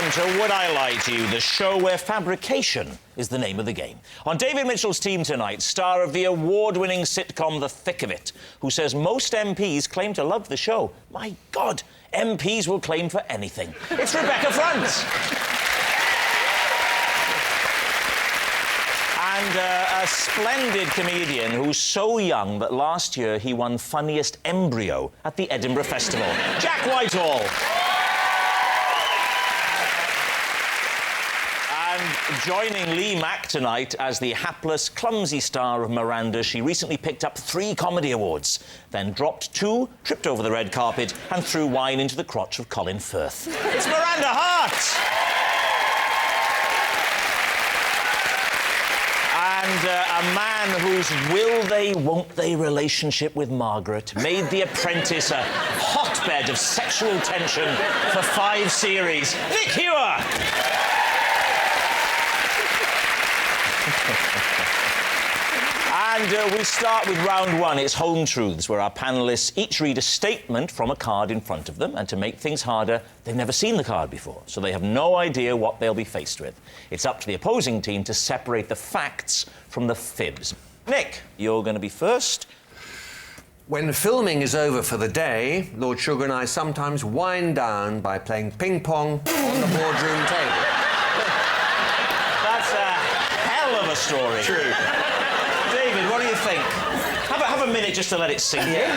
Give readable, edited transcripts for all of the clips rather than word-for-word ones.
Welcome to Would I Lie to You, the show where fabrication is the name of the game. On David Mitchell's team tonight, star of the award-winning sitcom The Thick of It, who says most MPs claim to love the show. My God, MPs will claim for anything. It's Rebecca Front. And a splendid comedian who's so young that last year he won Funniest Embryo at the Edinburgh Festival, Jack Whitehall. And joining Lee Mack tonight as the hapless, clumsy star of Miranda, she recently picked up 3 comedy awards, then dropped 2, tripped over the red carpet and threw wine into the crotch of Colin Firth. It's Miranda Hart! And a man whose will-they, won't-they relationship with Margaret made The Apprentice a hotbed of sexual tension for 5 series. Nick Hewer! And we start with round 1. It's Home Truths, where our panellists each read a statement from a card in front of them, and to make things harder, they've never seen the card before, so they have no idea what they'll be faced with. It's up to the opposing team to separate the facts from the fibs. Nick, you're going to be first. When filming is over for the day, Lord Sugar and I sometimes wind down by playing ping-pong on the boardroom table. That's a hell of a story. True. David, what do you think? Have a minute just to let it sink in.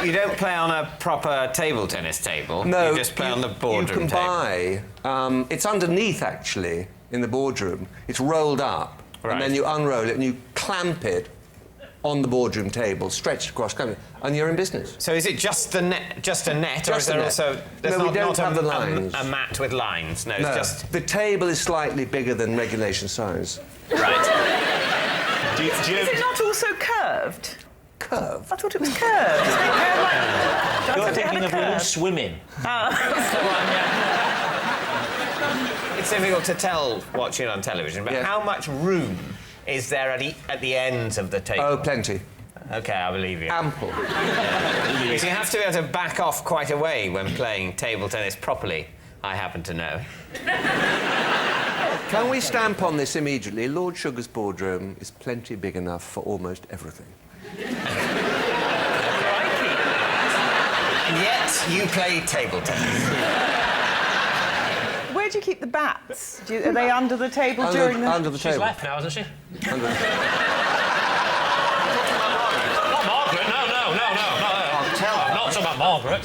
You don't play on a proper table tennis table. No. You just play on the boardroom table. It's underneath, actually, in the boardroom. It's rolled up, right. And then you unroll it and you clamp it on the boardroom table, stretched across, and you're in business. So is it just a net, or is there also... No, we don't have the lines. A mat with lines? No, it's just... The table is slightly bigger than regulation size. Right. Is it not also curved? Curved? I thought it was curved. Isn't it curved like... You're thinking of little swimming. It's difficult to tell watching on television, but how much room is there at the ends of the table? Oh, plenty. OK, I believe you. Ample. Because you have to be able to back off quite a way when playing table tennis properly, I happen to know. Can we stamp on this immediately? Lord Sugar's boardroom is plenty big enough for almost everything. And yet, you play table tennis. Where do you keep the bats? Are they under the table during the... Under the table. She's left now, hasn't she? Not Margaret, no. I'll tell her. I'm not talking about Margaret.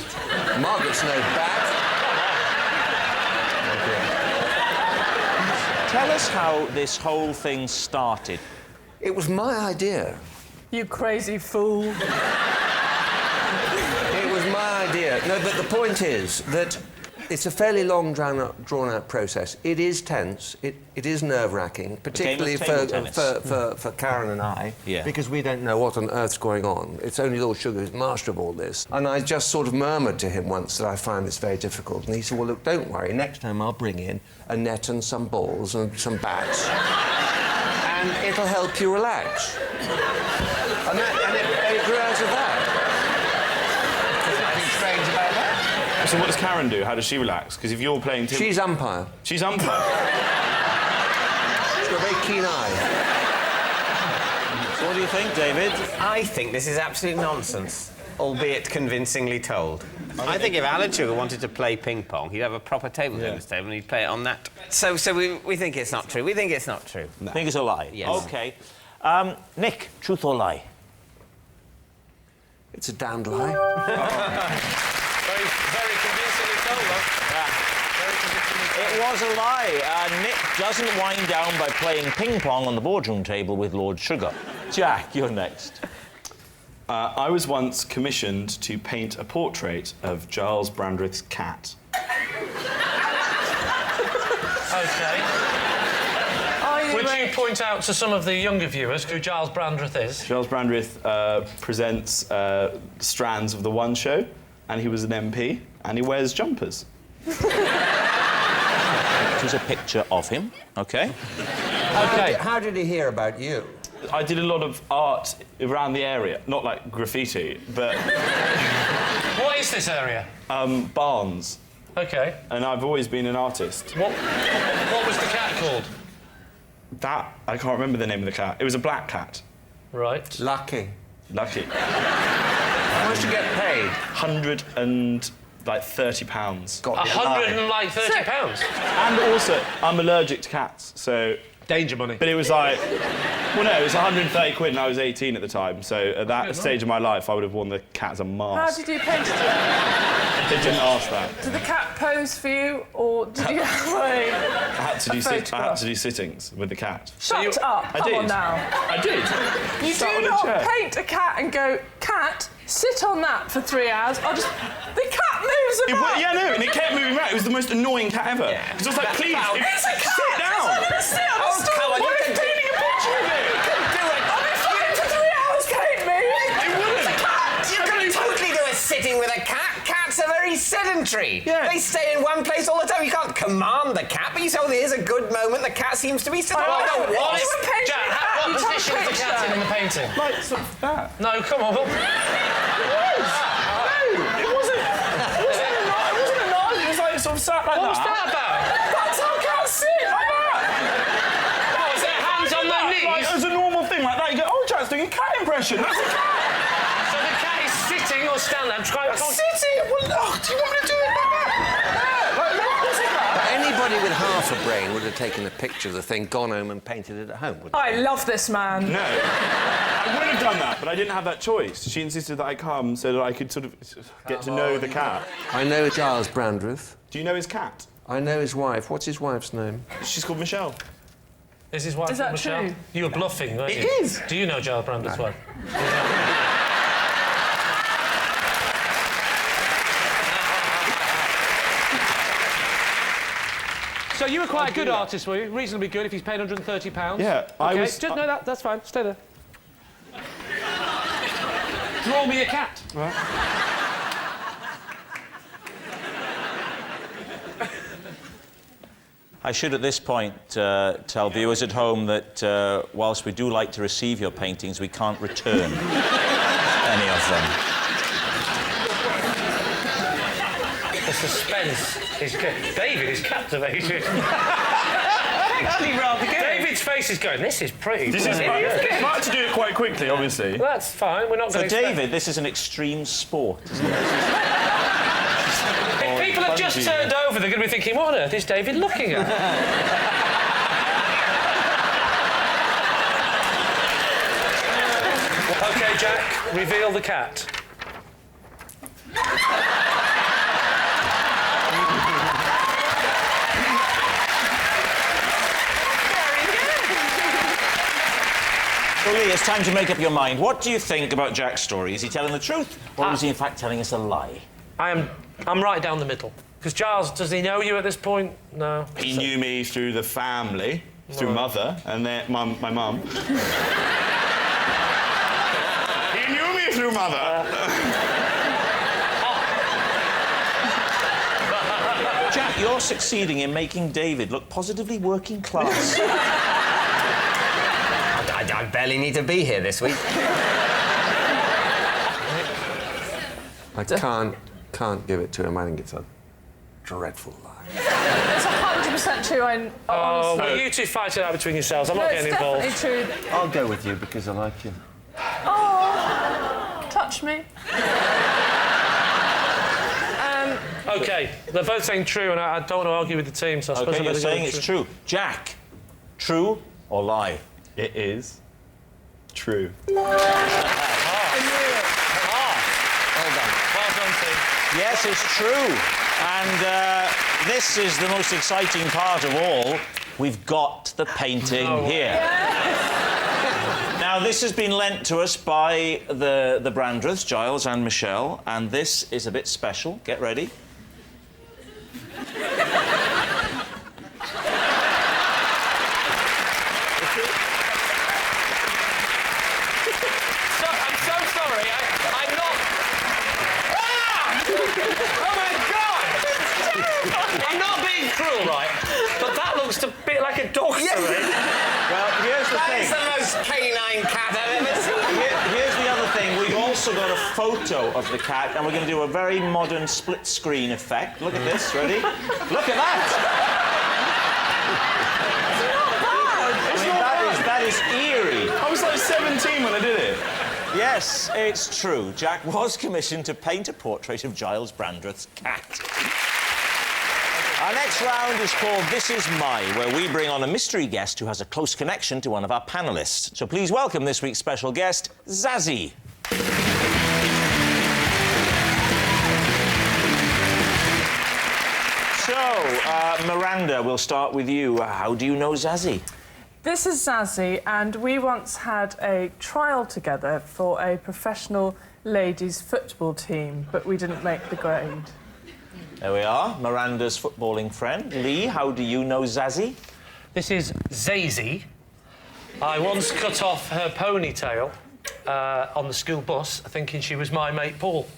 Margaret's no bat. Tell us how this whole thing started. It was my idea. You crazy fool. It was my idea. No, but the point is that it's a fairly long, drawn-out process. It is tense. It is nerve-wracking, particularly for Karen and I, because we don't know what on earth's going on. It's only Lord Sugar who's master of all this. And I just sort of murmured to him once that I find this very difficult. And he said, well, look, don't worry. Next time I'll bring in a net and some balls and some bats. And it'll help you relax. And it grew out of that. There's nothing strange about that. So what does Karen do? How does she relax? Because if you're playing... She's umpire. She's umpire? She's got a very keen eye. So what do you think, David? I think this is absolute nonsense, albeit convincingly told. I think if Alan Sugar wanted to play ping-pong, he'd have a proper table tennis table and he'd play it on that. So we think it's not true. We think it's not true. No. Think it's a lie? Yes. OK. Nick, truth or lie? It's a damned lie. Very convincingly told, though. Very convincingly told. It was a lie. Nick doesn't wind down by playing ping-pong on the boardroom table with Lord Sugar. Jack, you're next. I was once commissioned to paint a portrait of Giles Brandreth's cat. OK. Would you point out to some of the younger viewers who Giles Brandreth is? Giles Brandreth presents strands of The One Show, and he was an MP, and he wears jumpers. Here's a picture of him, OK? How did he hear about you? I did a lot of art around the area, not like graffiti, but... What is this area? Barnes. OK. And I've always been an artist. What was the cat called? That, I can't remember the name of the cat. It was a black cat. Right. Lucky. Lucky. How much do you get paid? £130. £130? And also, I'm allergic to cats, so... Danger money. But it was like... Well, no, it was 130 quid and I was 18 at the time, so at that stage of my life, I would have worn the cat as a How mask. did you paint it? They didn't ask that. Did the cat pose for you, or did you have I had to do photograph? sittings with the cat. Shut up! I Come did. on now. I did. You Sat on do a not chair. paint a cat and go, cat, sit on that for 3 hours. The cat moves about. Yeah, no, and it kept moving around. It was the most annoying cat ever. Because I was like, please, It's a cat! sit down! It's not going to sit on a stool. come on, you What can is do- painting a picture of it? You can do it. I'll be fine for 3 hours, paint me. It wouldn't. You can totally do a sitting with a cat. Cats are very sedentary. Yeah. They stay in one place all the time. You can't command the cat, but you say, oh, here's a good moment. The cat seems to be sitting. I Oh, know. no, What what? is a painting Jack, a cat? what You take a position is the cat picture. in the painting? Like, sort of that. No, come on. It wasn't a knife. It was like sort of sat like What was that. that about? That's how cats sit, like that. What, was their hands on their Like, knees? it was a normal thing like that. You go, oh, Jack's doing a cat impression. That's a cat. So the cat is sitting or standing? I'm trying to... Sitting. Well, oh, do you want me to do it like that? Yeah, like that. What's it like? Anybody with half a brain would have taken a picture of the thing, gone home and painted it at home, wouldn't I love this man. No. I would have done that, but I didn't have that choice. She insisted that I come so that I could sort of get to know the cat. I know Giles Brandreth. Do you know his cat? I know his wife. What's his wife's name? She's called Michelle. Is his wife Is that Michelle? true? You were bluffing, weren't It you? is. Do you know Giles Brandon's wife? So you were quite a good artist, were you? Reasonably good if he's paid £130. Yeah, I Okay, was- Just, no, that's fine. Stay there. Draw me a cat. Right. I should at this point tell viewers at home that whilst we do like to receive your paintings, we can't return any of them. The suspense is David is captivated. Actually, rather good. David's face is going, this is pretty. This is. I had to do it quite quickly, obviously. That's fine, we're not For going to David, this is an extreme sport, isn't it? If people have just turned over, they're going to be thinking, what on earth is David looking at? OK, Jack, reveal the cat. So, Lee, it's time to make up your mind. What do you think about Jack's story? Is he telling the truth, or is he in fact telling us a lie? I'm right down the middle. Because Giles, does he know you at this point? No. He knew me through the family, through mother, and then my mum. He knew me through mother. Jack, you're succeeding in making David look positively working class. I barely need to be here this week. I can't give it to him. I think it's a dreadful lie. It's 100% true. Oh, Honestly. well, you two fight it out between yourselves. I'm No, not it's getting involved. definitely true. I'll go with you because I like you. Oh, touch me. OK, they're both saying true, and I don't want to argue with the team, so I suppose OK, I you're better go saying with it's true. Jack, true or lie? It is true. Well done, team. Yes, it's true. And this is the most exciting part of all. We've got the painting here. Now, this has been lent to us by the Brandreths, Giles and Michelle, and this is a bit special. Get ready. I'm so sorry. I'm not... Ah! Oh, my God! I'm not being cruel, right? But that looks a bit like a dog to me. Well, here's the That thing. is the most canine cat I've ever seen. Here's the other thing. We've also got to a photo of the cat, and we're going to do a very modern split-screen effect. Look at this. Ready? Look at that! That is eerie. I was like 17 when I did it. Yes, it's true. Jack was commissioned to paint a portrait of Giles Brandreth's cat. Our next round is called This Is My, where we bring on a mystery guest who has a close connection to one of our panellists. So please welcome this week's special guest, Zazie. So, Miranda, we'll start with you. How do you know Zazie? This is Zazie, and we once had a trial together for a professional ladies' football team, but we didn't make the grade. There we are, Miranda's footballing friend. Lee, how do you know Zazie? This is Zazie. I once cut off her ponytail on the school bus, thinking she was my mate Paul.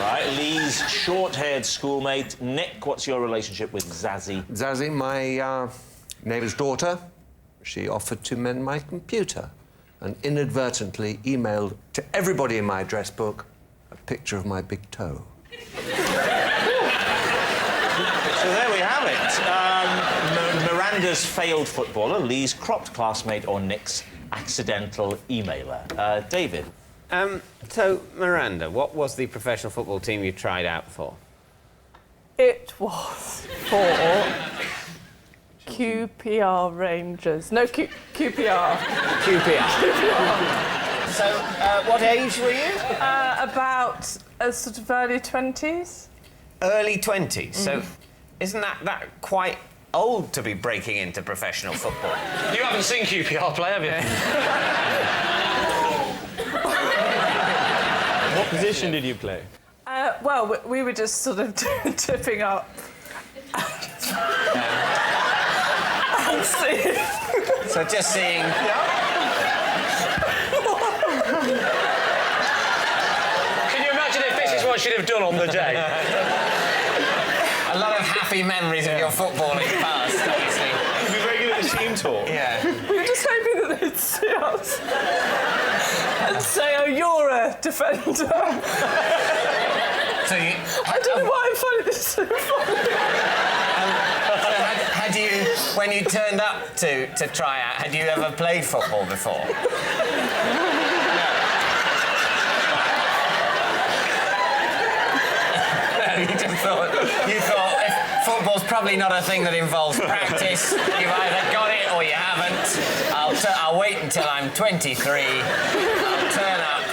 Right, Lee's short-haired schoolmate. Nick, what's your relationship with Zazie? Zazie, my neighbour's daughter, she offered to mend my computer and inadvertently emailed to everybody in my address book a picture of my big toe. So there we have it. Miranda's failed footballer, Lee's cropped classmate, or Nick's accidental emailer. David? So, Miranda, what was the professional football team you tried out for? It was for QPR Rangers. No, QPR. QPR. So, what age were you? About sort of early 20s. Early 20s. So, isn't that quite old to be breaking into professional football? You haven't seen QPR play, have you? What position did you play? Well, we were just sort of tipping up. And seeing. So just seeing... Can you imagine if this is what she'd have done on the day? A lot of happy memories of your footballing past, obviously. You'd be very good at the team talk. Yeah. We were just hoping that they'd see us and say, "Oh, you're a defender." So you... I don't know why I'm finding this so funny. Had you, when you turned up to try out, had you ever played football before? You just thought if football's probably not a thing that involves practice, you've either got it or you haven't. I'll wait until I'm 23. I'll turn up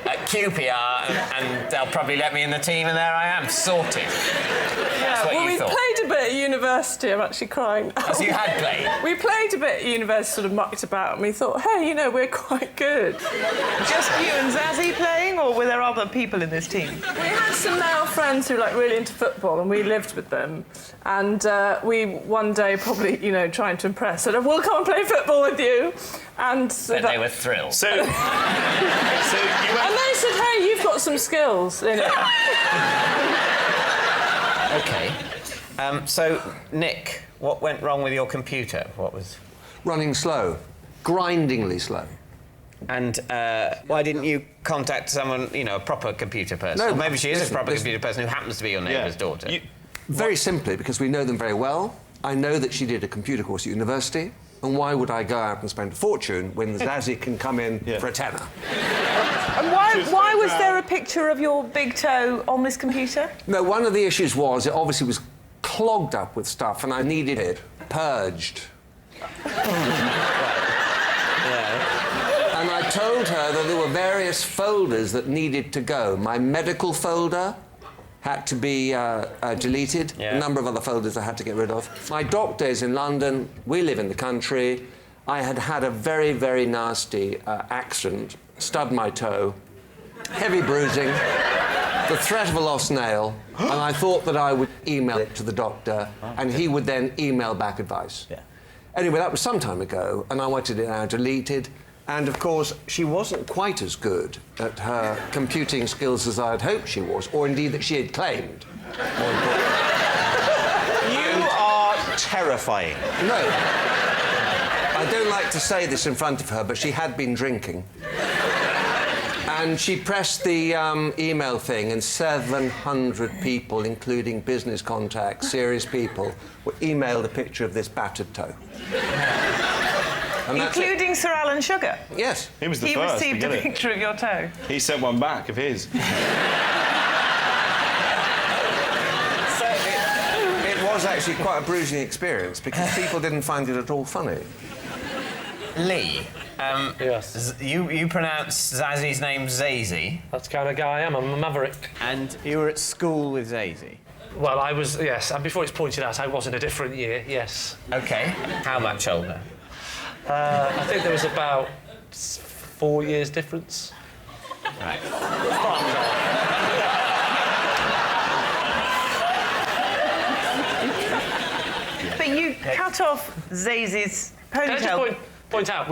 at QPR and they'll probably let me in the team, and there I am, sorted. That's what Well, you we thought. played a bit at university. I'm actually crying now. As you had played. We played a bit at university, sort of mucked about, and we thought, hey, you know, we're quite good. Just you and Zazie playing, or were there other people in this team? We had some male friends who were, like, really into football, and we lived with them. And we, one day, probably, you know, trying to impress, said, we'll come and play football with you. And so But they were thrilled. So you went... And they said, hey, you've got some skills in it. OK. So, Nick, what went wrong with your computer? What was... Running slow. Grindingly slow. And why didn't you contact someone, you know, a proper computer person? No, Or maybe she is listen, a proper listen. computer person who happens to be your neighbour's daughter. Very simply, because we know them very well. I know that she did a computer course at university, and why would I go out and spend a fortune when Zazie can come in for a tenner? And why was there a picture of your big toe on this computer? No, one of the issues was it obviously was clogged up with stuff, and I needed it purged. And I told her that there were various folders that needed to go. My medical folder had to be deleted. A number of other folders I had to get rid of. My doctor is in London. We live in the country. I had had a very, very nasty accident, stubbed my toe, heavy bruising, the threat of a lost nail, and I thought that I would email it to the doctor, and he would then email back advice. Anyway, that was some time ago, and I wanted it now deleted. And, of course, she wasn't quite as good at her computing skills as I had hoped she was, or indeed that she had claimed. You are terrifying. No. I I don't like to say this in front of her, but she had been drinking. And she pressed the email thing, and 700 people, including business contacts, serious people, were emailed a picture of this battered toe. Including Sir Alan Sugar? Yes. He was the He first received to a get it. picture of your toe. He sent one back of his. So it was actually quite a bruising experience because people didn't find it at all funny. Lee, Yes. you pronounce Zazzie's name Zazie, That's the kind of guy I am. I'm a maverick. and you were at school with Zazie. Well, I was, yes. And before it's pointed out, I was in a different year, yes. OK. How much older? I think there was about 4 years difference. Right. But you cut off Zazie's Can I just ponytail. point out,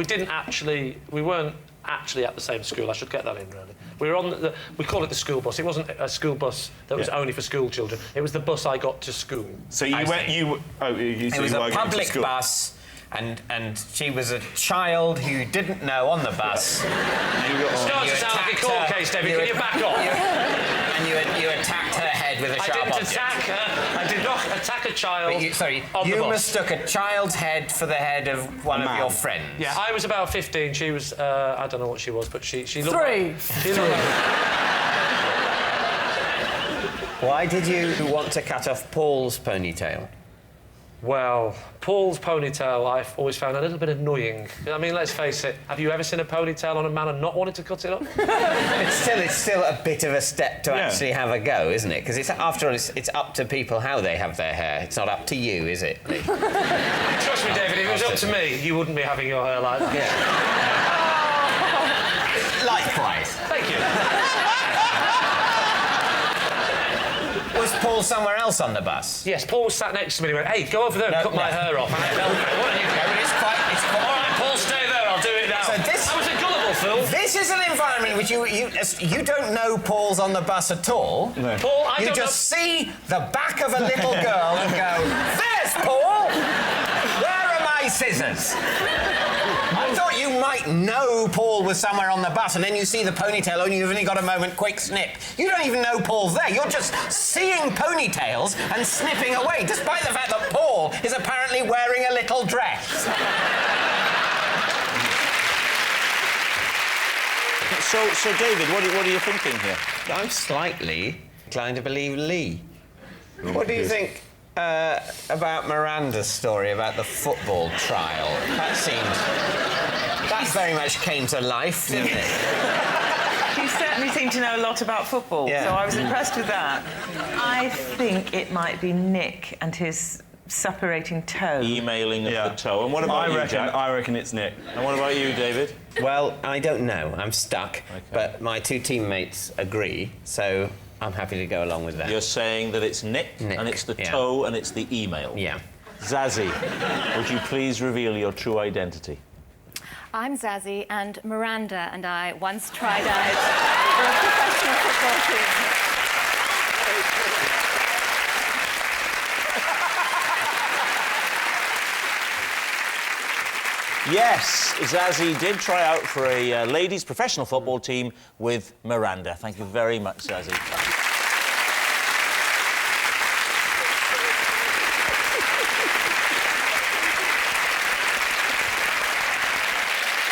we weren't actually at the same school. I should get that in, really. We were on we call it the school bus. It wasn't a school bus that was only for school children. It was the bus I got to school. So you went... You It was a public bus, and she was a child who didn't know on the bus. Starts to sound like a court case, David. Can you back off? And you attacked her head with a sharp object. I didn't attack her. I did not attack a child. But you mistook a child's head for the head of one of your friends. Yeah, I was about 15. She was, I don't know what she was, but she looked 3. She looked like... Why did you want to cut off Paul's ponytail? Well, Paul's ponytail I've always found a little bit annoying. I mean, let's face it, have you ever seen a ponytail on a man and not wanted to cut it off? It's still a bit of a step to actually have a go, isn't it? Because after all, it's up to people how they have their hair. It's not up to you, is it, Lee? Trust me, David, if it was up to me, you wouldn't be having your hair like that. Yeah. Likewise. Thank you. Was Paul somewhere else on the bus? Yes, Paul was sat next to me and he went, hey, go over there and cut my hair off. And I felt, what are you going? It's quite... All right, Paul, stay there, I'll do it now. So I was a gullible fool. This is an environment in which you don't know Paul's on the bus at all. No. Paul, I You don't just see the back of a little girl and go, there's Paul! Where are my scissors? I thought you might know Paul was somewhere on the bus, and then you see the ponytail, and you've only got a moment, quick snip. You don't even know Paul's there. You're just seeing ponytails and snipping away, despite the fact that Paul is apparently wearing a little dress. So David, what are you thinking here? I'm slightly inclined to believe Lee. What do you think about Miranda's story about the football trial? That very much came to life, didn't it? You certainly seem to know a lot about football, Yeah. so I was impressed with that. I think it might be Nick and his suppurating toe. Emailing of the toe. And what about you, Jack? I reckon it's Nick. And what about you, David? Well, I don't know. I'm stuck. Okay. But my two teammates agree, so I'm happy to go along with that. You're saying that it's Nick. And it's the toe, and it's the email. Yeah. Zazie, would you please reveal your true identity? I'm Zazie, and Miranda and I once tried out for a professional football team. Yes, Zazie did try out for a ladies' professional football team with Miranda. Thank you very much, Zazie.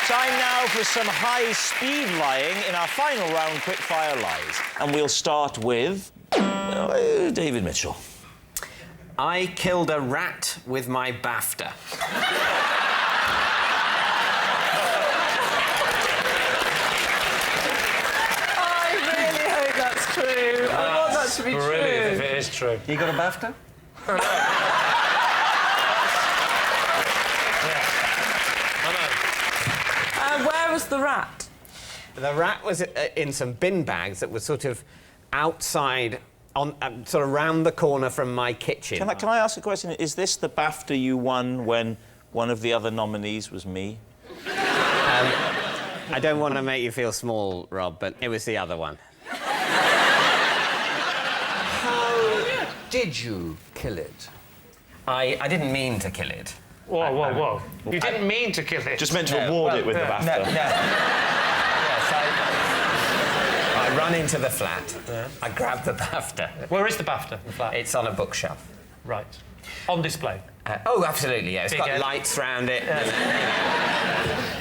Time now for some high-speed lying in our final round, quick-fire lies. And we'll start with David Mitchell. I killed a rat with my BAFTA. I really hope that's true. I want that to be Brilliant true. if it is true. You got a BAFTA? Where was the rat? The rat was in some bin bags that were sort of outside, on sort of round the corner from my kitchen. Can I ask a question? Is this the BAFTA you won when one of the other nominees was me? I don't want to make you feel small, Rob, but it was the other one. How did you kill it? I didn't mean to kill it. Whoa, whoa, whoa. You didn't mean to kill it. Just meant to reward it with the BAFTA. No. Yes, I run into the flat. Yeah. I grab the BAFTA. Where is the BAFTA, the flat? It's on a bookshelf. Right. On display? Oh, absolutely, yeah. It's Big got head. lights round it.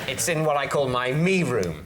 It's in what I call my me room.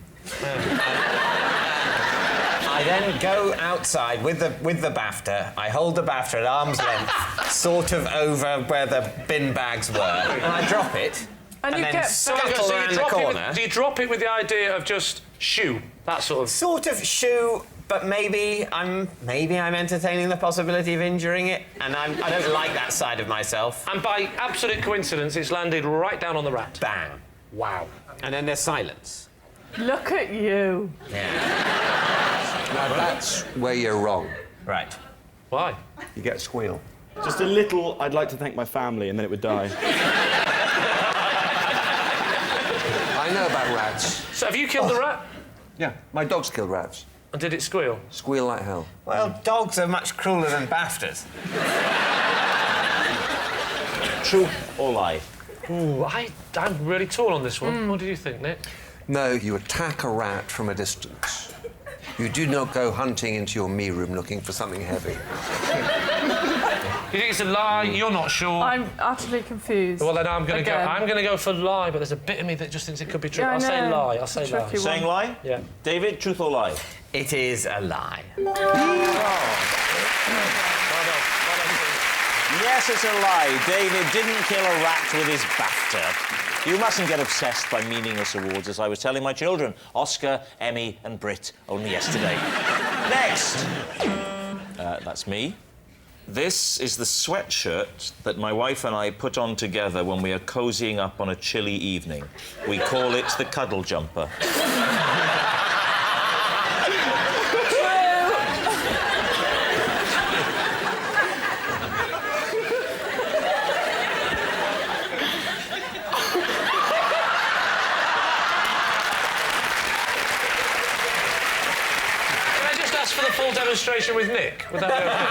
I then go outside with the BAFTA. I hold the BAFTA at arm's length, sort of over where the bin bags were, and I drop it. And you then get... scuttle around the corner. Do you drop it with the idea of just shoo? That sort of... Sort of shoo, but maybe I'm entertaining the possibility of injuring it, and I don't like that side of myself. And by absolute coincidence, it's landed right down on the rat. Bang. Wow. And then there's silence. Look at you. Yeah. Now, that's where you're wrong. Right. Why? You get a squeal. Just a little, I'd like to thank my family, and then it would die. I know about rats. So have you killed the rat? Yeah, my dog's killed rats. And did it squeal? Squeal like hell. Well, dogs are much crueler than BAFTAs. True or lie? Ooh, I'm really torn on this one. What do you think, Nick? No, you attack a rat from a distance. You do not go hunting into your me room looking for something heavy. You think it's a lie? You're not sure? I'm utterly confused. Well, then I'm going to go. Again. I'm going to go for lie, but there's a bit of me that just thinks it could be true. Yeah, I I'll say know. lie. I'll say lie. Tricky one. Saying lie? Yeah. David, truth or lie? It is a lie. Yes, it's a lie. David didn't kill a rat with his BAFTA. You mustn't get obsessed by meaningless awards, as I was telling my children. Oscar, Emmy and Brit only yesterday. Next. That's me. This is the sweatshirt that my wife and I put on together when we are cozying up on a chilly evening. We call it the cuddle jumper. For the full demonstration with Nick, would that be okay?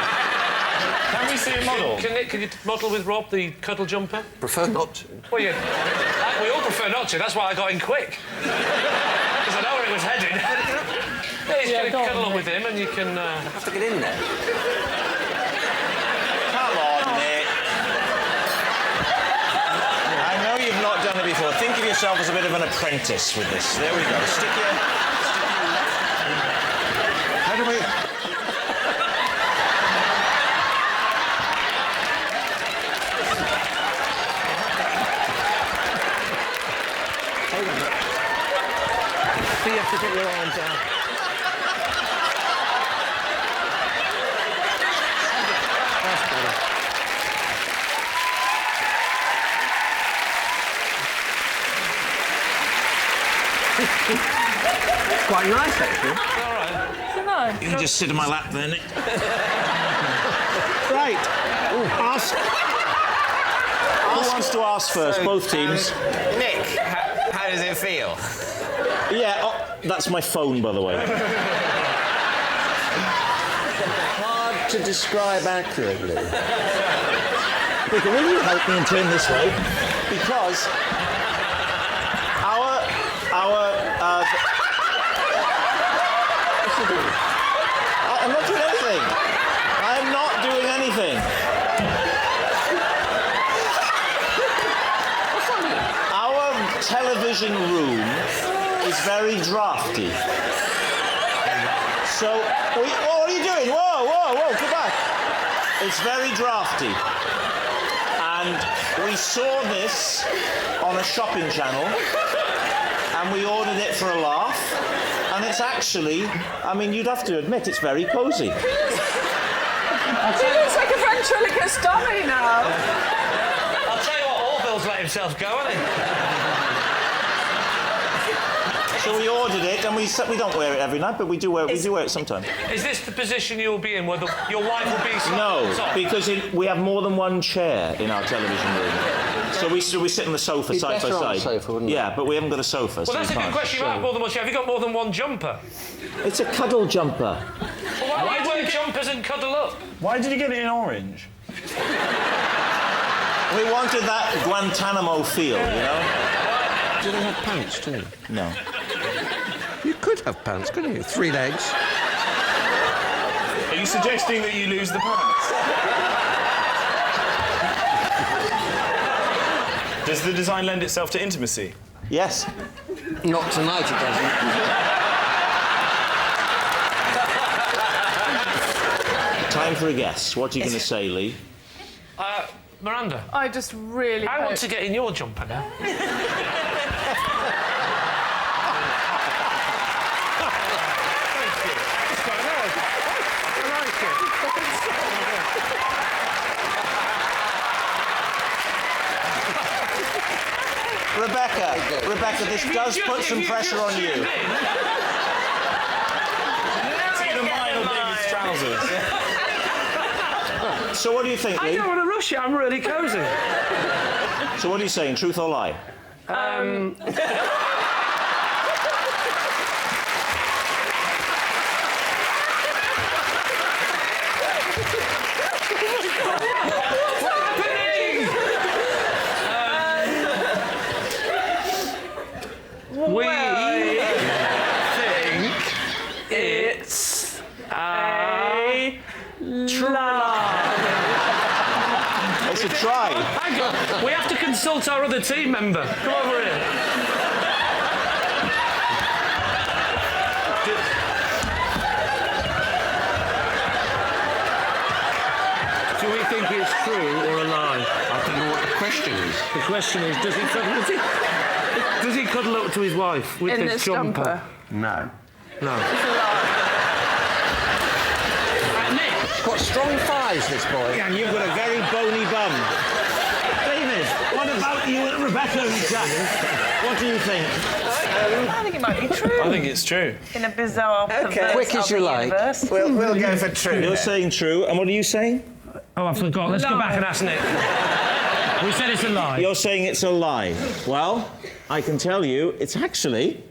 Can we see a model? Can you model with Rob the cuddle jumper? Prefer not to. Well, yeah. We all prefer not to. That's why I got in quick. Because I know where it was headed. Yeah, you can cuddle up with him, and you can. I have to get in there. Come on, Nick. I know you've not done it before. Think of yourself as a bit of an apprentice with this. There we go. Stick your How do we... So you have to get your arms out. That's better. It's quite nice, actually. All right. You can just sit in my lap there, Nick. Right. Ask. Who wants to ask first? Both teams. Nick, how does it feel? Yeah, that's my phone, by the way. Hard to describe accurately. Will you help me and turn this way? Because I'm not doing anything. I'm not doing anything. Our television room is very drafty. So, what are you doing? Whoa, come back. It's very drafty. And we saw this on a shopping channel, and we ordered it for a laugh. And it's actually, I mean, you'd have to admit, it's very cosy. He looks like a ventriloquist dummy now. I'll tell you what, Orville's let himself go, hasn't he? So we ordered it, and we don't wear it every night, but we do wear it sometimes. Is this the position you'll be in, where your wife will be? No, because we have more than one chair in our television room. So we sit on the sofa side by better on side. the sofa, wouldn't it? Yeah, but we haven't got a sofa. Well, that's a good question. You have more than one chair. Have you got more than one jumper? It's a cuddle jumper. Well, why do you wear jumpers and cuddle up? Why did you get it in orange? We wanted that Guantanamo feel, you know? Do they have pants, too? No. You could have pants, couldn't you? 3 legs. Are you suggesting that you lose the pants? Does the design lend itself to intimacy? Yes. Not tonight, it doesn't. Time for a guess. What are you going to say, Lee? Miranda. I just really I want to get in your jumper now. Rebecca, this does put some pressure on you. It's either mine or David's trousers. So what do you think, Lee? I don't want to rush it, I'm really cosy. So what are you saying, truth or lie? We think it's a try. It's a try. Hang on, we have to consult our other team member. Come over here. Do we think it's true or a lie? I don't know what the question is. The question is, does he cuddle up to his wife with in this this jumper? No. No. Nick, He's got strong thighs, this boy. And you've got a very bony bum. David, what about you and Rebecca and Jack? What do you think? I think it might be true. I think it's true. In a bizarre, perverse Quick as you other like. universe. We'll go for true. You're saying true, and what are you saying? Oh, I forgot. Let's go back and ask Nick. We said it's a lie. You're saying it's a lie. Well, I can tell you, it's actually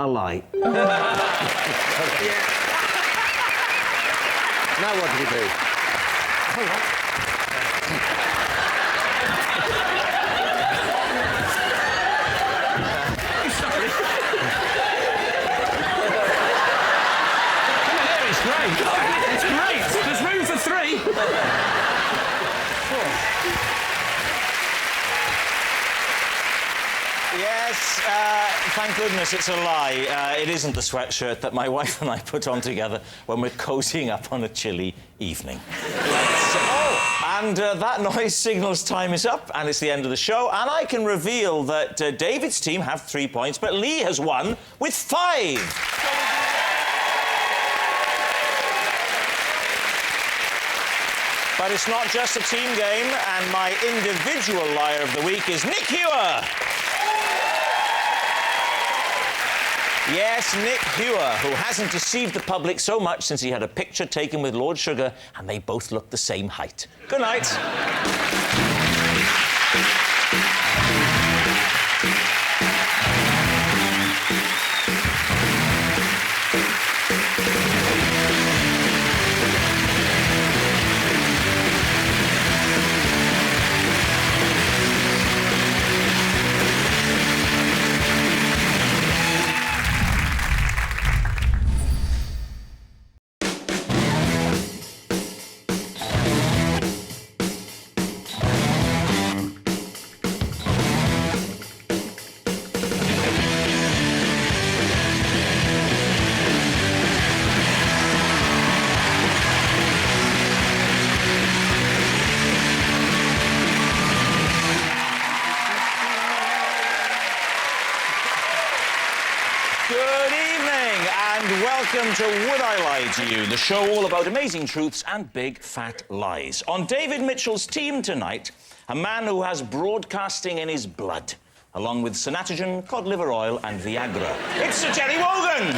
a lie. Now what do we do? It's great. It's great. There's room for 3. Yes, thank goodness it's a lie. It isn't the sweatshirt that my wife and I put on together when we're cozying up on a chilly evening. And that noise signals time is up, and it's the end of the show. And I can reveal that David's team have 3 points, but Lee has won with 5. But it's not just a team game, and my individual liar of the week is Nick Hewer. Yes, Nick Hewer, who hasn't deceived the public so much since he had a picture taken with Lord Sugar and they both looked the same height. Good night. Welcome to Would I Lie to You, the show all about amazing truths and big fat lies. On David Mitchell's team tonight, a man who has broadcasting in his blood, along with Synatogen, cod liver oil and Viagra. It's Sir Jerry Wogan!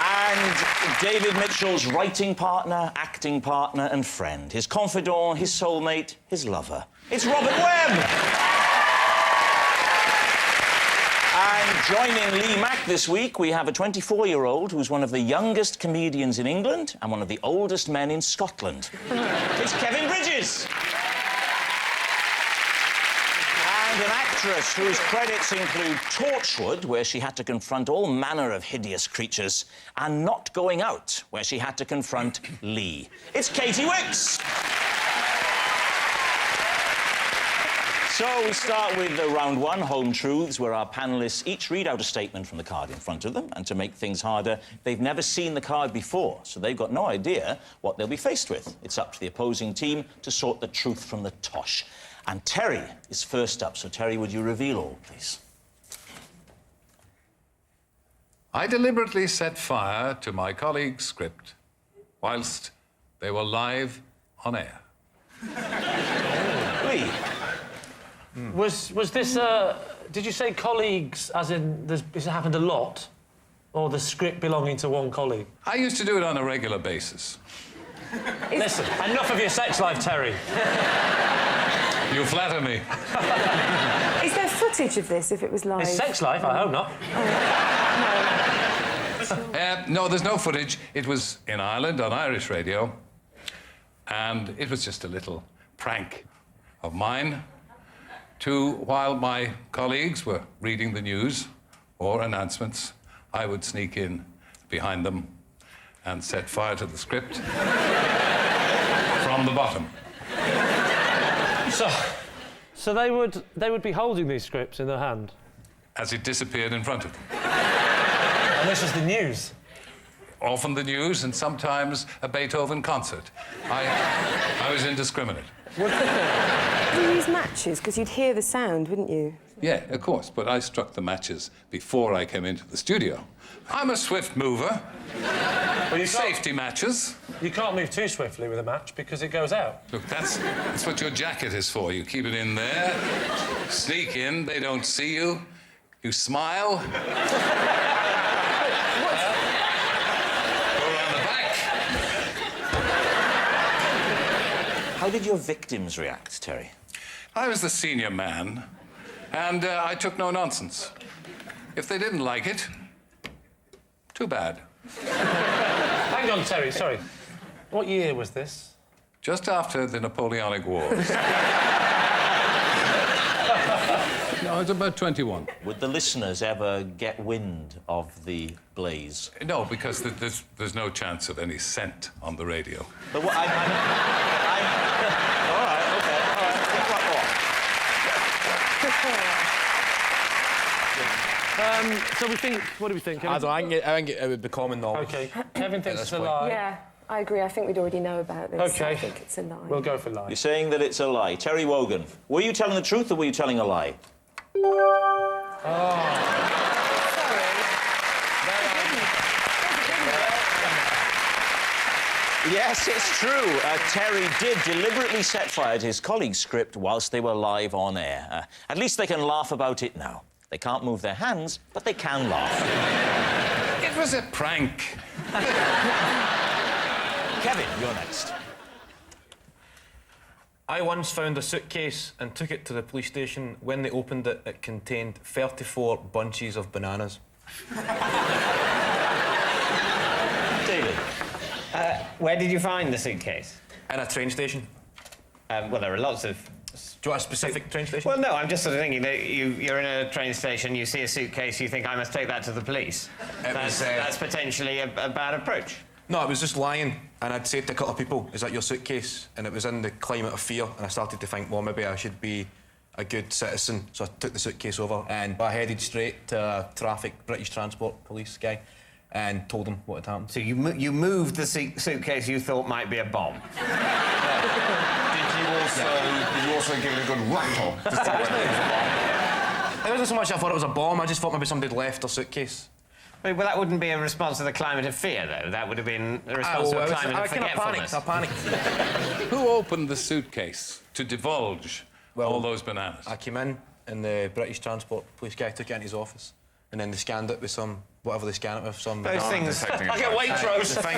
And David Mitchell's writing partner, acting partner and friend, his confidant, his soulmate, his lover. It's Robert Webb! And And joining Lee Mack this week, we have a 24-year-old who's one of the youngest comedians in England and one of the oldest men in Scotland. It's Kevin Bridges. And an actress whose credits include Torchwood, where she had to confront all manner of hideous creatures, and Not Going Out, where she had to confront Lee. It's Katie Wicks. So we start with round one, Home Truths, where our panellists each read out a statement from the card in front of them, and to make things harder, they've never seen the card before, so they've got no idea what they'll be faced with. It's up to the opposing team to sort the truth from the tosh. And Terry is first up, so Terry, would you reveal all, please? I deliberately set fire to my colleague's script whilst they were live on air. Lee? Was this, did you say colleagues, as in, this happened a lot? Or the script belonging to one colleague? I used to do it on a regular basis. Listen, enough of your sex life, Terry. You flatter me. Is there footage of this if it was live? His sex life? I hope not. No, there's no footage. It was in Ireland on Irish radio, and it was just a little prank of mine while my colleagues were reading the news or announcements, I would sneak in behind them and set fire to the script from the bottom. So they would be holding these scripts in their hand? As it disappeared in front of them. And this is the news? Often the news, and sometimes a Beethoven concert. I was indiscriminate. Did you use matches? Because you'd hear the sound, wouldn't you? Yeah, of course, but I struck the matches before I came into the studio. I'm a swift mover. Well, safety matches. You can't move too swiftly with a match because it goes out. Look, that's what your jacket is for. You keep it in there, sneak in, they don't see you, you smile. Go around the back. How did your victims react, Terry? I was the senior man, and I took no nonsense. If they didn't like it, too bad. Hang on, Terry, sorry. What year was this? Just after the Napoleonic Wars. No, it's about 21. Would the listeners ever get wind of the blaze? No, because there's no chance of any scent on the radio. But what, all right, OK, all right. Think about more. So we think... What do we think? I think it would be common knowledge. OK. Kevin thinks it's a lie. Yeah, I agree. I think we'd already know about this. OK. I think it's a lie. We'll go for lie. You're saying that it's a lie. Terry Wogan, were you telling the truth or were you telling a lie? Yes, it's true. Terry did deliberately set fire to his colleague's script whilst they were live on air. At least they can laugh about it now. They can't move their hands, but they can laugh. It was a prank. Kevin, you're next. I once found a suitcase and took it to the police station. When they opened it, it contained 34 bunches of bananas. David. Where did you find the suitcase? In a train station. Well, there are lots of... Do you want a specific train station? Well, no, I'm just sort of thinking that you're in a train station, you see a suitcase, you think, I must take that to the police. That's potentially a bad approach. No, it was just lying, and I'd said to a couple of people, is that your suitcase? And it was in the climate of fear, and I started to think, well, maybe I should be a good citizen. So I took the suitcase over, and I headed straight to a British Transport Police guy, and told him what had happened. So you moved the suitcase you thought might be a bomb? Did you also give it a good rattle? It wasn't so much I thought it was a bomb, I just thought maybe somebody had left their suitcase. Well, that wouldn't be a response to the climate of fear, though. That would have been a response to a climate of forgetfulness. I panicked. Who opened the suitcase to divulge all those bananas? I came in, and the British Transport Police guy took it into his office, and then they scanned it with some... whatever they scan it with, some... Those things... I get Waitrose. How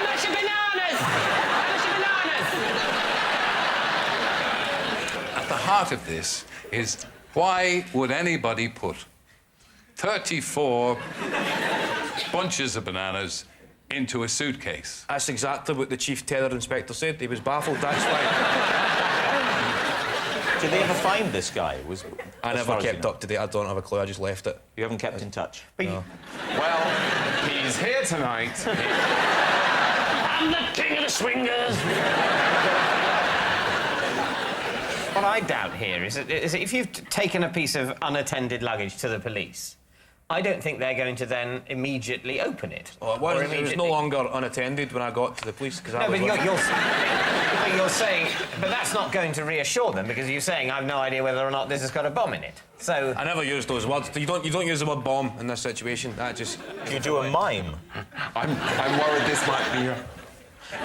much are bananas? How much are bananas? At the heart of this is Why would anybody put 34 bunches of bananas into a suitcase? That's exactly what the Chief Terror Inspector said. He was baffled, that's why. Did they ever find this guy? I never kept up to date. I don't have a clue. I just left it. You haven't kept in touch? No. Well, he's here tonight. I'm the king of the swingers. What I doubt here is that if you've taken a piece of unattended luggage to the police, I don't think they're going to then immediately open it. Oh, it was no longer unattended when I got to the police. No, but you're saying... But that's not going to reassure them, because you're saying, I've no idea whether or not this has got a bomb in it. So... I never used those words. You don't use the word bomb in this situation. That just... Can you do a mime? I'm worried this might be...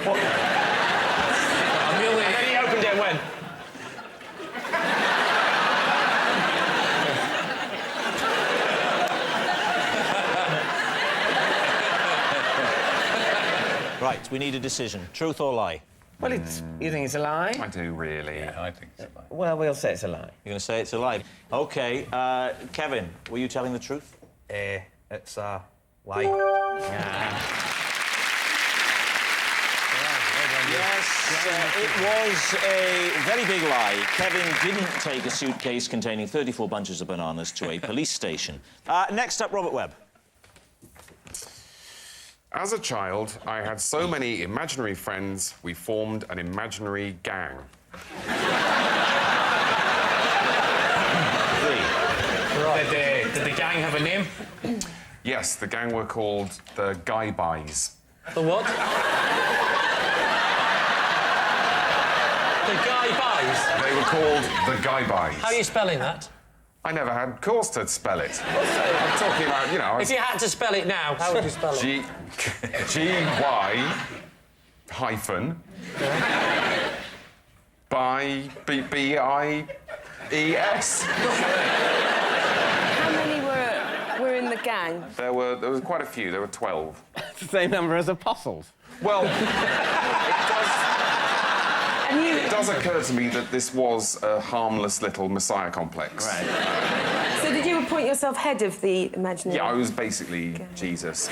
What? I'm really... And then he opened it when? Right, we need a decision. Truth or lie? Well, you think it's a lie? I do, really. Yeah, I think it's a lie. Well, we'll say it's a lie. You're going to say it's a lie? OK, Kevin, were you telling the truth? It's a lie. Yes, it was a very big lie. Kevin didn't take a suitcase containing 34 bunches of bananas to a police station. Next up, Robert Webb. As a child, I had so many imaginary friends, we formed an imaginary gang. Did the gang have a name? Yes, the gang were called the Guy-Buys. The what? The Guy-Buys? They were called the Guy-Buys. How are you spelling that? I never had cause to spell it. I'm talking about, you know... If you had to spell it now, how would you spell it? G-Y hyphen by B-I-E-S. How many were in the gang? There was quite a few. There were 12. The same number as apostles. Well, it does occur to me that this was a harmless little messiah complex. Right. So did you appoint yourself head of the imaginary? Yeah, I was basically Jesus.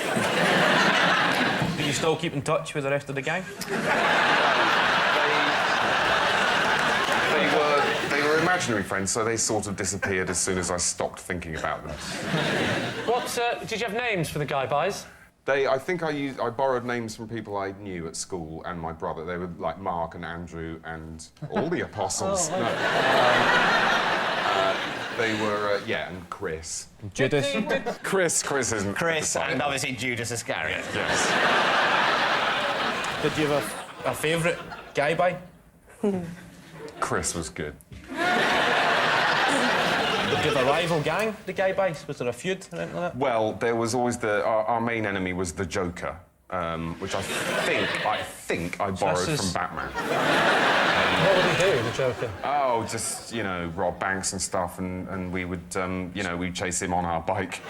Do you still keep in touch with the rest of the gang? They were imaginary friends, so they sort of disappeared as soon as I stopped thinking about them. What, did you have names for the Guy-Buys? I think I borrowed names from people I knew at school and my brother. They were like Mark and Andrew and all the apostles. Oh, they were, and Chris. Judas. Chris isn't... Chris and obviously Judas Iscariot. Yes. Did you have a favourite Guy-Buy? Chris was good. Did you have a rival gang, the Guy-Buys? Was there a feud or anything like that? Well, there was always our main enemy was the Joker, which I think I borrowed from Batman. What would he do, the Joker? Oh, just, you know, rob banks and stuff, and we would, you know, we'd chase him on our bike.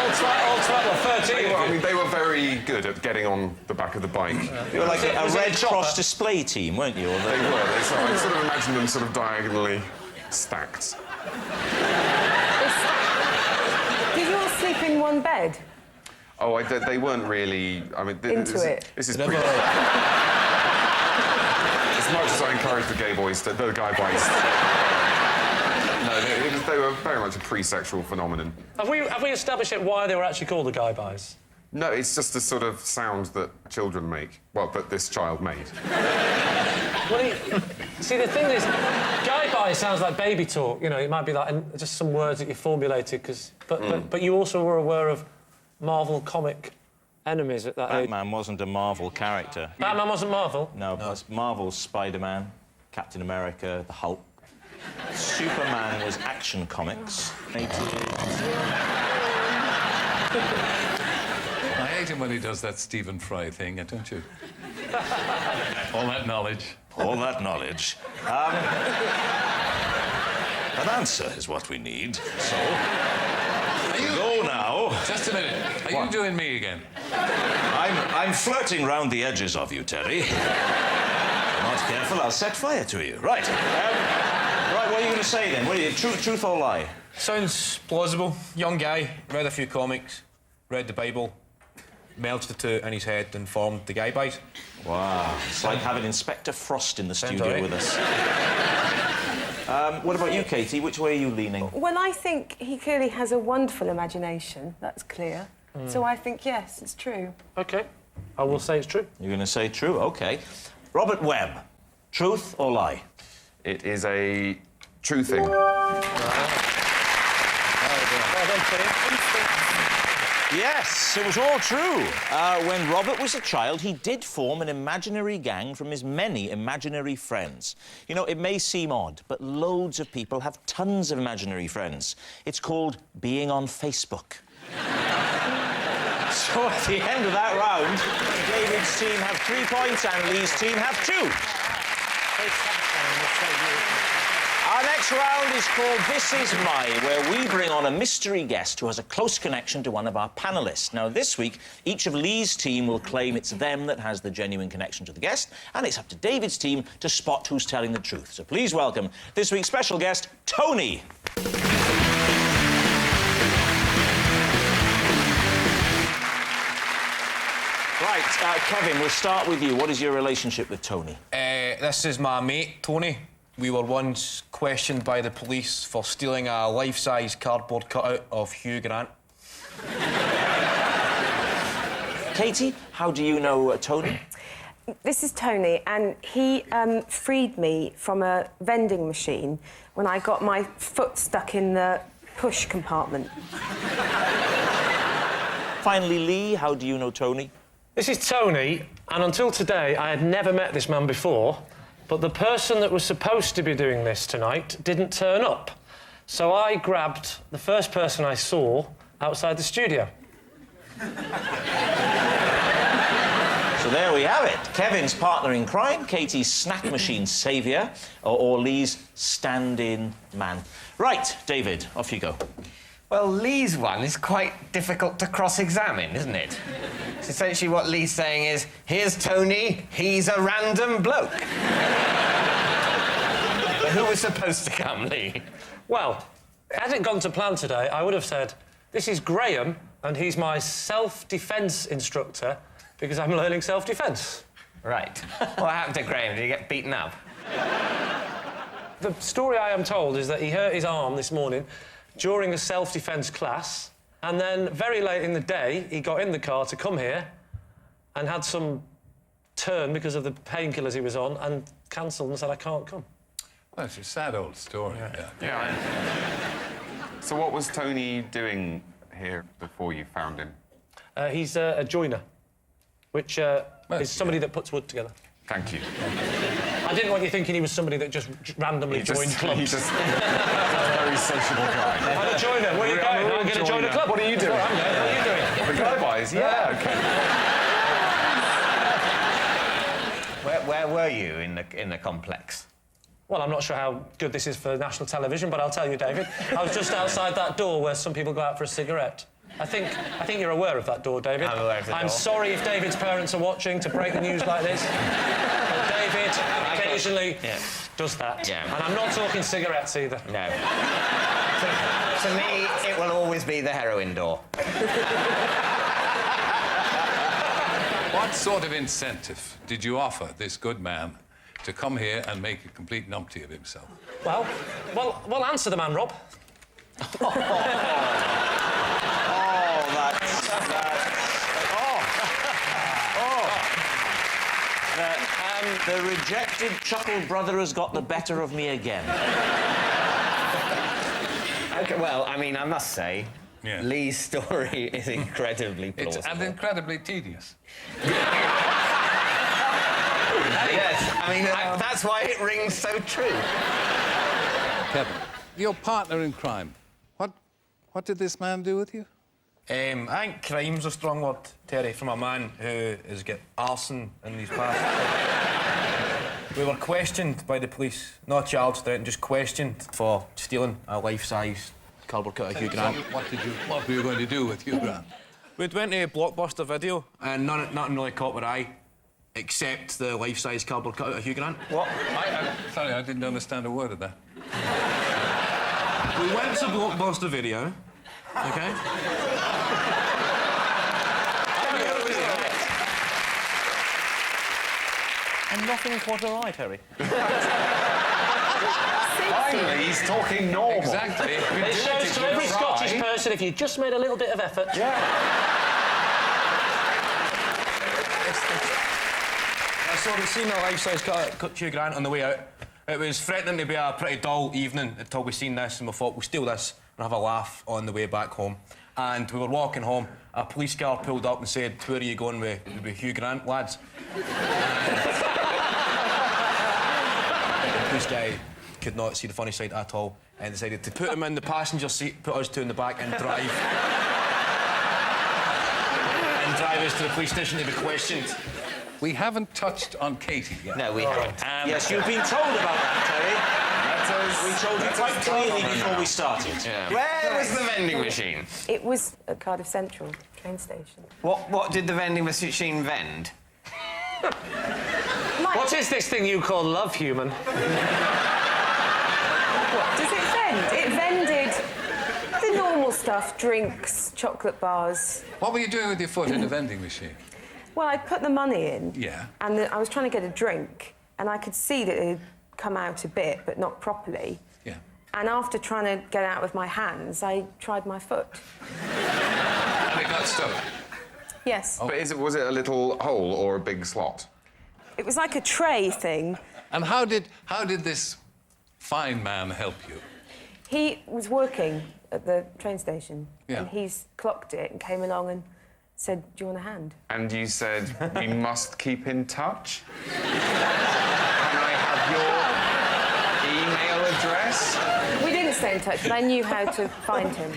All 12 or 13? They were very good at getting on the back of the bike. You were like a Red Cross display team, weren't you? They were. So I sort of imagine them sort of diagonally stacked. Did you all sleep in one bed? Oh, they weren't really... I mean... This is pretty... As much as I encourage the Guy-Buys... No, they were very much a pre-sexual phenomenon. Have we established yet why they were actually called the Guy-Buys? No, it's just a sort of sound that children make. Well, that this child made. Well, see, the thing is, Guy-Buy sounds like baby talk. You know, it might be like just some words that you formulated, but you also were aware of Marvel comic enemies at that age. Batman wasn't a Marvel character. Batman wasn't Marvel? No, Marvel's Spider-Man, Captain America, the Hulk. Superman was Action Comics. I hate him when he does that Stephen Fry thing, don't you? All that knowledge. All that knowledge. An answer is what we need, so... Go now. Just a minute. Are you doing me again? I'm flirting round the edges of you, Terry. If you're not careful, I'll set fire to you. Right. What are you going to say then? What are you, truth or lie? Sounds plausible. Young guy, read a few comics, read the Bible, merged the two in his head and formed the Guy Buys. Wow. It's like having Inspector Frost in the studio with us. What about you, Katie? Which way are you leaning? Well, I think he clearly has a wonderful imagination. That's clear. So I think, yes, it's true. OK. I will say it's true. You're going to say true? OK. Robert Webb, truth or lie? It is a true thing. Yes, it was all true. When Robert was a child, he did form an imaginary gang from his many imaginary friends. You know, it may seem odd, but loads of people have tons of imaginary friends. It's called being on Facebook. So at the end of that round, David's team have 3 points and Lee's team have 2. Our next round is called This Is My, where we bring on a mystery guest who has a close connection to one of our panellists. Now, this week, each of Lee's team will claim it's them that has the genuine connection to the guest, and it's up to David's team to spot who's telling the truth. So please welcome this week's special guest, Tony. Right, Kevin, we'll start with you. What is your relationship with Tony? This is my mate, Tony. We were once questioned by the police for stealing a life-size cardboard cutout of Hugh Grant. Katie, how do you know Tony? This is Tony, and he freed me from a vending machine when I got my foot stuck in the push compartment. Finally, Lee, how do you know Tony? This is Tony, and until today, I had never met this man before, but the person that was supposed to be doing this tonight didn't turn up. So I grabbed the first person I saw outside the studio. So there we have it. Kevin's partner in crime, Katie's snack machine saviour, or Lee's stand-in man. Right, David, off you go. Well, Lee's one is quite difficult to cross-examine, isn't it? So essentially what Lee's saying is, here's Tony, he's a random bloke. But who was supposed to come, Lee? Well, had it gone to plan today, I would have said, this is Graham, and he's my self-defence instructor, because I'm learning self-defence. Right. What happened to Graham? Did he get beaten up? The story I am told is that he hurt his arm this morning during a self-defence class, and then very late in the day, he got in the car to come here and had some turn because of the painkillers he was on and cancelled and said, I can't come. Well, it's a sad old story. Yeah. So what was Tony doing here before you found him? He's a joiner, which is somebody that puts wood together. Thank you. I didn't want you thinking he was somebody that just randomly joined clubs. He's just a very sociable guy. I'm a joiner. Where are you going? I'm going to join a club. What are you doing? What are you doing? The Guy Buys? Yeah, OK. Where were you in the complex? Well, I'm not sure how good this is for national television, but I'll tell you, David. I was just outside that door where some people go out for a cigarette. I think you're aware of that door, David. I'm aware of the door. I'm sorry if David's parents are watching to break the news like this. But David occasionally does that. Yeah. And I'm not talking cigarettes either. No. To me, it will always be the heroin door. What sort of incentive did you offer this good man to come here and make a complete numpty of himself? Well, answer the man, Rob. The rejected chuckle brother has got the better of me again. OK, well, I mean, I must say, Lee's story is incredibly plausible. And incredibly tedious. Yes, I mean, that's why it rings so true. Kevin, your partner in crime, what did this man do with you? I think crime's a strong word, Terry, from a man who has got arson in his past. We were questioned by the police, not charged out, just questioned for stealing a life-size cardboard cutout of Hugh Grant. What were you going to do with Hugh Grant? We'd went to Blockbuster Video, and nothing really caught my eye, except the life-size cardboard cutout of Hugh Grant. What? Sorry, I didn't understand a word of that. We went to Blockbuster Video, OK? And nothing caught your eye, Terry. Finally, he's talking normal. Exactly. It shows to every Scottish person if you just made a little bit of effort. Yeah. I saw the seen a life-size cut Hugh Grant on the way out. It was threatening to be a pretty dull evening until we seen this, and we thought we'll steal this and have a laugh on the way back home. And we were walking home, a police car pulled up and said, "Where are you going with Hugh Grant, lads?" The police guy could not see the funny side at all and decided to put him in the passenger seat, put us two in the back and drive. And drive us to the police station to be questioned. We haven't touched on Katie yet. No, we haven't. Yes, you've been told about that, Terry. We told you quite clearly before we started. Yeah. Where was the vending machine? It was at Cardiff Central train station. What did the vending machine vend? What is this thing you call love, human? What does it vend? It vended the normal stuff, drinks, chocolate bars. What were you doing with your foot in the vending machine? Well, I put the money in. Yeah. And I was trying to get a drink, and I could see that it had come out a bit, but not properly. Yeah. And after trying to get out with my hands, I tried my foot. And it got stuck? Yes. But was it a little hole or a big slot? It was like a tray thing. And how did this fine man help you? He was working at the train station, Yeah. and he's clocked it and came along and said, "Do you want a hand?" And you said, "We must keep in touch. Can I have your email address?" We didn't stay in touch, but I knew how to find him.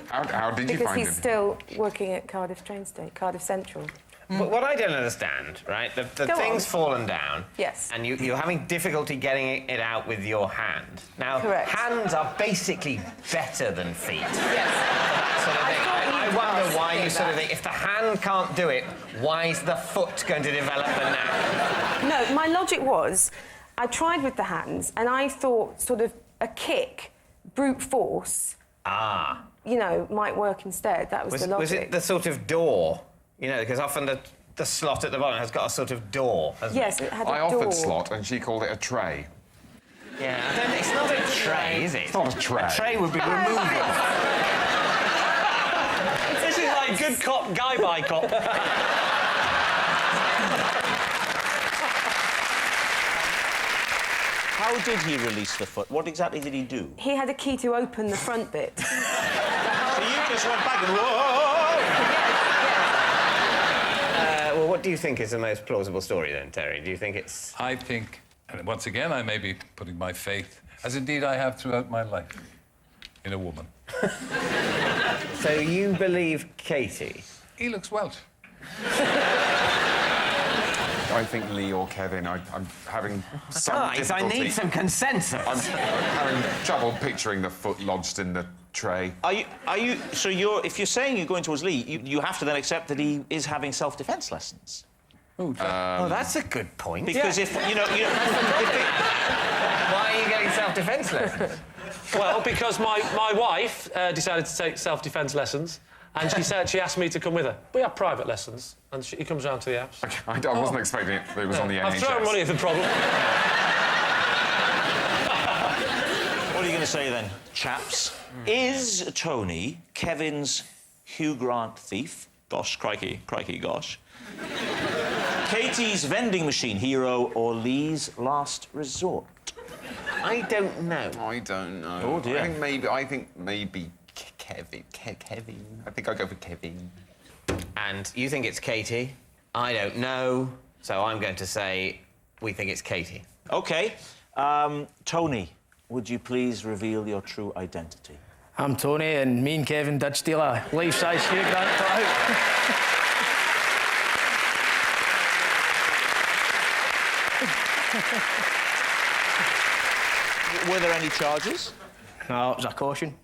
How did you Because find he's him? still working at Cardiff train station, Cardiff Central. But what I don't understand, right? The Go thing's on. fallen down. Yes. And you're having difficulty getting it out with your hand. Now, Correct. hands are basically better than feet. Yes. That sort of thing. I wonder why you sort of think, if the hand can't do it, why is the foot going to develop the knack? No, my logic was, I tried with the hands, and I thought sort of a kick, brute force, you know, might work instead. That was the logic. Was it the sort of door? You know, because often the slot at the bottom has got a sort of door, hasn't Yes, it? it had a I door. offered slot and she called it a tray. Yeah, it's not a tray, is it? It's not a tray. A tray would be removable. This is like good cop, guy by cop. How did he release the foot? What exactly did he do? He had a key to open the front bit. So you just went back and whoa! Well, what do you think is the most plausible story then, Terry? Do you think it's... I think, and once again, I may be putting my faith, as indeed I have throughout my life, in a woman. So you believe Katie? He looks Welsh. I think Lee or Kevin. I'm having some Guys, I difficulty. need some consensus. I'm having trouble picturing the foot lodged in the tray. Are you? So if you're saying you're going towards Lee, you have to then accept that he is having self-defence lessons. Oh, that's a good point. Because if you know, why are you getting self-defence lessons? Well, because my wife decided to take self-defence lessons, and she asked me to come with her. We have private lessons, and he comes round to the house. Okay, I wasn't expecting it. It was on the NHS. I've thrown money at the problem. What are you going to say then, chaps? Is Tony Kevin's Hugh Grant thief? Gosh, crikey, gosh. Katie's vending machine hero or Lee's last resort? I don't know. I don't know. Oh dear. I think maybe Kevin. Kevin. I think I'll go for Kevin. And you think it's Katie? I don't know. So I'm going to say we think it's Katie. OK. Tony, would you please reveal your true identity? I'm Tony, and me and Kevin did steal a life-size Hugh Grant cutout. Were there any charges? No, it was a caution.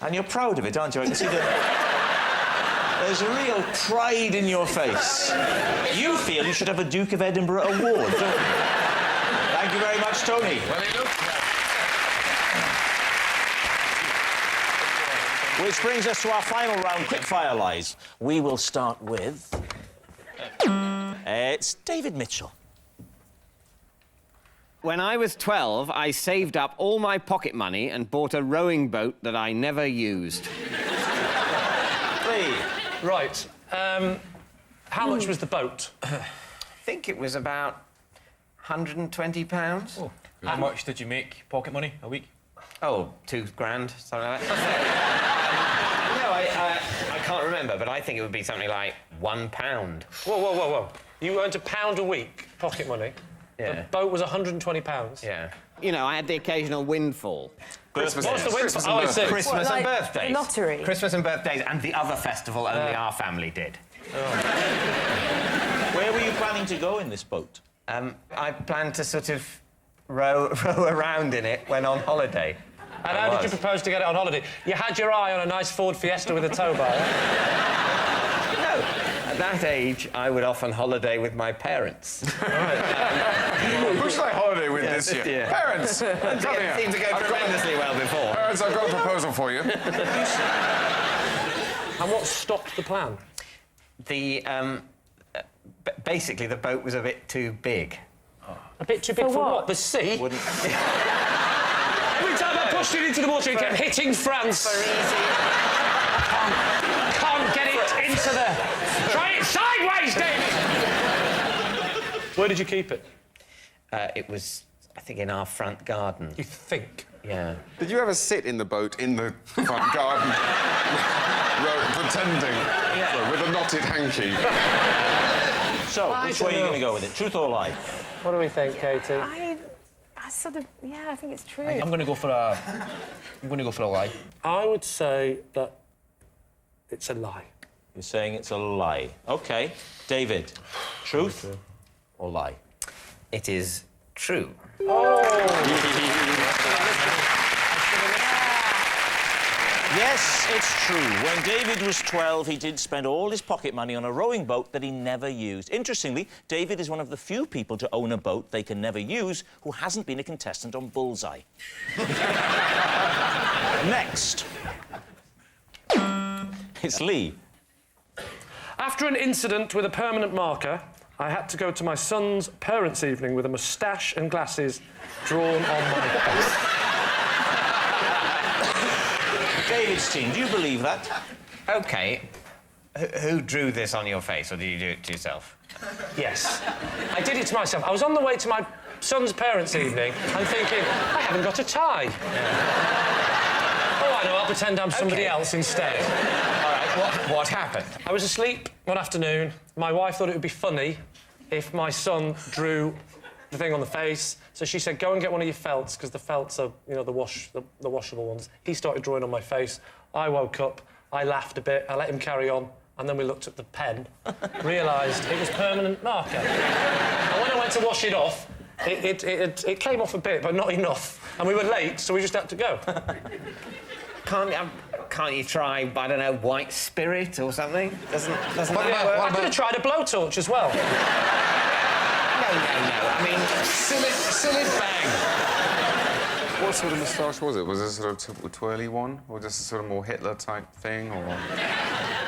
And you're proud of it, aren't you? I can see that there's a real pride in your face. You feel you should have a Duke of Edinburgh award, don't you? Thank you very much, Tony. Well, he looked Which brings us to our final round, quickfire lies. We will start with... it's David Mitchell. When I was 12, I saved up all my pocket money and bought a rowing boat that I never used. Lee. Right. How much was the boat? I think it was about £120. Oh. How much did you make pocket money a week? Oh, £2 grand, something like that. No, I can't remember, but I think it would be something like £1. Whoa. You earned £1 a week pocket money. Yeah. The boat was £120. Yeah. You know, I had the occasional windfall. Christmas. What's the windfall? Oh, I see. Christmas and birthdays. Lottery. Christmas and birthdays, and the other festival only our family did. Where were you planning to go in this boat? I planned to sort of row around in it when on holiday. And how did you propose to get it on holiday? You had your eye on a nice Ford Fiesta with a tow bar. No. At that age, I would often holiday with my parents. Who should I holiday with this year? Parents! Come here. It seemed to go tremendously well before. Parents, I've got a proposal for you. And what stopped the plan? Basically, the boat was a bit too big. A bit too big for what? The sea? Every time I pushed it into the water, it kept hitting France. Can't get it into the... Try it sideways, David! Where did you keep it? It was, I think, in our front garden. You think? Yeah. Did you ever sit in the boat in the front garden, pretending with a knotted hanky? So, which way are you going to go with it? Truth or lie? What do we think, Katie? I sort of... Yeah, I think it's true. I'm going to go for a... lie. I would say that it's a lie. You're saying it's a lie. OK. David, truth or lie? It is true. Yes, it's true. When David was 12, he did spend all his pocket money on a rowing boat that he never used. Interestingly, David is one of the few people to own a boat they can never use who hasn't been a contestant on Bullseye. Next. It's Lee. After an incident with a permanent marker, I had to go to my son's parents' evening with a moustache and glasses drawn on my face. David's team, do you believe that? OK. Who drew this on your face, or did you do it to yourself? Yes. I did it to myself. I was on the way to my son's parents' evening and thinking, I haven't got a tie. Oh, I know, I'll pretend I'm somebody else instead. All right, what happened? I was asleep one afternoon. My wife thought it would be funny if my son drew the thing on the face. So she said, go and get one of your felts, because the felts are, you know, the washable ones. He started drawing on my face. I woke up, I laughed a bit, I let him carry on, and then we looked at the pen, realised it was permanent marker. And when I went to wash it off, it came off a bit, but not enough. And we were late, so we just had to go. Can't you try, I don't know, white spirit or something? Doesn't that work? I could have tried a blowtorch as well. No. I mean, silly bang. What sort of moustache was it? Was it a sort of twirly one? Or just a sort of more Hitler-type thing? Or...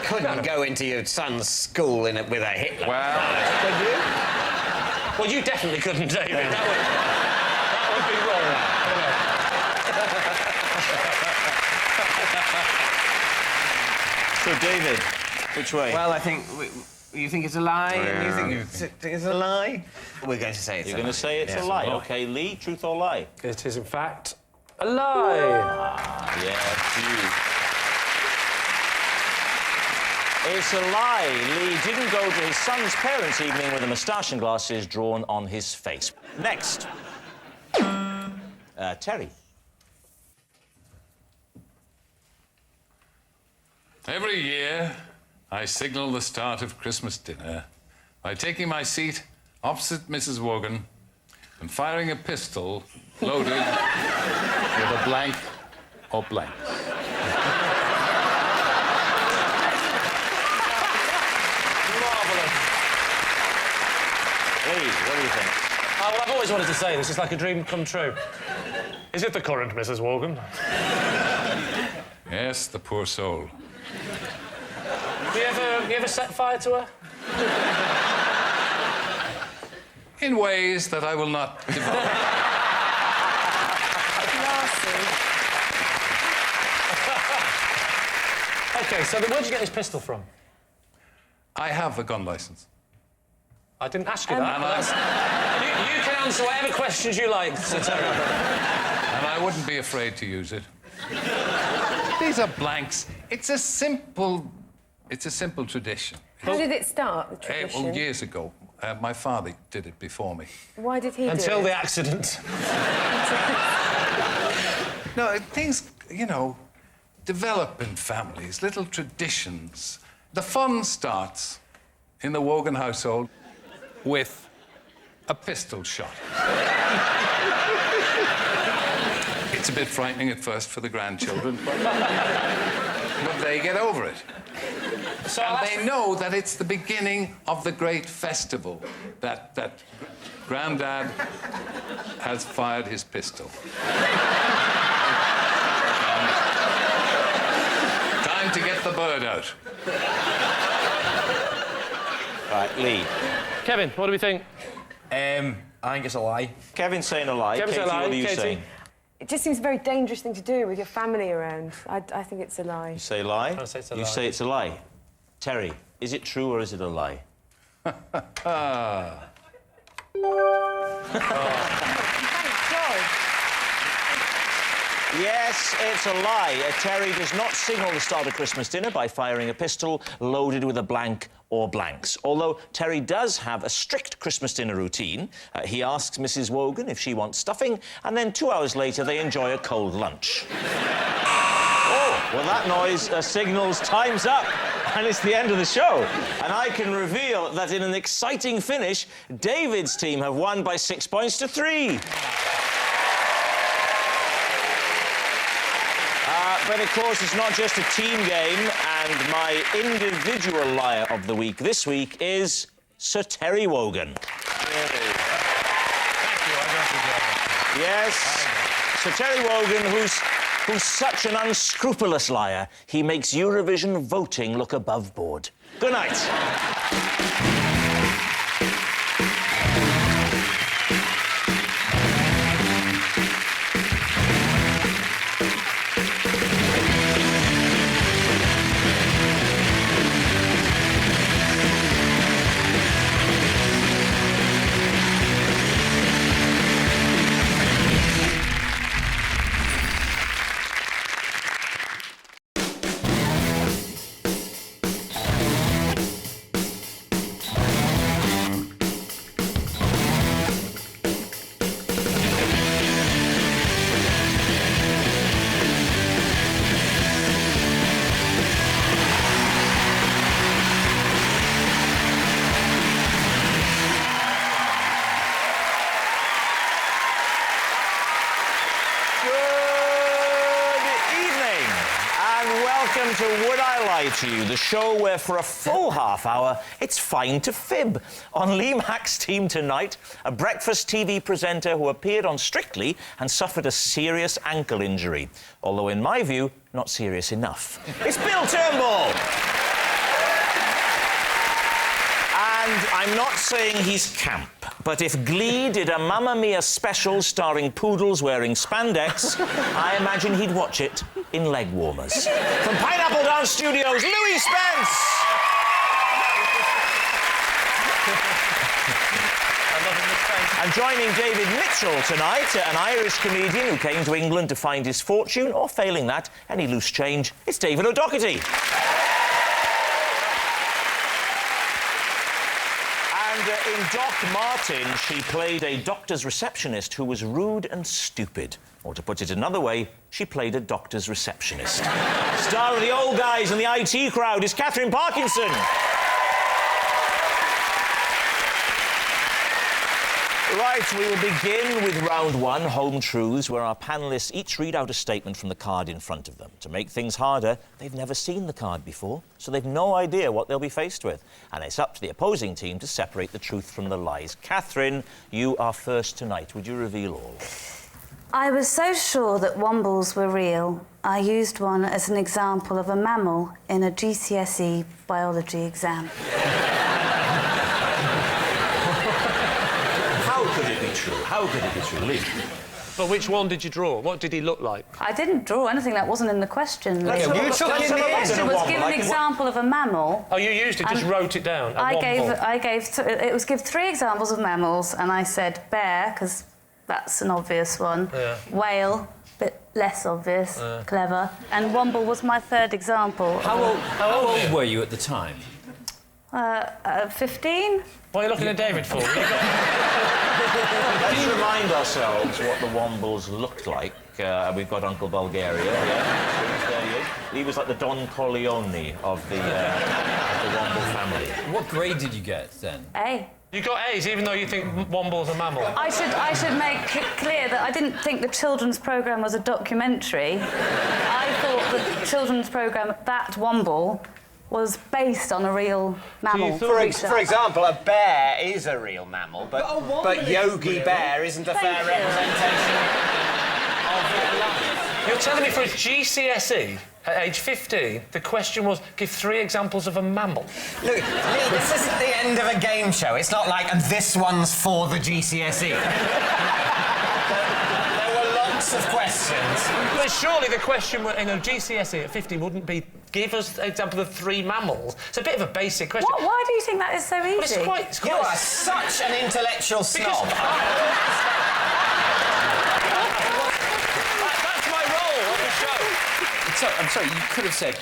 Couldn't go into your son's school with a Hitler. Well... Could you? Well, you definitely couldn't, David. That would be wrong. So, David, which way? Well, I think... You think it's a lie, and you think it's a lie? We're going to say it's a lie. You're going to say it's a lie. OK, Lee, truth or lie? It is, in fact, a lie. It's a lie. Lee didn't go to his son's parents' evening with a moustache and glasses drawn on his face. Next. Terry. Every year, I signal the start of Christmas dinner by taking my seat opposite Mrs. Wogan and firing a pistol loaded with a blank or blanks. Marvellous. Lee, what do you think? Well, I've always wanted to say this. It's like a dream come true. Is it the current Mrs. Wogan? Yes, the poor soul. You ever set fire to her? In ways that I will not divulge. OK, so where'd you get this pistol from? I have a gun licence. I didn't ask you that. You can answer whatever questions you like, Sir Terry. And I wouldn't be afraid to use it. These are blanks. It's a simple tradition. How did it start, the tradition? Well, years ago. My father did it before me. Why did he do it? Until the accident. No, things, you know, develop in families, little traditions. The fun starts in the Wogan household with a pistol shot. It's a bit frightening at first for the grandchildren, but they get over it. So and they know that it's the beginning of the great festival, that Grandad has fired his pistol. Time to get the bird out. Right, Lee. Kevin, what do we think? I think it's a lie. Kevin's saying a lie. Kevin's Katie, a lie. what are you Katie? saying? It just seems a very dangerous thing to do with your family around. I think it's a lie. You say lie? I say it's a you lie. say it's a lie. Terry, is it true or is it a lie? Yes, it's a lie. Terry does not signal the start of Christmas dinner by firing a pistol loaded with a blank or blanks. Although Terry does have a strict Christmas dinner routine. He asks Mrs. Wogan if she wants stuffing, and then 2 hours later they enjoy a cold lunch. Oh, well, that noise signals time's up, and it's the end of the show. And I can reveal that in an exciting finish, David's team have won by 6 points to 3. But, of course, it's not just a team game, and my individual liar of the week this week is Sir Terry Wogan. Thank you, Yes, Sir Terry Wogan, who's such an unscrupulous liar, he makes Eurovision voting look above board. Good night. To Would I Lie to You, the show where for a full half hour it's fine to fib. On Lee Mack's team tonight, a breakfast TV presenter who appeared on Strictly and suffered a serious ankle injury. Although, in my view, not serious enough. It's Bill Turnbull! And I'm not saying he's camp, but if Glee did a Mamma Mia special starring poodles wearing spandex, I imagine he'd watch it in leg warmers. From Pineapple Dance Studios, Louie Spence! And joining David Mitchell tonight, an Irish comedian who came to England to find his fortune, or failing that, any loose change, it's David O'Doherty. In Doc Martin, she played a doctor's receptionist who was rude and stupid. Or to put it another way, she played a doctor's receptionist. Star of The Old Guys and the IT Crowd is Katherine Parkinson. Right, we will begin with round one, Home Truths, where our panellists each read out a statement from the card in front of them. To make things harder, they've never seen the card before, so they've no idea what they'll be faced with. And it's up to the opposing team to separate the truth from the lies. Katherine, you are first tonight. Would you reveal all? I was so sure that wombles were real, I used one as an example of a mammal in a GCSE biology exam. How could it be true? How could it be true, Lee? But which one did you draw? What did he look like? I didn't draw anything, that wasn't in the question. Okay, the question was give an example of a mammal. Oh, you used it, just wrote it down. It was give 3 examples of mammals, and I said bear, because that's an obvious one. Yeah. Whale, bit less obvious, clever. And womble was my 3rd example. How old were you at the time? 15. What are you looking at David for? Let's remind ourselves what the wombles looked like. We've got Uncle Bulgaria. Yeah. He was like the Don Corleone of the womble family. What grade did you get then? A. You got A's, even though you think womble's a mammal. I should make clear that I didn't think the children's programme was a documentary. I thought the children's programme, that Womble, was based on a real mammal. For example, a bear is a real mammal, but Yogi Bear isn't a fair representation of real life. You're telling me for a GCSE at age 15, the question was give 3 examples of a mammal? Look, Lee, this isn't the end of a game show. It's not like, and this one's for the GCSE. There were lots of questions. But surely the question in a GCSE at 15 wouldn't be give us an example of 3 mammals. It's a bit of a basic question. Why do you think that is so easy? Well, it's quite... You are such an intellectual snob. That's my role on the show. I'm sorry, you could have said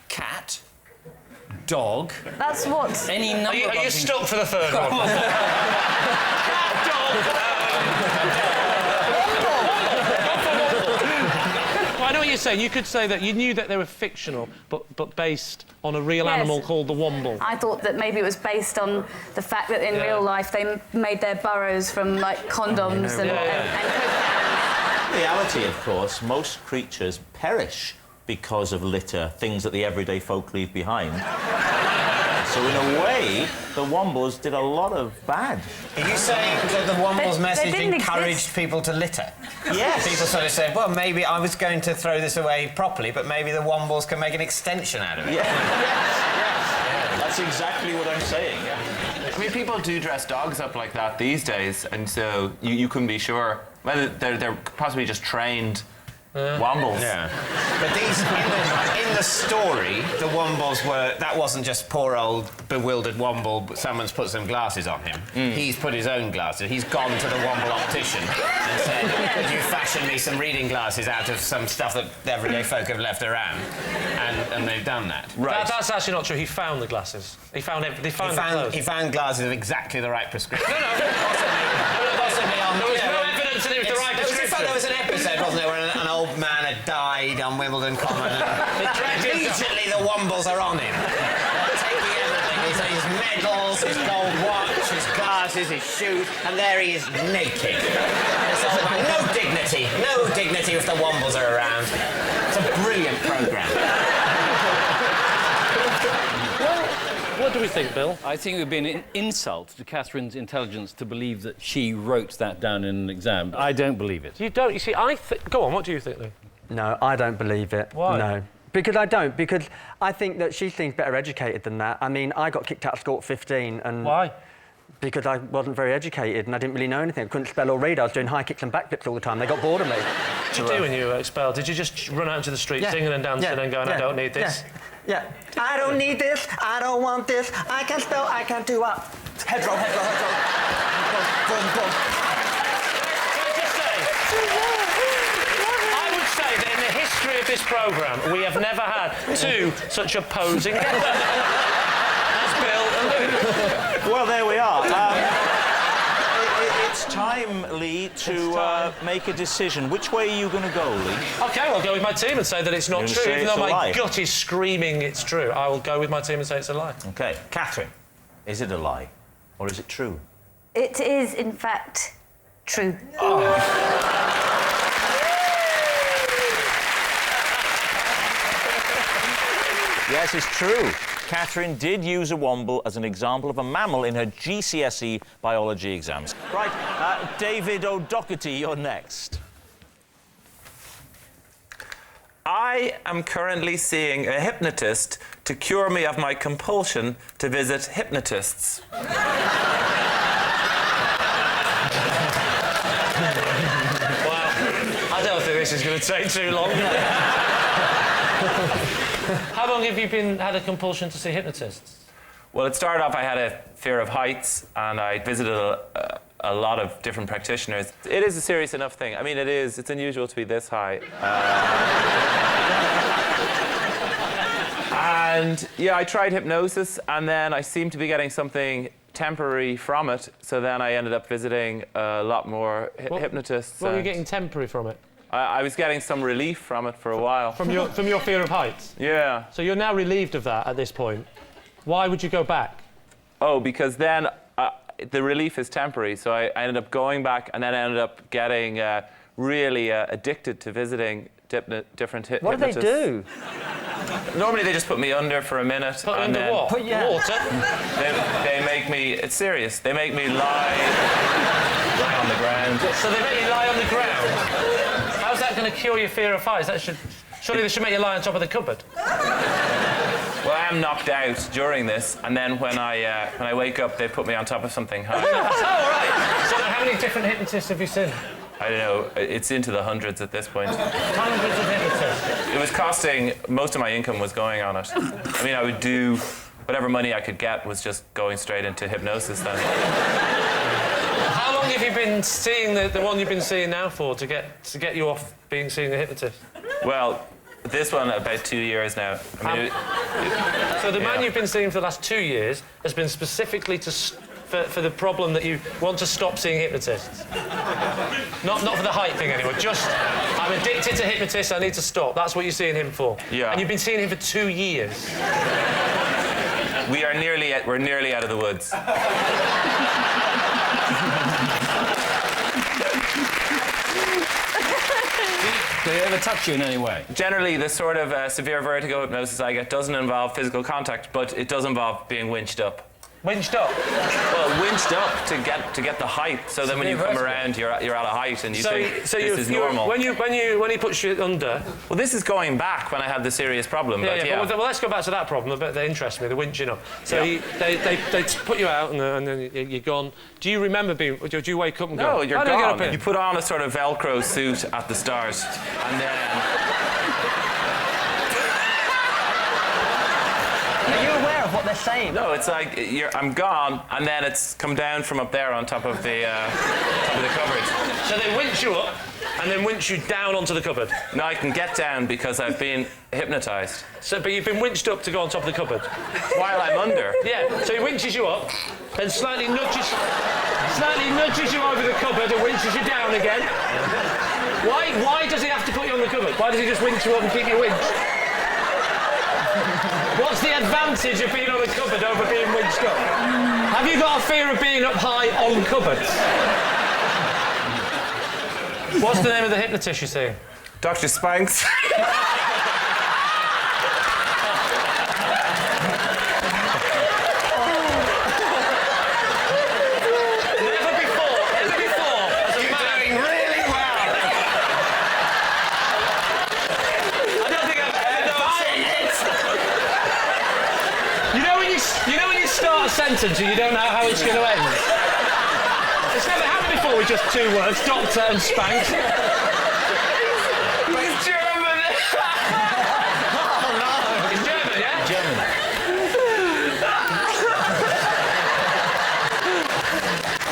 cat, dog... That's what... Any number Are you of stuck for the 3rd one? Cat, dog... I know what you're saying. You could say that you knew that they were fictional, but based on a real animal called the womble. I thought that maybe it was based on the fact that in real life they made their burrows from, like, condoms and In reality, of course, most creatures perish because of litter, things that the everyday folk leave behind. So in a way, the wombles did a lot of bad. Are you saying that the womble's message encouraged people to litter? Yes. People sort of said, well, maybe I was going to throw this away properly, but maybe the wombles can make an extension out of it. Yeah. Yes. That's exactly what I'm saying, yeah. I mean, people do dress dogs up like that these days, and so you couldn't be sure whether they're possibly just trained wombles. Yeah. But these, in the story, the wombles that wasn't just poor old bewildered womble, but someone's put some glasses on him. He's put his own glasses. He's gone to the womble optician and said, could you fashion me some reading glasses out of some stuff that everyday folk have left around? And they've done that. Right. That's actually not true. He found the glasses. He found the clothes. He found glasses of exactly the right prescription. No. Possibly on... There was no evidence that it was the right prescription. There was an episode, wasn't there, where an old man had died on Wimbledon Common and immediately the wombles are on him. Taking everything. His medals, his gold watch, his glasses, his shoes, and there he is naked. It's all about no dignity if the wombles are around. It's a brilliant programme. What do we think, Bill? I think it would be an insult to Catherine's intelligence to believe that she wrote that down in an exam. I don't believe it. You don't? You see, Go on, what do you think, Lou? No, I don't believe it. Why? No. Because I don't. Because I think that she seems better educated than that. I mean, I got kicked out of school at 15 and... Why? Because I wasn't very educated and I didn't really know anything. I couldn't spell or read. I was doing high kicks and back flips all the time. They got bored of me. What did you do when you were expelled? Did you just run out into the street singing and dancing and going, I don't need this? Yeah. I don't need this. I don't want this. I can spell. I can do up. Head roll. Boom. I would say that in the history of this programme, we have never had 2 such opposing as Bill and Lou. Well, there we are. It's time, Lee, to make a decision. Which way are you going to go, Lee? OK, I'll go with my team and say that it's not true, even though my gut is screaming it's true. I will go with my team and say it's a lie. OK. Katherine, is it a lie or is it true? It is, in fact, true. Yes, it's true. Katherine did use a womble as an example of a mammal in her GCSE biology exams. Right, David O'Doherty, you're next. I am currently seeing a hypnotist to cure me of my compulsion to visit hypnotists. Well, I don't think this is going to take too long. How long have you had a compulsion to see hypnotists? Well, it started off, I had a fear of heights, and I visited a lot of different practitioners. It is a serious enough thing. I mean, it's unusual to be this high. And yeah, I tried hypnosis, and then I seemed to be getting something temporary from it, so then I ended up visiting a lot more hypnotists. What were you getting temporary from it? I was getting some relief from it for a while. From your fear of heights? Yeah. So you're now relieved of that at this point. Why would you go back? Oh, because then the relief is temporary, so I ended up going back, and then I ended up getting really addicted to visiting different hypnotists. What do they do? Normally they just put me under for a minute. Put under then what? Water? They make me, it's serious, they make me lie on the ground. So they make you lie on the ground? How's that going to cure your fear of heights? Surely they should make you lie on top of the cupboard. Well, I am knocked out during this, and then when I wake up, they put me on top of something high. Oh, right. So how many different hypnotists have you seen? I don't know, it's into the hundreds at this point. Hundreds of hypnotists? It was costing, most of my income was going on it. I mean, I would do whatever money I could get was just going straight into hypnosis then. How long have you been seeing the one you've been seeing now for to get you off seeing a hypnotist? Well, this one about 2 years now. I mean, so the man you've been seeing for the last 2 years has been specifically for the problem that you want to stop seeing hypnotists. Not for the height thing anyway. Just I'm addicted to hypnotists. I need to stop. That's what you're seeing him for. Yeah. And you've been seeing him for 2 years. We're nearly out of the woods. Do they ever touch you in any way? Generally, the sort of severe vertigo hypnosis I get doesn't involve physical contact, but it does involve being winched up. Winched up? Well, winched up to get the height, so then when you come around, you're at a height and you think this is normal. When he puts you under... Well, this is going back when I had the serious problem. Yeah. Well, let's go back to that problem. That interests me, the winching up. So they put you out and then you're gone. Do you remember do you wake up and go... No, you're gone. You put on a sort of Velcro suit at the start, and then... Are you aware of what they're saying? No, it's like I'm gone, and then it's come down from up there on top of the cupboard. So they winch you up, and then winch you down onto the cupboard. No, I can get down because I've been hypnotised. So, but you've been winched up to go on top of the cupboard while I'm under. Yeah. So he winches you up, then slightly nudges you over the cupboard and winches you down again. Why does he have to put you on the cupboard? Why does he just winch you up and keep you winched? What's the advantage of being on the cupboard over being winched up? Have you got a fear of being up high on cupboards? What's the name of the hypnotist you're seeing? Dr. Spanks. Sentence and you don't know how it's going to end. It's never happened before with just 2 words, doctor and Spanks. He's German! Oh no! He's German, yeah? German.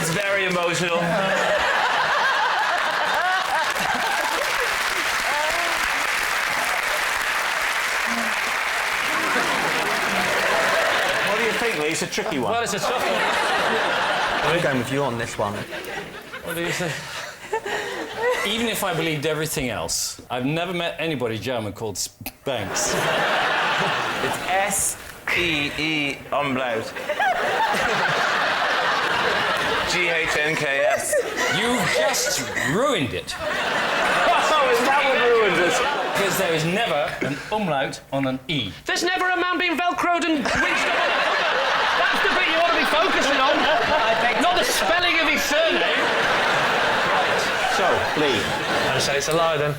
It's very emotional. It's a tricky one. Well, it's a tough one. I'm going with you on this one. What do you say? Even if I believed everything else, I've never met anybody German called Spanks. It's S-E-E umlaut. G-H-N-K-S. You've just ruined it. Oh, is that what ruined it? Because there is never an umlaut on an E. There's never a man being velcroed and winched up on the cupboard. That's the bit you ought to be focusing on. Not the spelling of his surname. Right. So, Lee. I say it's a lie then.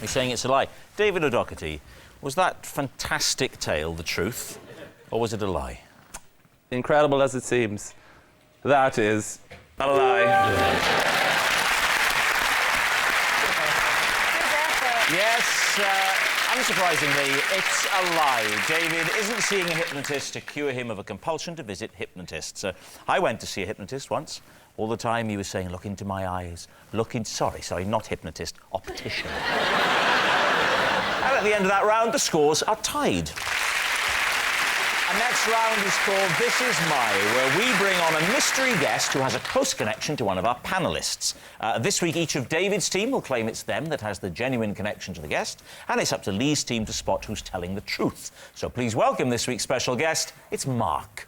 You're saying it's a lie. David O'Doherty, was that fantastic tale the truth, or was it a lie? Incredible as it seems, that is a lie. Yes, unsurprisingly, it's a lie. David isn't seeing a hypnotist to cure him of a compulsion to visit hypnotists. I went to see a hypnotist once. All the time he was saying, look into my eyes, sorry, not hypnotist, optician. And at the end of that round, the scores are tied. Our next round is called This Is My, where we bring on a mystery guest who has a close connection to one of our panellists. This week, each of David's team will claim it's them that has the genuine connection to the guest, and it's up to Lee's team to spot who's telling the truth. So please welcome this week's special guest. It's Mark.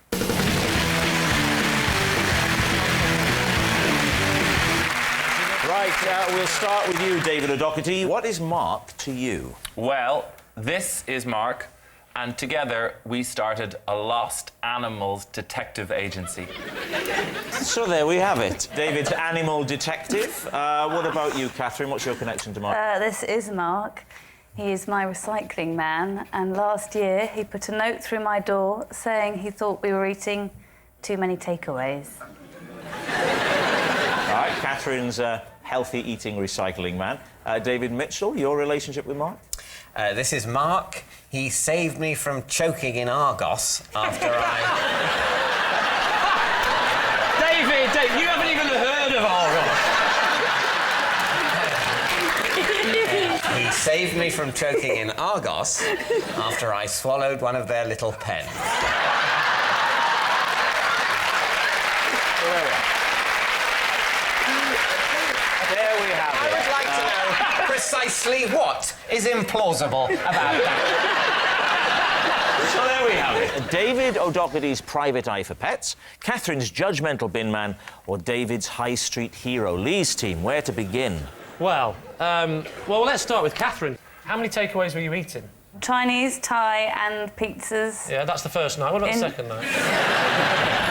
Right, we'll start with you, David O'Doherty. What is Mark to you? Well, this is Mark, and together we started a lost animals detective agency. So there we have it. David's animal detective. What about you, Katherine? What's your connection to Mark? This is Mark. He is my recycling man, and last year he put a note through my door saying he thought we were eating too many takeaways. All right, Catherine's a healthy eating recycling man. David Mitchell, your relationship with Mark? This is Mark. He saved me from choking in Argos after David, you haven't even heard of Argos. He saved me from choking in Argos after I swallowed one of their little pens. There we have it. I would like to know precisely what is implausible about that. So there we have it. David O'Doherty's private eye for pets, Catherine's judgmental bin man, or David's high street hero. Lee's team, where to begin? Well, let's start with Katherine. How many takeaways were you eating? Chinese, Thai, and pizzas. Yeah, that's the first night. What about the second night?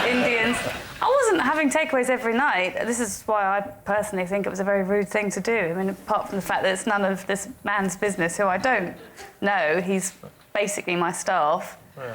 Indians. I wasn't having takeaways every night. This is why I personally think it was a very rude thing to do. I mean, apart from the fact that it's none of this man's business, who I don't know. He's basically my staff. Yeah.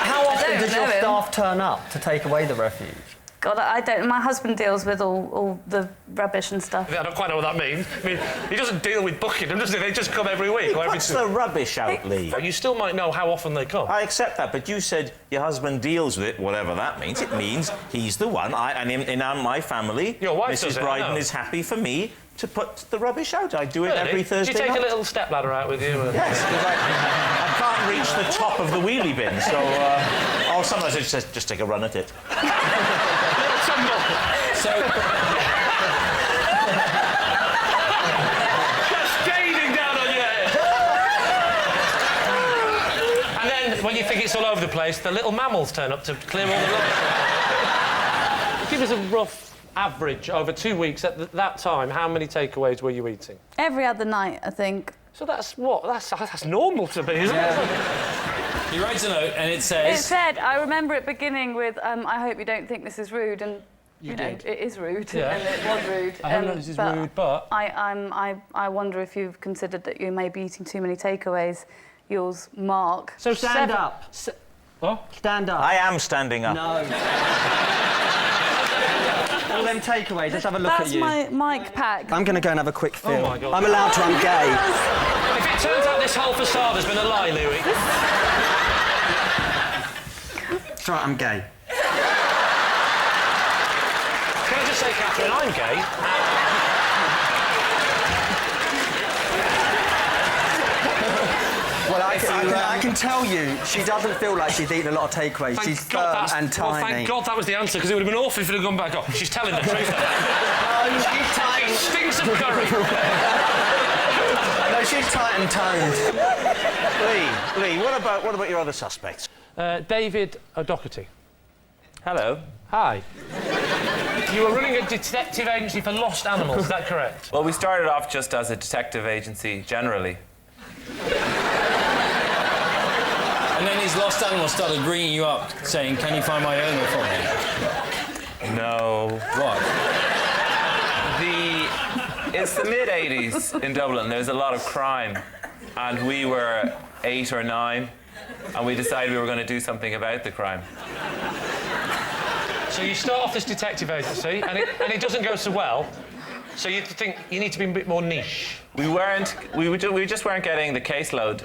How often does your staff turn up to take away the refuse? God, I don't. My husband deals with all the rubbish and stuff. I don't quite know what that means. I mean, he doesn't deal with booking them, does he? They just come every week. Or every What's the rubbish out, Lee? You still might know how often they come. I accept that, but you said your husband deals with it, whatever that means. It means he's the one. And in my family, your wife Mrs. Brydon is happy for me to put the rubbish out. I do it every Thursday night. Do you take night. a little stepladder out with you? Yes, because I can't reach the top of the wheelie bin, so... or sometimes I just take a run at it. Cascading down on your head. And then, when you think it's all over the place, the little mammals turn up to clear all the rubbish. Give us a rough average over 2 weeks at that time. How many takeaways were you eating? Every other night, I think. So that's what? That's normal to me, isn't it? He writes a note and it says... It said, I remember it beginning with, I hope you don't think this is rude, and you know, it is rude, yeah. and it was rude. I don't know this is rude, but... I wonder if you've considered that you may be eating too many takeaways. Yours, Mark. So stand up. What? Stand up. I am standing up. No. All them takeaways, let's have a look That's at you. my mic pack. I'm going to go and have a quick feel. Oh my God. I'm allowed to, I'm gay. If it turns out this whole facade has been a lie, Louie... It's right, I'm gay. Can I just say, Katherine, I'm gay. Well, I can tell you, she doesn't feel like she's eaten a lot of takeaways. She's firm and tiny. Well, thank God that was the answer, because it would have been awful if it had gone back. Oh, she's telling the truth. No, she's tight. It stinks of curry. No, she's tight and toned. Lee, what about your other suspects? David O'Doherty. Hello. Hi. You were running a detective agency for lost animals, is that correct? Well, we started off just as a detective agency, generally. And then these lost animals started ringing you up, saying, can you find my owner for me? No. What? it's the mid-'80s in Dublin. There's a lot of crime. And we were 8 or 9, and we decided we were going to do something about the crime. So you start off this detective agency, and it doesn't go so well. So you think you need to be a bit more niche. We just weren't getting the caseload.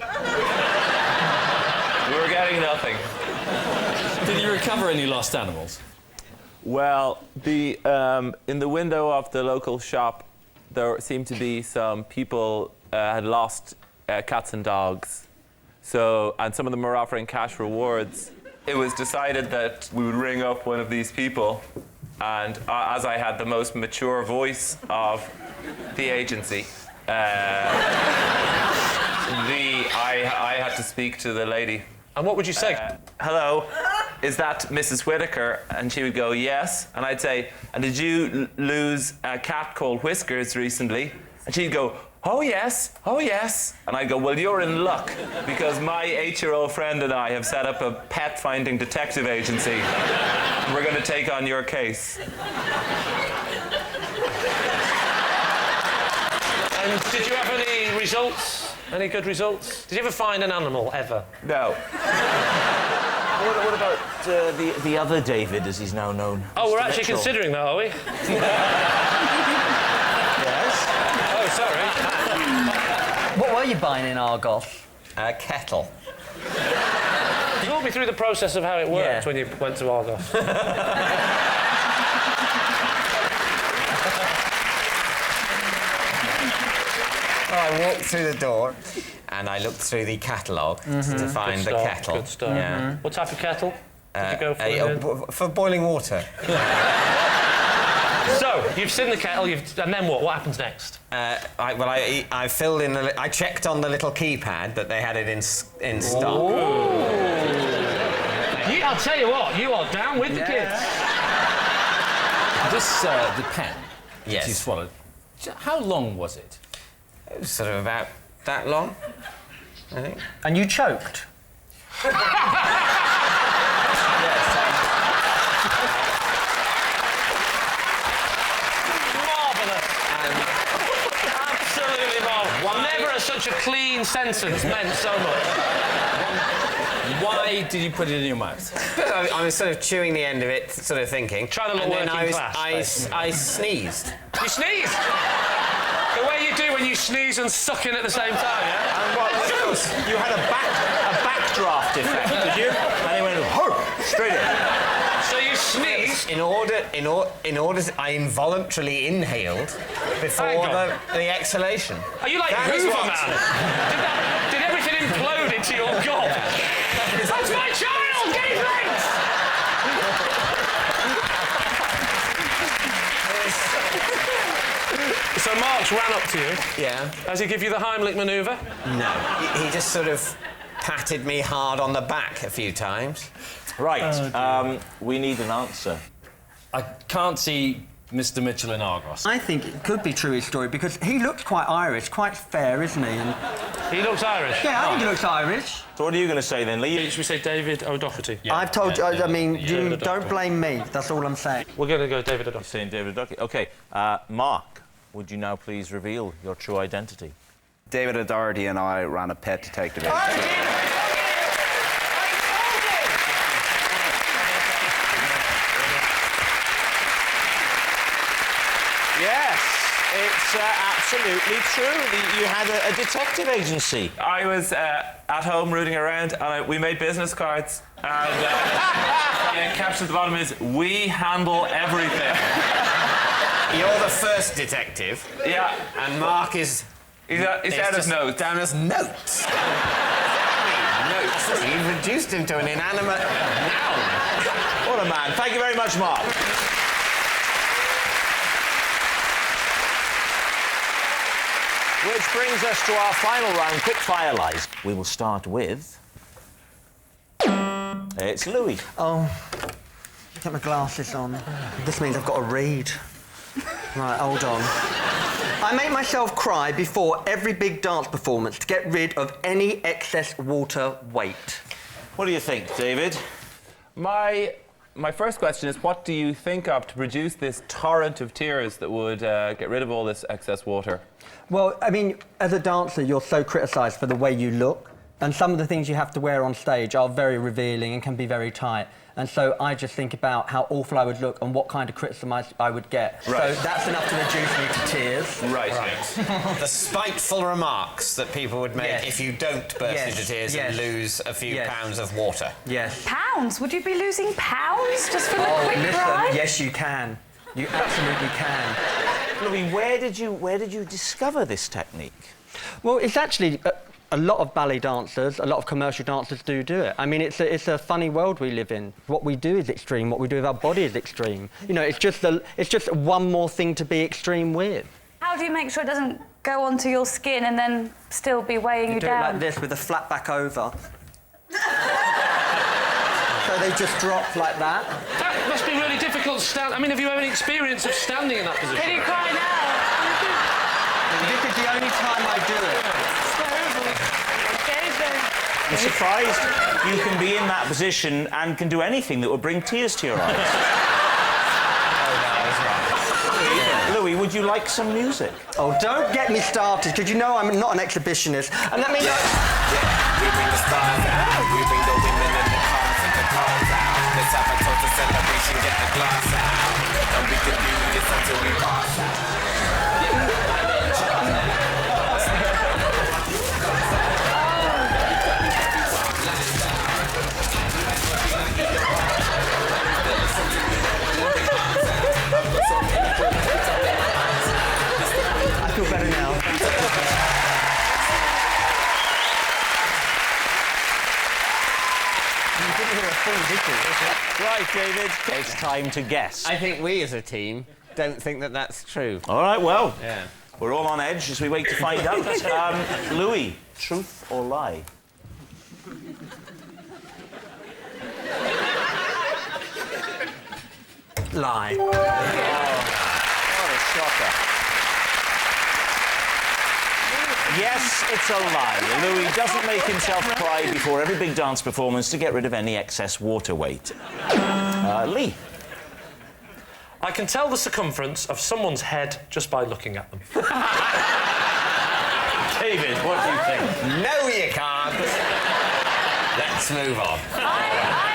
We were getting nothing. Did you recover any lost animals? Well, in the window of the local shop, there seemed to be some people had lost cats and dogs. And some of them were offering cash rewards. It was decided that we would ring up one of these people, and as I had the most mature voice of the agency, I had to speak to the lady. And what would you say? Hello, is that Mrs. Whitaker? And she would go, yes. And I'd say, and did you lose a cat called Whiskers recently? And she'd go, oh yes, oh yes. And I'd go, well, you're in luck, because my 8-year-old friend and I have set up a pet-finding detective agency, and we're going to take on your case. And did you have any results? Any good results? Did you ever find an animal, ever? No. What about the other David, as he's now known? Oh, we're Mr. actually Mitchell? considering that, are we? Yes. Oh, sorry. What were you buying in Argos? A kettle. Talk me through the process of how it worked when you went to Argos. Well, I walked through the door and I looked through the catalogue to find the kettle. Good stuff. Yeah. What type of kettle did you go for? For boiling water. So, you've seen the kettle, and then what? What happens next? I filled in I checked on the little keypad that they had it in stock. I'll tell you what, you are down with the kids. This, the pen Yes. that you swallowed, how long was it? It was sort of about that long, I think. And you choked? Absolutely marvellous. Never has such a clean sentence meant so much. Why did you put it in your mouth? I was sort of chewing the end of it, sort of thinking. Trying to look and then working class, I sneezed. You sneezed? The way you do when you sneeze and suck in at the same time, yeah? And what, you had a backdraft effect, did you? And he went, straight in. So you sneezed? In order, I involuntarily inhaled before the exhalation. Are you like Hoover, man? Did everything implode into your gob? That's my child! Give me thanks! So Mark's ran up to you. Yeah. Does he give you the Heimlich manoeuvre? No. He just sort of patted me hard on the back a few times. Right. We need an answer. I can't see Mr. Mitchell in Argos. I think it could be true, his story, because he looks quite Irish, quite fair, isn't he? And he looks Irish? Yeah, I think he looks Irish. So what are you going to say then, Lee? Should we say David O'Doherty? Yeah, I've told you, I mean, you don't blame me, that's all I'm saying. We're going to go David O'Doherty. Saying David O'Doherty. OK, Mark, would you now please reveal your true identity? David O'Doherty and I ran a pet detective agency. Yes, it's absolutely true. You had a detective agency. I was at home rooting around, and we made business cards. And the caption at the bottom is, "We handle everything." You're the first detective. Yeah. And Mark is... He's down as notes. Down as notes. Notes. You've reduced him to an inanimate noun. What a man. Thank you very much, Mark. Which brings us to our final round, quick fire lies. We will start with... It's Louie. Oh, get my glasses on. This means I've got to read. Right, hold on. I make myself cry before every big dance performance to get rid of any excess water weight. What do you think, David? My my first question is, what do you think of to produce this torrent of tears that would get rid of all this excess water? Well, I mean, as a dancer, you're so criticised for the way you look, and some of the things you have to wear on stage are very revealing and can be very tight. And so I just think about how awful I would look and what kind of criticism I would get. Right. So that's enough to reduce me to tears. Right. The spiteful remarks that people would make if you don't burst into tears and lose a few pounds of water. Yes. Pounds? Would you be losing pounds just for the Oh, quick listen, cry? yes, you can. You absolutely can. Louie, where did you discover this technique? Well, it's actually a lot of ballet dancers, a lot of commercial dancers do it. I mean, it's a funny world we live in. What we do is extreme. What we do with our body is extreme. You know, it's just one more thing to be extreme with. How do you make sure it doesn't go onto your skin and then still be weighing you do down? it like this with a flat back over. So they just drop like that. That must be really difficult to stand. I mean, have you had any experience of standing in that position? Can you cry now? This is the only time I do it. I'm surprised you can be in that position and can do anything that would bring tears to your eyes. Louie, would you like some music? Oh, don't get me started, because you know I'm not an exhibitionist. And that means... We bring the stars out, we bring the women and the cars and the cars out. Let's have a total celebration, get the glass out. And we can do this until we pass out. I feel better now. You didn't hear a thing, did you? Right, David, it's time to guess. I think we as a team don't think that that's true. All right, well, Yeah. we're all on edge as we wait to find out. Louie, truth or lie? Lie. Oh, what a shocker. Yes, it's a lie. Louie doesn't make himself cry before every big dance performance to get rid of any excess water weight. Lee? I can tell the circumference of someone's head just by looking at them. David, what do you think? No, you can't. Let's move on. I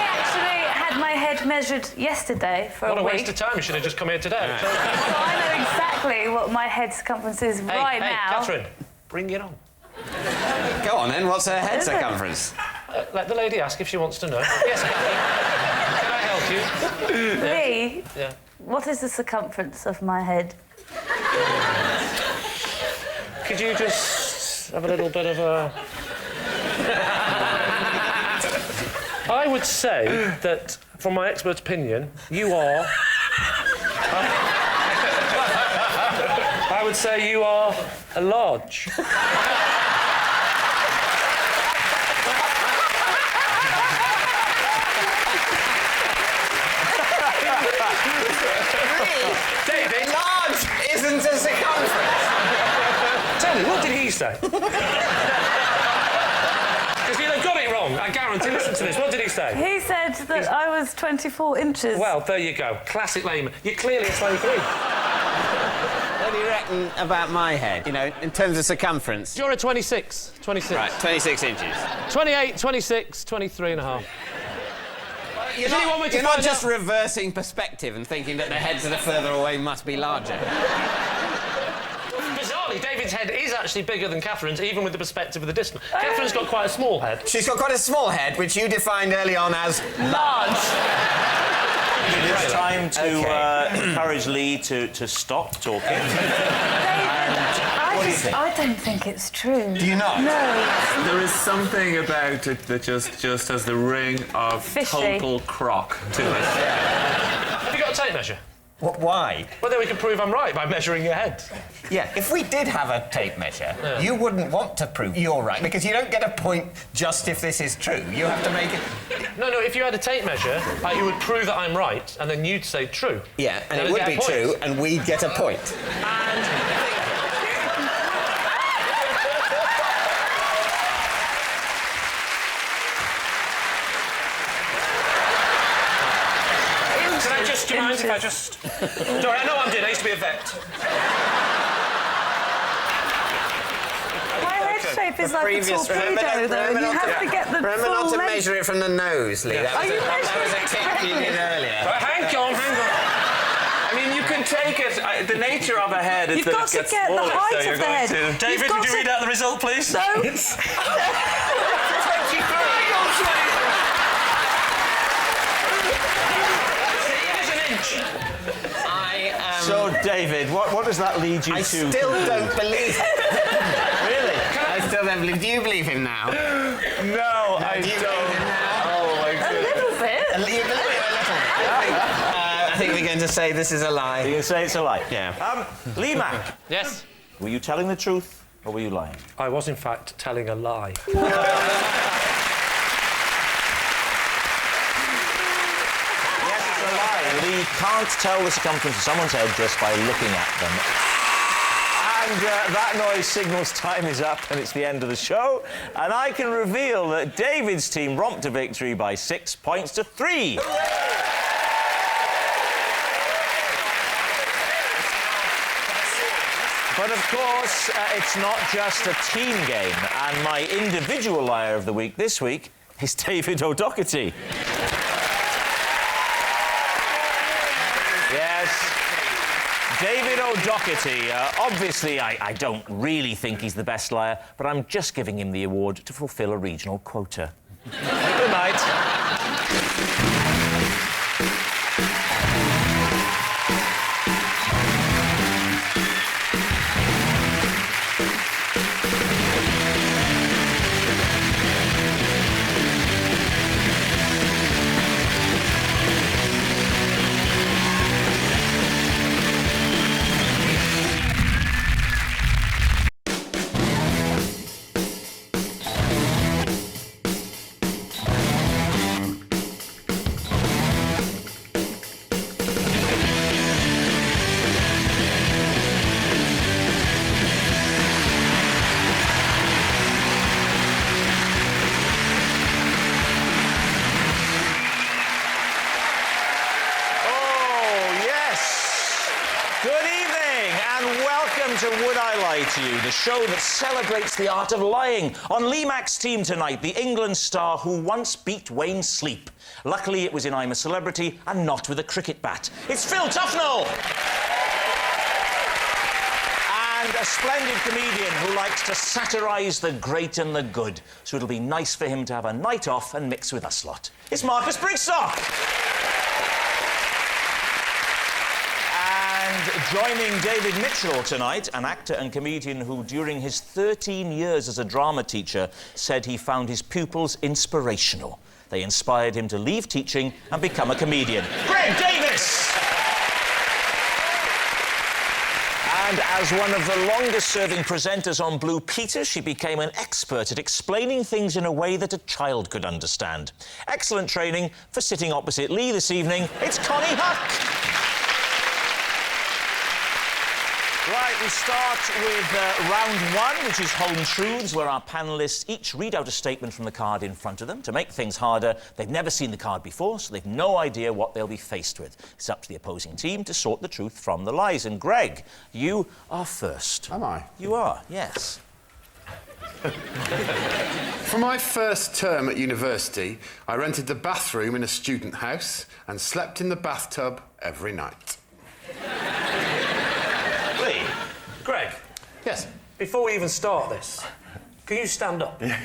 actually had my head measured yesterday for What a week. waste of time. You should have just come here today. So I know exactly what my head circumference is right now. Catherine, bring it on. Go on then, what's her head circumference? Let the lady ask if she wants to know. Yes, Catherine. Can I help you? Lee, Yeah. what is the circumference of my head? Could you just have a little bit of a... I would say that, from my expert opinion, you are... I would say you are a large. David, large isn't a circumference. Tell me, what did he say? Because you've got it wrong, I guarantee. Listen to this. What did he say? He said that I was 24 inches. Well, there you go. Classic layman. You're clearly a 23. What do you reckon about my head, you know, in terms of circumference? You're a 26. 26. Right, 26 inches. 28, 26, 23 and a half. You're Does anyone want me to not find just out? reversing perspective and thinking that the heads that are further away must be larger. Bizarrely, David's head is actually bigger than Catherine's, even with the perspective of the distance. Catherine's got quite a small head. She's got quite a small head, which you defined early on as large. It's time to encourage Lee to stop talking. I don't think it's true. Do you not? No. There is something about it that just has the ring of Fishy. total crock to it. Have you got a tape measure? What, why? Well, then we can prove I'm right by measuring your head. Yeah, if we did have a tape measure, you wouldn't want to prove you're right, because you don't get a point just if this is true. You have to make it... No, if you had a tape measure, you would prove that I'm right, and then you'd say true. Yeah, and Then it would I'd be get a point. true, and we'd get a point. And... Miss, do you mind if I just... Don't worry, I know what I'm doing. I used to be a vet. My head shape is like a torpedo, though, and you have to get the Remember full not to length. measure it from the nose, Lee. Yeah. That was, Are you that was a measuring tip you did earlier. Right, hang on. I mean, you can take it. The nature of a head is You've that got it to gets get the smaller, height so of you're the going head. to... David, would you read out the result, please? No. So, David, what does that lead you to? I still don't believe it. Really? I still don't believe. Do you believe him now? No, I do you don't. believe him now? Oh my goodness. A little bit. You believe him a little bit. I think we're going to say this is a lie. You're going to say it's a lie? Yeah. Lee Mack. Yes? Were you telling the truth or were you lying? I was, in fact, telling a lie. Lee can't tell the circumference of someone's head just by looking at them. And that noise signals time is up and it's the end of the show. And I can reveal that David's team romped to victory by 6 points to 3. But of course, it's not just a team game. And my individual liar of the week this week is David O'Doherty. Yes. David O'Doherty. Obviously, I don't really think he's the best liar, but I'm just giving him the award to fulfil a regional quota. Good night. To Would I Lie to You, the show that celebrates the art of lying. On Lee Mack's team tonight, the England star who once beat Wayne Sleep. Luckily, it was in I'm a Celebrity and not with a cricket bat. It's Phil Tufnell! And a splendid comedian who likes to satirise the great and the good. So it'll be nice for him to have a night off and mix with us lot. It's Marcus Brigstock! And joining David Mitchell tonight, an actor and comedian who, during his 13 years as a drama teacher, said he found his pupils inspirational. They inspired him to leave teaching and become a comedian. Greg Davis! And as one of the longest-serving presenters on Blue Peter, she became an expert at explaining things in a way that a child could understand. Excellent training for sitting opposite Lee this evening. It's Connie Huck! Right, we start with round one, which is Home Truths, where our panellists each read out a statement from the card in front of them. To make things harder, they've never seen the card before, so they've no idea what they'll be faced with. It's up to the opposing team to sort the truth from the lies. And Greg, you are first. Am I? You are, yes. For my first term at university, I rented the bathroom in a student house and slept in the bathtub every night. Lee? Greg? Yes? Before we even start this, can you stand up? There'll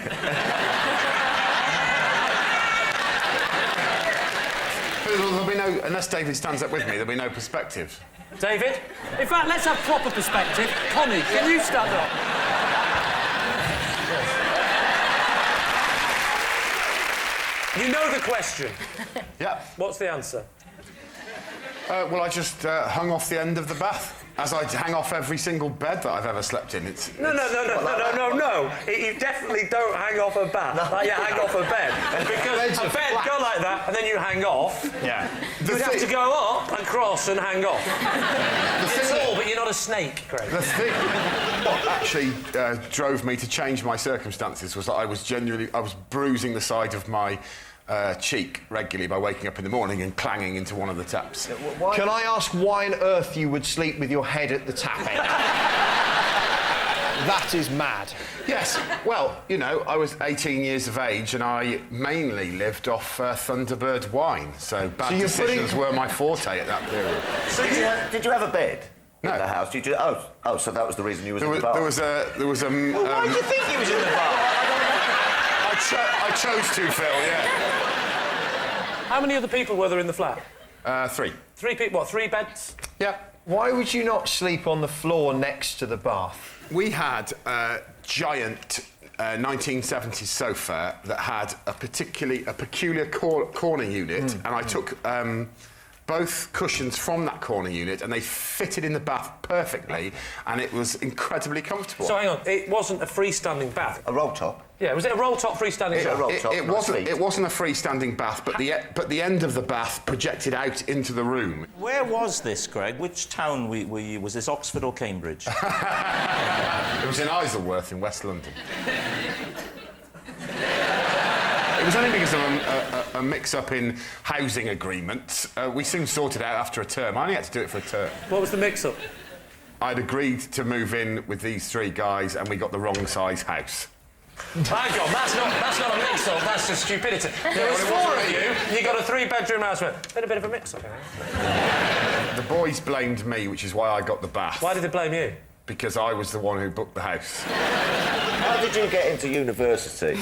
be no... Unless David stands up with me, there'll be no perspective. David? In fact, let's have proper perspective. Connie, can you stand up? You know the question. Yeah. What's the answer? Well, I just hung off the end of the bath, as I hang off every single bed that I've ever slept in. No. You definitely don't hang off a bath like you hang off a bed. Because a bed go like that and then you hang off. Yeah. You'd have to go up and cross and hang off. You're tall, but you're not a snake, Greg. The thing what actually drove me to change my circumstances was that I was bruising the side of my cheek regularly by waking up in the morning and clanging into one of the taps. Can I ask why on earth you would sleep with your head at the tap end? That is mad. Yes, well, you know, I was 18 years of age and I mainly lived off Thunderbird wine, so bad decisions were my forte at that period. So did you have a bed in the house? Did you? Oh, so that was the reason you was in the bar. There was a. Well, why did you think he was in the bar? I chose to, Phil. Yeah. How many other people were there in the flat? 3. 3 people. What? 3 beds? Yeah. Why would you not sleep on the floor next to the bath? We had a giant 1970s sofa that had a peculiar corner unit, and I took both cushions from that corner unit and they fitted in the bath perfectly, and it was incredibly comfortable. So hang on, it wasn't a freestanding bath? A roll top? Yeah, was it a roll top freestanding bath? It wasn't a freestanding bath, but the end of the bath projected out into the room. Where was this, Greg? Which town were you? Was this Oxford or Cambridge? It was in Isleworth in West London. It was only because of a mix-up in housing agreements. We soon sorted out after a term. I only had to do it for a term. What was the mix-up? I'd agreed to move in with these 3 guys and we got the wrong size house. Hang on, that's not a mix-up, that's just stupidity. There was 4 of you, you got a 3-bedroom house with a bit of a mix-up. The boys blamed me, which is why I got the bath. Why did they blame you? Because I was the one who booked the house. How did you get into university?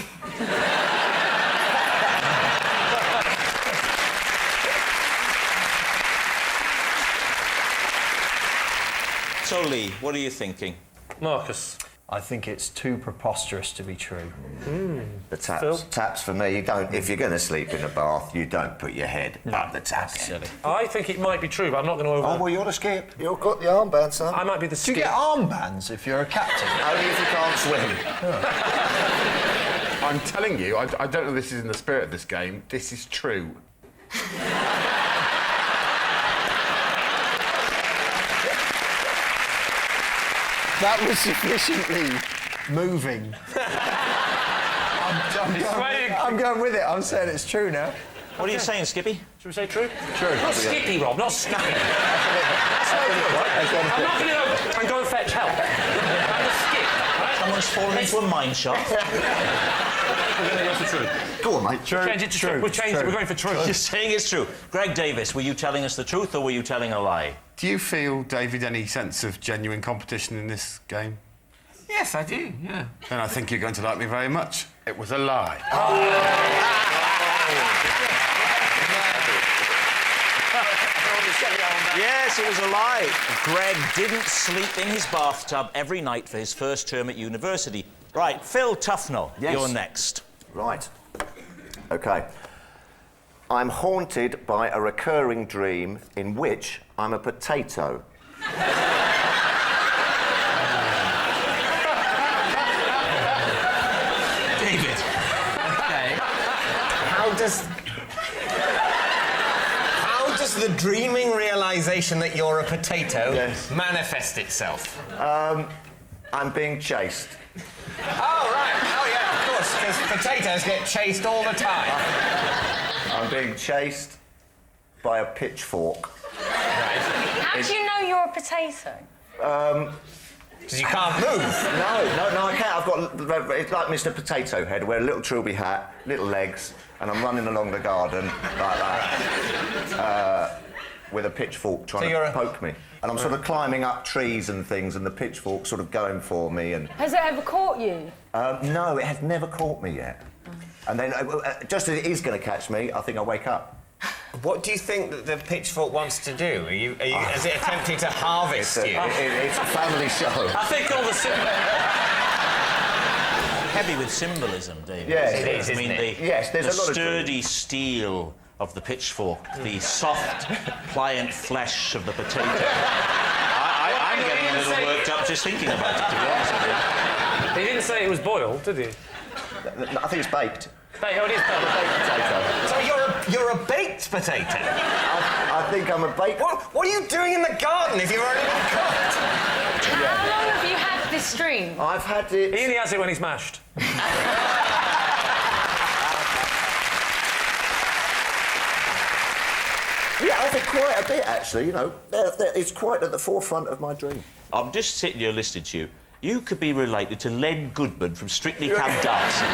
So, Lee, what are you thinking? Marcus? I think it's too preposterous to be true. The taps. Taps for me, you don't... If you're going to sleep in a bath, you don't put your head up the tap end. I think it might be true, but I'm not going to... Oh, well, you're the skip. You've got the armband, son. I might be the skip. Do you get armbands if you're a captain? Only if you can't swim. I'm telling you, I don't know if this is in the spirit of this game, this is true. That was sufficiently moving. I'm going with it. I'm saying it's true now. What are you saying, Skippy? Should we say true? True. Not Skippy, Rob, not Skippy. That's no good, right? I'm not going to go and go and fetch help. I'm the skip, right? Someone's fallen into a mine shaft. We're going to go for true. Go on, mate. True. Change it to true. We've changed it. We're going for true. You're saying it's true. Greg Davies, were you telling us the truth or were you telling a lie? Do you feel, David, any sense of genuine competition in this game? Yes, I do, yeah. Then I think you're going to like me very much. It was a lie. Yes, it was a lie. Greg didn't sleep in his bathtub every night for his first term at university. Right, Phil Tufnell, you're next. Right. OK. I'm haunted by a recurring dream in which I'm a potato. David. Okay. How does the dreaming realisation that you're a potato manifest itself? I'm being chased. Oh, right. Oh, yeah, of course, because potatoes get chased all the time. I'm being chased by a pitchfork. How do you know you're a potato? Because you can't move. No, I can't. I've got... It's like Mr. Potato Head. I wear a little trilby hat, little legs, and I'm running along the garden like that with a pitchfork trying to poke me. And I'm sort of climbing up trees and things, and the pitchfork sort of going for me. And Has it ever caught you? no, it has never caught me yet. And then, just as it is going to catch me, I think I wake up. What do you think that the pitchfork wants to do? Is it attempting to harvest you? It's a family show. I think all the... Heavy with symbolism, David. Yes, it is, I mean, isn't it? Yes, there's the a lot of sturdy steel of the pitchfork, the soft, pliant flesh of the potato. I'm getting a little worked up just thinking about it, to be honest with you. He didn't say it was boiled, did he? I think it's baked. Oh, it is baked. Potato. So you're a baked potato? I think I'm a baked... What are you doing in the garden if you've already been cooked? How long have you had this dream? I've had it... He only has it when he's mashed. I think quite a bit, actually, you know. It's quite at the forefront of my dream. I'm just sitting here listening to you. You could be related to Len Goodman from Strictly Come Dancing.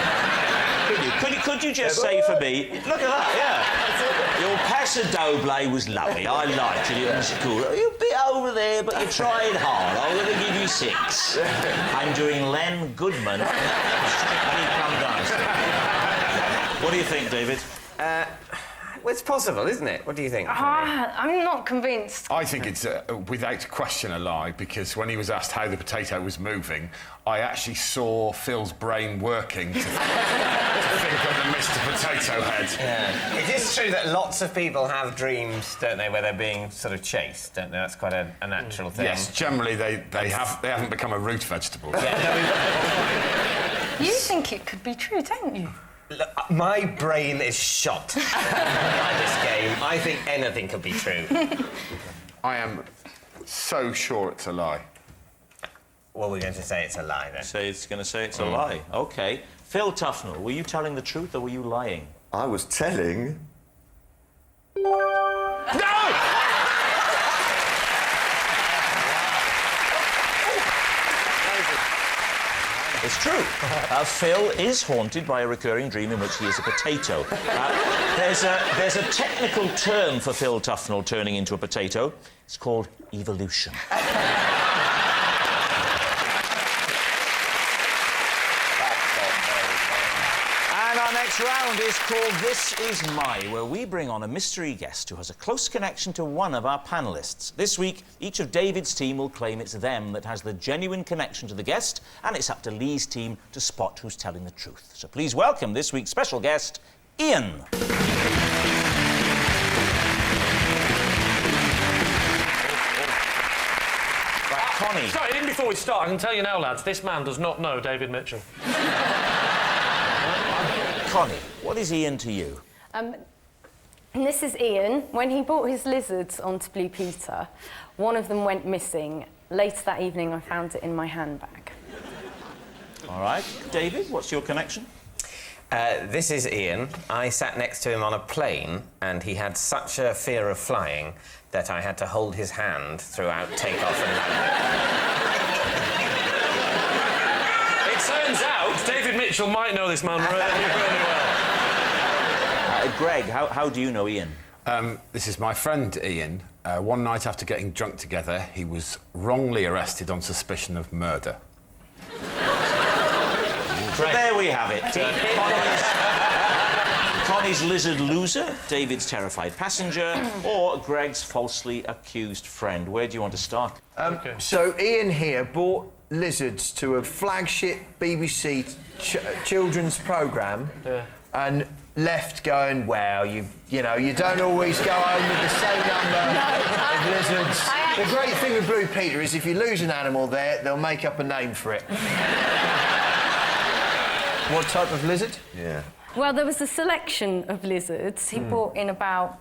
Could you just say for me, look at that, yeah. Your paso doble was lovely. I liked it. It was cool. You're a bit over there, but you're trying hard. I'm going to give you 6. I'm doing Len Goodman from Strictly Come Dancing. What do you think, David? Well, it's possible, isn't it? What do you think? I'm not convinced. I think it's, without question, a lie, because when he was asked how the potato was moving, I actually saw Phil's brain working to think of the Mr. Potato Head. Yeah. It is true that lots of people have dreams, don't they, where they're being sort of chased, don't they? That's quite a natural thing. Yes, generally they haven't become a root vegetable. You think it could be true, don't you? Look, my brain is shot by this game. I think anything could be true. I am so sure it's a lie. Well, we're going to say it's a lie, then. It's going to say it's a lie. OK. Phil Tufnell, were you telling the truth or were you lying? I was telling... No! It's true. Phil is haunted by a recurring dream in which he is a potato. There's a technical term for Phil Tufnell turning into a potato. It's called evolution. And our next round is called This Is My, where we bring on a mystery guest who has a close connection to one of our panellists. This week, each of David's team will claim it's them that has the genuine connection to the guest, and it's up to Lee's team to spot who's telling the truth. So please welcome this week's special guest, Ian. Connie. Sorry, even before we start, I can tell you now, lads, this man does not know David Mitchell. Connie, what is Ian to you? This is Ian. When he brought his lizards onto Blue Peter, one of them went missing. Later that evening, I found it in my handbag. All right. David, what's your connection? This is Ian. I sat next to him on a plane, and he had such a fear of flying that I had to hold his hand throughout takeoff and landing. It turns out David Mitchell might know this man really well. Greg, how do you know Ian? This is my friend Ian. One night after getting drunk together, he was wrongly arrested on suspicion of murder. So there we have it. Connie's lizard loser, David's terrified passenger, or Greg's falsely accused friend. Where do you want to start? So Ian here brought lizards to a flagship BBC children's programme and left going, well, you know, you don't always go home with the same number of lizards. The great thing with Blue Peter is if you lose an animal there, they'll make up a name for it. What type of lizard? Yeah. Well, there was a selection of lizards. He brought in about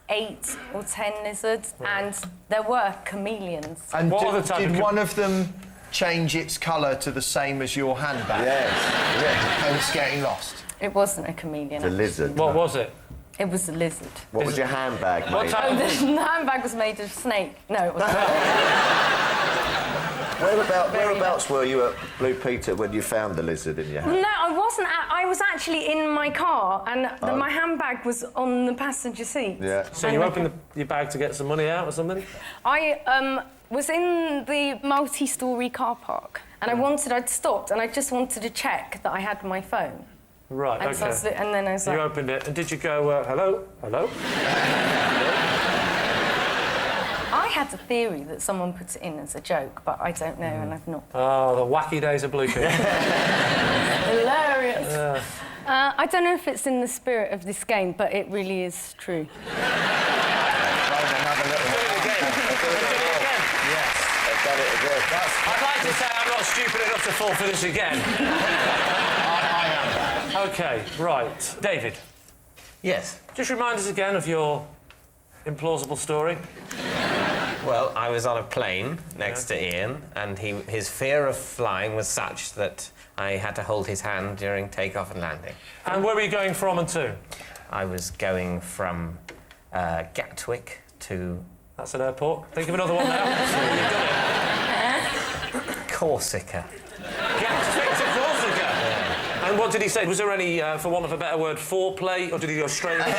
8 or 10 lizards, and there were chameleons. And did one of them change its colour to the same as your handbag? Yes. And it's getting lost? It wasn't a chameleon. The lizard. What was it? It was a lizard. What was your handbag made? The handbag was made of snake. No, it wasn't. Whereabouts were you at Blue Peter when you found the lizard in your hand? No, I wasn't. I was actually in my car, and my handbag was on the passenger seat. Yeah. So you opened your bag to get some money out or something? I was in the multi-storey car park, and I'd stopped, and I just wanted to check that I had my phone. Right, and OK. So and then I was like... You opened it, and did you go, hello? Hello? I had a theory that someone put it in as a joke, but I don't know, and I've not... Oh, the wacky days of Blue Peter. Hilarious. I don't know if it's in the spirit of this game, but it really is true. I'd like to say I'm not stupid enough to fall for this again. I am. OK, right. David. Yes? Just remind us again of your implausible story. Well, I was on a plane next to Ian, and his fear of flying was such that I had to hold his hand during takeoff and landing. And where were you going from and to? I was going from Gatwick to... That's an airport. Think of another one now. Corsica. Gatwick to Corsica? Yeah. And what did he say? Was there any, for want of a better word, foreplay, or did he go straight down?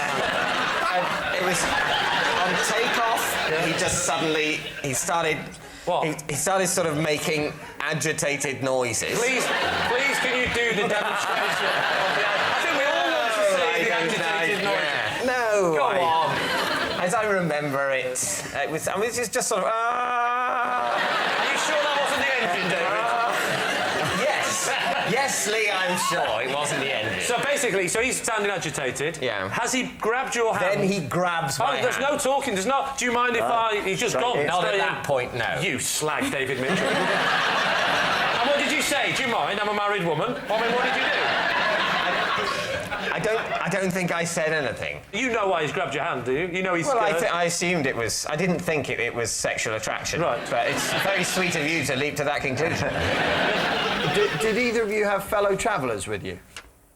It was on takeoff. Yeah. He just suddenly he started. What? He started sort of making agitated noises. Please, can you do the demonstration? I think we all want to see the agitated noises. No. Go on. As I remember it, it was. I mean, it's just sort of. Are you sure that wasn't the engine, David? Yes. Yes, Lee, I'm sure it wasn't the engine. So basically, he's standing agitated. Yeah. Has he grabbed your hand? Then he grabs my hand. There's no talking. There's not. Do you mind if he's just gone? Not at that point, no. You slag, David Mitchell. And what did you say? Do you mind? I'm a married woman. I mean, what did you do? I don't think I said anything. You know why he's grabbed your hand, do you? You know he's... Well, I assumed it was... I didn't think it was sexual attraction. Right. But it's very sweet of you to leap to that conclusion. Did either of you have fellow travellers with you?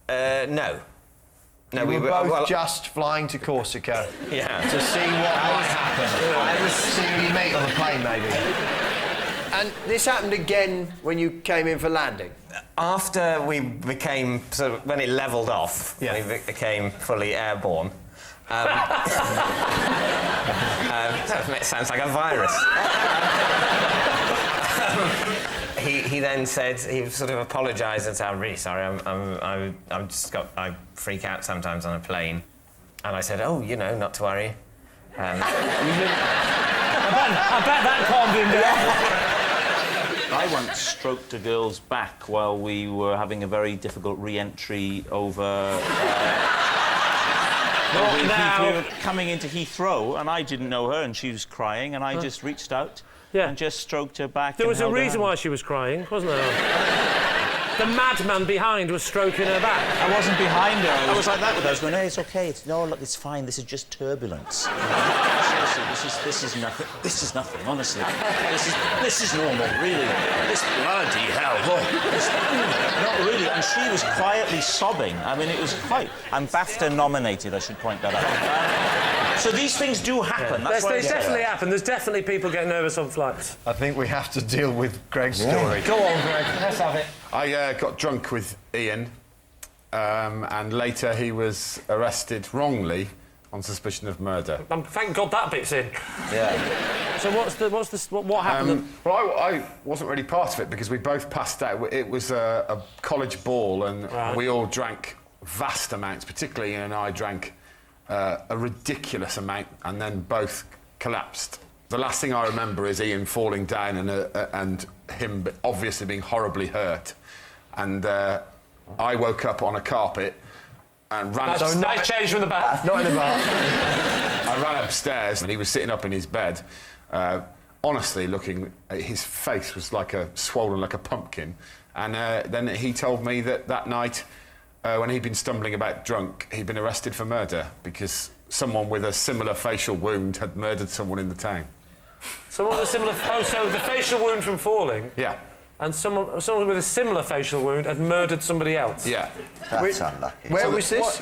No. No, we were both just flying to Corsica. Yeah. To see what might happen. I was seeing you meet on the plane, maybe. And this happened again when you came in for landing? After we became... sort of, when it levelled off, we became fully airborne. That sounds like a virus. He then said, he sort of apologised and said, I'm really sorry, I freak out sometimes on a plane. And I said, oh, not to worry. I bet that calmed him down. I once stroked a girl's back while we were having a very difficult re-entry over... we were coming into Heathrow, and I didn't know her, and she was crying, and I just reached out and just stroked her back. There was a reason why she was crying, wasn't there? The madman behind was stroking her back. I wasn't behind her. I was like that with her. I was going, hey, it's OK. No, look, it's fine. This is just turbulence. Seriously, this is nothing. This is nothing, honestly. This is normal, really. This bloody hell. Oh, not really. And she was quietly sobbing. I mean, it was quite... I'm BAFTA nominated, I should point that out. So these things do happen. Yeah. They definitely happen. There's definitely people getting nervous on flights. I think we have to deal with Greg's story. Go on, Greg. Let's have it. I got drunk with Ian, and later he was arrested wrongly on suspicion of murder. Thank God that bit's in. Yeah. So what happened? Well, I wasn't really part of it because we both passed out. It was a college ball, and we all drank vast amounts. Particularly Ian and I drank a ridiculous amount, and then both collapsed. The last thing I remember is Ian falling down and him obviously being horribly hurt. And I woke up on a carpet and ran... Nice change from the bath. Not in the bath. I ran upstairs and he was sitting up in his bed, honestly looking... His face was swollen like a pumpkin. And then he told me that night, when he'd been stumbling about drunk, he'd been arrested for murder because someone with a similar facial wound had murdered someone in the town. Someone with a similar... Oh, so the facial wound from falling... Yeah. And someone with a similar facial wound had murdered somebody else? Yeah. That's unlucky. Where was this?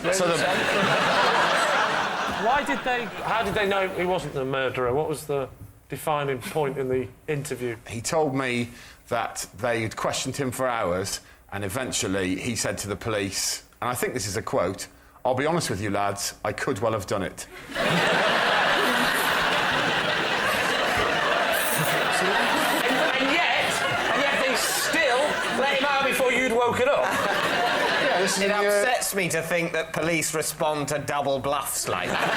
How did they know he wasn't the murderer? What was the defining point in the interview? He told me that they'd questioned him for hours, and eventually he said to the police, and I think this is a quote, "I'll be honest with you, lads, I could well have done it." And yet they still let him out before you'd woken up. It upsets me to think that police respond to double bluffs like that.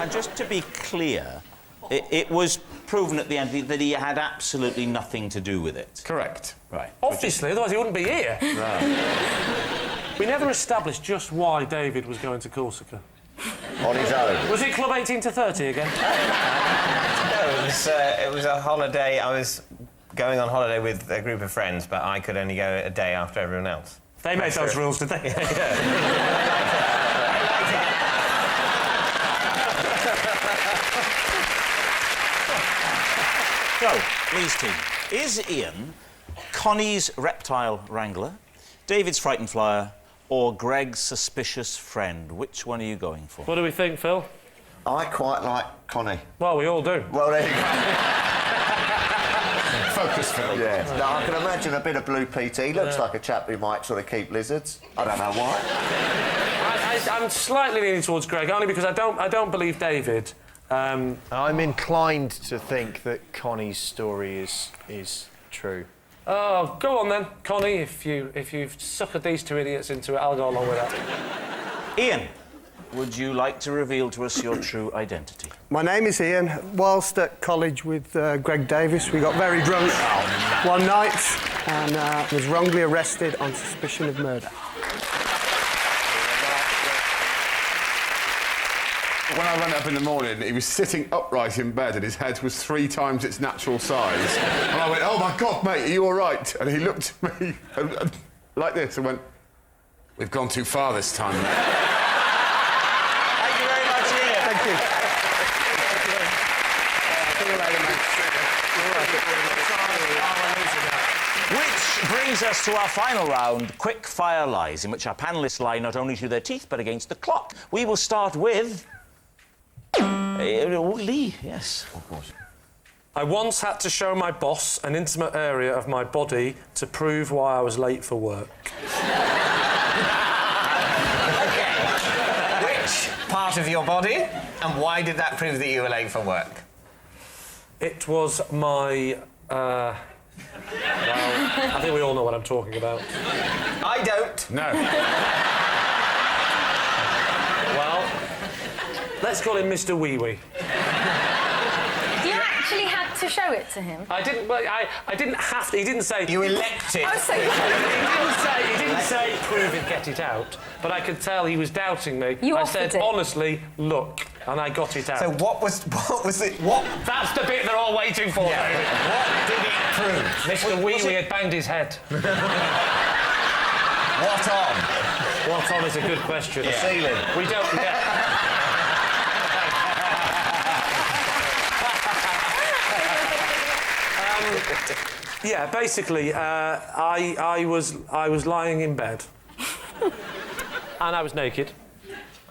And just to be clear, it was proven at the end that he had absolutely nothing to do with it. Correct. Right. Obviously, otherwise he wouldn't be here. No. We never established just why David was going to Corsica. On his own. Was it Club 18 to 30 again? No, it was a holiday. I was going on holiday with a group of friends, but I could only go a day after everyone else. They made those rules, did they? So, Lee's team. Is Ian Connie's reptile wrangler, David's frightened flyer, or Greg's suspicious friend? Which one are you going for? What do we think, Phil? I quite like Connie. Well, we all do. Well, there you go. Focus film. Yeah. Now, I can imagine a bit of Blue PT. He looks like a chap who might sort of keep lizards. I don't know why. I'm slightly leaning towards Greg, only because I don't believe David. I'm inclined to think that Connie's story is true. Oh, go on then, Connie. If you've suckered these two idiots into it, I'll go along with that. Ian, would you like to reveal to us your true identity? My name is Ian. Whilst at college with Greg Davies, we got very drunk one night and was wrongly arrested on suspicion of murder. When I went up in the morning, he was sitting upright in bed and his head was 3 times its natural size. And I went, oh my God, mate, are you all right? And he looked at me like this and went, we've gone too far this time, mate. Thank you very much, Ian. Thank you. Which brings us to our final round, quick fire lies, in which our panellists lie not only to their teeth but against the clock. We will start with Lee, yes. Of course. I once had to show my boss an intimate area of my body to prove why I was late for work. Which part of your body, and why did that prove that you were late for work? It was my... well, I think we all know what I'm talking about. I don't. No. Well, let's call him Mr. Wee Wee. You actually had to show it to him? I didn't. Well, I didn't have to. He didn't say. You elected. Oh, so He didn't say prove it, get it out. But I could tell he was doubting me. You I said offered it. honestly, look, and I got it out. So what was it? What? That's the bit they're all waiting for. Yeah. David. What did it prove? Mr. Wee Wee had banged his head. What on? What on is a good question. Yeah. The ceiling. We don't. Yeah. Yeah, basically, I was lying in bed, and I was naked,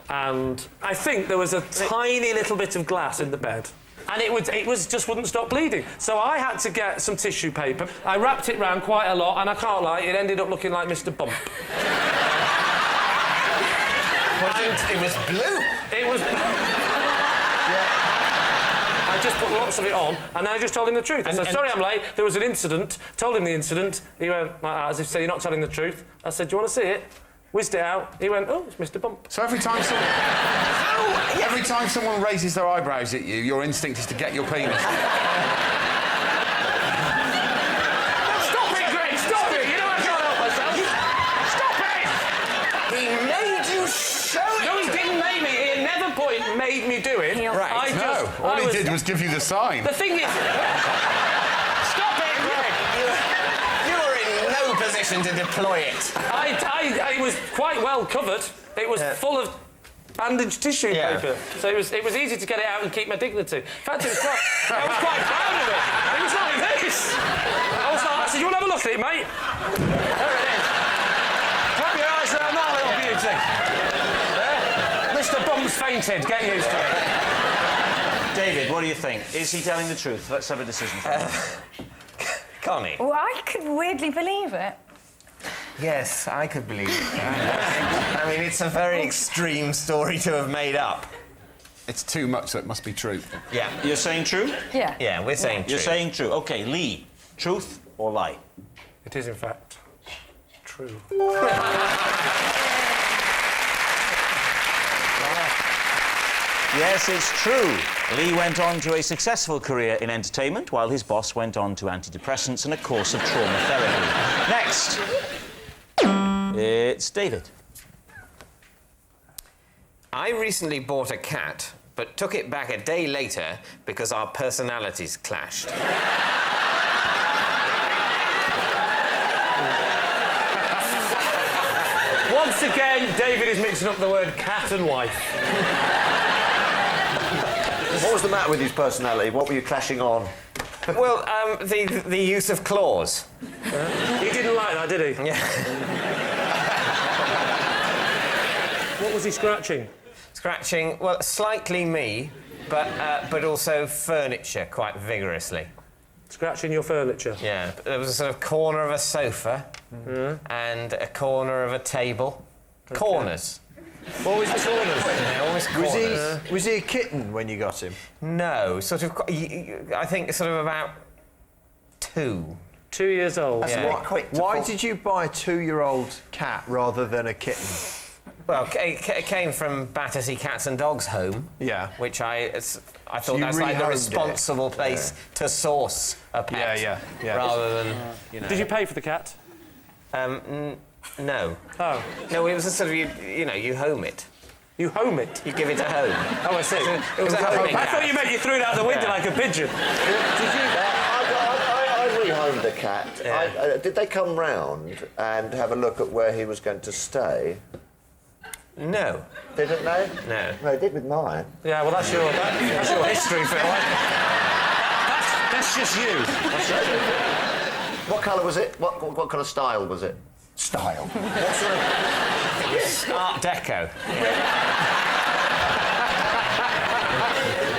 and I think there was a tiny little bit of glass in the bed, and it was just wouldn't stop bleeding. So I had to get some tissue paper. I wrapped it round quite a lot, and I can't lie, it ended up looking like Mr. Bump. It was blue. It was. Yeah. I just put lots of it on, and then I just told him the truth. I said, sorry I'm late, there was an incident. Told him the incident. He went, like that, as if to say, you're not telling the truth. I said, do you want to see it? Whizzed it out. He went, oh, it's Mr. Bump. So every time someone raises their eyebrows at you, your instinct is to get your penis. Stop it, Greg! Stop it! You know I can't help myself. Stop it! He made you show it. No, he didn't make me. He at never point made me do it. Right. All he did was give you the sign. The thing is... Stop it, Greg! You were in no position to deploy it. I was quite well covered. It was full of bandaged tissue paper. So it was easy to get it out and keep my dignity. In fact, I was quite proud of it. It was like this. I said, you want to have a look at it, mate? There it is. Clap your eyes around that little beauty. There. Mr. Bump's fainted. Get used to it. David, what do you think? Is he telling the truth? Let's have a decision from him. Connie. Well, I could weirdly believe it. Yes, I could believe it. I mean, it's a very extreme story to have made up. It's too much, so it must be true. Yeah. You're saying true? Yeah. Yeah, we're saying true. You're saying true. OK, Lee, truth or lie? It is, in fact, true. Yes, it's true. Lee went on to a successful career in entertainment, while his boss went on to antidepressants and a course of trauma therapy. Next, it's David. I recently bought a cat, but took it back a day later because our personalities clashed. Once again, David is mixing up the word cat and wife. What was the matter with his personality? What were you clashing on? Well, the use of claws. He didn't like that, did he? Yeah. What was he scratching? Scratching, well, slightly me, but also furniture quite vigorously. Scratching your furniture? Yeah. There was a sort of corner of a sofa and a corner of a table. Okay. Corners. Always corners. Yeah, always corners. Was he a kitten when you got him? No, sort of. I think sort of about 2. 2 years old. That's quite quick. Why did you buy a 2-year-old cat rather than a kitten? Well, it came from Battersea Cats and Dogs Home. Yeah. Which I thought that's like the responsible place to source a pet. Yeah. Rather than, you know. Did you pay for the cat? No. Oh. No, it was a sort of, you home it. You home it? You give it a home. Oh, I see. It was a homing I thought cat. you meant you threw it out the window like a pigeon. Did you? I rehomed the cat. Yeah. Did they come round and have a look at where he was going to stay? No. Didn't they? No. They did with mine. Yeah, well, that's your history, Phil. That's just you. What colour was it? What kind of style was it? Style? What sort of... Art Deco.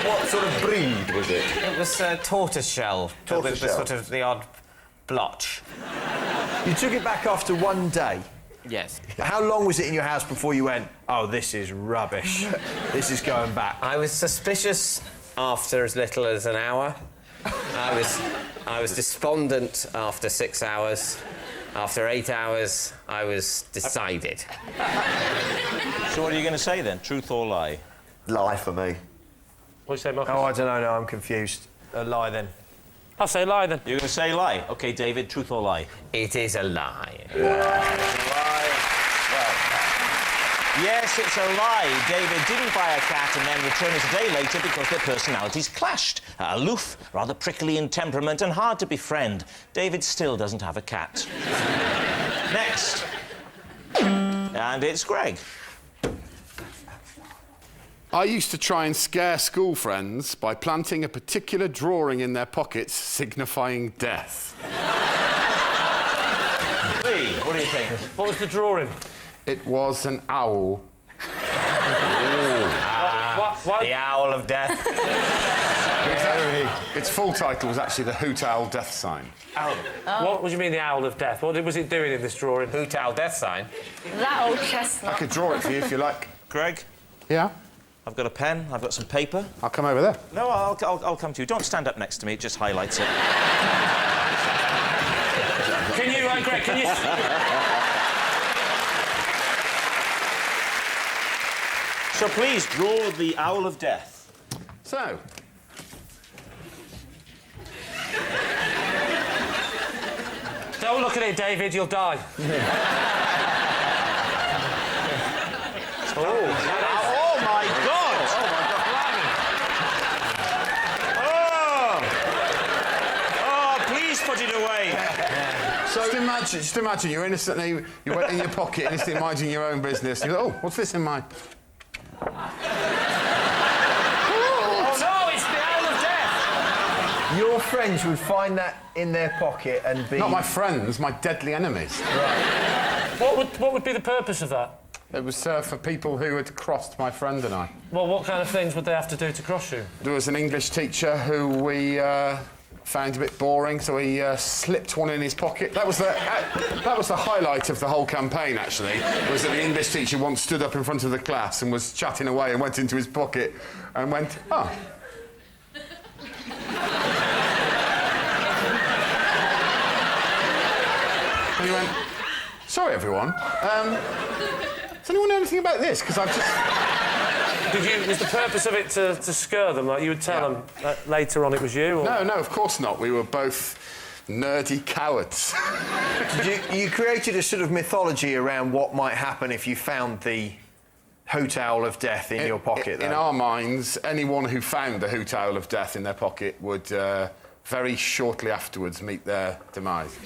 What sort of breed was it? It was tortoiseshell. With the sort of the odd blotch. You took it back after one day? Yes. How long was it in your house before you went, oh, this is rubbish, this is going back? I was suspicious after as little as an hour. I was despondent after 6 hours. After 8 hours, I was decided. So what are you going to say then? Truth or lie? Lie for me. What do you say, Marcus? Oh, I don't know, no, I'm confused. A lie then. I'll say lie then. You're going to say lie? OK, David, truth or lie? It is a lie. Yes, it's a lie. David didn't buy a cat and then return it a day later because their personalities clashed. Aloof, rather prickly in temperament and hard to befriend. David still doesn't have a cat. Next. And it's Greg. I used to try and scare school friends by planting a particular drawing in their pockets signifying death. Lee, what do you think? What was the drawing? It was an owl. The Owl of Death. Its full title was actually the Hoot Owl Death Sign. Owl. What do you mean, the Owl of Death? What was it doing in this drawing? Hoot Owl Death Sign? That old chestnut. I could draw it for you if you like. Greg? Yeah? I've got a pen, I've got some paper. I'll come over there. No, I'll come to you. Don't stand up next to me, it just highlights it. Can you, Greg, can you... So please, draw the Owl of Death. So... Don't look at it, David, you'll die. Oh my God! Oh, please put it away. So just imagine you're innocently, you went in your pocket, innocently minding your own business. You go, oh, what's this in mine? Oh no, it's the Owl of Death! Your friends would find that in their pocket and be... Not my friends, my deadly enemies. Right. What would be the purpose of that? It was for people who had crossed my friend and I. Well, what kind of things would they have to do to cross you? There was an English teacher who we found a bit boring, so he slipped one in his pocket. That was the highlight of the whole campaign, actually, was that the English teacher once stood up in front of the class and was chatting away and went into his pocket and went, oh. And he went, sorry, everyone. Does anyone know anything about this? Because I've just... Was the purpose of it to scare them? Like you would tell them later on it was you? Or? No, of course not. We were both nerdy cowards. you created a sort of mythology around what might happen if you found the Hoot Owl of Death in your pocket, though. In our minds, anyone who found the Hoot Owl of Death in their pocket would very shortly afterwards meet their demise.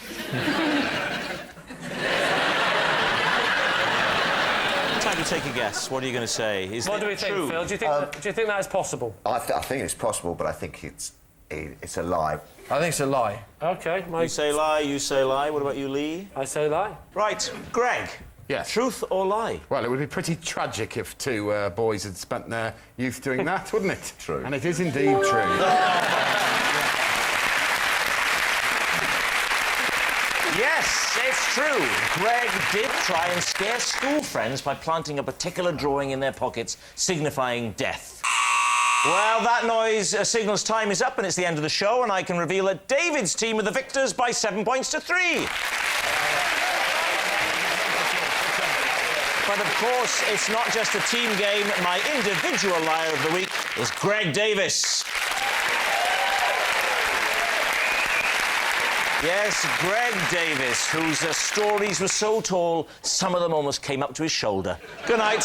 Time to take a guess. What are you going to say? What do we think, Phil? Do you think that is possible? I think it's possible, but I think it's a lie. I think it's a lie. OK. You say lie, you say lie. What about you, Lee? I say lie. Right, Greg. Yes. Truth or lie? Well, it would be pretty tragic if two boys had spent their youth doing that, wouldn't it? True. And it is indeed true. Yes, it's true. Greg did try and scare school friends by planting a particular drawing in their pockets, signifying death. Well, that noise signals time is up and it's the end of the show, and I can reveal that David's team are the victors by 7 points to 3. But, of course, it's not just a team game. My individual liar of the week is Greg Davies. Yes, Greg Davies, whose stories were so tall, some of them almost came up to his shoulder. Good night.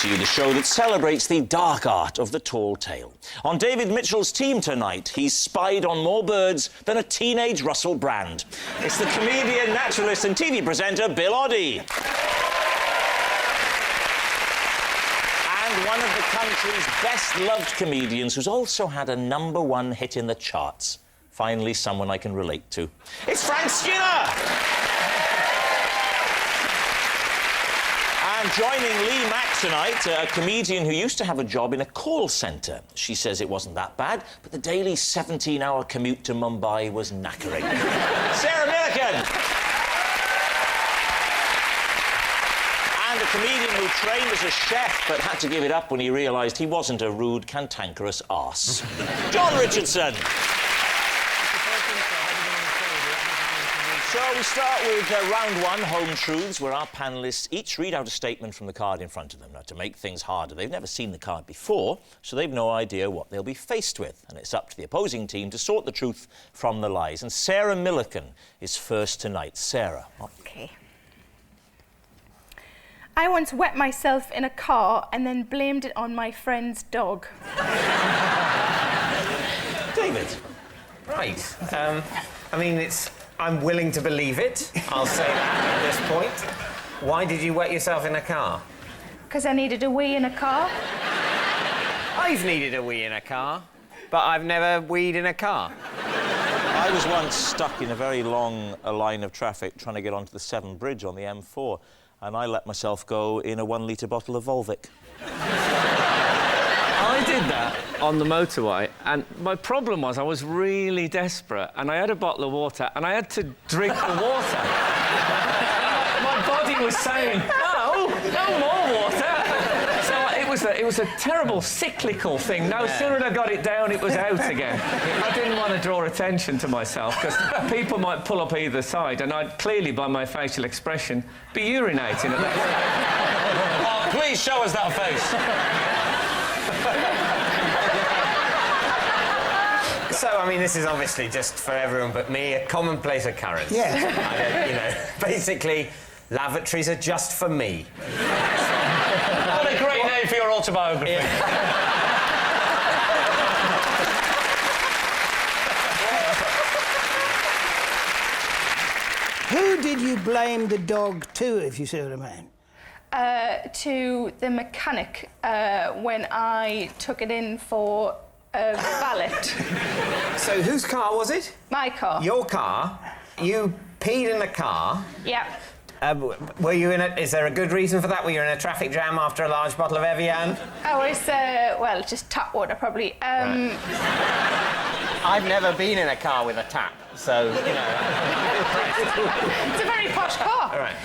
To you, the show that celebrates the dark art of the tall tale. On David Mitchell's team tonight, he's spied on more birds than a teenage Russell Brand. It's the comedian, naturalist and TV presenter Bill Oddie. And one of the country's best-loved comedians who's also had a #1 hit in the charts. Finally, someone I can relate to. It's Frank Skinner! And joining Lee Mack tonight, a comedian who used to have a job in a call centre. She says it wasn't that bad, but the daily 17-hour commute to Mumbai was knackering. Sarah Millican! And a comedian who trained as a chef but had to give it up when he realised he wasn't a rude, cantankerous arse. John Richardson! So we start with round 1, Home Truths, where our panellists each read out a statement from the card in front of them. Now, to make things harder, they've never seen the card before, so they've no idea what they'll be faced with. And it's up to the opposing team to sort the truth from the lies. And Sarah Millican is first tonight. Sarah. OK. I once wet myself in a car and then blamed it on my friend's dog. David. Right. I mean, I'm willing to believe it. I'll say that at this point. Why did you wet yourself in a car? Because I needed a wee in a car. I've needed a wee in a car, but I've never weed in a car. I was once stuck in a very long line of traffic trying to get onto the Severn Bridge on the M4, and I let myself go in a 1-litre bottle of Volvic. I did that on the motorway, and my problem was I was really desperate, and I had a bottle of water, and I had to drink the water. My body was saying, no more water. So it was a terrible cyclical thing. No sooner than I got it down, it was out again. I didn't want to draw attention to myself, because people might pull up either side, and I'd clearly, by my facial expression, be urinating at that. Oh, please show us that face. So, I mean, this is obviously just for everyone but me a commonplace occurrence. Yeah. Basically, lavatories are just for me. What a great name for your autobiography. Yeah. Who did you blame the dog to, if you see what I mean? To the mechanic when I took it in for a valet. So whose car was it? My car. Your car? You peed in the car? Yeah. Were you in is there a good reason for that? Were you in a traffic jam after a large bottle of Evian? I was, well, just tap water, probably. I've never been in a car with a tap, so, you know... It's a very posh car. All right.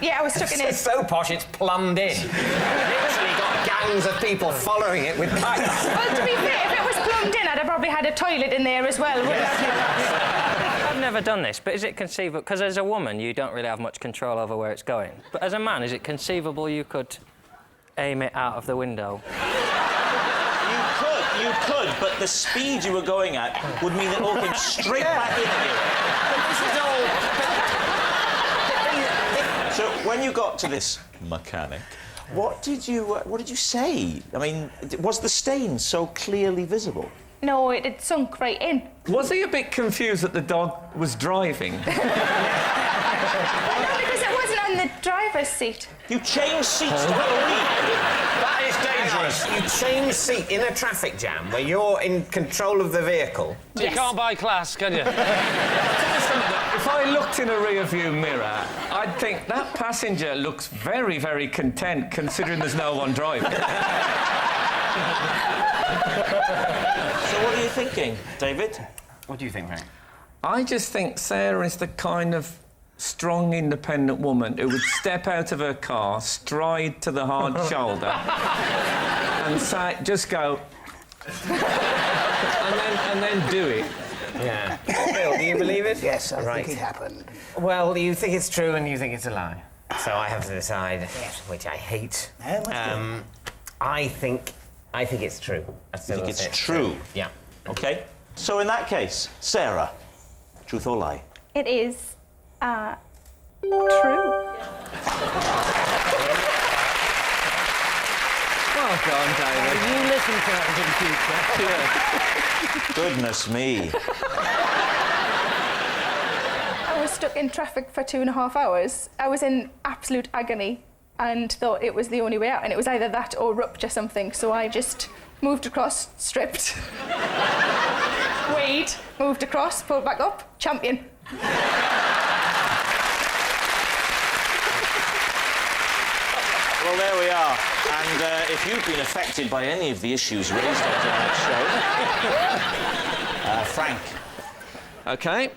Yeah, I was stuck in it. It's so posh, it's plumbed in. Literally got gangs of people following it with pipes. Well, to be fair, if it was plumbed in, I'd have probably had a toilet in there as well, wouldn't I? I've never done this, but is it conceivable? Because as a woman, you don't really have much control over where it's going. But as a man, is it conceivable you could aim it out of the window? You could, but the speed you were going at would mean it all came straight back into you. This is all... So, when you got to this mechanic, what did you say? I mean, was the stain so clearly visible? No, it had sunk right in. Was he a bit confused that the dog was driving? No, because it wasn't on the driver's seat. You changed seats to Halloween. That is dangerous. You change seat in a traffic jam where you're in control of the vehicle. You can't buy class, can you? If I looked in a rear-view mirror, I'd think that passenger looks very, very content considering there's no one driving. So what are you thinking, David? What do you think, Frank? I just think Sarah is the kind of strong, independent woman who would step out of her car, stride to the hard shoulder, and say, just go, and then do it. Yeah. Bill, do you believe it? Yes, I think it happened. Well, you think it's true and you think it's a lie. So I have to decide, which I hate. I think it's true. You think it's true? Yeah. OK. So in that case, Sarah, truth or lie? It is, true. Well done, David. You listen to that in future. Goodness me. I was stuck in traffic for 2.5 hours. I was in absolute agony and thought it was the only way out, and it was either that or rupture something, so I just moved across, stripped, weighed, moved across, pulled back up, champion. Well, there we are. And if you've been affected by any of the issues raised on tonight's show... Frank. OK.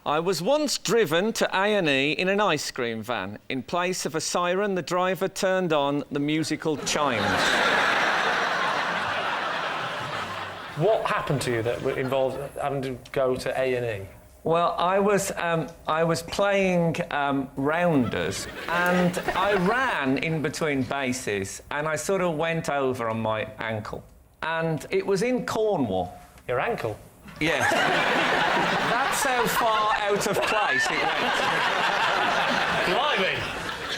I was once driven to A&E in an ice cream van. In place of a siren, the driver turned on the musical chimes. What happened to you that involved having to go to A&E? Well, I was playing rounders, and I ran in between bases, and I sort of went over on my ankle. And it was in Cornwall. Your ankle? Yes. That's how far out of place it went. Blimey!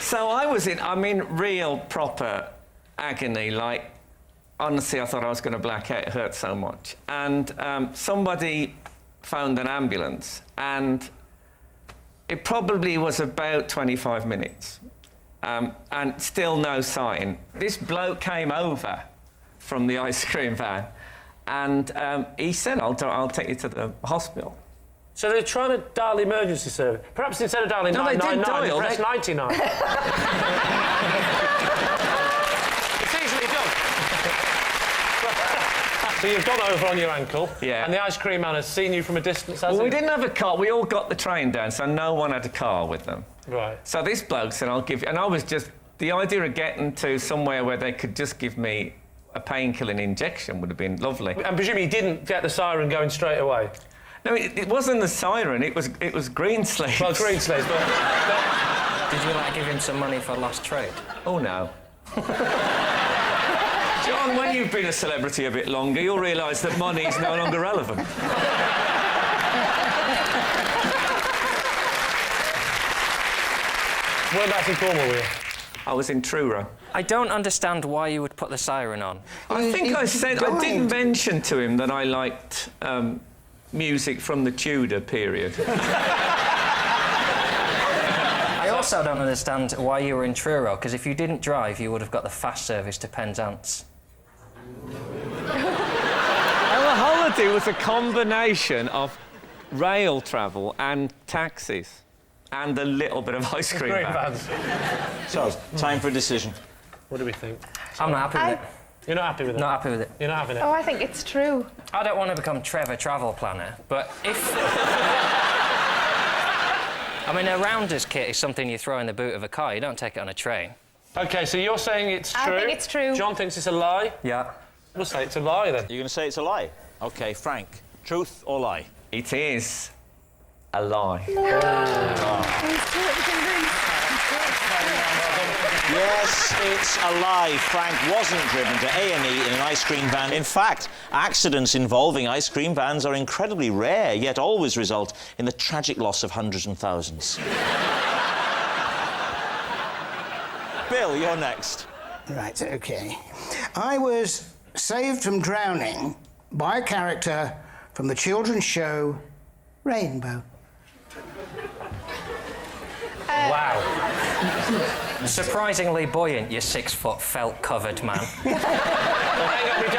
So I'm in real proper agony, like, honestly, I thought I was going to black out, it hurt so much. And somebody phoned an ambulance, and it probably was about 25 minutes, and still no sign. This bloke came over from the ice cream van, and he said, I'll take you to the hospital. So they're trying to dial the emergency service. Perhaps instead of dialing 999, they press 99. It's easily done. So you've gone over on your ankle, yeah, and the ice cream man has seen you from a distance, has Well, he? we didn't have a car. We all got the train down, so no one had a car with them. Right. So this bloke said, I'll give you... And I was just... The idea of getting to somewhere where they could just give me a painkilling injection would have been lovely. And presumably you didn't get the siren going straight away? No, it wasn't the siren, it was green sleeves. Well, green sleeves, but... Did you, give him some money for lost trade? Oh, no. John, when you've been a celebrity a bit longer, you'll realise that money is no longer relevant. Whereabouts in Cornwall were you? I was in Truro. I don't understand why you would put the siren on. I think I said... I did mention to him that I liked music from the Tudor period. I also don't understand why you were in Truro, because if you didn't drive, you would have got the fast service to Penzance. Our holiday was a combination of rail travel and taxis, and a little bit of ice cream vans. So, time for a decision. What do we think? I'm not happy with it. You're not happy with it? Not happy with it. You're not having it? Oh, I think it's true. I don't want to become Trevor Travel Planner, but if... I mean, a rounders kit is something you throw in the boot of a car. You don't take it on a train. OK, so you're saying it's true? I think it's true. John thinks it's a lie? Yeah. We'll say it's a lie, then. You're going to say it's a lie? OK, Frank, truth or lie? It is a lie. Yes, it's a lie. Frank wasn't driven to A&E in an ice cream van. In fact, accidents involving ice cream vans are incredibly rare, yet always result in the tragic loss of hundreds and thousands. Bill, you're next. Right, OK. I was saved from drowning by a character from the children's show Rainbow. Wow. Surprisingly buoyant, you 6-foot felt-covered man. Well, hang on, we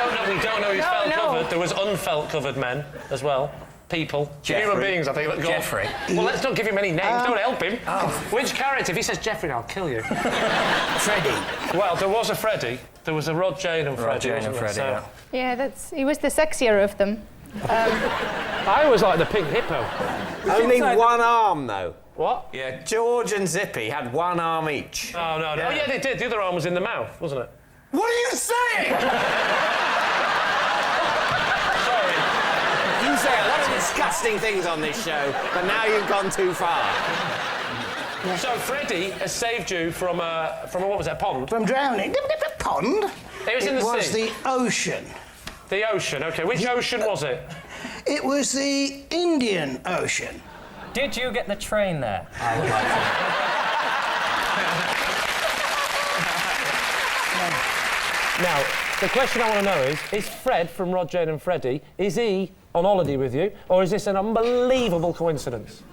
don't know he's felt-covered. There was unfelt-covered men as well. People. Human beings, I think. That Jeffrey. Well, let's not give him any names. Don't help him. Oh. Which character? If he says Jeffrey, I'll kill you. Freddie. Well, there was a Freddie. There was a Rod, Jane and Freddie. Jane and Freddie, yeah. Yeah, he was the sexier of them. I always liked the pink hippo. Only one arm, though. What? Yeah, George and Zippy had one arm each. Oh, no. Oh, yeah, they did. The other arm was in the mouth, wasn't it? What are you saying? Sorry. You say a lot of disgusting things on this show, but now you've gone too far. Yeah. So Freddie has saved you from what was it, a pond? From drowning. A pond? It was in the sea. It was the ocean. The ocean, OK. Which ocean was it? It was the Indian Ocean. Did you get the train there? I would like to. Now, the question I want to know is Fred from Rod, Jane and Freddie, is he on holiday with you, or is this an unbelievable coincidence?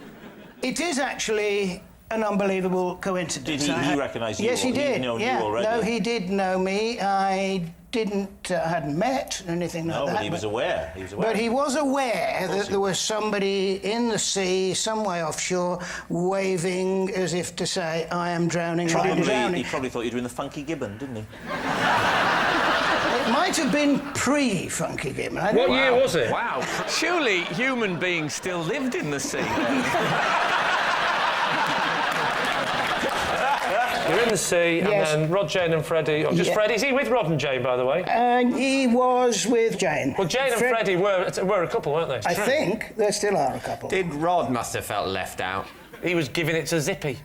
It is actually an unbelievable coincidence. Did he recognise you? Yes, he did. He'd known yeah. you already? No, he did know me. I hadn't met or anything like that. No, but he was aware. He was aware. But he was aware that there was somebody in the sea, some way offshore, waving as if to say, I am drowning, I am drowning. He probably thought you were doing the Funky Gibbon, didn't he? It might have been pre-Funky Gibbon. What year was it? Wow. Surely human beings still lived in the sea. You're in the sea, yes. And then Rod, Jane and Freddie... Or just Freddie. Is he with Rod and Jane, by the way? He was with Jane. Well, Jane and Freddie were a couple, weren't they? I think they still are a couple. Did Rod must have felt left out? He was giving it to Zippy.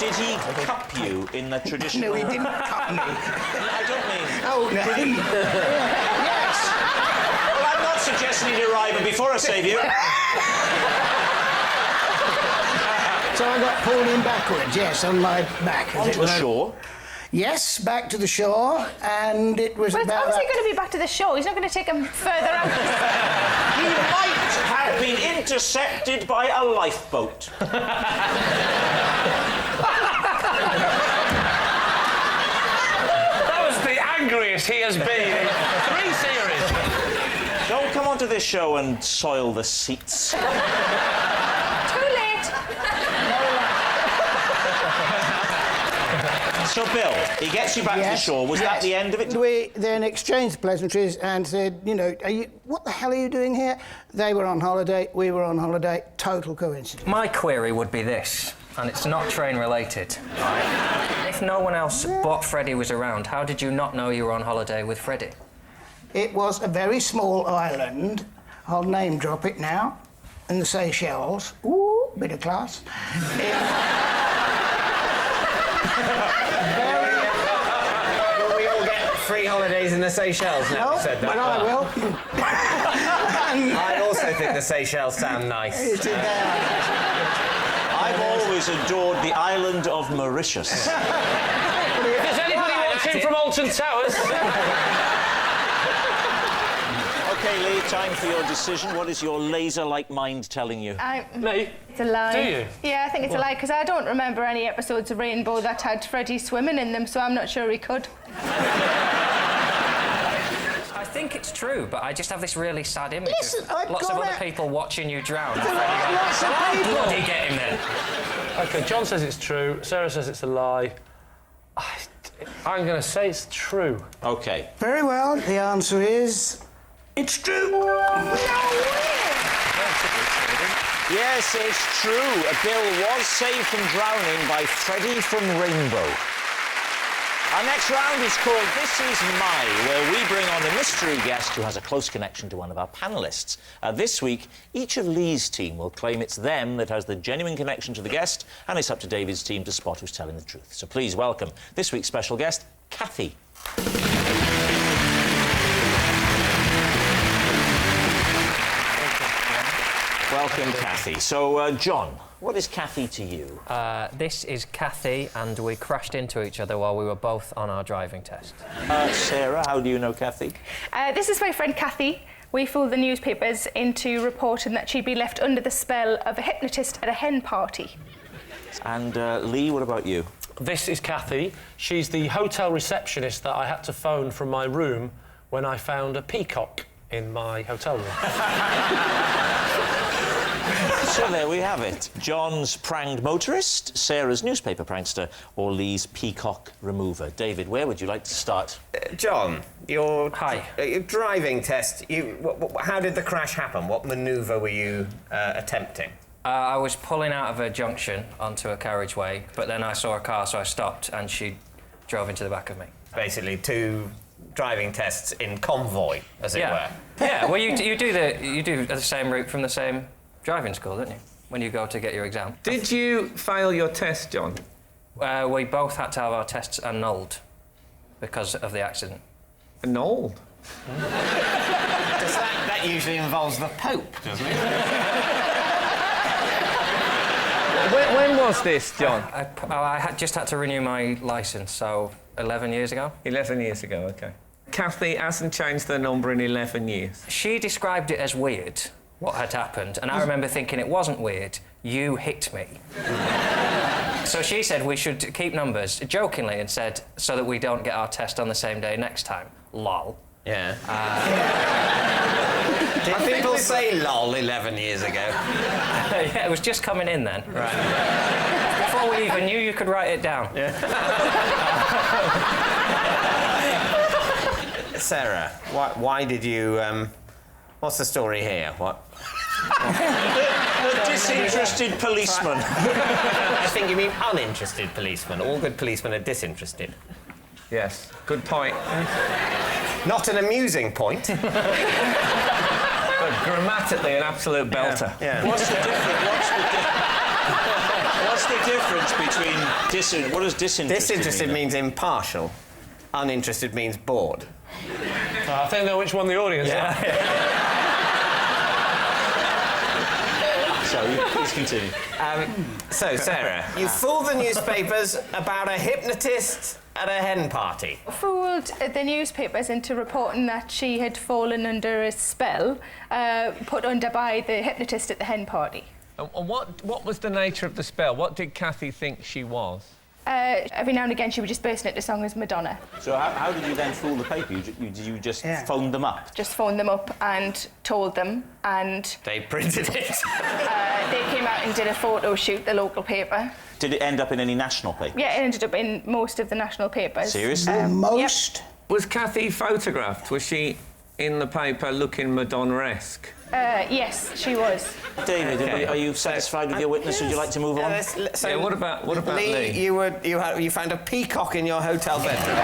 Did he cup you in the traditional... No, he didn't cup me. I don't mean... Oh, no. Yes. Well, I'm not suggesting he'd arrive before I save you. So I got pulled in backwards, yes, on my back. Onto the shore? Yes, back to the shore, and it was But about... how's he going to be back to the shore? He's not going to take him further out. He might have been intercepted by a lifeboat. That was the angriest he has been in 3 series. Don't come onto this show and soil the seats. Too late. So, Bill, he gets you back to the shore. Was that the end of it? We then exchanged pleasantries and said, you know, what the hell are you doing here? They were on holiday, we were on holiday. Total coincidence. My query would be this, and it's not train-related. If no one else but Freddie was around, how did you not know you were on holiday with Freddie? It was a very small island. I'll name drop it now. In the Seychelles. Ooh, bit of class. Will we all get free holidays in the Seychelles now? No, Said that but I will. I also think the Seychelles sound nice. I've always adored the island of Mauritius. If there's anybody watching from Alton Towers... OK, Lee, time for your decision. What is your laser-like mind telling you? Lee? It's a lie. Do you? Yeah, I think it's a lie, because I don't remember any episodes of Rainbow that had Freddie swimming in them, so I'm not sure he could. I think it's true, but I just have this really sad image Listen, of lots of other people watching you drown. Lots of people. Bloody get him there. OK, John says it's true. Sarah says it's a lie. I'm going to say it's true. OK. Very well. The answer is... It's true. Yes, it's true. Bill was saved from drowning by Freddie from Rainbow. Our next round is called This Is My, where we bring on a mystery guest who has a close connection to one of our panellists. This week, each of Lee's team will claim it's them that has the genuine connection to the guest, and it's up to David's team to spot who's telling the truth. So please welcome this week's special guest, Kathy. Welcome, Kathy. So, John, what is Kathy to you? This is Kathy, and we crashed into each other while we were both on our driving test. Sarah, how do you know Kathy? This is my friend Kathy. We fooled the newspapers into reporting that she'd be left under the spell of a hypnotist at a hen party. And Lee, what about you? This is Kathy. She's the hotel receptionist that I had to phone from my room when I found a peacock in my hotel room. So there we have it. John's pranged motorist, Sarah's newspaper prankster, or Lee's peacock remover. David, where would you like to start? John, your driving test, how did the crash happen? What manoeuvre were you attempting? I was pulling out of a junction onto a carriageway, but then I saw a car, so I stopped, and she drove into the back of me. Basically, two driving tests in convoy, as it were. Yeah, well, you do the same route from the same driving school, don't you? When you go to get your exam. Did you fail your test, John? We both had to have our tests annulled because of the accident. Annulled? That usually involves the Pope, doesn't it? When was this, John? I just had to renew my licence, so 11 years ago. 11 years ago, OK. Kathy hasn't changed the number in 11 years. She described it as weird, what had happened, and I remember thinking it wasn't weird, you hit me. So she said we should keep numbers, jokingly, and said, so that we don't get our test on the same day next time. Lol. Yeah. Did people say lol 11 years ago? Yeah, it was just coming in then. Right. Before we even knew you could write it down. Yeah. Sarah, why did you... what's the story here? What? The disinterested policeman. I think you mean uninterested policeman. All good policemen are disinterested. Yes, good point. Not an amusing point. But grammatically, an absolute belter. Yeah. What's the difference between what does disinterested Disinterested means impartial. Uninterested means bored. I think I know which one the audience Sorry, please continue. So, Sarah, you fooled the newspapers about a hypnotist at a hen party. Fooled the newspapers into reporting that she had fallen under a spell put under by the hypnotist at the hen party. And what was the nature of the spell? What did Kathy think she was? Every now and again she would just burst into song as Madonna. So how did you then fool the paper? Did you just phone them up? Just phoned them up and told them, and... They printed it. They came out and did a photo shoot, the local paper. Did it end up in any national papers? Yeah, it ended up in most of the national papers. Seriously? Most? Yep. Was Kathy photographed? Was she in the paper looking Madonna-esque? Yes, she was. David, are you satisfied with your witness? Would you like to move on? So what about Lee? You found a peacock in your hotel bedroom.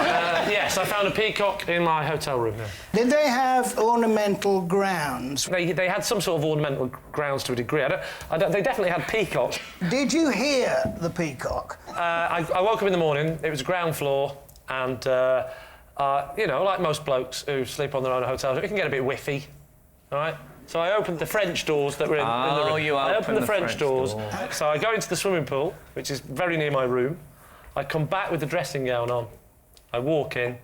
Yes, I found a peacock in my hotel room. Yeah. Did they have ornamental grounds? They had some sort of ornamental grounds to a degree. They definitely had peacocks. Did you hear the peacock? I woke up in the morning. It was ground floor, and you know, like most blokes who sleep on their own hotels, it can get a bit whiffy, all right? So I opened the French doors that were in the room. I opened the French doors. So I go into the swimming pool, which is very near my room. I come back with the dressing gown on. I walk in,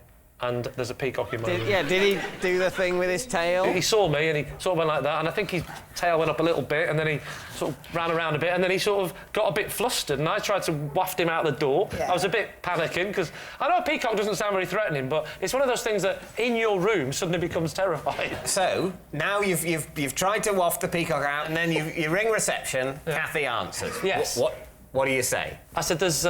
and there's a peacock in my room. Yeah, did he do the thing with his tail? He saw me, and he sort of went like that, and I think his tail went up a little bit, and then he sort of ran around a bit, and then he sort of got a bit flustered, and I tried to waft him out the door. Yeah. I was a bit panicking, because I know a peacock doesn't sound very threatening, but it's one of those things that, in your room, suddenly becomes terrifying. So, now you've tried to waft the peacock out, and then you ring reception, Kathy answers. Yes. What do you say? I said, this is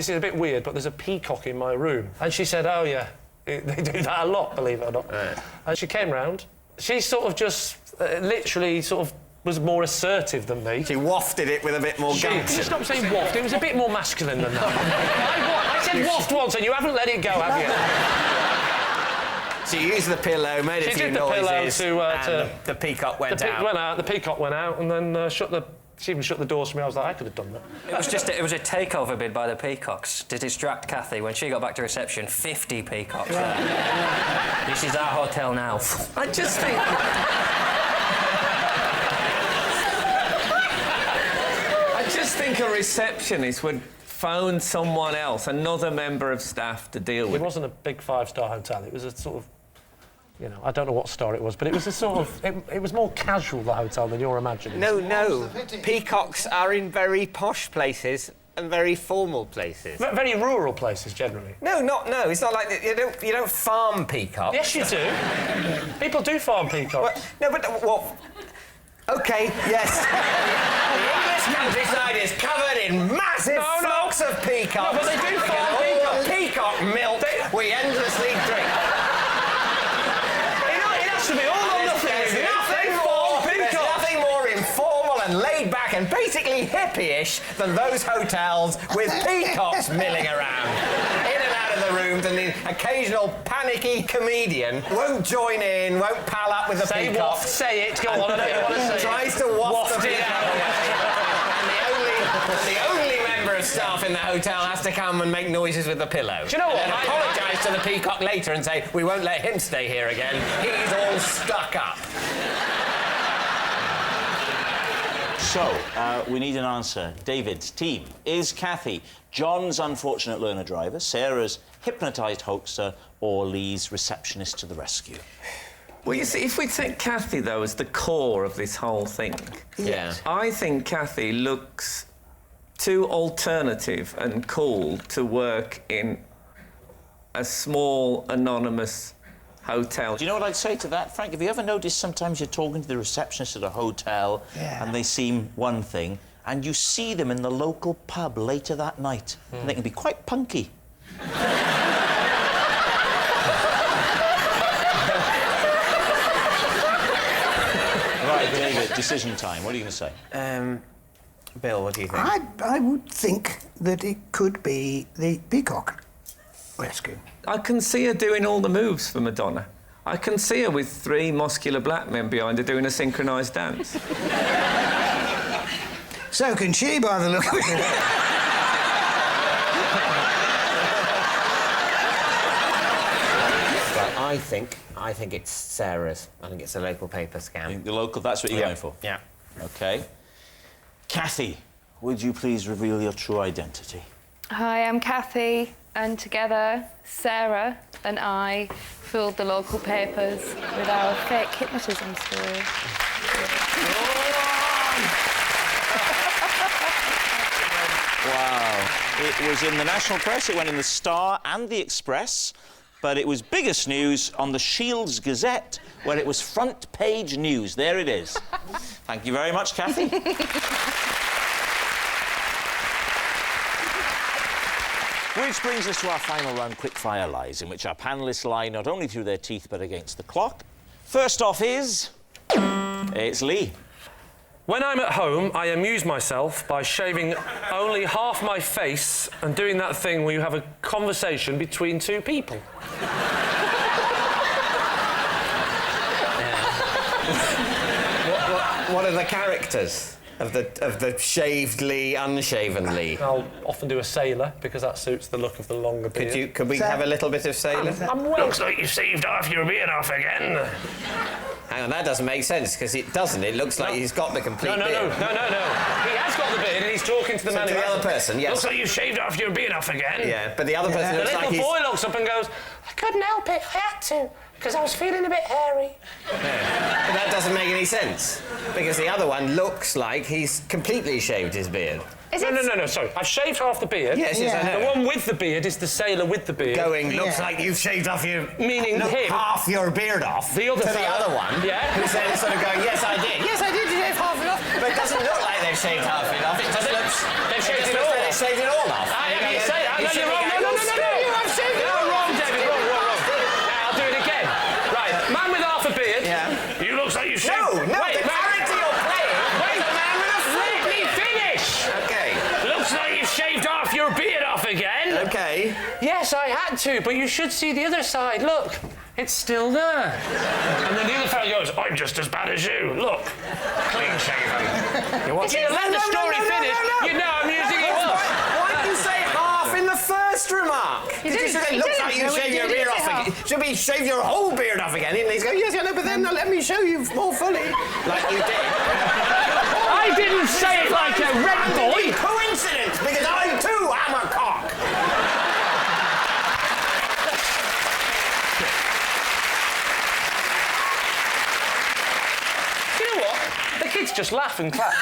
a bit weird, but there's a peacock in my room. And she said, oh, yeah. They do that a lot, believe it or not. Right. And she came round, she sort of just literally sort of was more assertive than me. She wafted it with a bit more gumption. Stop saying waft. It was a bit more masculine than that. I said waft once, and you haven't let it go, have you? She used the pillow, made a few noises, and the peacock went out. The peacock went out, and then she even shut the doors for me. I was like, I could have done that. It was a takeover bid by the peacocks to distract Kathy. When she got back to reception, 50 peacocks there. This is our hotel now. I just think... I just think a receptionist would phone someone else, another member of staff, to deal with. It wasn't a big 5-star hotel. It was a sort of... You know, I don't know what star it was, but it was a sort of... It was more casual, the hotel, than you're imagining. No. Peacocks are in very posh places and very formal places. Very rural places, generally. No. It's not like... You don't farm peacocks. Yes, you do. People do farm peacocks. What? OK, yes. The English countryside is covered in massive flocks of peacocks. No, but they do farm peacocks. The peacock milk we endlessly drink. Laid back and basically hippie-ish than those hotels with peacocks milling around. In and out of the rooms, and the occasional panicky comedian won't join in, won't pal up with the peacock. Say it, go on, I know you want to say it. Tries to waft the peacock away. And the only member of staff in the hotel has to come and make noises with the pillow. Do you know what? And apologise to the peacock later and say, we won't let him stay here again. He's all stuck up. So, we need an answer. David's team. Is Kathy John's unfortunate learner driver, Sarah's hypnotised hoaxer, or Lee's receptionist to the rescue? Well, you see, if we take Kathy, though, as the core of this whole thing... Yeah. I think Kathy looks too alternative and cool to work in a small, anonymous... hotel. Do you know what I'd say to that, Frank? Have you ever noticed sometimes you're talking to the receptionist at a hotel and they seem one thing, and you see them in the local pub later that night, and they can be quite punky. Right, David, decision time. What are you going to say? Bill, what do you think? I would think that it could be the peacock rescue. I can see her doing all the moves for Madonna. I can see her with 3 muscular black men behind her doing a synchronised dance. So can she, by the look of it. Well, I think it's Sarah's. I think it's a local paper scam. The local, that's what you're going for? Yeah. OK. Kathy, would you please reveal your true identity? Hi, I'm Kathy, and together, Sarah and I filled the local papers with our fake hypnotism story. Wow. It was in the national press, it went in the Star and the Express, but it was biggest news on the Shields Gazette, where it was front page news. There it is. Thank you very much, Kathy. Which brings us to our final round, Quickfire Lies, in which our panellists lie not only through their teeth but against the clock. First off is... it's Lee. When I'm at home, I amuse myself by shaving only half my face and doing that thing where you have a conversation between 2 people. What are the characters of the shaved Lee, unshaven Lee? I'll often do a sailor because that suits the look of the longer beard. Could we have a little bit of sailor? Looks like you shaved off your beard off again. Hang on, that doesn't make sense because it doesn't. It looks like he's got the complete beard. No. He has got the beard and he's talking to the man to who the other person. Yes. Looks like you shaved off your beard off again. Yeah, but the other person looks like The he's... little boy looks up and goes, I couldn't help it. I had to because I was feeling a bit hairy. Yeah. But that doesn't make any sense because the other one looks like he's completely shaved his beard. No, sorry. I've shaved half the beard. Yes, I know. The one with the beard is the sailor with the beard. Looks like you've shaved off your... Meaning him. half your beard off. The other to fella. the other one. Yeah. Who's then sort of going, yes, I did. Yes, I did shave half it off. But it doesn't look like they've shaved half it off. It just looks... They've shaved it all off. They've shaved it all off. You say that. No, you're wrong. No. I've shaved it all. Wrong, David. Wrong. Now, I'll do it again. Right. Man with half a beard. Yeah. No, the character you're playing is a man with a Let me finish! Okay. Looks like you've shaved half your beard off again. Okay. Yes, I had to, but you should see the other side. Look, it's still there. And then the other fellow goes, I'm just as bad as you. Look, clean shaven. If you let the story finish, you know I'm using it up. Why did you say half in the first remark? You Did you didn't. say, You looks like didn't. you No, shave you your didn't beard say off half. again? Should be shave your whole beard off again. And he's going, yes, I know, but then let me show you more fully. Like you did. I didn't say it like a red boy. Coincidence, because I too am a cock. You know what? The kids just laugh and clap.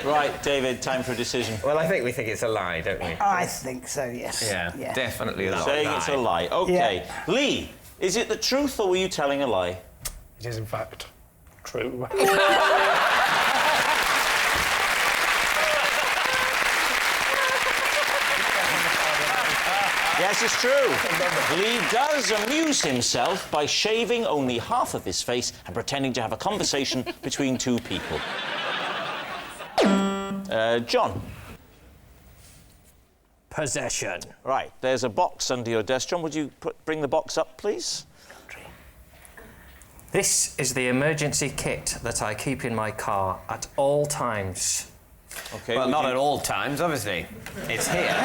Right, David, time for a decision. Well, I think we think it's a lie, don't we? I think so, yes. Yeah, definitely a lie. Saying it's a lie. OK. Lee, is it the truth or were you telling a lie? It is, in fact, true. Yes, it's true. Lee does amuse himself by shaving only half of his face and pretending to have a conversation between two people. John. Possession. Right, there's a box under your desk. John, would you bring the box up, please? This is the emergency kit that I keep in my car at all times. Okay. Well, not at all times, obviously. It's here.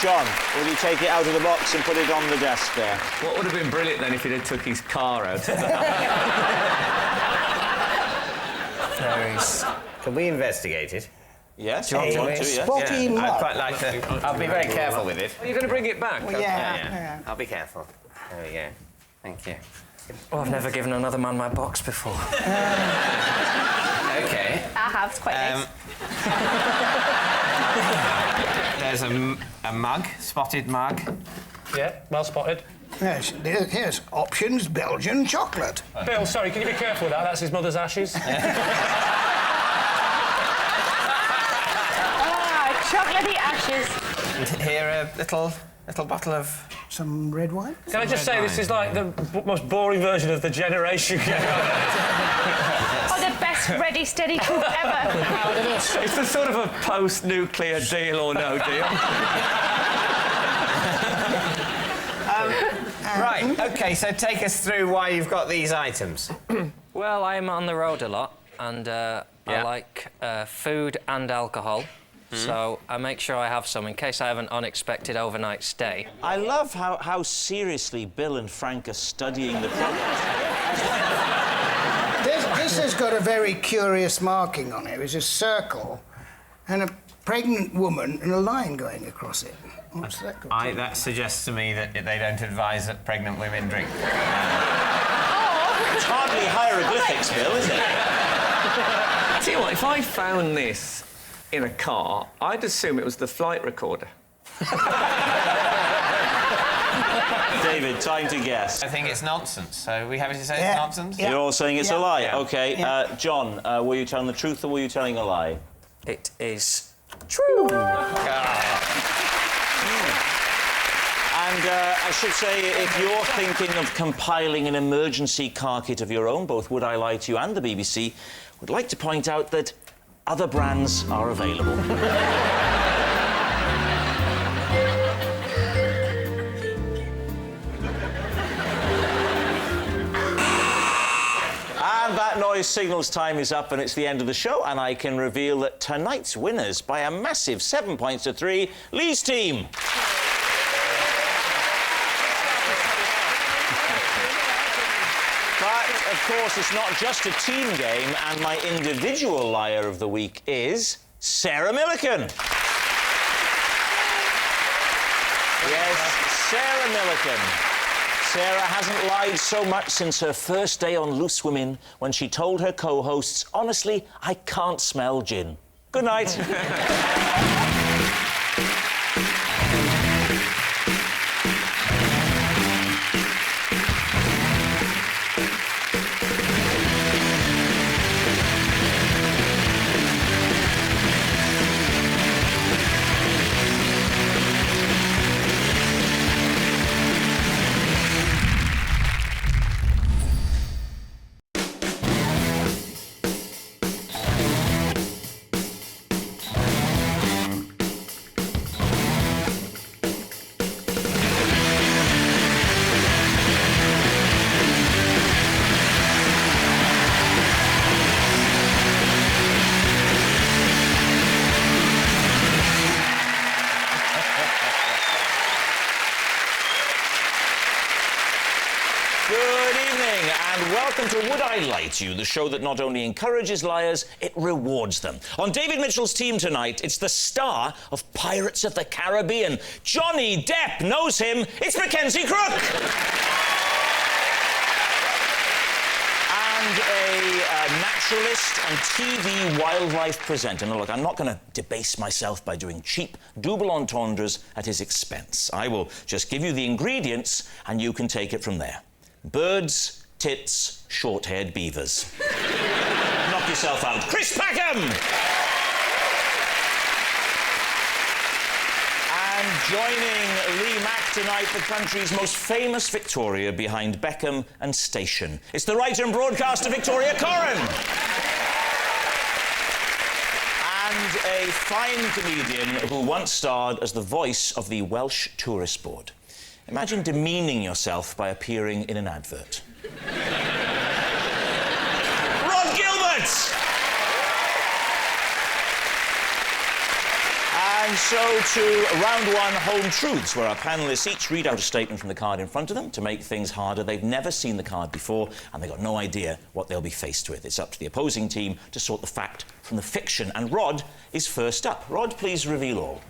John, will you take it out of the box and put it on the desk there? What would have been brilliant then if he'd have took his car out? Can we investigate it? Yes, Do you want to, yeah? spotty I'd mug. quite like to. I'll be very careful with it. Are you going to bring it back? Well, yeah. I'll be careful. There we go. Thank you. Oh, I've never given another man my box before. Okay. I have, it's quite nice. There's a mug, spotted mug. Yeah, well spotted. Yes, here's options, Belgian chocolate. Bill, sorry, can you be careful with that? That's his mother's ashes. Chocolatey ashes. And here a little bottle of some red wine. Can I just say this is like the most boring version of the generation game. Oh, the best ready, steady cook ever. It's the sort of a post-nuclear deal or no deal. Right, OK, so take us through why you've got these items. Well, I'm on the road a lot, and I like food and alcohol. So I make sure I have some in case I have an unexpected overnight stay. I love how seriously Bill and Frank are studying the product. This has got a very curious marking on it. It's a circle and a pregnant woman and a line going across it. What's that got to do? That suggests to me that they don't advise that pregnant women drink. It's hardly hieroglyphics, Bill, is it? Tell you what, if I found this in a car, I'd assume it was the flight recorder. David, time to guess. I think it's nonsense. So we having to say it's nonsense? You're all saying it's a lie? Yeah. OK. John, were you telling the truth or were you telling a lie? It is true. And I should say, if you're thinking of compiling an emergency car kit of your own, both Would I Lie to You and the BBC would like to point out that other brands are available. And that noise signals time is up and it's the end of the show, and I can reveal that tonight's winners by a massive 7 points to 3, Lee's team. But, of course, it's not just a team game, and my individual liar of the week is Sarah Millican. Yes, Sarah Millican. Sarah hasn't lied so much since her first day on Loose Women when she told her co-hosts, honestly, I can't smell gin. Good night. welcome to Would I Lie to You, the show that not only encourages liars, it rewards them. On David Mitchell's team tonight, it's the star of Pirates of the Caribbean. Johnny Depp knows him. It's Mackenzie Crook. And a naturalist and TV wildlife presenter. Now, look, I'm not going to debase myself by doing cheap double entendres at his expense. I will just give you the ingredients and you can take it from there. Birds, tits, short-haired beavers. Knock yourself out. Chris Packham! And joining Lee Mack tonight, the country's most famous Victoria behind Beckham and Station. It's the writer and broadcaster Victoria Corrin. And a fine comedian who once starred as the voice of the Welsh Tourist Board. Imagine demeaning yourself by appearing in an advert. Rod Gilbert! And so to round one, Home Truths, where our panellists each read out a statement from the card in front of them to make things harder. They've never seen the card before, and they've got no idea what they'll be faced with. It's up to the opposing team to sort the fact from the fiction. And Rod is first up. Rod, please reveal all.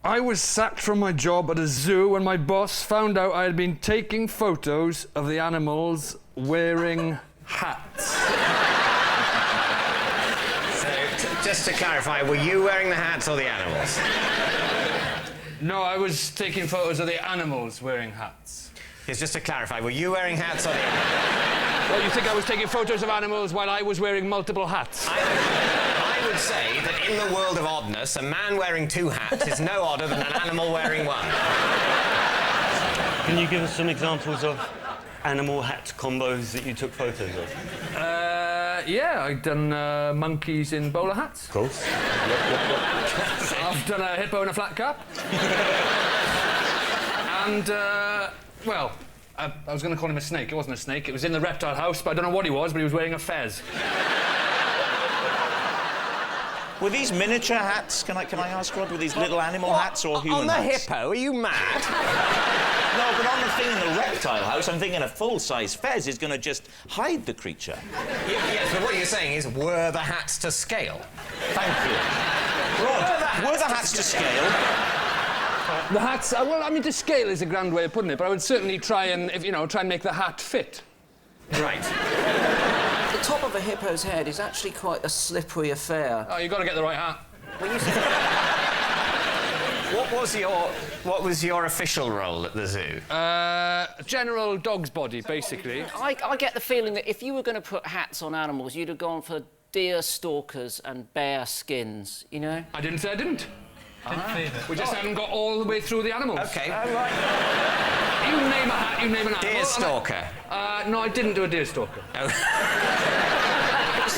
I was sacked from my job at a zoo when my boss found out I had been taking photos of the animals wearing hats. Just to clarify, were you wearing the hats or the animals? No, I was taking photos of the animals wearing hats. Yes, just to clarify, were you wearing hats or the animals? Well, you think I was taking photos of animals while I was wearing multiple hats? I would say that in the world of oddness, a man wearing two hats is no odder than an animal wearing one. Can you give us some examples of animal hat combos that you took photos of? Yeah, I've done monkeys in bowler hats. Of course. Yep. I've done a hippo in a flat cap. And, well, I was going to call him a snake. It wasn't a snake. It was in the reptile house, but I don't know what he was, but he was wearing a fez. Were these miniature hats, can I ask, Rod, were these little animal hats or human hats? On the hippo? Are you mad? No, but on the thing in the reptile house, I'm thinking a full-size fez is going to just hide the creature. Yes, but what you're saying is, were the hats to scale? Thank you. Rod, were the hats to scale? The hats, well, I mean, to scale is a grand way of putting it, but I would certainly try and, try and make the hat fit. Right. The top of a hippo's head is actually quite a slippery affair. Oh, you've got to get the right hat. Well, What was your official role at the zoo? General dog's body, basically. I get the feeling that if you were going to put hats on animals, you'd have gone for deer stalkers and bear skins, you know? I didn't say I didn't. We just haven't got all the way through the animals. OK. Right. You name a hat, you name an animal. Deer stalker? No, I didn't do a deer stalker.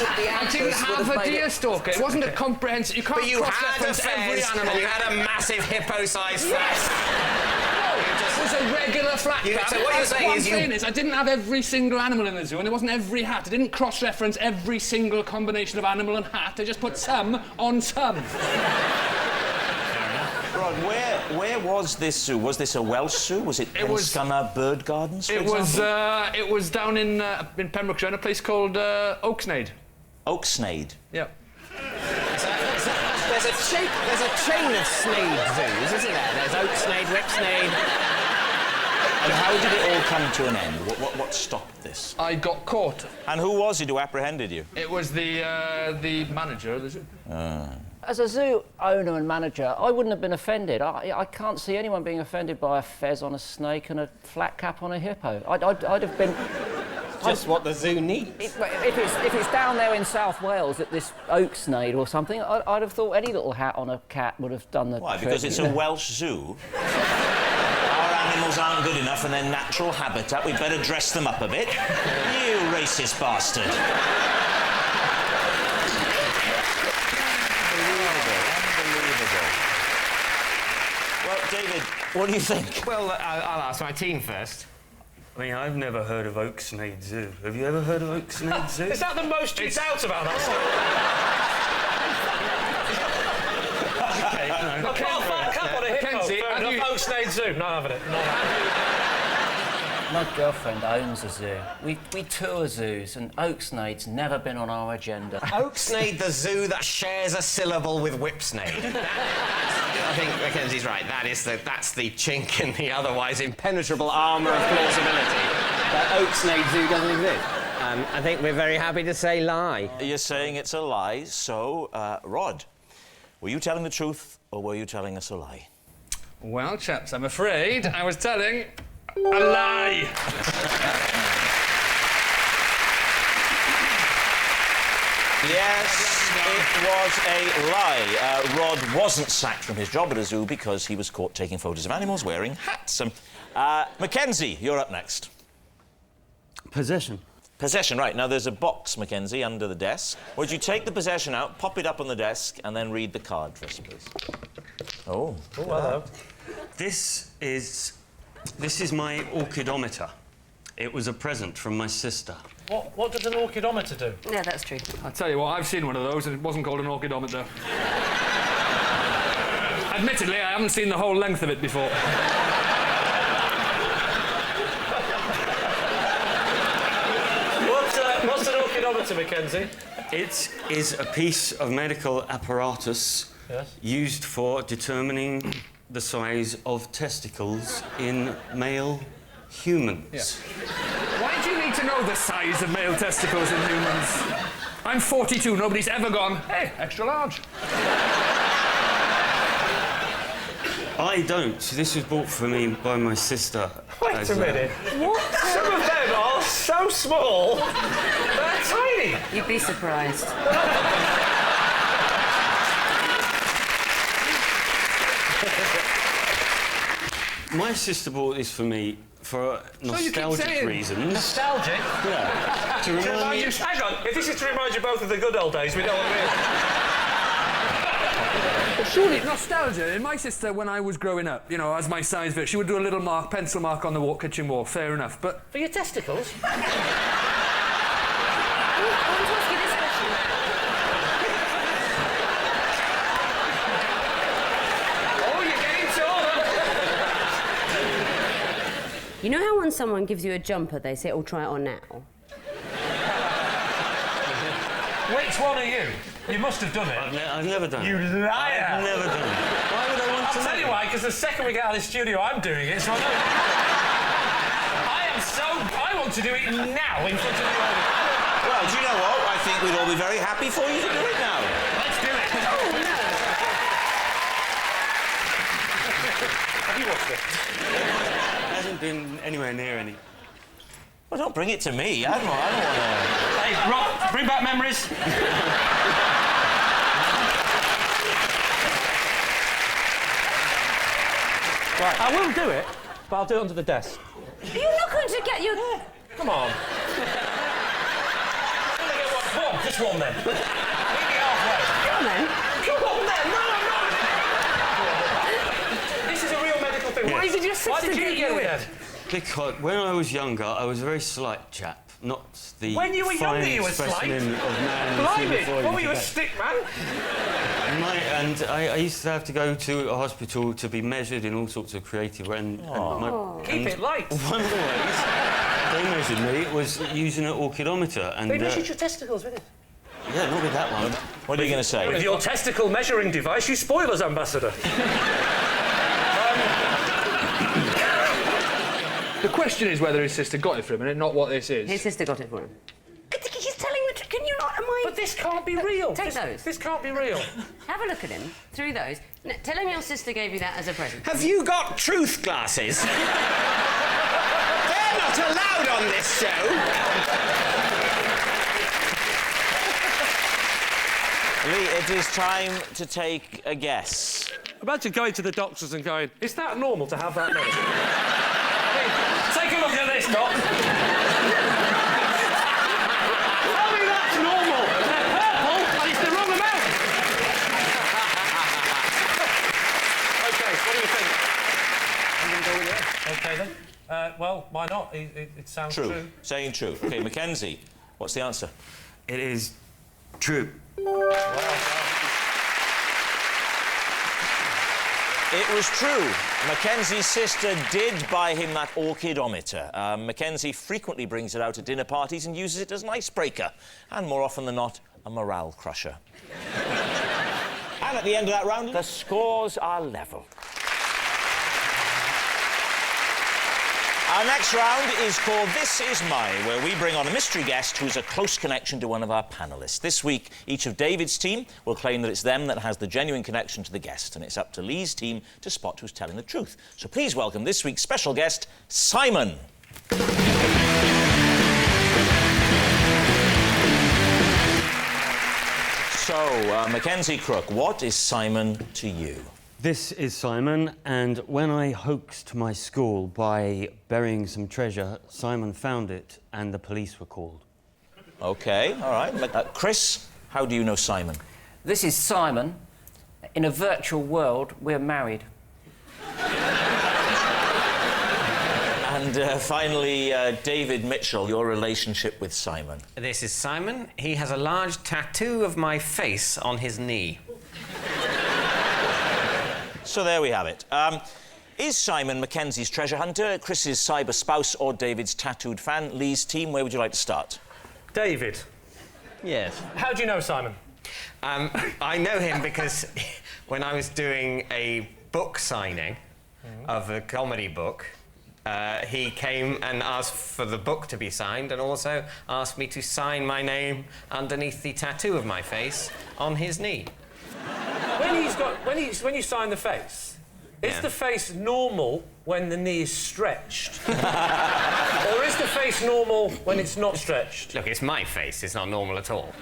I didn't have a deer stalker. It wasn't a comprehensive... You can't but you had a cross-reference every animal. And you had a massive hippo-sized fez. It was a regular flat cap. So what you're saying is I didn't have every single animal in the zoo, and it wasn't every hat. I didn't cross-reference every single combination of animal and hat. I just put some on some. Rod, where was this zoo? Was this a Welsh zoo? Was it Scunner Bird Gardens, for example? It was down in Pembrokeshire, in a place called Oaksnade. Oaksnade? Yeah. There's a chain of Snade zoos, isn't there? There's Oaksnade, Whipsnade. And how did it all come to an end? What stopped this? I got caught. And who was it who apprehended you? It was the manager of the zoo. As a zoo owner and manager, I wouldn't have been offended. I can't see anyone being offended by a fez on a snake and a flat cap on a hippo. I'd have been... Just what the zoo needs. If it's down there in South Wales at this Oaksnade or something, I'd have thought any little hat on a cat would have done the Why? trick. Because it's a Welsh zoo? Our animals aren't good enough in their natural habitat. We'd better dress them up a bit. You racist bastard. Unbelievable. Well, David, what do you think? Well, I'll ask my team first. I mean, I've never heard of Oaksnade Zoo. Have you ever heard of Oaksnade Zoo? Is that the most you doubt about that song? Okay, no. A flat cap on a hippo. Mackenzie, Oaksnade Zoo. Not having it. My girlfriend owns a zoo. We tour zoos, and Oaksnade's never been on our agenda. Oaksnade, the zoo that shares a syllable with Whipsnade. I think Mackenzie's right. That's the chink in the otherwise impenetrable armour of plausibility. That Oaksnade Zoo doesn't exist. I think we're very happy to say lie. You're saying it's a lie, so, Rod, were you telling the truth or were you telling us a lie? Well, chaps, I'm afraid I was telling a lie. Yes, it was a lie. Rod wasn't sacked from his job at a zoo because he was caught taking photos of animals wearing hats. Mackenzie, you're up next. Possession. Possession, right. Now, there's a box, Mackenzie, under the desk. Would you take the possession out, pop it up on the desk, and then read the card for us, please? Oh. Oh, hello. This is my orchidometer. It was a present from my sister. What does an orchidometer do? Yeah, that's true. I tell you what, I've seen one of those, and it wasn't called an orchidometer. Admittedly, I haven't seen the whole length of it before. What's an orchidometer, Mackenzie? It is a piece of medical apparatus used for determining the size of testicles in male humans. Yeah. Why do you need to know the size of male testicles in humans? I'm 42, nobody's ever gone, hey, extra large. I don't. This was bought for me by my sister. Wait a minute. What? Some of them are so small, they're tiny. You'd be surprised. My sister bought this for me for nostalgic reasons. Nostalgic? Yeah. To remind me... Hang on, if this is to remind you both of the good old days, we don't want to... Well, surely nostalgia. In my sister, when I was growing up, you know, as my size bit, she would do a little pencil mark on the kitchen wall. Fair enough, but for your testicles. You know how when someone gives you a jumper, they say, "Oh, try it on now." Which one are you? You must have done it. I've never done it. You liar! I've never done it. Why would I want to I'll tell you why, because the second we get out of the studio, I'm doing it, so I know. I want to do it now in front of the audience. Well, do you know what? I think we'd all be very happy for you to do it now. Let's do it. Oh, no. Have you watched it? It hasn't been anywhere near any. Well, don't bring it to me. I don't want to... Hey, Rob, bring back memories. Right, I will do it, but I'll do it under the desk. You're not going to get your... Come on. One, just one then. Meet me halfway. Come on then. Come on then, no. This is a real medical thing. Yes. Why did your sister get you in? Because when I was younger, I was a very slight chap, not the When you were younger, you were slight. specimen of man. Blimey, what were you, a stick man? And I used to have to go to a hospital to be measured in all sorts of creative ways. Keep it light. One of the ways they measured me was using an orchidometer. And They measured your testicles with it. yeah, not with that one. What are you going to say? With your testicle measuring device, you spoil us, Ambassador. the question is whether his sister got it for him, and not what this is. His sister got it for him. He's telling the truth. Can you not? Am I? But this can't be real. Take those. This can't be real. Have a look at him through those. Tell him your sister gave you that as a present. Have you got truth glasses? They're not allowed on this show. Lee, it is time to take a guess. Imagine going to the doctors and going, is that normal to have that many? Take a look at this, Doc. Tell me that's normal. They're purple and it's the wrong amount. OK, what do you think? I'm going to go with it. OK, then. Well, why not? It sounds true. Saying true. OK, Mackenzie, what's the answer? It is true. Wow. It was true. Mackenzie's sister did buy him that orchidometer. Mackenzie frequently brings it out at dinner parties and uses it as an icebreaker, and more often than not, a morale crusher. And at the end of that round, the scores are level. Our next round is called This Is Mine, where we bring on a mystery guest who's a close connection to one of our panellists. This week, each of David's team will claim that it's them that has the genuine connection to the guest, and it's up to Lee's team to spot who's telling the truth. So please welcome this week's special guest, Simon. So, Mackenzie Crook, what is Simon to you? This is Simon, and when I hoaxed my school by burying some treasure, Simon found it and the police were called. OK, all right. Chris, how do you know Simon? This is Simon. In a virtual world, we're married. And finally, David Mitchell, your relationship with Simon. This is Simon. He has a large tattoo of my face on his knee. So there we have it. Is Simon Mackenzie's treasure hunter, Chris's cyber spouse, or David's tattooed fan? Lee's team, where would you like to start? David. Yes. How do you know Simon? I know him because when I was doing a book signing of a comedy book, he came and asked for the book to be signed and also asked me to sign my name underneath the tattoo of my face on his knee. When you sign the face, is the face normal when the knee is stretched? Or is the face normal when it's not stretched? Look, it's my face. It's not normal at all.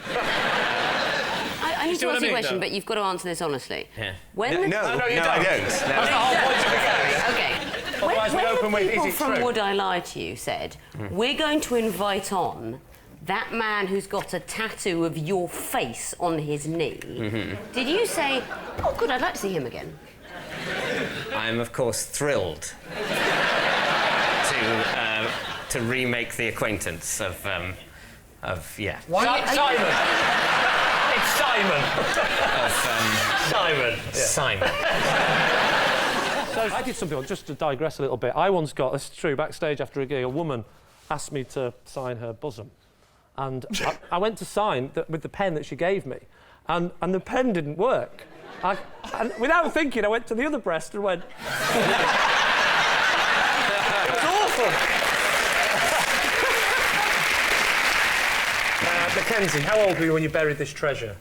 I need to ask you a question, but you've got to answer this honestly. Yeah. When No, the... you don't. No. That's the whole point of the game. OK. Otherwise we open with, people is it from true? Would I Lie to You said, we're going to invite on that man who's got a tattoo of your face on his knee. Did you say, oh, good, I'd like to see him again? I am, of course, thrilled to remake the acquaintance of yeah. Simon! It's Simon! Simon. Yeah. Simon. So I did something, just to digress a little bit. I once got, this is true, backstage after a gig, a woman asked me to sign her bosom. And I went to sign with the pen that she gave me, and the pen didn't work. And without thinking, I went to the other breast and went... It was awful! Mackenzie, how old were you when you buried this treasure?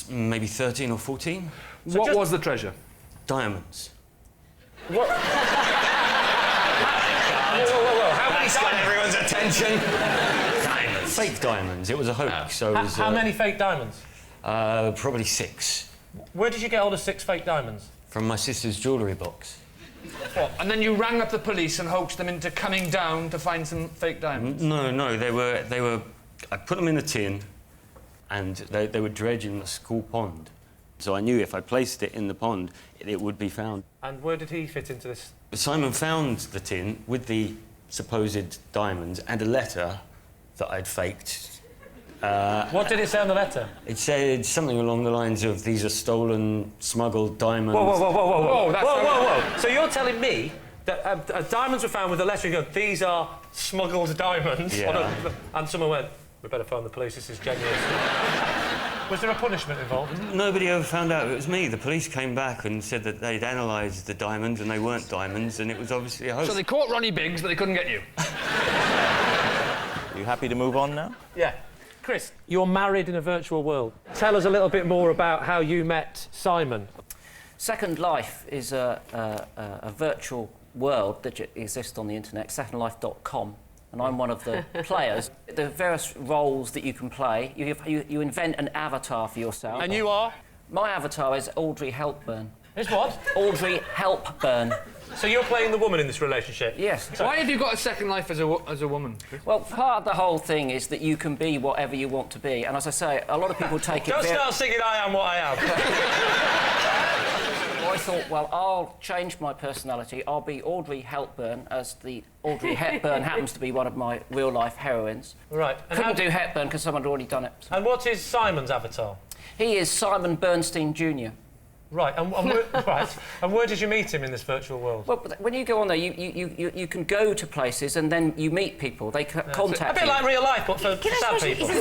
Maybe 13 or 14. So what was the treasure? Diamonds. What? Whoa. How many That's got everyone's attention. Diamonds. Fake diamonds. It was a hoax. So it was, how many fake diamonds? Probably 6. Where did you get all the 6 fake diamonds? From my sister's jewellery box. What? And then you rang up the police and hoaxed them into coming down to find some fake diamonds? No, they were... I put them in a tin, and they were dredged in the school pond. So I knew if I placed it in the pond, it would be found. And where did he fit into this? Simon found the tin with the supposed diamonds and a letter that I'd faked. What did it say on the letter? It said something along the lines of, these are stolen, smuggled diamonds. Whoa. So you're telling me that diamonds were found with a letter, you go, these are smuggled diamonds, and someone went, we better phone the police, this is genuine. Was there a punishment involved? Nobody ever found out it was me. The police came back and said that they'd analysed the diamonds and they weren't diamonds, and it was obviously a hoax. So they caught Ronnie Biggs, but they couldn't get you. Are you happy to move on now? Yeah. Chris, you're married in a virtual world. Tell us a little bit more about how you met Simon. Second Life is a virtual world that exists on the internet, secondlife.com, and I'm one of the players. There are various roles that you can play. You invent an avatar for yourself. And you are? My avatar is Audrey Hepburn. Is what? Audrey Hepburn. So you're playing the woman in this relationship? Yes. Why have you got a second life as a woman? Well, part of the whole thing is that you can be whatever you want to be, and as I say, a lot of people take it... Don't start singing I Am What I Am. I thought, well, I'll change my personality. I'll be Audrey Hepburn, as the Audrey Hepburn happens to be one of my real-life heroines. Right. And couldn't do Hepburn because someone had already done it. And what is Simon's avatar? He is Simon Bernstein Jr. Right, and where did you meet him in this virtual world? Well, when you go on there, you can go to places and then you meet people. They contact you. A bit like real life, but for sad people. So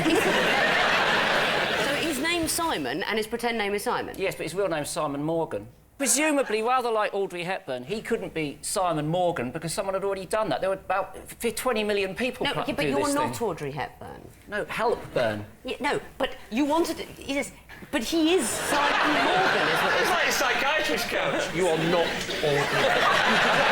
his name's Simon and his pretend name is Simon? Yes, but his real name's Simon Morgan. Presumably, rather like Audrey Hepburn, he couldn't be Simon Morgan because someone had already done that. There were about 20 million people No, trying to but do you're this not thing. Audrey Hepburn. No, Helpburn. Yeah, no, but you wanted to... Yes, but he is Simon Morgan, is what It's like a psychiatrist couch. You are not Audrey Hepburn.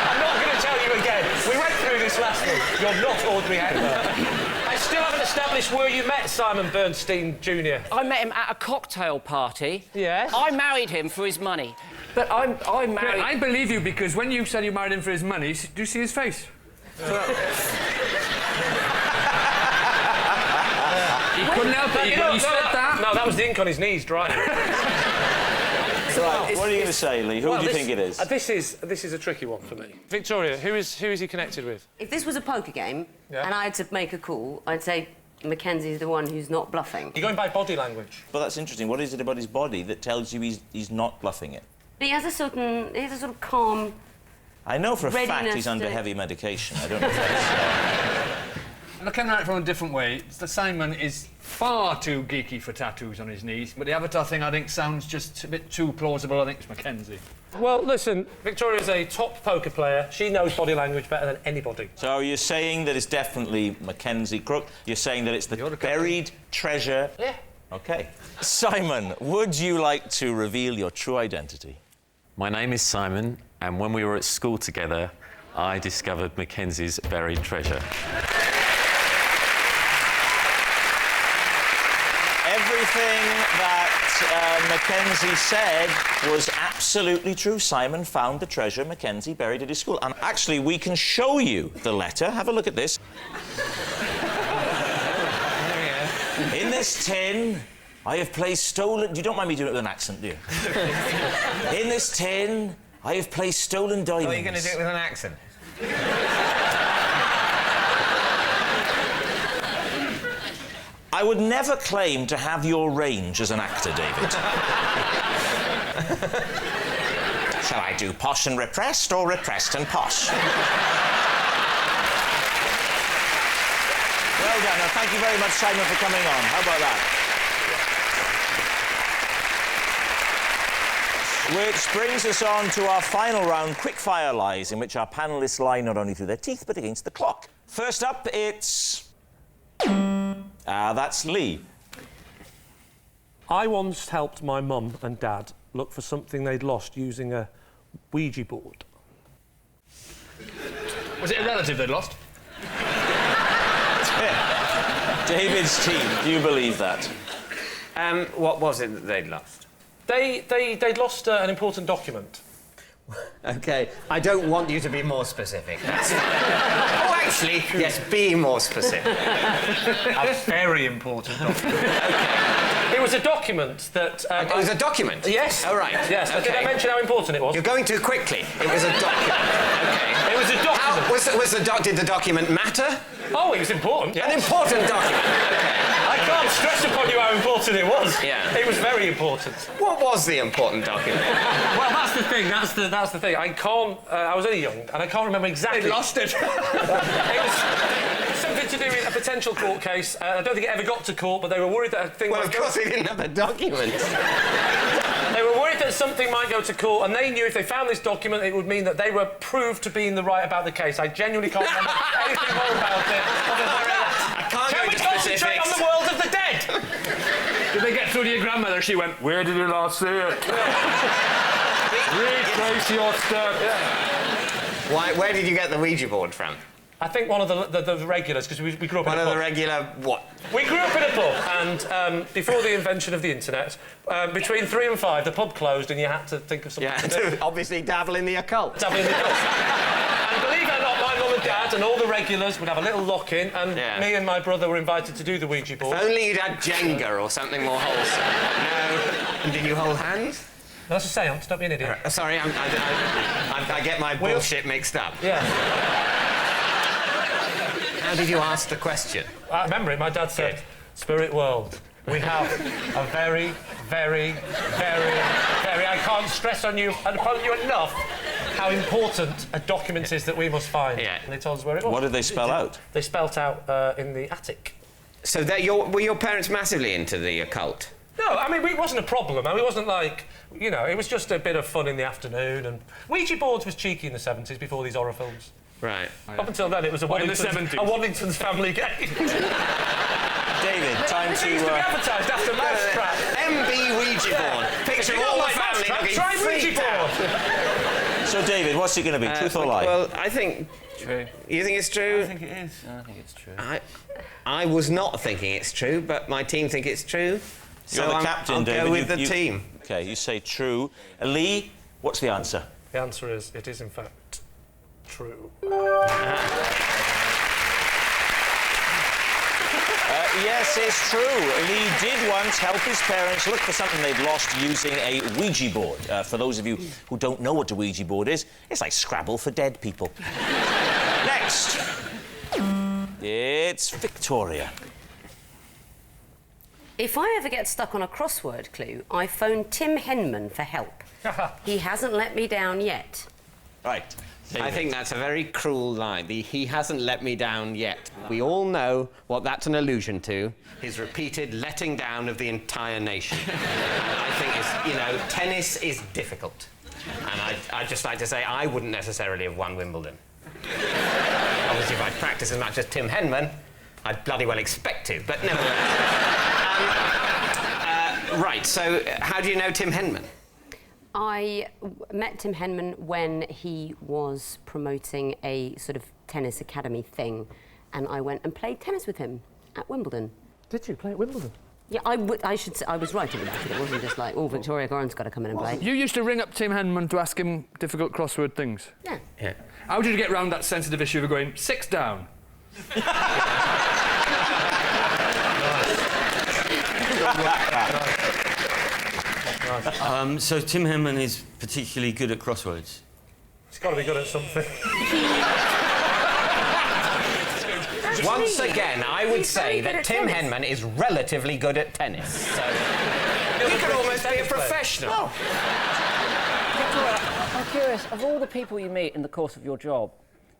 I'm not going to tell you again. We went through this last week. You're not Audrey Hepburn. I still haven't established where you met Simon Bernstein Jr. I met him at a cocktail party. Yes? I married him for his money. But I married... I believe you because when you said you married him for his money, do you see his face? He couldn't help it. He said that. No, that was the ink on his knees drying. Right, what are you going to say, Lee? Who do you think it is? This is a tricky one for me. Victoria, who is he connected with? If this was a poker game Yeah. and I had to make a call, I'd say Mackenzie's the one who's not bluffing. You're going by body language. But that's interesting. What is it about his body that tells you he's not bluffing it? But he has a sort of calm... I know for a fact readiness he's under to- heavy medication. I don't know if that's... Looking at it from a different way, Simon is far too geeky for tattoos on his knees, but the Avatar thing, I think, sounds just a bit too plausible. I think it's Mackenzie. Well, listen, Victoria's a top poker player. She knows body language better than anybody. So you're saying that it's definitely Mackenzie Crook. You're saying that it's the buried treasure. Yeah. OK. Simon, would you like to reveal your true identity? My name is Simon, and when we were at school together, I discovered Mackenzie's buried treasure. Everything that Mackenzie said was absolutely true. Simon found the treasure Mackenzie buried at his school. And actually, we can show you the letter. Have a look at this. In this tin, I have placed stolen... You don't mind me doing it with an accent, do you? In this tin, I have placed stolen diamonds. Oh, you're going to do it with an accent? I would never claim to have your range as an actor, David. Shall I do posh and repressed or repressed and posh? Well done. Now, thank you very much, Simon, for coming on. How about that? Which brings us on to our final round, quick-fire lies, in which our panellists lie not only through their teeth, but against the clock. First up, it's... that's Lee. I once helped my mum and dad look for something they'd lost using a Ouija board. Was it a relative they'd lost? David's team, do you believe that? What was it that they'd lost? They'd lost an important document. OK, I don't want you to be more specific. Oh, actually, yes, be more specific. A very important document. It was a document that... it was a document? Yes. Oh, right. Yes. Okay. Did I mention how important it was? You're going too quickly. It was a document. OK. It was a document. Did the document matter? Oh, it was important, yes. An important document. I can't stress upon you how important it was. Yeah. It was very important. What was the important document? Well, that's the thing. That's the thing. I can't... I was only young, and I can't remember exactly... They lost it. It was something to do with a potential court case. I don't think it ever got to court, but they were worried that a thing... Well, of course they didn't have the document. They were worried that something might go to court, and they knew if they found this document, it would mean that they were proved to be in the right about the case. I genuinely can't remember anything more about it. I can't Can go we into concentrate specifics. on the world of the dead? Did they get through to your grandmother? She went, where did you last see it? Retrace your steps. Why? Where did you get the Ouija board from? I think one of the regulars, because we grew up in a pub. One of the regular what? We grew up in a pub, and before the invention of the internet, between 3 and 5, the pub closed, and you had to think of something to do. Obviously dabble in the occult. Dabble in the occult. And believe it or not, my mum and dad and all the regulars would have a little lock-in, and me and my brother were invited to do the Ouija board. If only you'd had Jenga or something more wholesome. No. And did you hold hands? That's a seance, don't be an idiot. Sorry, I get my bullshit mixed up. Yeah. How did you ask the question? I remember it. My dad said, Spirit world, we have a very, very, very, very... I can't stress on you enough how important a document is that we must find. Yeah. And they told us where it was. What did they spell out? They spelt out in the attic. So were your parents massively into the occult? No, I mean, it wasn't a problem. I mean, it wasn't like, you know, it was just a bit of fun in the afternoon. And Ouija boards was cheeky in the 70s before these horror films. Right. Up until then, it was a Waddington's family game. David, time to... It used to be advertised after Mousetrap. MB Ouija board. Picture all the family looking try Ouija board. So, David, what's it going to be, truth or lie? Well, I think... True. You think it's true? I think it is. I think it's true. I was not thinking it's true, but my team think it's true. You're So the captain, I'll David. go with the team. OK, you say true. Lee, what's the answer? The answer is, it is, in fact, true. Yes, it's true. Lee did once help his parents look for something they'd lost using a Ouija board. For those of you who don't know what a Ouija board is, it's like Scrabble for dead people. Next. It's Victoria. If I ever get stuck on a crossword clue, I phone Tim Henman for help. He hasn't let me down yet. Right. I think that's a very cruel line. He hasn't let me down yet. We all know what that's an allusion to. His repeated letting down of the entire nation. I think it's, you know, tennis is difficult. And I'd just like to say I wouldn't necessarily have won Wimbledon. Obviously, if I'd practiced as much as Tim Henman, I'd bloody well expect to, but nevertheless. Right, so how do you know Tim Henman? I met Tim Henman when he was promoting a sort of tennis academy thing, and I went and played tennis with him at Wimbledon. Did you play at Wimbledon? Yeah, I should say I was right about it. It wasn't just like, oh, Victoria Goran's got to come in and play. You used to ring up Tim Henman to ask him difficult crossword things. Yeah. Yeah. How did you get round that sensitive issue of going 6 down? So Tim Henman is particularly good at crosswords. He's got to be good at something. Once again, I would say that Tim Henman is relatively good at tennis. So he could almost be a professional. Victoria, I'm curious, of all the people you meet in the course of your job,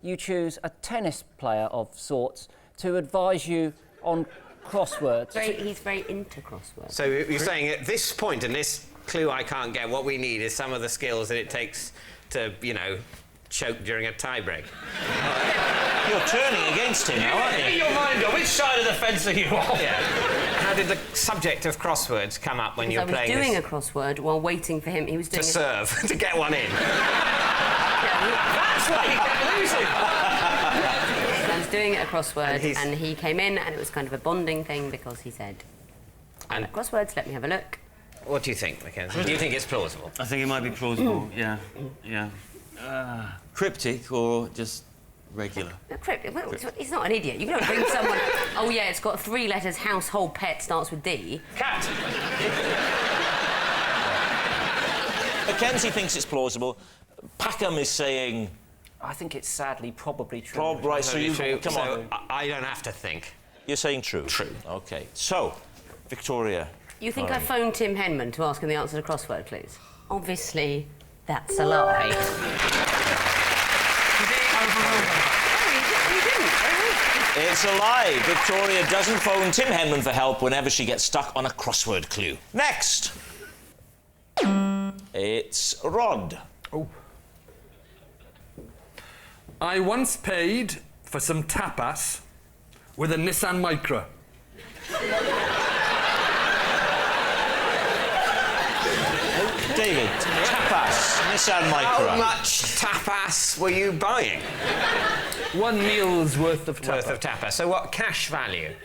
you choose a tennis player of sorts to advise you on crosswords. He's very into crosswords. So you're saying at this point in this clue I can't get, what we need is some of the skills that it takes to, you know, choke during a tie-break. You're turning against him now, aren't you? Get your mind on which side of the fence are you on? Yeah. How did the subject of crosswords come up when you were playing I was doing this? a crossword while waiting for him. He was doing To serve, to get one in. That's why you kept losing. I was doing a crossword, and he came in, and it was kind of a bonding thing because he said, "I'm at crosswords. Let me have a look." What do you think, Mackenzie? Do you think it's plausible? I think it might be plausible, yeah. Cryptic or just regular? Cryptic. Well, he's not an idiot. You don't bring someone. Oh yeah, it's got 3 letters. Household pet starts with D. Cat. Mackenzie thinks it's plausible. Packham is saying... I think it's sadly probably true. Right, so you... True. Come so on. I don't have to think. You're saying true? True. OK. So, Victoria... You think I phoned Tim Henman to ask him the answer to crossword clues? Obviously, that's a lie. It's a lie. Victoria doesn't phone Tim Henman for help whenever she gets stuck on a crossword clue. Next. It's Rod. Oh. I once paid for some tapas with a Nissan Micra. David, tapas, Nissan Micra. How much tapas were you buying? 1 meal's worth of tapas. So what cash value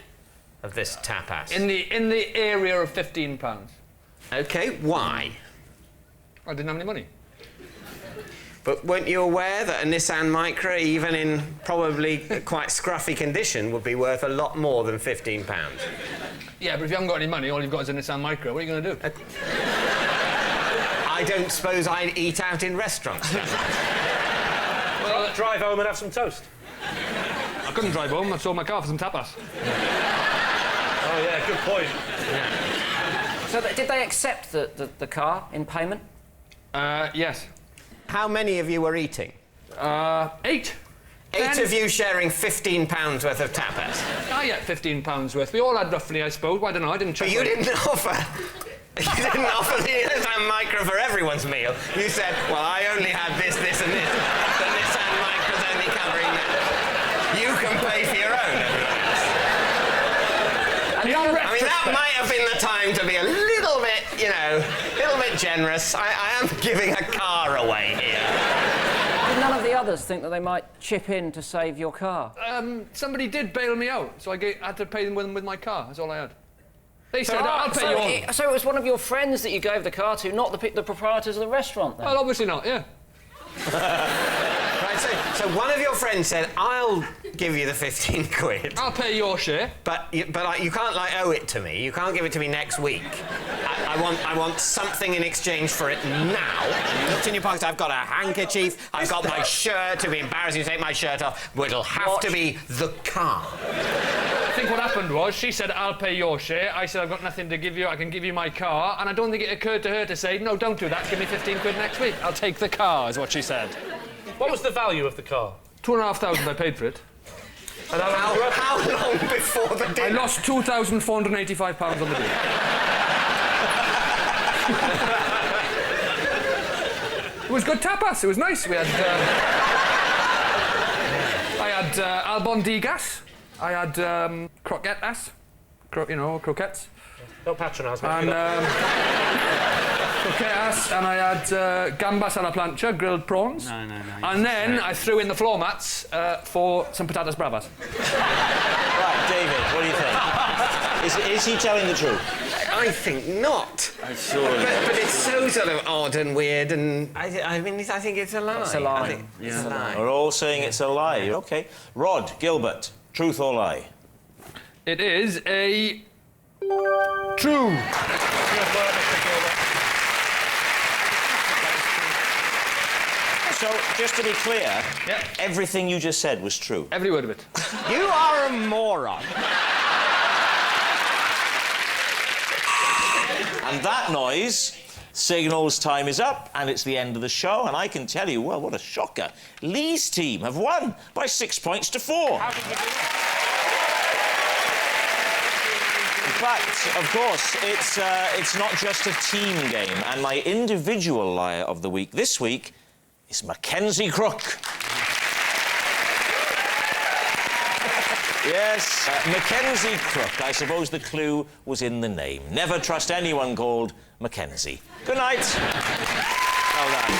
of this tapas? In the area of £15. OK, why? I didn't have any money. But weren't you aware that a Nissan Micra, even in probably quite scruffy condition, would be worth a lot more than £15? Yeah, but if you haven't got any money, all you've got is a Nissan Micra. What are you going to do? I don't suppose I'd eat out in restaurants. Well, drive home and have some toast. I couldn't drive home. I sold my car for some tapas. Oh, yeah, good point. So did they accept the car in payment? Yes. How many of you were eating? 8. 8 of you sharing £15 worth of tapas. I had £15 worth. We all had roughly, I suppose. Well, I don't know. I didn't check. But you didn't offer. You didn't offer the Nissan Micro for everyone's meal. You said, well, I only had this, this, and this. The Nissan Micro's only covering that. You can pay for your own. I mean, that might have been the time to be a little bit, you know, a little bit generous. I am giving a car away here. Did none of the others think that they might chip in to save your car? Somebody did bail me out, so I had to pay them with my car. That's all I had. They said, I'll pay you. So it was one of your friends that you gave the car to, not the proprietors of the restaurant, then? Well, obviously not, yeah. Right, so one of your friends said, I'll give you the 15 quid. I'll pay your share. But you can't, like, owe it to me. You can't give it to me next week. I want something in exchange for it now. You looked in your pocket, I've got a handkerchief, I've got my shirt. It'll be embarrassing to take my shirt off, but it'll have to be the car. I think what happened was, she said, I'll pay your share. I said, I've got nothing to give you, I can give you my car. And I don't think it occurred to her to say, no, don't do that, give me 15 quid next week. I'll take the car, is what she said. What was the value of the car? £2,500 I paid for it. And how long before the dinner? I lost £2,485 on the deal. It was good tapas, it was nice. We had... I had albondigas. I had croquetas. Croquettes. Don't patronise me. And croquetas, and I had gambas a la plancha, grilled prawns. No. And then I threw in the floor mats for some patatas bravas. Right, David, what do you think? Is he telling the truth? I think not. I'm sure. But it's so sort of odd and weird, and I mean, I think it's a lie. It's a lie. I think it's a lie. We're all saying it's a lie. OK. Rod, Gilbert, truth or lie? It is a... true. So, just to be clear, everything you just said was true. Every word of it. You are a moron. And that noise signals time is up, and it's the end of the show. And I can tell you, well, what a shocker. Lee's team have won by 6 points to 4. How did you do that? In fact, of course, it's not just a team game. And my individual liar of the week this week is Mackenzie Crook. Yes, Mackenzie Crook. I suppose the clue was in the name. Never trust anyone called Mackenzie. Good night. Well done.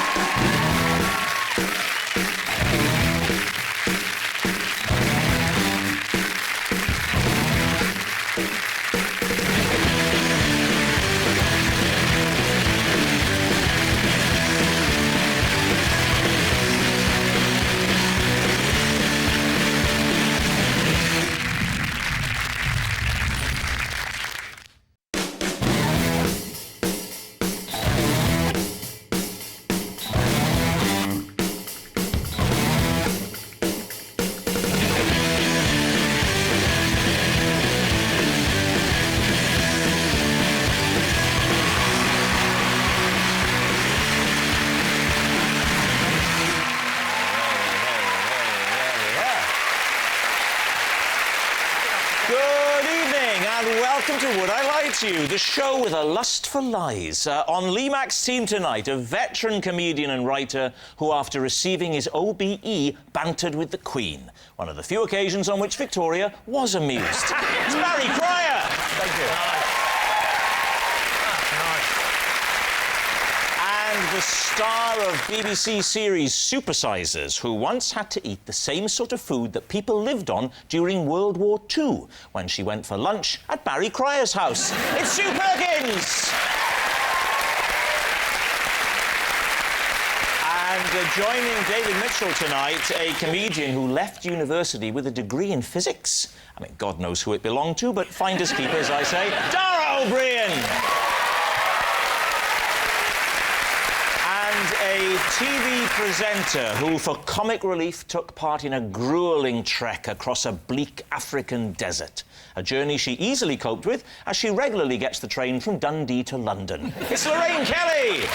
Welcome to Would I Lie to You, the show with a lust for lies. On Lee Mack's team tonight, a veteran comedian and writer who, after receiving his OBE, bantered with the Queen. One of the few occasions on which Victoria was amused. It's Barry Cryer. Thank you. And the star of BBC series Supersizers, who once had to eat the same sort of food that people lived on during World War II, when she went for lunch at Barry Cryer's house. It's Sue Perkins! And joining David Mitchell tonight, a comedian who left university with a degree in physics. I mean, God knows who it belonged to, but finders keepers, I say. Dara O'Brien! And a TV presenter who, for comic relief, took part in a gruelling trek across a bleak African desert. A journey she easily coped with, as she regularly gets the train from Dundee to London. It's Lorraine Kelly!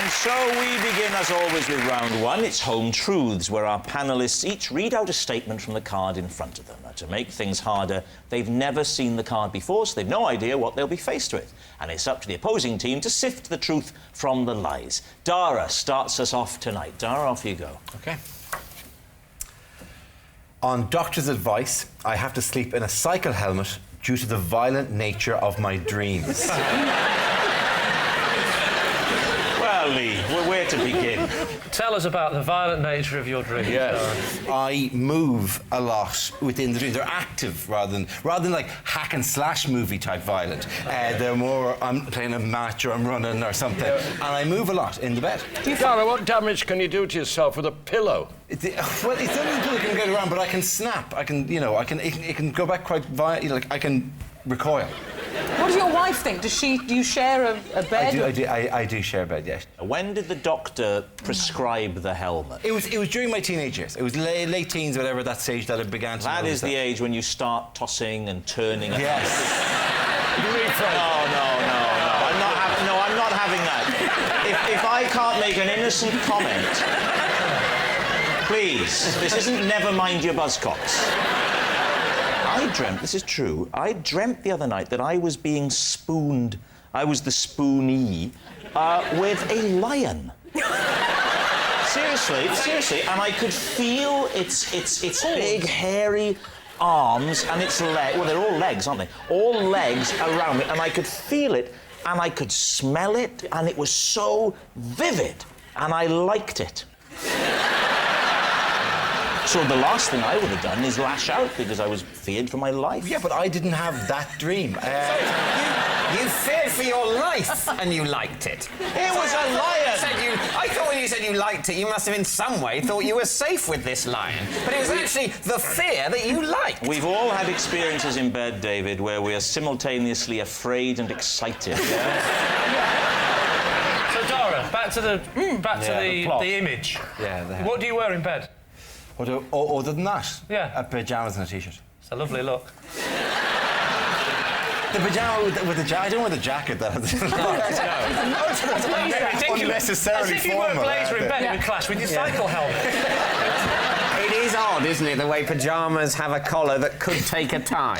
And so we begin, as always, with round one. It's Home Truths, where our panellists each read out a statement from the card in front of them. Now, to make things harder, they've never seen the card before, so they've no idea what they'll be faced with. And it's up to the opposing team to sift the truth from the lies. Dara starts us off tonight. Dara, off you go. OK. On doctor's advice, I have to sleep in a cycle helmet due to the violent nature of my dreams. Well, Lee, where to begin? Tell us about the violent nature of your dreams. Yes. I move a lot within the dreams. They're active rather than like hack and slash movie type violent. They're more, I'm playing a match or I'm running or something. And I move a lot in the bed. Dara, what damage can you do to yourself with a pillow? Well, it's only until I can get around, but I can snap. I can, you know, it can go back quite violent. Like I can recoil. What does your wife think? Do you share a bed? I do share a bed, yes. When did the doctor prescribe the helmet? It was during my teenage years. It was late teens, whatever, that stage that it began to... That is the age when you start tossing and turning. Yes. No, I'm not having that. If I can't make an innocent comment, please, this isn't Never Mind Your Buzzcocks. I dreamt, this is true, I dreamt the other night that I was being spooned, I was the spoonee, with a lion. Seriously, and I could feel its big, hairy arms and its legs, well, they're all legs, aren't they? All legs around me, and I could feel it, and I could smell it, and it was so vivid, and I liked it. So the last thing I would have done is lash out because I was feared for my life. Yeah, but I didn't have that dream. You feared for your life and you liked it. It was a lion! I thought when you said you liked it, you must have in some way thought you were safe with this lion. But it was actually the fear that you liked. We've all had experiences in bed, David, where we are simultaneously afraid and excited. Yeah? So, Dara, back to the image. Yeah. What do you wear in bed? Other than that? Yeah. Pyjamas and a t-shirt. It's a lovely look. The pyjama with the jacket. I don't wear the jacket. That's unnecessarily As if you wear a formal. blazer in bed, it would clash with your cycle helmet. It is odd, isn't it, the way pyjamas have a collar that could take a tie.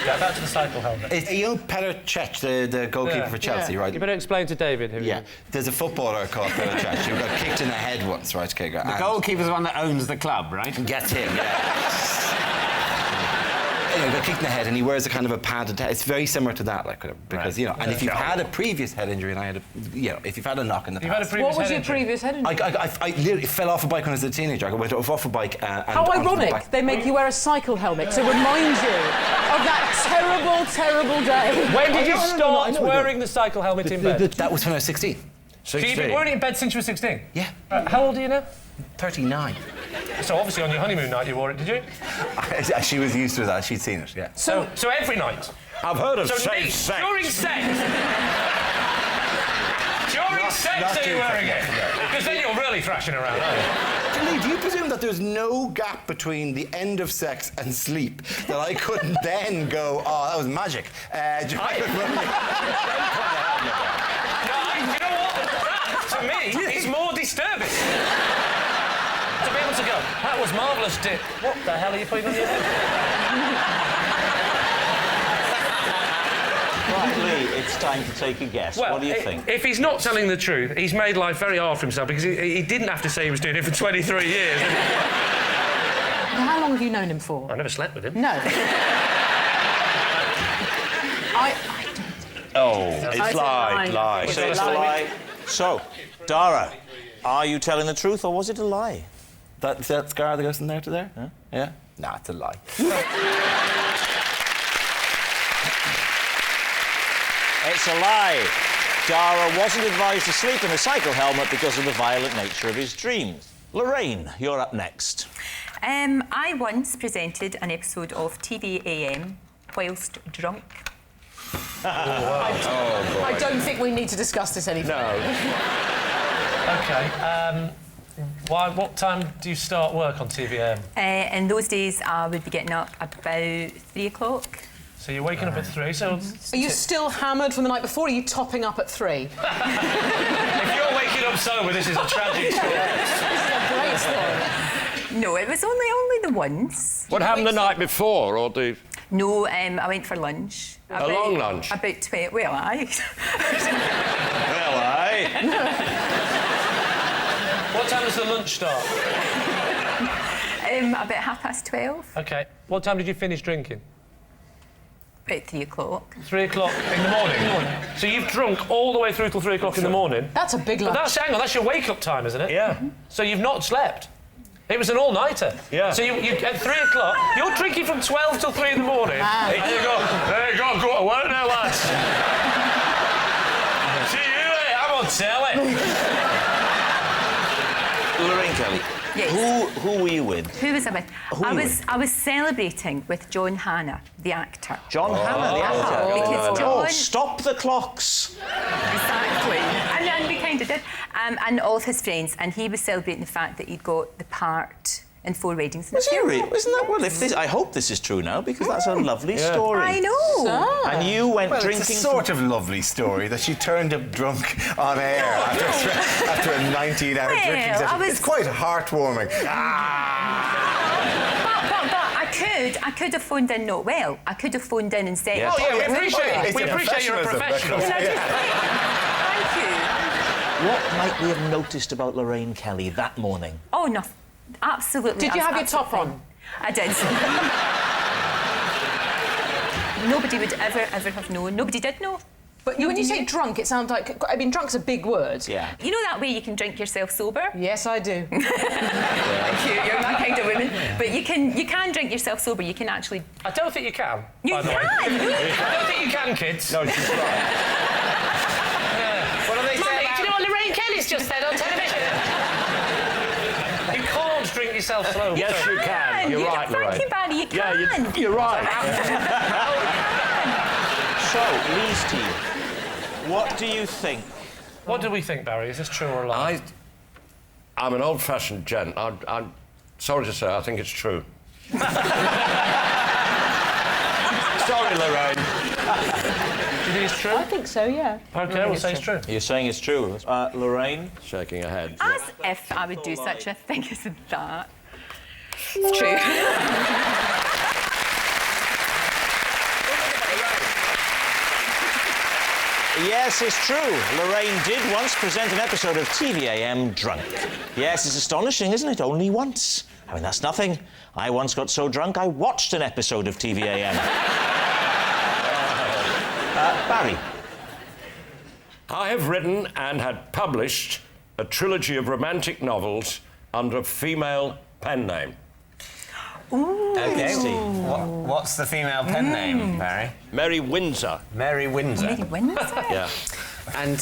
Yeah, back to the cycle helmet. It's Petr Cech, the goalkeeper for Chelsea, right? You better explain to David who. Yeah, there's a footballer called Petr Cech who got kicked in the head once, right? Okay, the goalkeeper's the one that owns the club, right? Gets him, yeah. Anyway, got kicked in the head, and he wears a kind of a padded head. It's very similar to that, like, because you know. And if you've had a previous head injury, and I had if you've had a knock in the past. What was your previous head injury? I literally fell off a bike when I was a teenager. I went off a bike. How ironic! They make you wear a cycle helmet to remind you of that terrible day. When did you start wearing the cycle helmet in bed? That was when I was 16. So you've been wearing it in bed since you were 16? Yeah. How old are you now? 39. So obviously on your honeymoon night you wore it, did you? She was used to that. She'd seen it, yeah. So every night? I've heard of safe sex. During sex? During sex are you wearing it? Because then you're really thrashing around, aren't you? Do you presume that there's no gap between the end of sex and sleep that I couldn't then go, oh, that was magic? You know what? That, to me, is more disturbing. To be able to go, that was marvellous, Dick. What the hell are you putting on your head? Right, Lee, it's time to take a guess. Well, what do you think? If he's not telling the truth, he's made life very hard for himself because he didn't have to say he was doing it for 23 years. How long have you known him for? I never slept with him. No. It's lie. So it's a lie. So, Dara, are you telling the truth or was it a lie? That scar that goes from there to there? Huh? Yeah? Nah, it's a lie. It's a lie. Dara wasn't advised to sleep in a cycle helmet because of the violent nature of his dreams. Lorraine, you're up next. I once presented an episode of TV AM whilst drunk. I don't think we need to discuss this any further. OK. What time do you start work on TV AM? In those days, I would be getting up about 3 o'clock. So you're waking up at 3, so... Are you still hammered from the night before, or are you topping up at 3? If you're waking up sober, this is a tragic story. This is a great story. No, it was only the once. What happened the night before, or the... No, I went for lunch. A long lunch? About 20... Well, aye. Well, aye. What time does the lunch start? About 12:30. OK. What time did you finish drinking? About 3 o'clock. 3 o'clock in the morning? So you've drunk all the way through till 3 o'clock in the morning? That's a big lunch. But hang on, that's your wake-up time, isn't it? Yeah. So you've not slept? It was an all-nighter? Yeah. So you at 3 o'clock, you're drinking from 12 till 3 in the morning? Ah. And you go to work now, lads. See you later, I'm on telly. Lorraine Kelly. Yes. Who were you with? Who was I with? I was celebrating with John Hannah, the actor. John Hannah, the actor. Because John... Stop the clocks. Exactly. And we kind of did. And all of his friends. And he was celebrating the fact that he'd got the part in 4 Weddings and a Funeral. Isn't that... Well, I hope this is true now, because that's a lovely story. I know. And you went drinking... It's a sort of lovely story that she turned up drunk on air after a 19-hour drinking session. It's quite heartwarming. But I could have phoned in not well. I could have phoned in and said... Yes. Oh, yeah, we appreciate you're a professional. Thank you. What might we have noticed about Lorraine Kelly that morning? Oh, nothing. Absolutely. Did you have your top on? I did. Nobody would ever have known. Nobody did know. But when you say drunk, it sounds like... I mean, drunk's a big word. Yeah. You know that way you can drink yourself sober? Yes, I do. Thank you. You're my kind of woman. But you can drink yourself sober. You can actually... I don't think you can, You by the way. can! I don't think you can, kids. No, she's right. What do they say? Mummy, do you know what Lorraine Kelly's just said on television? You can't drink yourself slow. Yes, you can. You're right, Lorraine. Thank you, Barry. You can. Yeah, you're right. So, Lee's team, what do you think? What do we think, Barry? Is this true or a lie? I'm an old-fashioned gent. I'm sorry to say, I think it's true. Sorry, Lorraine. Do you think it's true? I think so, yeah. OK, we'll say it's true. You're saying it's true. Lorraine? Shaking her head. As if I would do such a thing as that. It's true. Yes, it's true. Lorraine did once present an episode of TVAM drunk. Yes, it's astonishing, isn't it? Only once. I mean, that's nothing. I once got so drunk I watched an episode of TVAM. Barry? I have written and had published a trilogy of romantic novels under a female pen name. Ooh. OK. What's the female pen name, Barry? Mary Windsor. Mary Windsor. Mary Windsor? Yeah. And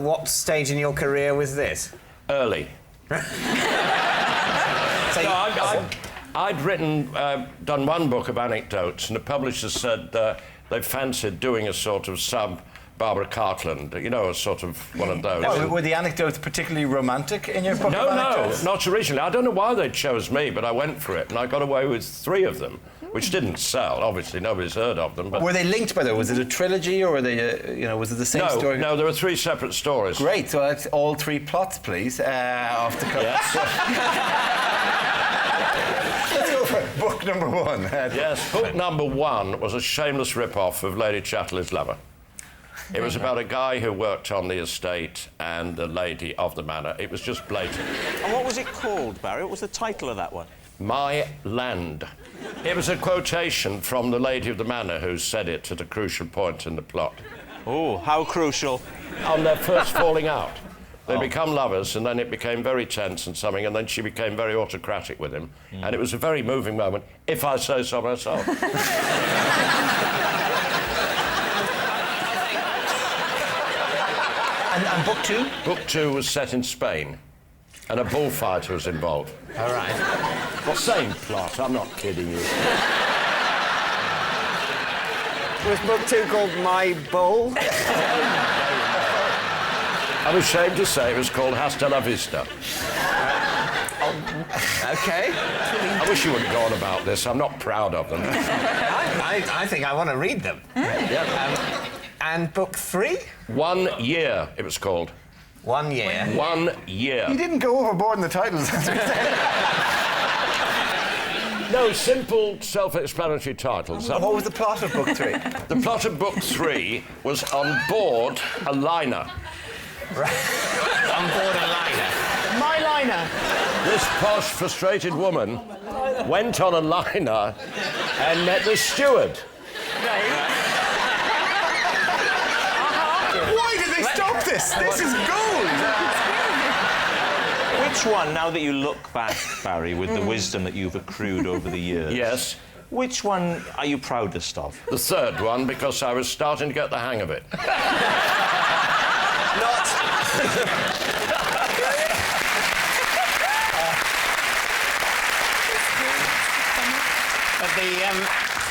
what stage in your career was this? Early. I'd written, done one book of anecdotes, and the publisher said they fancied doing a sort of Barbara Cartland, you know, a sort of one of those. Oh, were the anecdotes particularly romantic in your book? No, not originally. I don't know why they chose me, but I went for it, and I got away with 3 of them, which didn't sell. Obviously, nobody's heard of them. But were they linked, by the way? Was it a trilogy, or were they, was it the same story? No, there were 3 separate stories. Great. So that's all 3 plots, please. Off the cuff. Yes. Let's go for book number 1. Yes, book number 1 was a shameless rip-off of Lady Chatterley's Lover. It was about a guy who worked on the estate and the lady of the manor. It was just blatant. And what was it called, Barry? What was the title of that one? My Land. It was a quotation from the lady of the manor who said it at a crucial point in the plot. Oh, how crucial? On their first falling out. They become lovers, and then it became very tense and something, and then she became very autocratic with him. And it was a very moving moment, if I say so myself. And book 2? Book 2 was set in Spain, and a bullfighter was involved. All right. Same plot, I'm not kidding you. Was book 2 called My Bull? I'm ashamed to say it was called Hasta la Vista. OK. I wish you wouldn't go on about this. I'm not proud of them. I think I want to read them. Yeah. And book 3? 1 year, it was called. 1 year? 1 year. You didn't go overboard in the titles. No, simple, self-explanatory titles. What was the plot of book 3? The plot of book 3 was on board a liner. Right. On board a liner. My liner. This posh, frustrated woman went on a liner and met the steward. Why did they stop this? This is gold! Which one, now that you look back, Barry, with the wisdom that you've accrued over the years... Yes. Which one are you proudest of? The third one, because I was starting to get the hang of it. But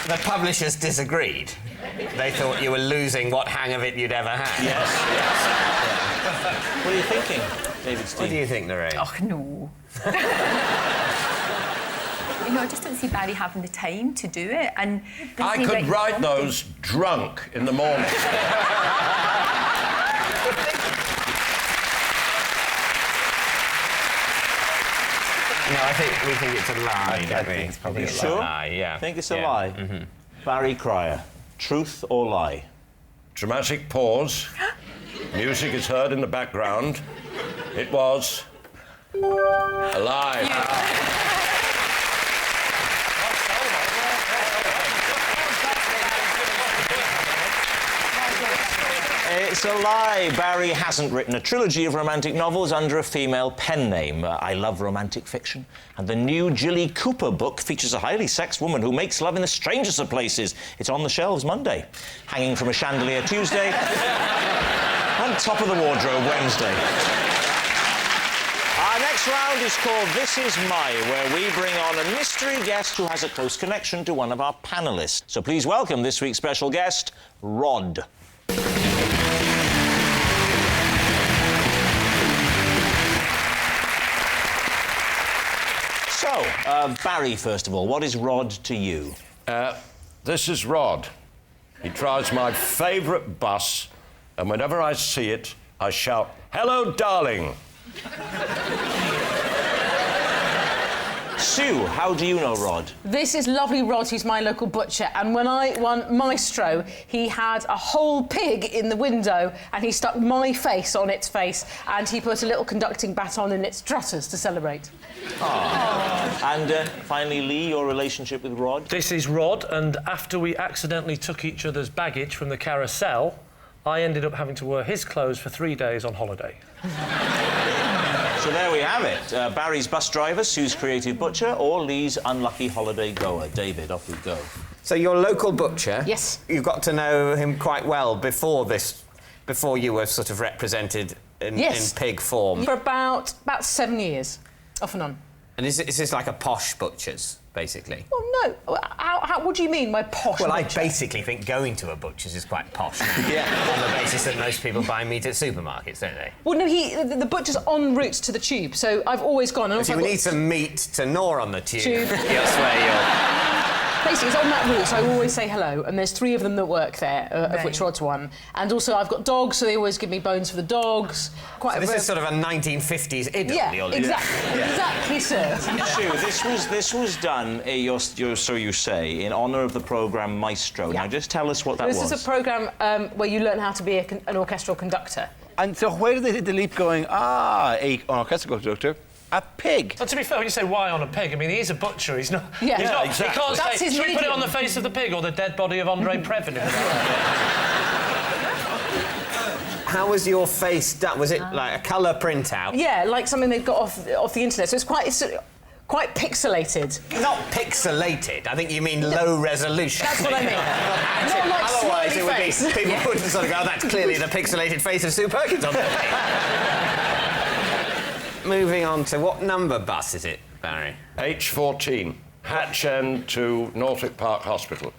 the publishers disagreed. They thought you were losing what hang of it you'd ever had. Yes. What are you thinking, David Steve? What do you think, Lorraine? Oh, no. You know, I just don't see Barry having the time to do it. And I could write those drunk in the morning. No, we think it's a lie, don't we? It's probably a lie, yeah. Think it's a lie? Mm-hmm. Barry Cryer, truth or lie? Dramatic pause. Music is heard in the background. It was a lie. It's a lie. Barry hasn't written a trilogy of romantic novels under a female pen name. I love romantic fiction. And the new Jilly Cooper book features a highly sexed woman who makes love in the strangest of places. It's on the shelves Monday, hanging from a chandelier Tuesday, and top of the wardrobe Wednesday. Our next round is called This Is My, where we bring on a mystery guest who has a close connection to one of our panellists. So please welcome this week's special guest, Rod. So, Barry, first of all, what is Rod to you? This is Rod. He drives my favourite bus, and whenever I see it, I shout, "Hello, darling!" Sue, how do you know Rod? This is lovely Rod, who's my local butcher, and when I won Maestro, he had a whole pig in the window, and he stuck my face on its face, and he put a little conducting baton in its trotters to celebrate. And finally, Lee, your relationship with Rod? This is Rod, and after we accidentally took each other's baggage from the carousel, I ended up having to wear his clothes for 3 days on holiday. So there we have it. Barry's bus driver, Sue's creative butcher, or Lee's unlucky holiday goer. David, off we go. So your local butcher... Yes. You got to know him quite well before you were sort of represented in pig form. For about 7 years, off and on. And is this like a posh butcher's, basically? Well, no. What do you mean by posh Well, butcher? I basically think going to a butcher's is quite posh now. Yeah. On the basis that most people buy meat at supermarkets, don't they? Well, no, the butcher's en route to the tube, so I've always gone. And If you need some meat to gnaw on the tube. That's where you're... Basically, it's on that route, so I always say hello, and there's 3 of them that work there, of which Rod's one. And also, I've got dogs, so they always give me bones for the dogs. So this is sort of a 1950s idyll. Yeah, you're exactly. Yeah. Exactly, sir. Sue, this was done, so you say, in honour of the programme Maestro. Now, just tell us what that was. This is a programme where you learn how to be an orchestral conductor. And so where did they hit the leap going, an orchestral conductor? A pig. Well, to be fair, when you say why on a pig, I mean, he is a butcher. He's not... Yeah, he's not, exactly. He can't That's say, his should we put it medium. on the face of the pig or the dead body of Andre Previn? How was your face done? Was it like a colour printout? Yeah, like something they've got off the internet, so it's quite pixelated. Not pixelated. I think you mean low resolution. That's what I mean. Not like Otherwise, smiley it would face. be people would sort of go, "That's clearly the pixelated face of Sue Perkins on there." Moving on to what number bus is it, Barry? H14, Hatch End to Norfolk Park Hospital.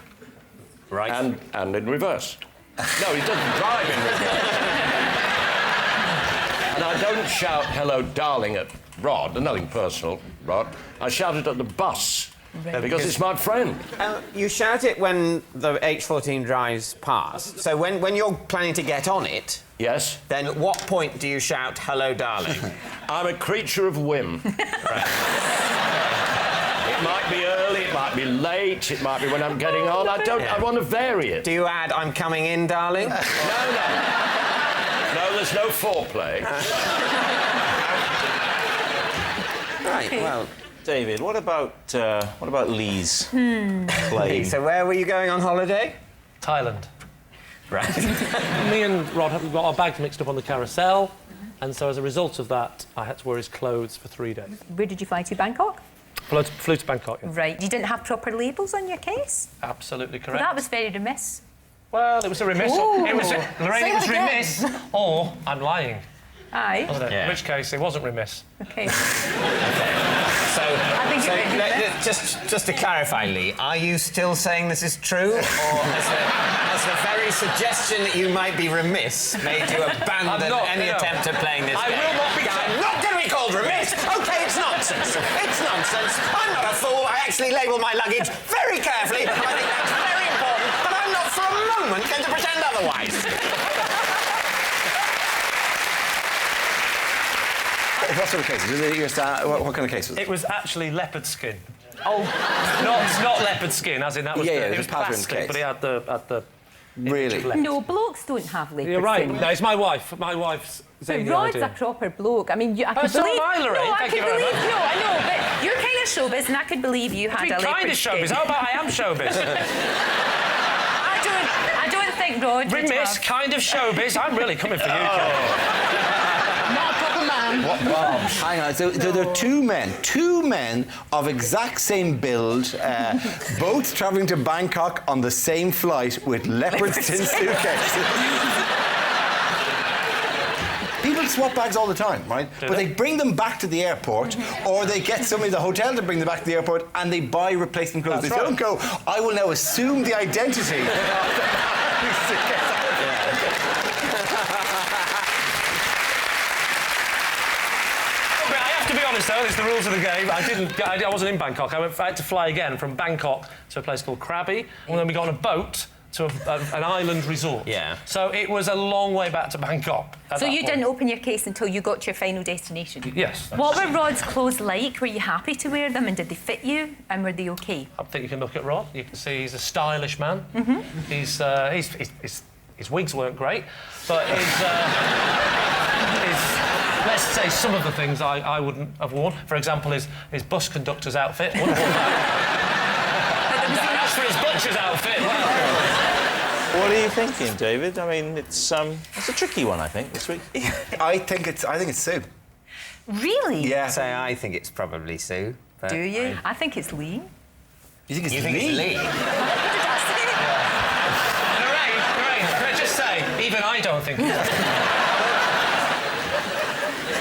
Right. And in reverse. No, he doesn't drive in reverse. And I don't shout "Hello, darling" at Rod, nothing personal. Rod. I shout it at the bus because it's my friend. You shout it when the H14 drives past. So when you're planning to get on it... Yes. Then at what point do you shout, hello, darling? I'm a creature of whim. It might be early, it might be late, it might be when I'm getting on. I want to vary it. Do you add, I'm coming in, darling? No. No, there's no foreplay. Right, well, David, what about Lee's play? So where were you going on holiday? Thailand. Right. Me and Rod got our bags mixed up on the carousel, and so as a result of that, I had to wear his clothes for 3 days. Where did you fly to? Bangkok? Flew to Bangkok, yeah. Right. You didn't have proper labels on your case? Absolutely correct. Well, that was very remiss. Well, it was a remiss. Ooh. It was Lorraine, Say it was that again. remiss, or I'm lying. Aye. Wasn't it? Yeah. In which case, it wasn't remiss. OK. Just to clarify, Lee, are you still saying this is true, or has the very suggestion that you might be remiss made you abandon any attempt at playing this game? I will not be. I'm not going to be called remiss. OK, it's nonsense. It's nonsense. I'm not a fool. I actually label my luggage very carefully. I think that's very important, but I'm not for a moment going to pretend otherwise. What sort of cases? What kind of case was it? It was actually leopard skin. Oh, not leopard skin, as in that was it it was was Catherine's plastic, case. but he had the Really? No, blokes don't have leopard You're right. skin. No, it's my wife. My wife's But saying the Rod's idea. a proper bloke. I mean, I could so believe... am I, Lorraine. No, Thank you very much. No, I know, but you're kind of showbiz, and I could believe you had a leopard kind of skin. showbiz. How about I am showbiz? I don't think Rod would Remiss, have... kind of showbiz. I'm really coming for you, Kate. Not a proper man. Well, hang on. So there are two men of exact same build, both travelling to Bangkok on the same flight with leopard skin suitcases. People swap bags all the time, right? But they bring them back to the airport, or they get somebody at the hotel to bring them back to the airport, and they buy replacement clothes. That's They don't go, I will now assume the identity. To be honest, though, it's the rules of the game. I wasn't in Bangkok. I had to fly again from Bangkok to a place called Krabi, and then we got on a boat to an island resort. Yeah. So it was a long way back to Bangkok. So you didn't open your case until you got to your final destination? Yes. What were Rod's clothes like? Were you happy to wear them, and did they fit you, and were they OK? I think you can look at Rod. You can see he's a stylish man. His wigs weren't great, but let's say some of the things I wouldn't have worn. For example, his bus conductor's outfit. Wouldn't have worn that. As for his butcher's outfit, What are you thinking, David? I mean, it's a tricky one, I think, this week. I think it's Sue. Really? Yeah. Say I think it's probably Sue. But Do you? I think it's Lee. You think it's You Lee? think it's Lee? Lorraine, can I just say, even I don't think it's...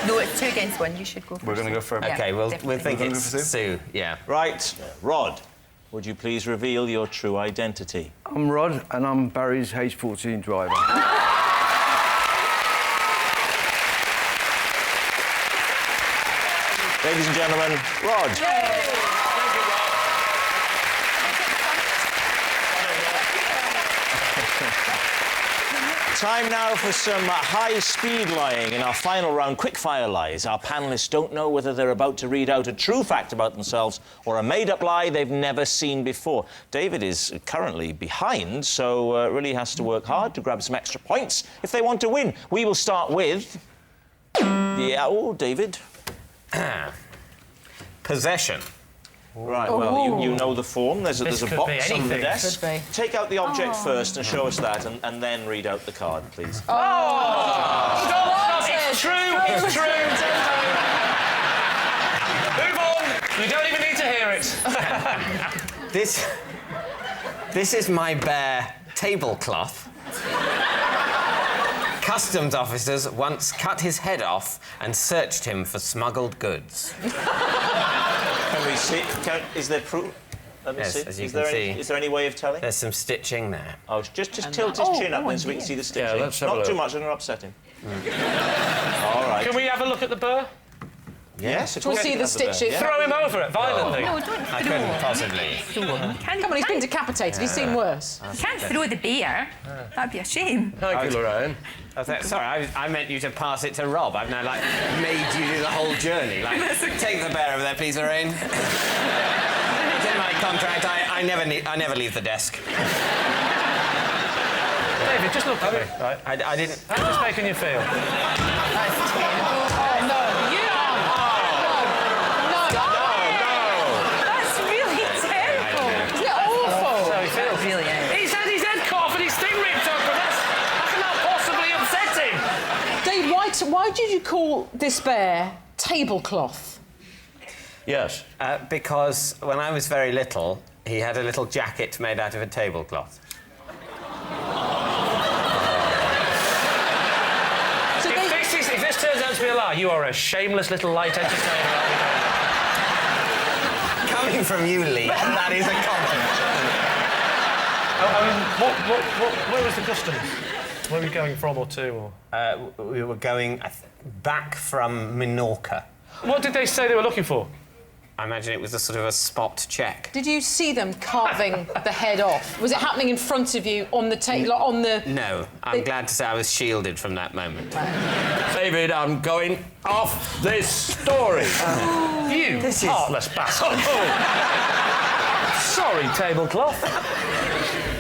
No, it's 2 against 1. You should go first. We're going to go for... Yeah, OK, we'll definitely. think We're it's gonna go for Sue. Yeah. Right, Rod, would you please reveal your true identity? I'm Rod, and I'm Barry's H14 driver. Ladies and gentlemen, Rod. Time now for some high-speed lying in our final round, quick-fire lies. Our panellists don't know whether they're about to read out a true fact about themselves or a made-up lie they've never seen before. David is currently behind, so really has to work hard to grab some extra points if they want to win. We will start with... David. Possession. Right, well, you know the form. There's a box on the desk. Could be. Take out the object first and show us that, and then read out the card, please. Stop! It's true! It's true! Move on! You don't even need to hear it. This is my bare tablecloth. Customs officers once cut his head off and searched him for smuggled goods. Can we see? Is there proof? Let me Yes, see. as you Is can there see. Is there any way of telling? There's some stitching there. Oh, just tilt his chin up then so we can see the stitching. Yeah, let's have a Not too look. much, I'm going to upset him. All right. Can we have a look at the burr? Yes, Do you want to see the stitches? Throw him over it violently. No, don't. I couldn't possibly. Come on, he's been decapitated. He's seen worse. You can't throw the bear. That'd be a shame. Thank you, Lorraine. Sorry, I meant you to pass it to Rob. I've now, like, made you do the whole journey. Like, take the bear over there, please, Lorraine. It's in my contract. I never leave the desk. David, just look at me. Right. I didn't... How's this making you feel? That's terrible. Oh, no. That's really terrible. Isn't it awful? So he feels. Really is. He's had his head cut off and his thing ripped up, but that cannot possibly upset him. Dave, why did you call this bear tablecloth? Yes. Because when I was very little, he had a little jacket made out of a tablecloth. If this turns out to be a lie, you are a shameless little light entertainer. Coming from you, Lee, that is a compliment. Where was the customs? Where were we going from or to? Or? We were going back from Minorca. What did they say they were looking for? I imagine it was a sort of a spot check. Did you see them carving the head off? Was it happening in front of you on the table, on the... No, I'm glad to say I was shielded from that moment. David, I'm going off this story. You heartless bastard. Sorry, tablecloth.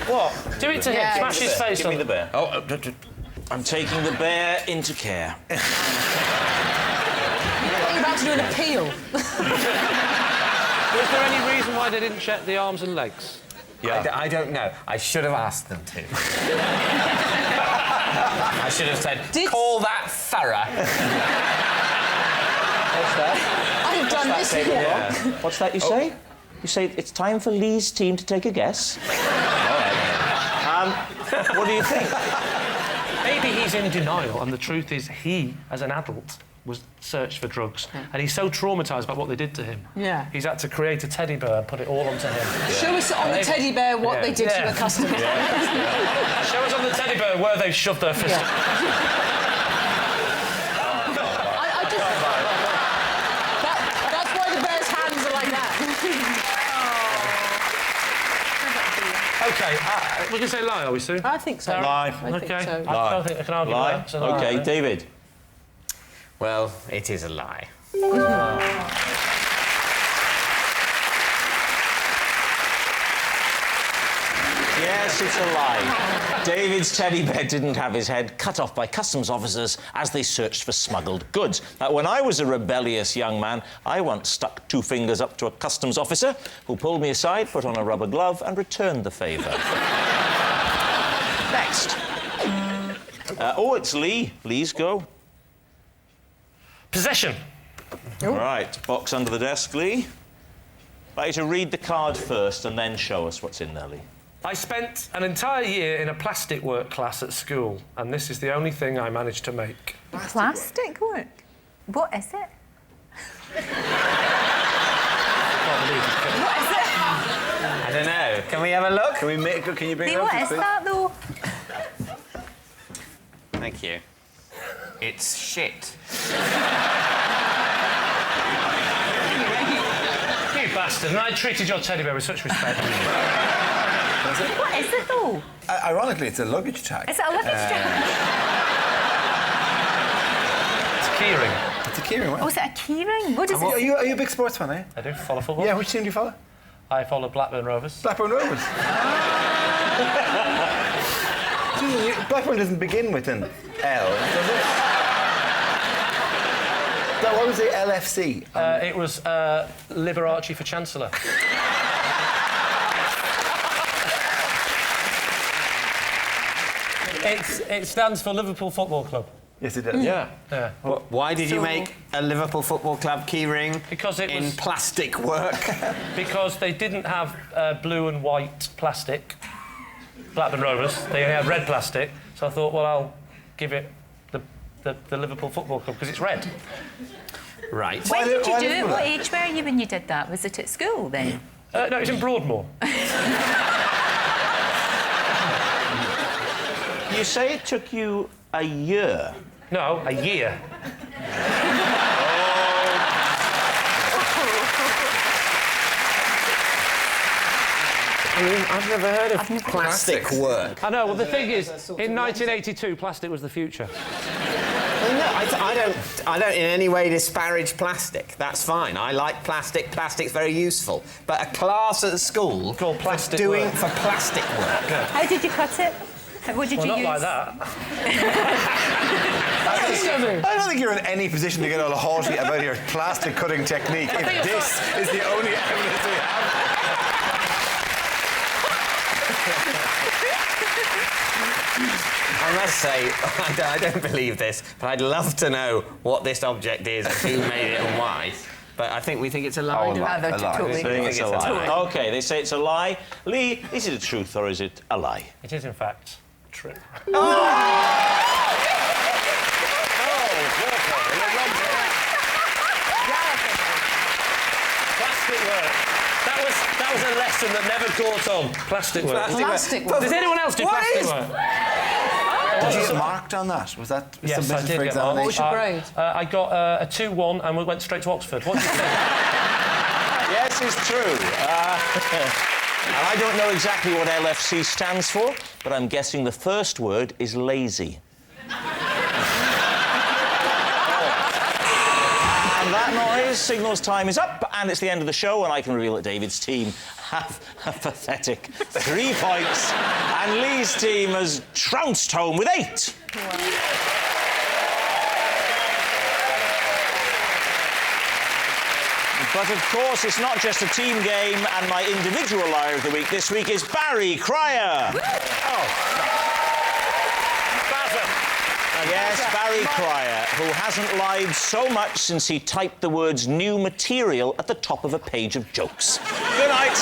What? Do it to him. Smash his face Give on me the bear. Oh, I'm taking the bear into care. You're about to do an appeal. Was there any reason why they didn't check the arms and legs? Yeah. I don't know. I should have asked them to. I should have said, call that thorough. What's that? I've done this before. What's that you say? You say it's time for Lee's team to take a guess? All right. What do you think? Maybe he's in denial, and the truth is he, as an adult, was searched for drugs, and he's so traumatised by what they did to him. Yeah. He's had to create a teddy bear and put it all onto him. Show us on the teddy bear what they did to the customer. Show us on the teddy bear where they've shoved their fist. That's why the bear's hands are like that. OK, we can say lie, are we, Sue? I think so. Lie. I think OK. so. I don't think I can argue Lie. with that. OK, David. Well, it is a lie. Yes, it's a lie. David's teddy bear didn't have his head cut off by customs officers as they searched for smuggled goods. When I was a rebellious young man, I once stuck 2 fingers up to a customs officer who pulled me aside, put on a rubber glove and returned the favour. Next. It's Lee. Lee's go. Possession. Right, box under the desk, Lee. I'd like you to read the card first and then show us what's in there, Lee. I spent an entire year in a plastic work class at school, and this is the only thing I managed to make. Plastic work? What is it? What is it? I don't know. Can we have a look? Can you bring it What up? is that, though? Thank you. It's shit. You bastard, and I treated your teddy bear with such respect. What is it, though? Ironically, it's a luggage tag. Is it a luggage tag? It's a keyring. It's a keyring, right? Oh, is it a keyring? What is it? Are you a big sports fan, eh? I do follow football. Yeah, which team do you follow? I follow Blackburn Rovers. Blackburn Rovers. Blackburn doesn't begin with an L, does it? What was the LFC? It was Liberace for Chancellor. It stands for Liverpool Football Club. Yes, it does. Yeah. Why did you make a Liverpool Football Club keyring? Because it was in plastic work. Because they didn't have blue and white plastic. Blackburn Rovers. They only had red plastic. So I thought, well, I'll give it the Liverpool Football Club because it's red. Right. When did you do it? What age were you when you did that? Was it at school then? No, it was in Broadmoor. You say it took you a year? No, a year. I mean, I've never heard of plastic work. I know, well, the thing is, in 1982, plastic was the future. Well, no, I don't in any way disparage plastic. That's fine. I like plastic. Plastic's very useful. But a class at the school called plastic doing work. for plastic work. How did you cut it? What did Well, you not use? like that. I don't think you're in any position to get all haughty about your plastic cutting technique if this is the only evidence we have. I must say, I don't believe this, but I'd love to know what this object is and who made it and why. But I think we think it's a lie. Oh, a lie. A lie. They think it's a lie. OK, they say it's a lie. Lee, is it a truth or is it a lie? It is, in fact, true. Plastic work. That was a lesson that never caught on. Plastic work. Plastic work. Does anyone else do plastic work? Did you get marked on that? Was that Yes, I submitted did for get marked. examination? What was your grade? I got a 2-1 and we went straight to Oxford. What do you think? Yes, it's true. And I don't know exactly what LFC stands for, but I'm guessing the first word is lazy. And that noise signals time is up, and it's the end of the show, and I can reveal that David's team have a pathetic 3 points, and Lee's team has trounced home with 8. But of course, it's not just a team game, and my individual liar of the week this week is Barry Cryer. Yes, Barry Cryer, who hasn't lied so much since he typed the words new material at the top of a page of jokes. Good night.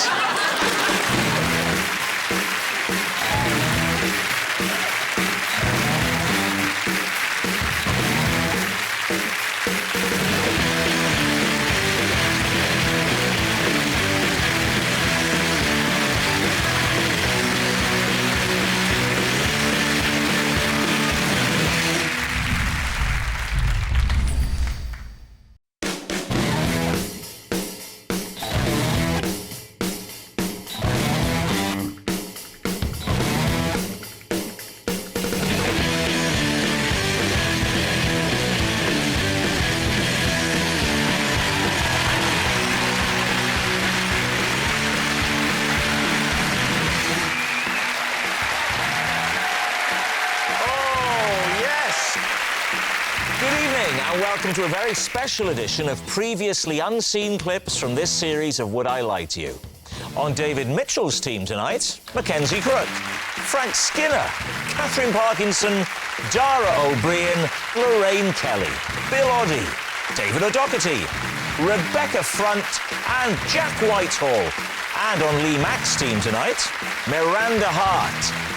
Welcome to a very special edition of previously unseen clips from this series of Would I Lie to You? On David Mitchell's team tonight, Mackenzie Crook, Frank Skinner, Katherine Parkinson, Dara O'Brien, Lorraine Kelly, Bill Oddie, David O'Doherty, Rebecca Front and Jack Whitehall. And on Lee Mack's team tonight, Miranda Hart,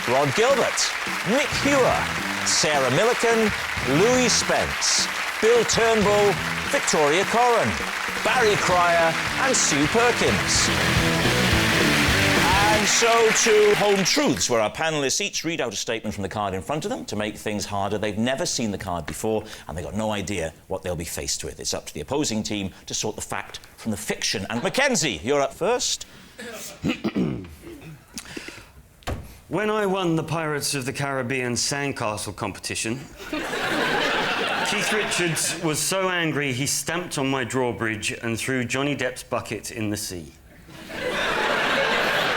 Rod Gilbert, Nick Hewer, Sarah Milliken, Louie Spence, Bill Turnbull, Victoria Corran, Barry Cryer and Sue Perkins. And so to Home Truths, where our panellists each read out a statement from the card in front of them to make things harder. They've never seen the card before and they've got no idea what they'll be faced with. It's up to the opposing team to sort the fact from the fiction. And Mackenzie, you're up first. When I won the Pirates of the Caribbean Sandcastle competition, Keith Richards was so angry he stamped on my drawbridge and threw Johnny Depp's bucket in the sea.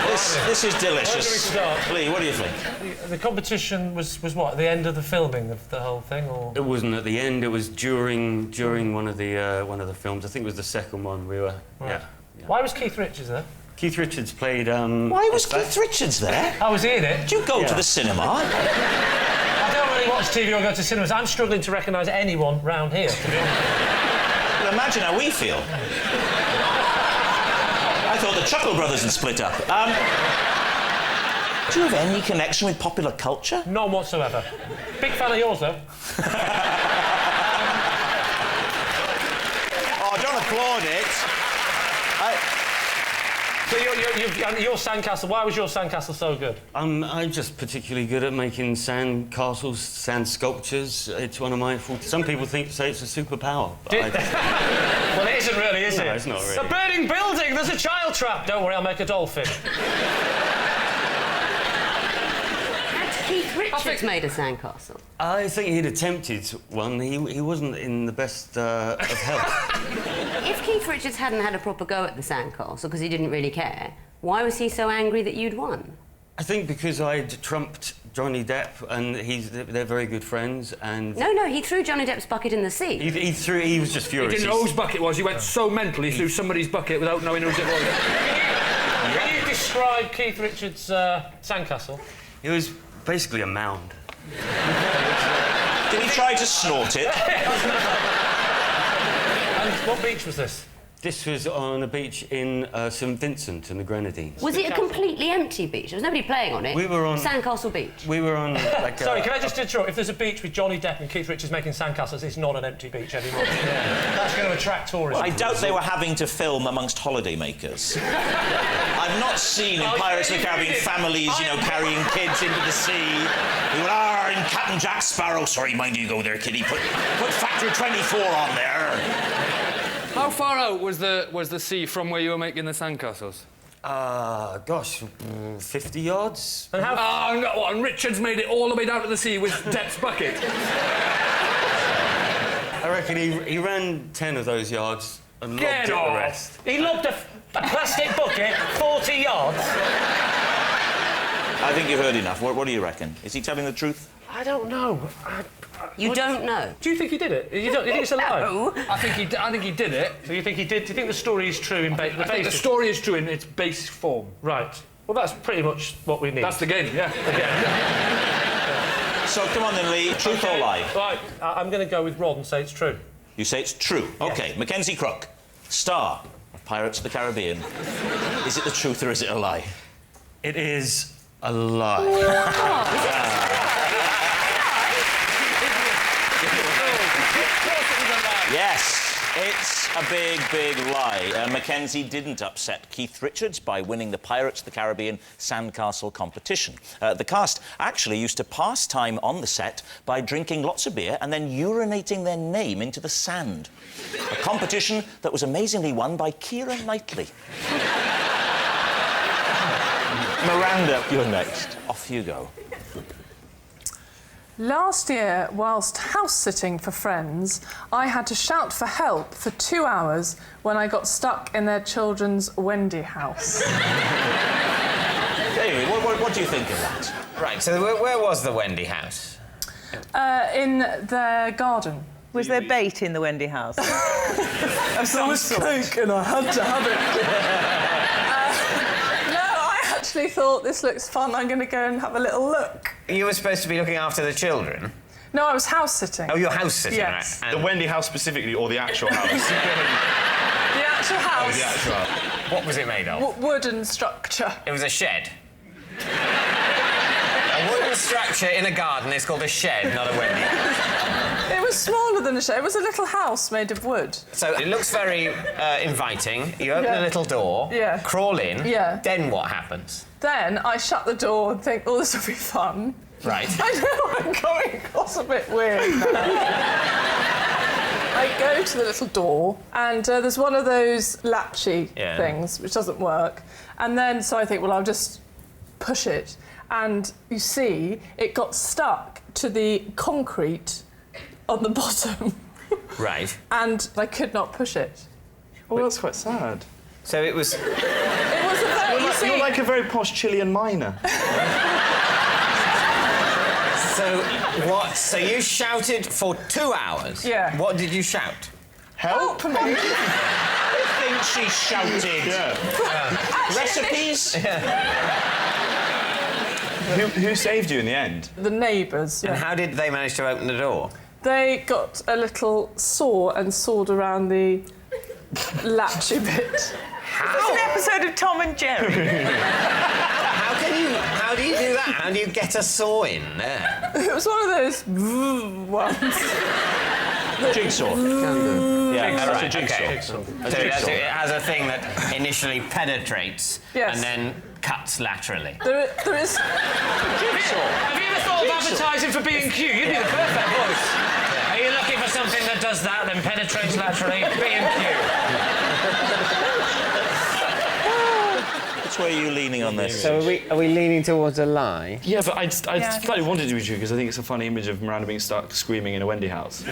This is delicious. Where do we start? Lee, what do you think? The competition was what, at the end of the filming of the whole thing, or...? It wasn't at the end, it was during one of the films. I think it was the second one we were... Right. Yeah. Why was Keith Richards there? Keith Richards played... Why was Keith Richards there? Oh, was he in it? Did you go to the cinema? I don't really watch TV or go to cinemas. I'm struggling to recognise anyone round here, to be honest. Well, imagine how we feel. I thought the Chuckle Brothers had split up. Do you have any connection with popular culture? None whatsoever. Big fan of yours, though. Oh, don't applaud it. So your sandcastle, why was your sandcastle so good? I'm just particularly good at making sand castles, sand sculptures. It's one of my... Some people say it's a superpower. But Well, it isn't really, is it? No, it's not really. A burning building! There's a child trap! Don't worry, I'll make a dolphin. Richards made a sandcastle? I think he'd attempted one. He wasn't in the best of health. If Keith Richards hadn't had a proper go at the sandcastle because he didn't really care, why was he so angry that you'd won? I think because I'd trumped Johnny Depp, and they're very good friends, and... No, he threw Johnny Depp's bucket in the sea. He was just furious. He didn't know whose bucket it was. He went so mental, he threw somebody's bucket without knowing whose it was. Can you describe Keith Richards' sandcastle? It was basically a mound. Did he try to snort it? And what beach was this? This was on a beach in St Vincent in the Grenadines. Was it a completely empty beach? There was nobody playing on it? We were on... Sandcastle Beach? We were on, like... Sorry, can I just interrupt? If there's a beach with Johnny Depp and Keith Richards making sandcastles, it's not an empty beach anymore. That's going to attract tourism. I doubt they were having to film amongst holidaymakers. I've not seen in Pirates of the Caribbean families, you know, carrying kids into the sea. You are in Captain Jack Sparrow. Sorry, mind you go there, kiddie. Put Factor 24 on there. How far out was the sea from where you were making the sandcastles? Gosh, 50 yards. And how... and Richards made it all the way down to the sea with Depp's bucket? I reckon he ran 10 of those yards and lobbed the rest. He lobbed a plastic bucket 40 yards? I think you've heard enough. What do you reckon? Is he telling the truth? I don't know. You don't know? Do you think he did it? You think it's a lie? No. I think he did it. So you think he did? Do you think the story is true in I think the story is true in its base form. Right. Well, that's pretty much what we need. That's the game, yeah. So come on then, Lee. Truth or lie? Right. I'm going to go with Rod and say it's true. You say it's true. OK. Mackenzie Crook, star of Pirates of the Caribbean. Is it the truth or is it a lie? It is a lie. Yes, it's a big lie. Mackenzie didn't upset Keith Richards by winning the Pirates of the Caribbean Sandcastle competition. The cast actually used to pass time on the set by drinking lots of beer and then urinating their name into the sand. A competition that was amazingly won by Keira Knightley. Miranda, you're next. Off you go. Last year, whilst house-sitting for friends, I had to shout for help for 2 hours when I got stuck in their children's Wendy house. David, what do you think of that? Right, so where was the Wendy house? In their garden. Was there bait in the Wendy house? There was cake and I had to have it. I actually thought this looks fun, I'm going to go and have a little look. You were supposed to be looking after the children? No, I was house-sitting. Oh, you're house-sitting, yes. right? The Wendy house specifically, or the actual house? The actual house. Oh, the actual house. What was it made of? Wooden structure. It was a shed. A wooden structure in a garden is called a shed, not a Wendy. It was smaller than a shed. It was a little house made of wood. So it looks very inviting. You open a little door, crawl in, then what happens? Then I shut the door and think, oh, this will be fun. Right. I know I'm coming across a bit weird now. I go to the little door and there's one of those latchy things which doesn't work. And then, so I think, well, I'll just push it. And you see, it got stuck to the concrete on the bottom. Right. And I could not push it. Well, that's quite sad. So it was... It was a very... You're like a very posh Chilean miner. So you shouted for 2 hours? Yeah. What did you shout? Help me! I think she shouted. Recipes? Who saved you in the end? The neighbours. And how did they manage to open the door? They got a little saw and sawed around the latchy bit. How? It's an episode of Tom and Jerry. How do you do that? How do you get a saw in there? It was one of those ones. Jigsaw. Yeah, that's a jigsaw. So it has a thing that initially penetrates and then cuts laterally. There is... Jigsaw. Have you ever thought of advertising for B&Q? You'd be the perfect voice. Are you looking for something that does that, then penetrates laterally? B&Q. Which way are you leaning on this? So are we leaning towards a lie? Yeah, but I slightly wanted to be true because I think it's a funny image of Miranda being stuck screaming in a Wendy house.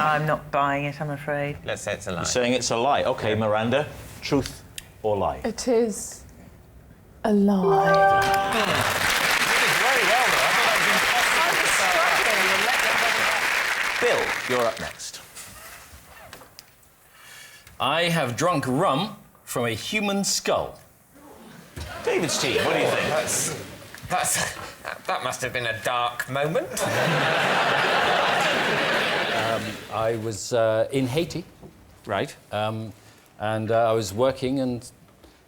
I'm not buying it, I'm afraid. Let's say it's a lie. You're saying it's a lie. OK, Miranda, truth or lie? It is a lie. Very well, though. Bill, you're up next. I have drunk rum from a human skull. David's team, what do you think? That must have been a dark moment. I was in Haiti. Right. And I was working and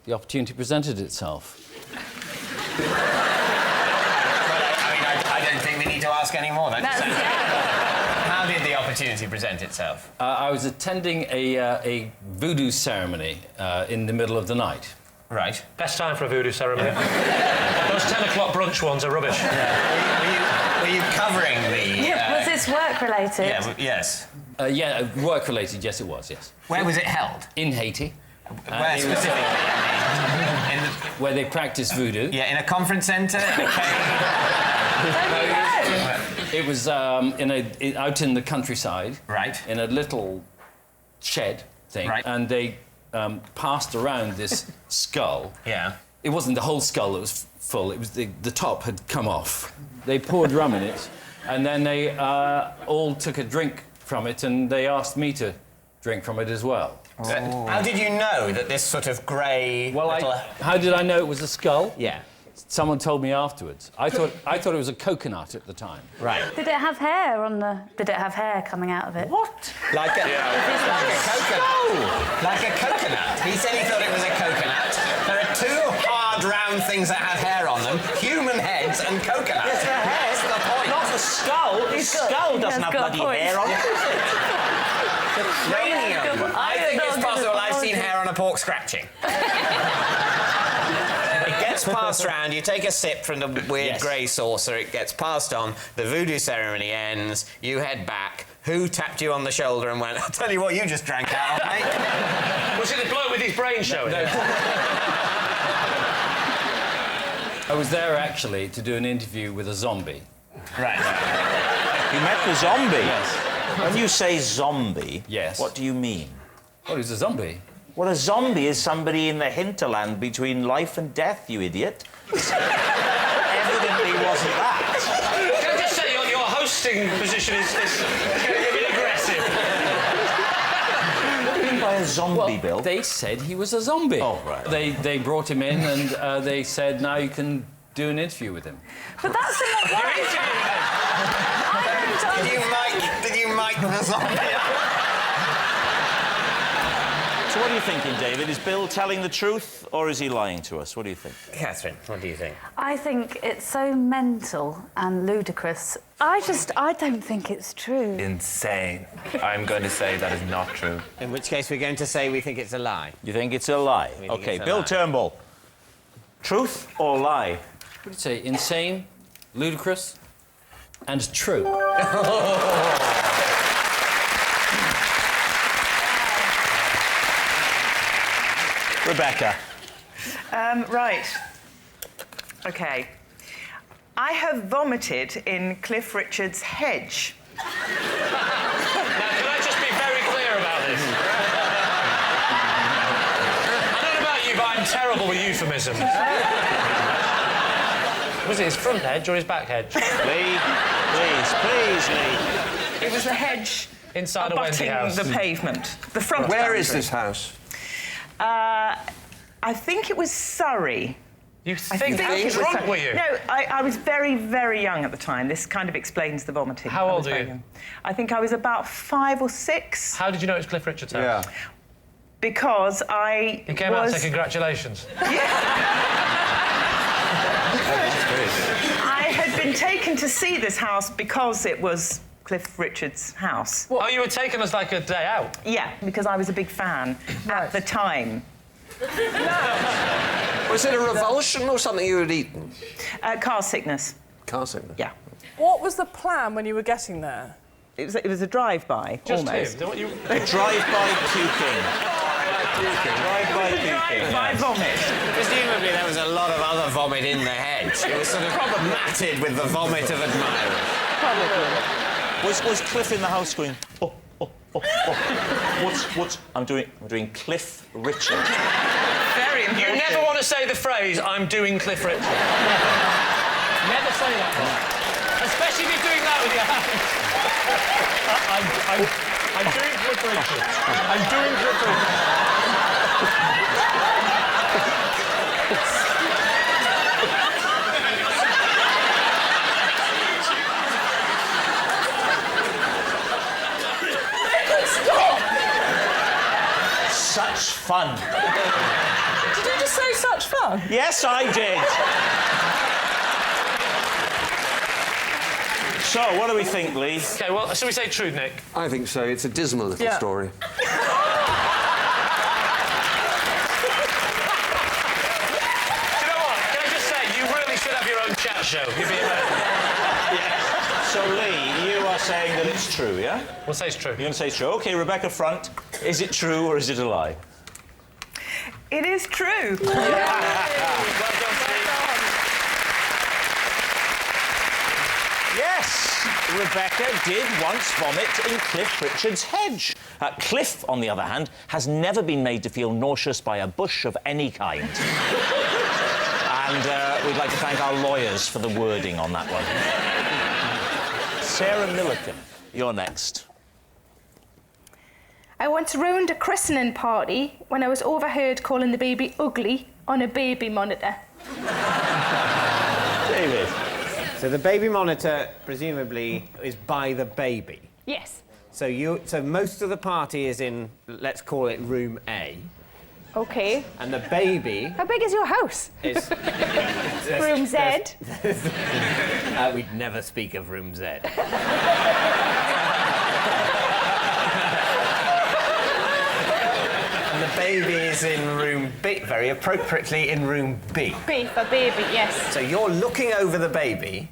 the opportunity presented itself. I don't think we need to ask any more. How did the opportunity present itself? I was attending a voodoo ceremony in the middle of the night. Right. Best time for a voodoo ceremony. Those 10 o'clock brunch ones are rubbish. Were you covering the... Was this work-related? Yeah, yes. Yeah, work-related, yes, it was, yes. Where was it held? In Haiti. Where specifically? Where they practice voodoo. Yeah, in a conference centre? In a cave? It was out in the countryside. Right. In a little shed thing. Right. And they passed around this skull. Yeah. It wasn't the whole skull that was full. It was the top had come off. They poured rum in it, and then they all took a drink from it, and they asked me to drink from it as well. Oh. How did you know that this sort of grey... How did I know it was a skull? Yeah. Someone told me afterwards. I thought it was a coconut at the time. Right. Did it have hair on the... Did it have hair coming out of it? What? Like a coconut. Like a coconut. He said he thought it was a coconut. There are two hard, round things that have hair on them. Human heads and coconuts. Yes, their hair. That's the point. Not the skull. The skull doesn't have bloody hair on it. The cranium. I think it's possible I've seen hair on a pork scratching. It gets passed round, you take a sip from the weird grey saucer, it gets passed on, the voodoo ceremony ends, you head back. Who tapped you on the shoulder and went, I'll tell you what, you just drank out of, mate? Was it the bloke with his brain showing? I was there, actually, to do an interview with a zombie. Right. You met the zombie? Yes. When you say zombie, yes. What do you mean? Well, he's a zombie. Well, a zombie is somebody in the hinterland between life and death, you idiot. Evidently wasn't that. Can I just say your hosting position is getting a bit aggressive? What do you mean by a zombie, Bill? They said he was a zombie. Oh, right. They brought him in and they said, now you can do an interview with him. But that's not right. Did you mic the zombie? So what are you thinking, David? Is Bill telling the truth or is he lying to us? What do you think? Katherine, what do you think? I think it's so mental and ludicrous. I don't think it's true. Insane. I'm going to say that is not true. In which case we're going to say we think it's a lie. You think it's a lie? OK, Bill Turnbull. Truth or lie? What do you say? Insane, ludicrous, and true. Rebecca. Right. OK. I have vomited in Cliff Richard's hedge. Now, can I just be very clear about this? I don't know about you, but I'm terrible with euphemisms. Was it his front hedge or his back hedge? Lee, please, Lee. It was the hedge inside a Wendy house. The pavement. The front. Where is this house? I think it was Surrey. You think drunk, were you? No, I was very, very young at the time. This kind of explains the vomiting. How old are you? Young. I think I was about 5 or 6. How did you know it was Cliff Richard's house? Yeah. Because I He came out and said congratulations. I had been taken to see this house because it was Cliff Richard's house. Oh, you were taken as like a day out? Yeah, because I was a big fan at the time. Was it a revulsion or something you had eaten? Car sickness. Car sickness? Yeah. What was the plan when you were getting there? It was a drive-by, Just almost. him? Don't you... A drive-by puking. Drive-by vomit. Presumably there was a lot of other vomit in the hedge. It was sort of matted with the vomit of admirers. Probably. Was Cliff in the house going, oh, oh, oh, oh. What's... I'm doing Cliff Richard. Very You never want to say the phrase, I'm doing Cliff Richard. Never say that one. Especially if you're doing that with your hands. I'm doing Cliff Richard. I'm doing Cliff Richard. Such fun. Did you just say such fun? Yes, I did. So, what do we think, Lee? OK, well, shall we say true, Nick? I think so. It's a dismal little story. Do you know what? Can I just say, you really should have your own chat show. You'd be amazing. So, Lee, you are saying that it's true, yeah? We'll say it's true. You're going to say it's true. OK, Rebecca Front, is it true or is it a lie? It is true. Yes, Rebecca did once vomit in Cliff Richard's hedge. Cliff, on the other hand, has never been made to feel nauseous by a bush of any kind. And we'd like to thank our lawyers for the wording on that one. Sarah Milliken, you're next. I once ruined a christening party when I was overheard calling the baby ugly on a baby monitor. David. So the baby monitor, presumably, is by the baby. Yes. So most of the party is in, let's call it room A. Okay. And the baby... How big is your house? Is... Room Z. We'd never speak of room Z. And the baby is in room B, very appropriately in room B. B for baby, yes. So you're looking over the baby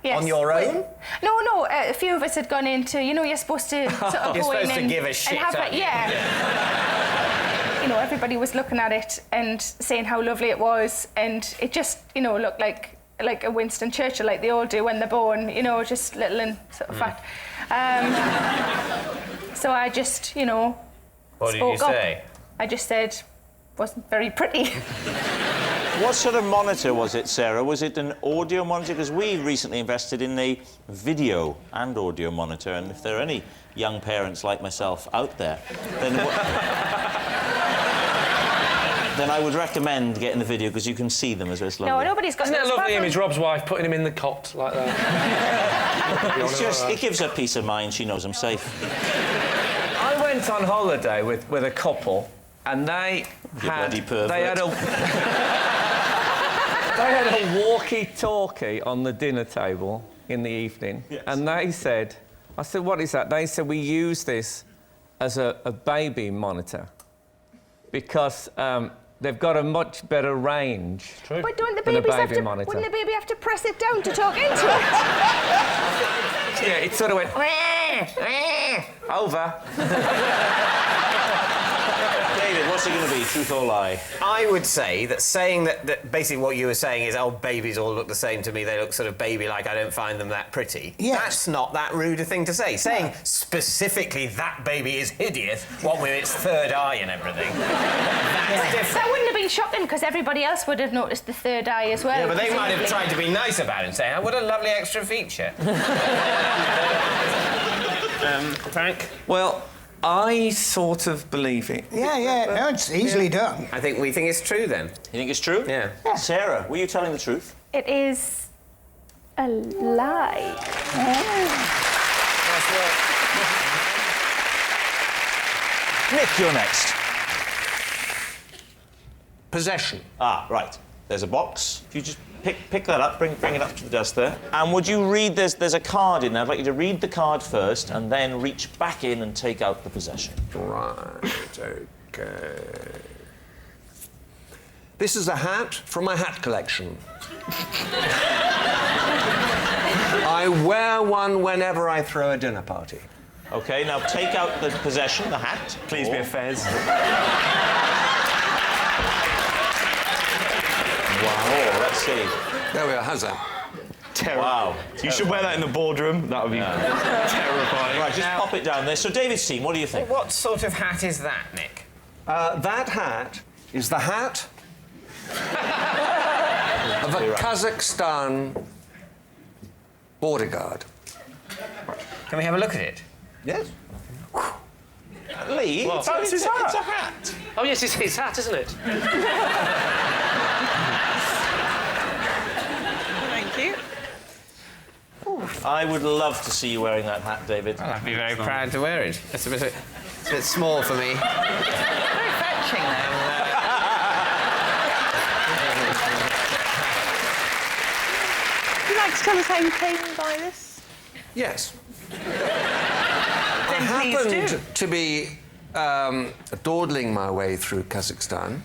Yes. on your own? No, a few of us had gone into, you know, you're supposed to sort of You're go in supposed to and, give a shit, and have aren't it, you? yeah. You know, everybody was looking at it and saying how lovely it was, and it just, you know, looked like a Winston Churchill, like they all do when they're born, you know, just little and sort of fat. So I just, you know, What did spoke you say? up. I just said, wasn't very pretty. What sort of monitor was it, Sarah? Was it an audio monitor? Because we recently invested in a video and audio monitor, and if there are any young parents like myself out there, then then I would recommend getting the video because you can see them as well. It's lovely. No, nobody's got... Isn't that a lovely image, Rob's wife putting him in the cot like that? It's just, it gives her peace of mind. She knows I'm safe. I went on holiday with a couple, and they had a walkie-talkie on the dinner table in the evening, and they said, I said, what is that? They said, we use this as a baby monitor because they've got a much better range But don't the than a babies baby have to... monitor. Wouldn't the baby have to press it down to talk into it? Yeah, it sort of went... over. David, what's it going to be, truth or lie? I would say that saying that basically what you were saying is, oh, babies all look the same to me, they look sort of baby-like, I don't find them that pretty. Yes. That's not that rude a thing to say. Saying specifically that baby is hideous, what with its third eye and everything, that's different. That wouldn't have been shocking because everybody else would have noticed the third eye as well. Yeah, but they might have presumably. tried to be nice about it and say, oh, what a lovely extra feature. Frank? Well, I sort of believe it. Yeah, no, it's easily done. I think we think it's true then. You think it's true? Yeah. Sarah, were you telling the truth? It is a lie. Nice work. Nick, you're next. Possession. Ah, right. There's a box. If you just pick that up, bring it up to the desk there. And would you read, there's a card in there. I'd like you to read the card first and then reach back in and take out the possession. Right, OK. This is a hat from my hat collection. I wear one whenever I throw a dinner party. OK, now take out the possession, the hat. Please be a fez. Wow. Oh, let's see. There we are. How's that? Wow. You should wear that in the boardroom. That would be terrifying. Right, just pop it down there. So, David's team, what do you think? What sort of hat is that, Nick? That hat is the hat of a Kazakhstan border guard. Can we have a look at it? Yes. Lee, What? it's his hat. It's a hat. Oh, yes, it's his hat, isn't it? Thank you. I would love to see you wearing that hat, David. Well, I'd be very proud to wear it. It's a bit small for me. Very fetching, though. Would you like to tell us how you came by this? Yes. Then I please do. happened to be dawdling my way through Kazakhstan.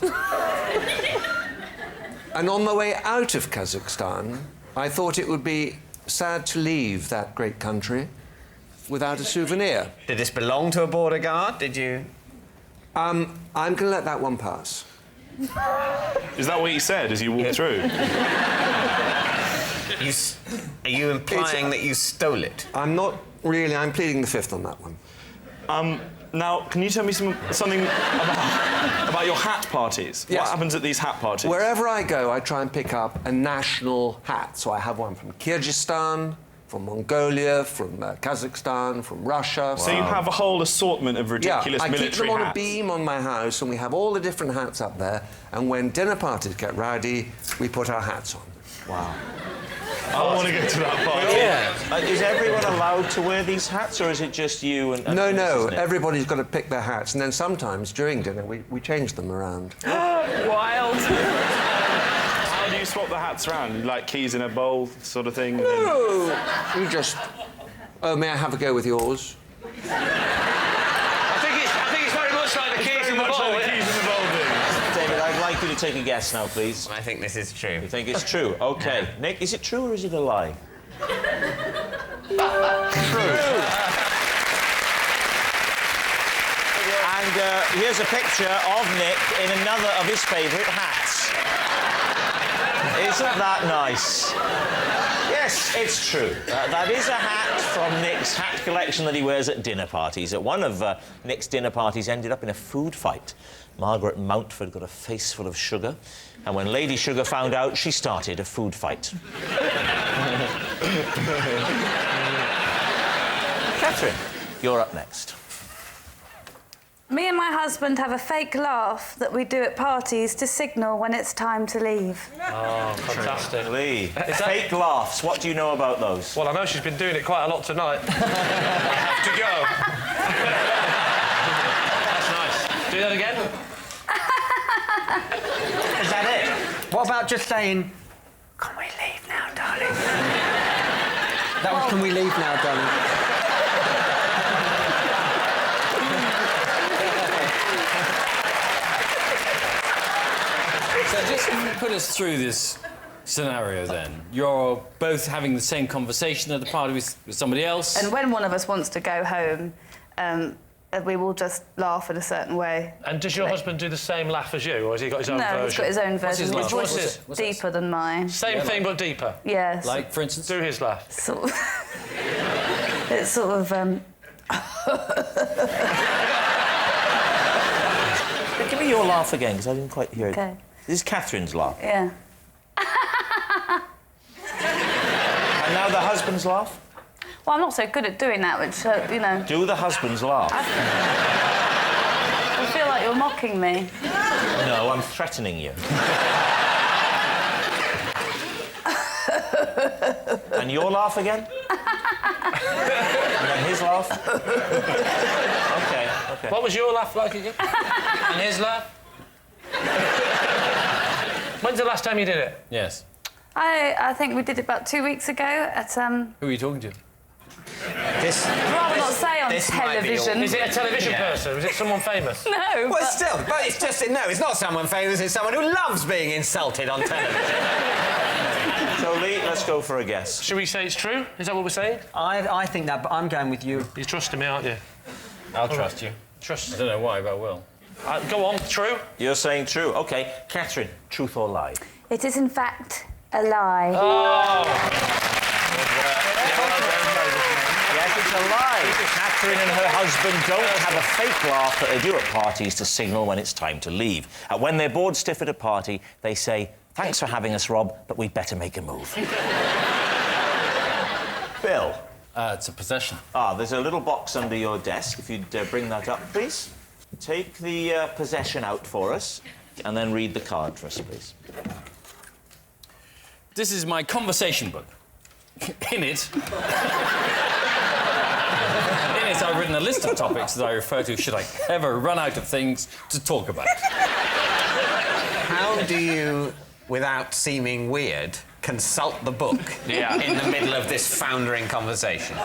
And on my way out of Kazakhstan, I thought it would be sad to leave that great country without a souvenir. Did this belong to a border guard? Did you? I'm going to let that one pass. Is that what you said as you walked through? Are you implying that you stole it? I'm not really. I'm pleading the fifth on that one. Now, can you tell me something about your hat parties? Yes. What happens at these hat parties? Wherever I go, I try and pick up a national hat. So I have one from Kyrgyzstan, from Mongolia, from Kazakhstan, from Russia. So you have a whole assortment of ridiculous military hats. I keep them on a beam on my house, and we have all the different hats up there. And when dinner parties get rowdy, we put our hats on. Wow. I want to go to that party. Yeah. Is everyone allowed to wear these hats, or is it just you and No, Mrs. Nick? everybody's got to pick their hats, and then sometimes during dinner we change them around. Wild. How do you swap the hats around? Like keys in a bowl sort of thing? No, you just... Oh, may I have a go with yours? I think it's very much like the keys in the bowl. David, I'd like you to take a guess now, please. I think this is true. You think it's true? OK. Nick, is it true or is it a lie? True. And here's a picture of Nick in another of his favourite hats. Isn't that nice? Yes, it's true. That is a hat from Nick's hat collection that he wears at dinner parties. At one of Nick's dinner parties ended up in a food fight. Margaret Mountford got a face full of sugar, and when Lady Sugar found out, she started a food fight. Katherine, you're up next. Me and my husband have a fake laugh that we do at parties to signal when it's time to leave. Oh, fantastic. Lee, fake laughs, what do you know about those? Well, I know she's been doing it quite a lot tonight. I have to go. That's nice. Do that again. Is that it? What about just saying, "Can we leave now, darling"? That was, "Can we leave now, darling"? So just put us through this scenario then. You're both having the same conversation at the party with somebody else. And when one of us wants to go home, we will just laugh in a certain way. And does your husband do the same laugh as you, or has he got his own version? No, he's got his own version. What's his? Deeper than mine. Same thing, but deeper? Yes. Like, for instance? Do his laugh. Sort of... It's sort of... Give me your laugh again, because I didn't quite hear it. OK. This is Catherine's laugh. Yeah. And now the husband's laugh? Well, I'm not so good at doing that, which, you know... Do the husband's laugh. I feel like you're mocking me. No, I'm threatening you. And your laugh again? And then his laugh? OK. What was your laugh like again? And his laugh? When's the last time you did it? Yes. I think we did it about 2 weeks ago at... Who are you talking to? This... I'd rather not say on this might be television. all- Is it a television person? Was it someone famous? No, Well, but... still, but it's just... No, it's not someone famous, it's someone who loves being insulted on television. So, Louie, let's go for a guess. Should we say it's true? Is that what we're saying? I think that, but I'm going with you. You're trusting me, aren't you? I'll trust you. Trust. I don't know why, but I will. Go on, true. You're saying true. OK. Katherine, truth or lie? It is, in fact, a lie. Oh! Yes, it's a lie. Katherine and her husband don't have a fake laugh that they do at parties to signal when it's time to leave. When they're bored stiff at a party, they say, "Thanks for having us, Rob, but we'd better make a move." Bill? It's a possession. There's a little box under your desk. If you'd bring that up, please. Take the possession out for us, and then read the card for us, please. This is my conversation book. In it... I've written a list of topics that I refer to should I ever run out of things to talk about. How do you, without seeming weird, consult the book in the middle of this foundering conversation?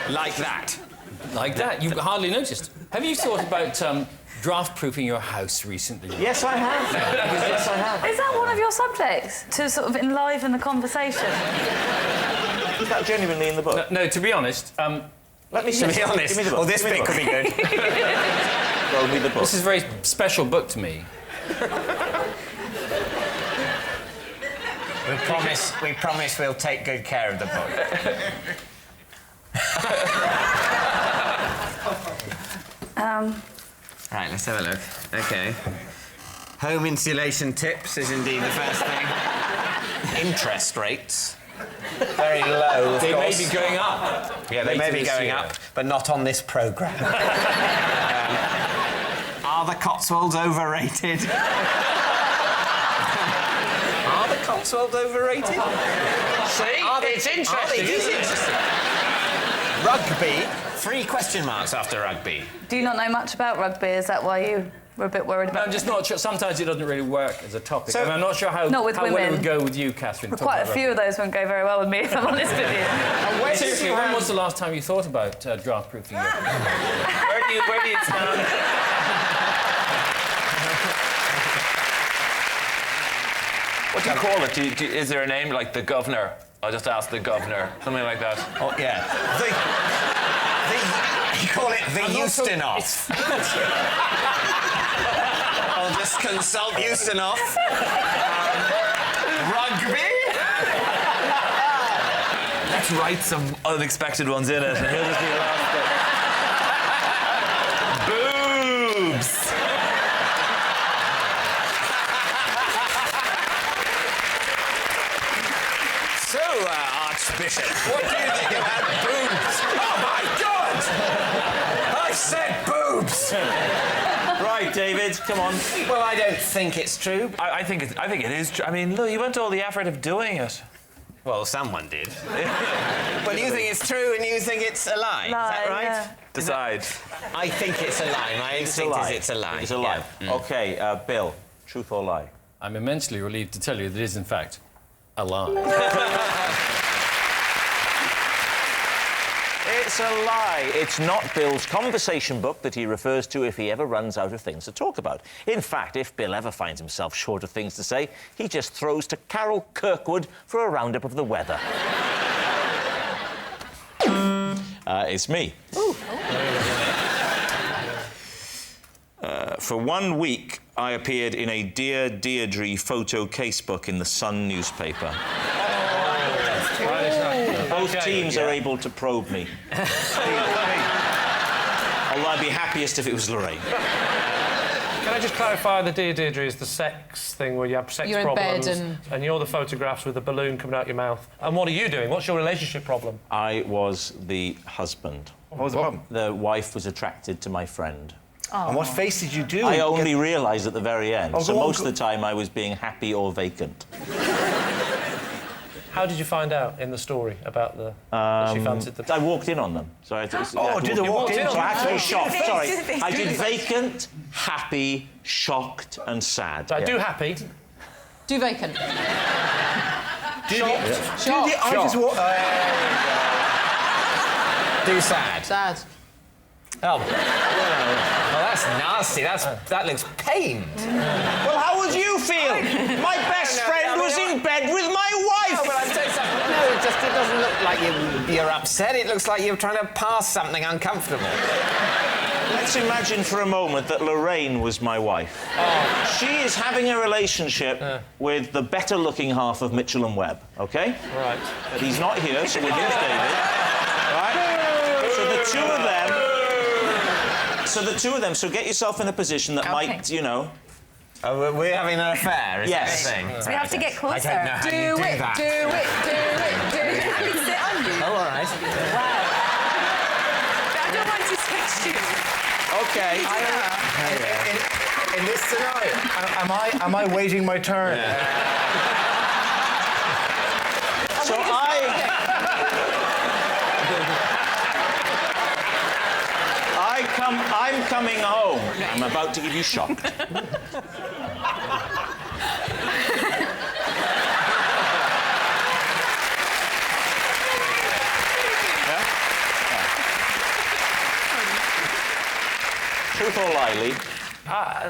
Like that. Like that? You've hardly noticed. Have you thought about draft-proofing your house recently? Yes, I have. Yes, I have. Is that one of your subjects? To sort of enliven the conversation? Is that genuinely in the book? No, to be honest... Let me see. To be honest, Give me the book. well, this Give me bit the could be book. good. Roll me the book. This is a very special book to me. We promise we'll take good care of the book. Right, let's have a look. OK. Home insulation tips is indeed the first thing. Interest rates. Very low, of They course. may be going up. Yeah, they may be going up, but not on this programme. Are the Cotswolds overrated? Are the Cotswolds overrated? See? It's interesting, It is isn't it? interesting. Rugby, 3 question marks after rugby. Do you not know much about rugby? Is that why you were a bit worried about I'm just not sure. Sometimes it doesn't really work as a topic. So- and I'm not sure how Not with well it women. would go with you, Katherine. Well, quite a few of those won't go very well with me, if I'm honest with you. Seriously, when was the last time you thought about draft-proofing your... Where do you stand? What do you call it? Is there a name like the governor? I'll just ask the governor, something like that. Oh, yeah. You call it the Euston-off. I'll just consult Euston-off. Rugby? Let's write some unexpected ones in it, and he'll just be the last bit. Boobs! So, Archbishop, what do you think about boobs? Oh, my God! I said boobs! Right, David, come on. Well, I don't think it's true. I think it is true. I mean, look, you went to all the effort of doing it. Well, someone did. Well, you think it's true and you think it's a lie. Is that right? Yeah. Decide. I think it's a lie. My instinct is it's a lie. It's a lie. Yeah. OK, Bill, truth or lie? I'm immensely relieved to tell you that it is, in fact, a lie. It's a lie. It's not Bill's conversation book that he refers to if he ever runs out of things to talk about. In fact, if Bill ever finds himself short of things to say, he just throws to Carol Kirkwood for a roundup of the weather. It's me. For 1 week, I appeared in a Dear Deirdre photo casebook in the Sun newspaper. Both teams are able to probe me. Although I'd be happiest if it was Lorraine. Can I just clarify the Dear Deirdre is the sex thing where you have sex You're in bed problems and you're the photographs with the balloon coming out your mouth. And what are you doing? What's your relationship problem? I was the husband. What was the problem? The wife was attracted to my friend. Oh. And what face did you do? I only realised at the very end. Oh, So go on, most go- of the time I was being happy or vacant. How did you find out in the story about the that she fancied them? I walked in on them. So I had to, Oh, did they walk in? So I had to be Oh. shocked. Sorry. I did vacant, happy, shocked and sad. So I Yeah. do happy. Do vacant. Shocked. I just walked... Do sad. Sad. Oh. Well, that's nasty. That looks pained. Well, how would you feel? My best friend was in bed with my wife! No, but I'm saying something. No, it doesn't look like you're upset. It looks like you're trying to pass something uncomfortable. Let's imagine for a moment that Lorraine was my wife. Oh. She is having a relationship with the better-looking half of Mitchell and Webb, OK? Right. But he's not here, so we'll lose David. Right? So the two of them, so get yourself in a position that might, you know... Oh, we're having an affair, is yes. that the thing? So we have to get closer. I don't know how do you do it, that. do it. I can sit on you. Oh, all right. Wow. I don't want to touch you. OK. In this scenario, am I waiting my turn? Yeah. So I'm coming home. I'm about to give you shocked. Truth or lie, Lee?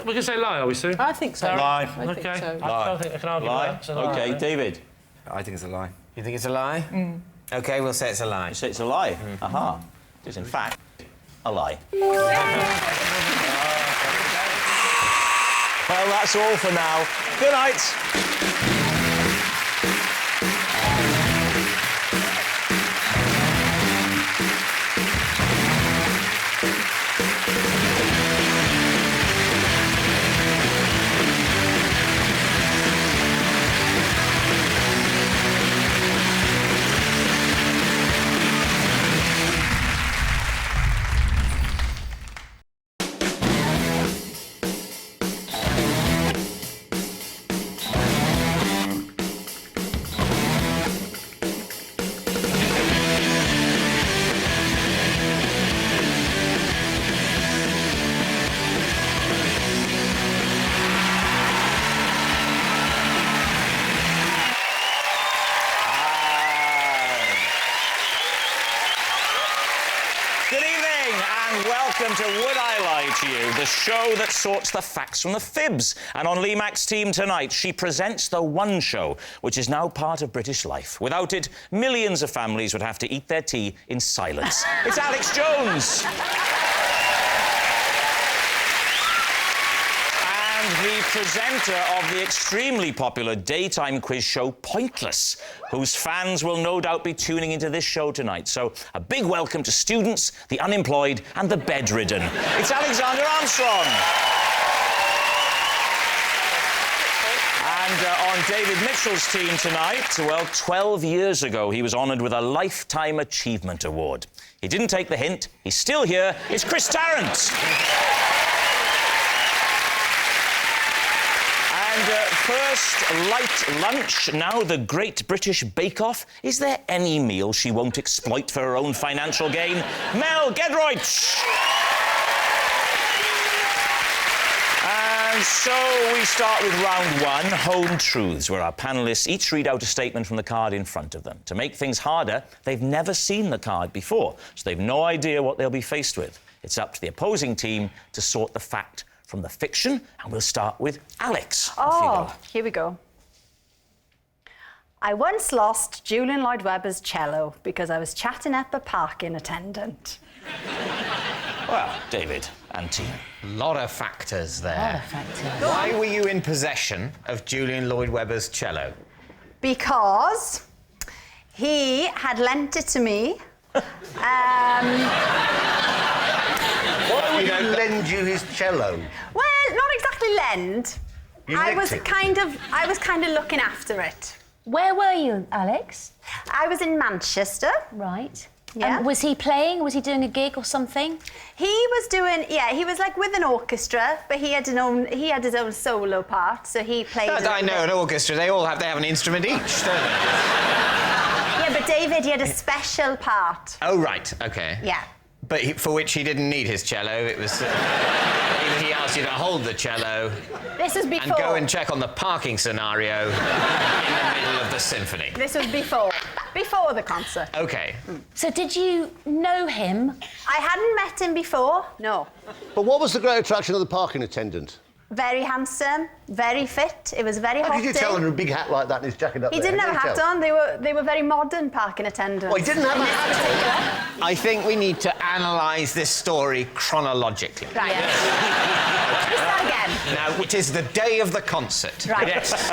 We can say lie, are we, Sue? I think so. Lie. I think Okay. so. I don't think I can argue Lie. with that. So OK, lie. David? I think it's a lie. You think it's a lie? OK, we'll say it's a lie. You say it's a lie? Aha. It is, in fact, a lie. Well, that's all for now. Good night. Welcome to Would I Lie to You, the show that sorts the facts from the fibs. And on Lee Mack's team tonight, she presents The One Show, which is now part of British life. Without it, millions of families would have to eat their tea in silence. It's Alex Jones. And the presenter of the extremely popular daytime quiz show Pointless, whose fans will no doubt be tuning into this show tonight. So a big welcome to students, the unemployed and the bedridden. It's Alexander Armstrong. And on David Mitchell's team tonight, well, 12 years ago, he was honoured with a Lifetime Achievement Award. He didn't take the hint. He's still here. It's Chris Tarrant. And first, light lunch, now the Great British Bake Off. Is there any meal she won't exploit for her own financial gain? Mel Gedroych! And so we start with round one, Home Truths, where our panellists each read out a statement from the card in front of them. To make things harder, they've never seen the card before, so they've no idea what they'll be faced with. It's up to the opposing team to sort the fact from the fiction, and we'll start with Alex. Oh, here we go. I once lost Julian Lloyd-Webber's cello because I was chatting up a parking attendant. Well, David and team. A lot of factors there. Why were you in possession of Julian Lloyd-Webber's cello? Because he had lent it to me. Why would he lend you his cello? Well, not exactly lend. I was kind of looking after it. Where were you, Alex? I was in Manchester. Right. Yeah. Was he playing? Was he doing a gig or something? He was doing, he was like with an orchestra, but he had his own solo part, so he played. I know an orchestra. They have an instrument each, don't they? Yeah, but David, he had a special part. Oh right, okay. Yeah. But for which he didn't need his cello. It was he asked you to hold the cello. This was before. And go and check on the parking scenario in the middle of the symphony. This was before the concert. Okay. So did you know him? I hadn't met him before. No. But what was the great attraction of the parking attendant? Very handsome, very fit. It was a very hot How did you day. tell under a big hat like that and his jacket up He there? didn't How have a did you hat tell? on. They were very modern parking attendants. Oh, he didn't have a hat on? I think we need to analyse this story chronologically. Right. Let me start again. Now, it is the day of the concert. Right. Yes.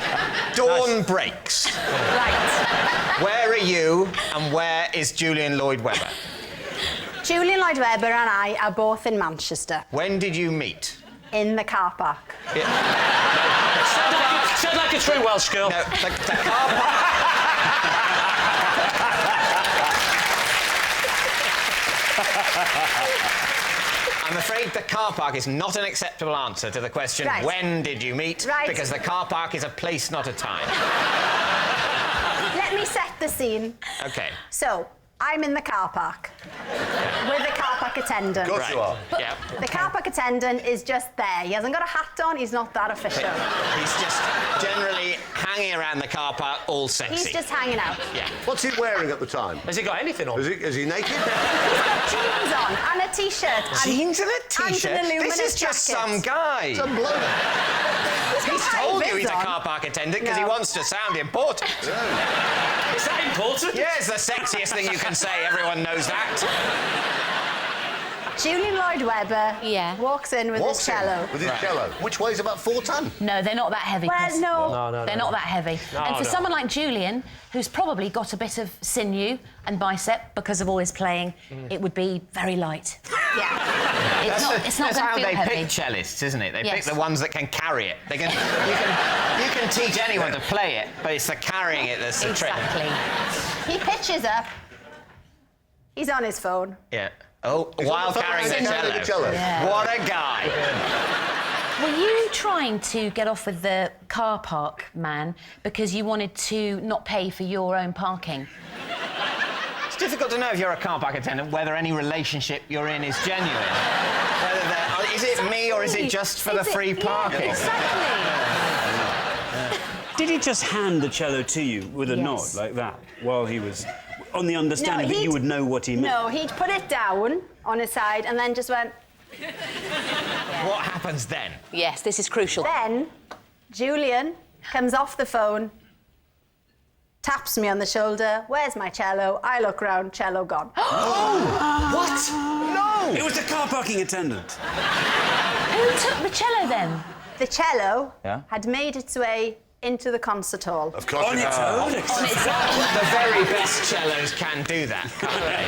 Dawn breaks. Right. Where are you and where is Julian Lloyd Webber? Julian Lloyd Webber and I are both in Manchester. When did you meet? In the car park. Said like a true Welsh girl. No, the car park. I'm afraid the car park is not an acceptable answer to the question, Right. when did you meet? Right. Because the car park is a place, not a time. Let me set the scene. OK. So, I'm in the car park with the car park attendant. Of course you are. Yeah. The car park attendant is just there. He hasn't got a hat on. He's not that official. He's just generally hanging around the car park, all sexy. He's just hanging out. Yeah. What's he wearing at the time? Has he got anything on? Is he naked? He's got jeans on and a t-shirt. Jeans and a t-shirt? And an This is illuminous just jacket. some guy. Some bloke. He's told you he's a on. car park attendant because he No. wants to sound important. Is that important? Yeah, it's the sexiest thing you can say. Everyone knows that. Julian Lloyd Webber walks in with his Walks in cello. with his cello, which weighs about 4 ton. No, they're not that heavy. Well, Chris. no. They're not that heavy. And for someone like Julian, who's probably got a bit of sinew and bicep because of all his playing, it would be very light. Yeah. It's not That's going how to feel they heavy. pick cellists, isn't it? They Yes. pick the ones that can carry it. You can teach anyone to play it, but it's the carrying it that's the trick. Exactly. He pitches up. He's on his phone. Yeah. Oh, while carrying the cello. Yeah. What a guy. Were you trying to get off with the car park man because you wanted to not pay for your own parking? It's difficult to know if you're a car park attendant whether any relationship you're in is genuine. Is it me or is it just for the free parking? Did he just hand the cello to you with a nod like that while he was on the understanding that you would know what he meant? No, he'd put it down on his side and then just went... What happens then? Yes, this is crucial. Then Julian comes off the phone, taps me on the shoulder. Where's my cello? I look round, cello gone. What? No! It was the car parking attendant. Who took the cello then? The cello Yeah? had made its way into the concert hall. Of course On its own. On its own. The very best cellos can do that, can't they?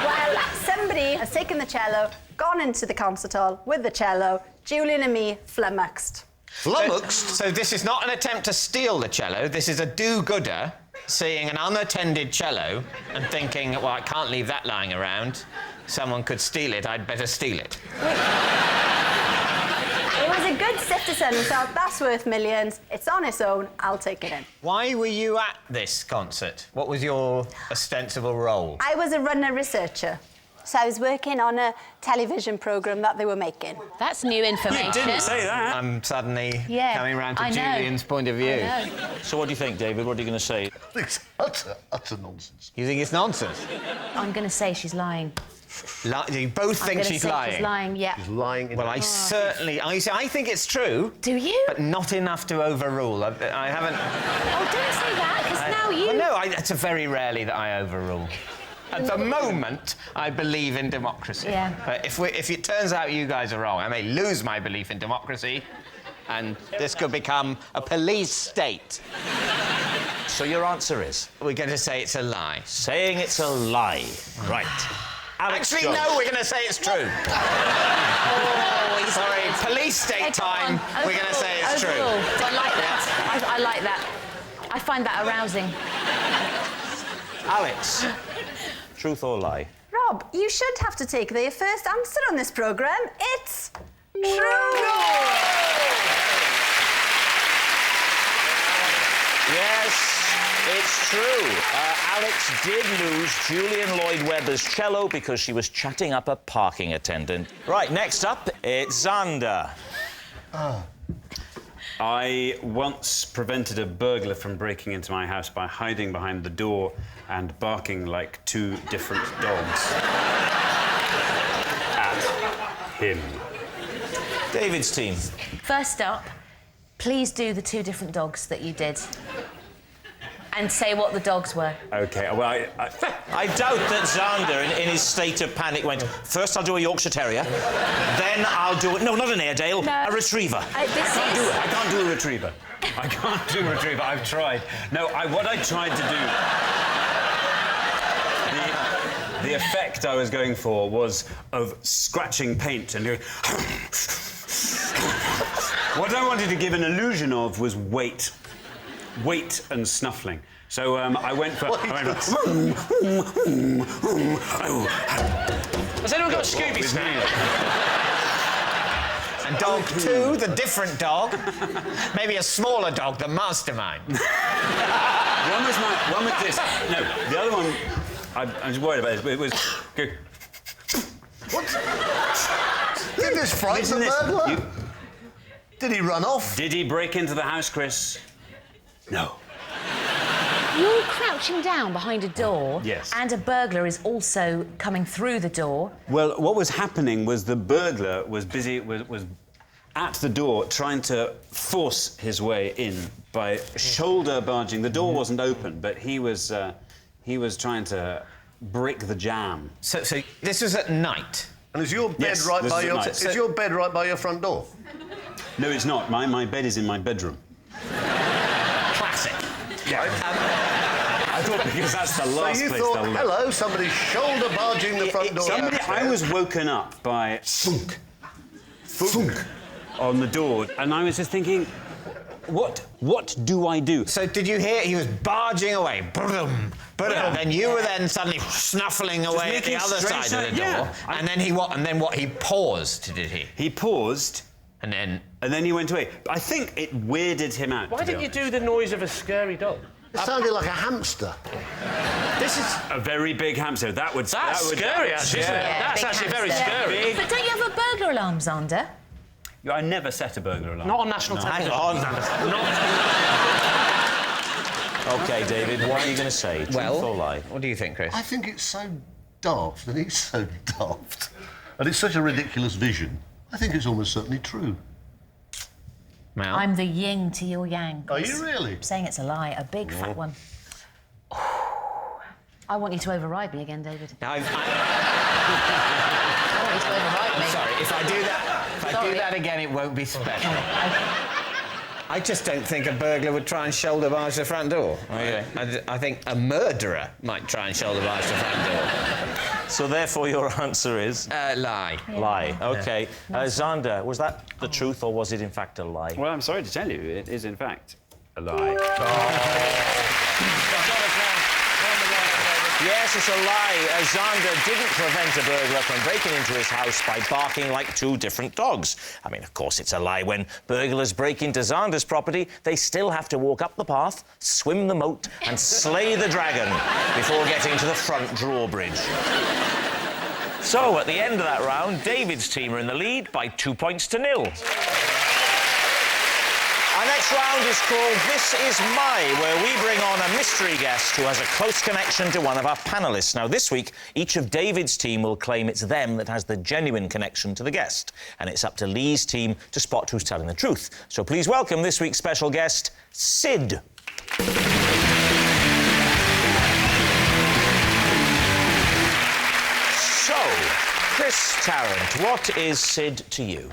Well, somebody has taken the cello, gone into the concert hall with the cello. Julian and me flummoxed. Flummoxed? So this is not an attempt to steal the cello. This is a do-gooder seeing an unattended cello and thinking, well, I can't leave that lying around. Someone could steal it. I'd better steal it. It was a good citizen who thought, that's worth millions. It's on its own. I'll take it in. Why were you at this concert? What was your ostensible role? I was a runner researcher. So I was working on a television programme that they were making. That's new information. You didn't say that. I'm suddenly Yeah, coming round to I know. Julian's point of view. I know. So what do you think, David? What are you going to say? It's utter nonsense. You think it's nonsense? I'm going to say she's lying. You both I'm think gonna she's say lying? She's lying, yeah. He's lying in Well, I certainly... I think it's true. Do you? But not enough to overrule. I haven't... Oh, don't say that, because now you... Well, no, it's very rarely that I overrule. At the moment, I believe in democracy. Yeah. But if it turns out you guys are wrong, I may lose my belief in democracy, and this could become a police state. So your answer is? We're going to say it's a lie. Saying it's a lie. Right. Alex Actually, Jones. no, we're going to say it's true. Sorry, police state time. We're going to say it's true. I like that. I like that. I find that arousing. Alex, truth or lie? Rob, you should have to take the first answer on this programme. It's true. Yes, it's true. Alex did lose Julian Lloyd Webber's cello because she was chatting up a parking attendant. Right, next up, it's Xander. I once prevented a burglar from breaking into my house by hiding behind the door and barking like 2 different dogs at him. David's team. First up, please do the 2 different dogs that you did. And say what the dogs were. OK, well, I doubt that Xander, in his state of panic, went, first I'll do a Yorkshire Terrier, then I'll do... No, not an Airedale, No. a Retriever. I can't do a retriever. I can't do a retriever. I've tried. No, what I tried to do... The effect I was going for was of scratching paint and doing... What I wanted to give an illusion of was weight and snuffling. So I went for... Has anyone got Scooby's name? And dog 2, the different dog. Maybe a smaller dog, the mastermind. One was this. No, the other one, I'm just worried about it. It was... What? Did this frighten the burglar? Did he run off? Did he break into the house, Chris? No. You're crouching down behind a door. Yes. And a burglar is also coming through the door. Well, what was happening was the burglar was busy, was at the door trying to force his way in by shoulder barging. The door wasn't open, but he was trying to break the jam. So this was at night? And is your bed Yes, right this by is your... at night. Is your bed right by your front door? No, it's not. My bed is in my bedroom. Classic. Yeah. I thought because that's the last so you place thought, they'll look. hello, somebody's shoulder barging the front door. I was woken up by thunk, thunk on the door, and I was just thinking, what do I do? So did you hear he was barging away? Brum, brum, Yeah. Then you were then suddenly snuffling away at the other side of the door. Yeah. And then he what? And then what? He paused, did he? He paused. And then he went away. I think it weirded him out. Why didn't you do the noise of a scurry dog? It sounded like a hamster. This is a very big hamster. That's scary, actually, isn't it? That's actually very scary. But don't you have a burglar alarm, Xander? I never set a burglar alarm. Not on national television. Hang on. OK, David, what are you going to say? Truth or lie? What do you think, Chris? I think it's so daft, and he's so daft. And it's such a ridiculous vision. I think it's almost certainly true. Mel? I'm the yin to your yang. Are you really? I'm saying it's a lie, a big fat one. I want you to override me again, David. Now, I want you to override me. I'm sorry, if I do that again, it won't be special. I just don't think a burglar would try and shoulder barge the front door. Okay. I think a murderer might try and shoulder barge the front door. So therefore your answer is? Lie. Lie, OK. Xander, was that the truth or was it in fact a lie? Well, I'm sorry to tell you, it is in fact a lie. Yes, it's a lie. Xander didn't prevent a burglar from breaking into his house by barking like 2 different dogs. I mean, of course, it's a lie. When burglars break into Xander's property, they still have to walk up the path, swim the moat and slay the dragon before getting to the front drawbridge. So, at the end of that round, David's team are in the lead by 2 points to 0. Our next round is called This Is My, where we bring on a mystery guest who has a close connection to one of our panellists. Now, this week, each of David's team will claim it's them that has the genuine connection to the guest. And it's up to Lee's team to spot who's telling the truth. So please welcome this week's special guest, Sid. So, Chris Tarrant, what is Sid to you?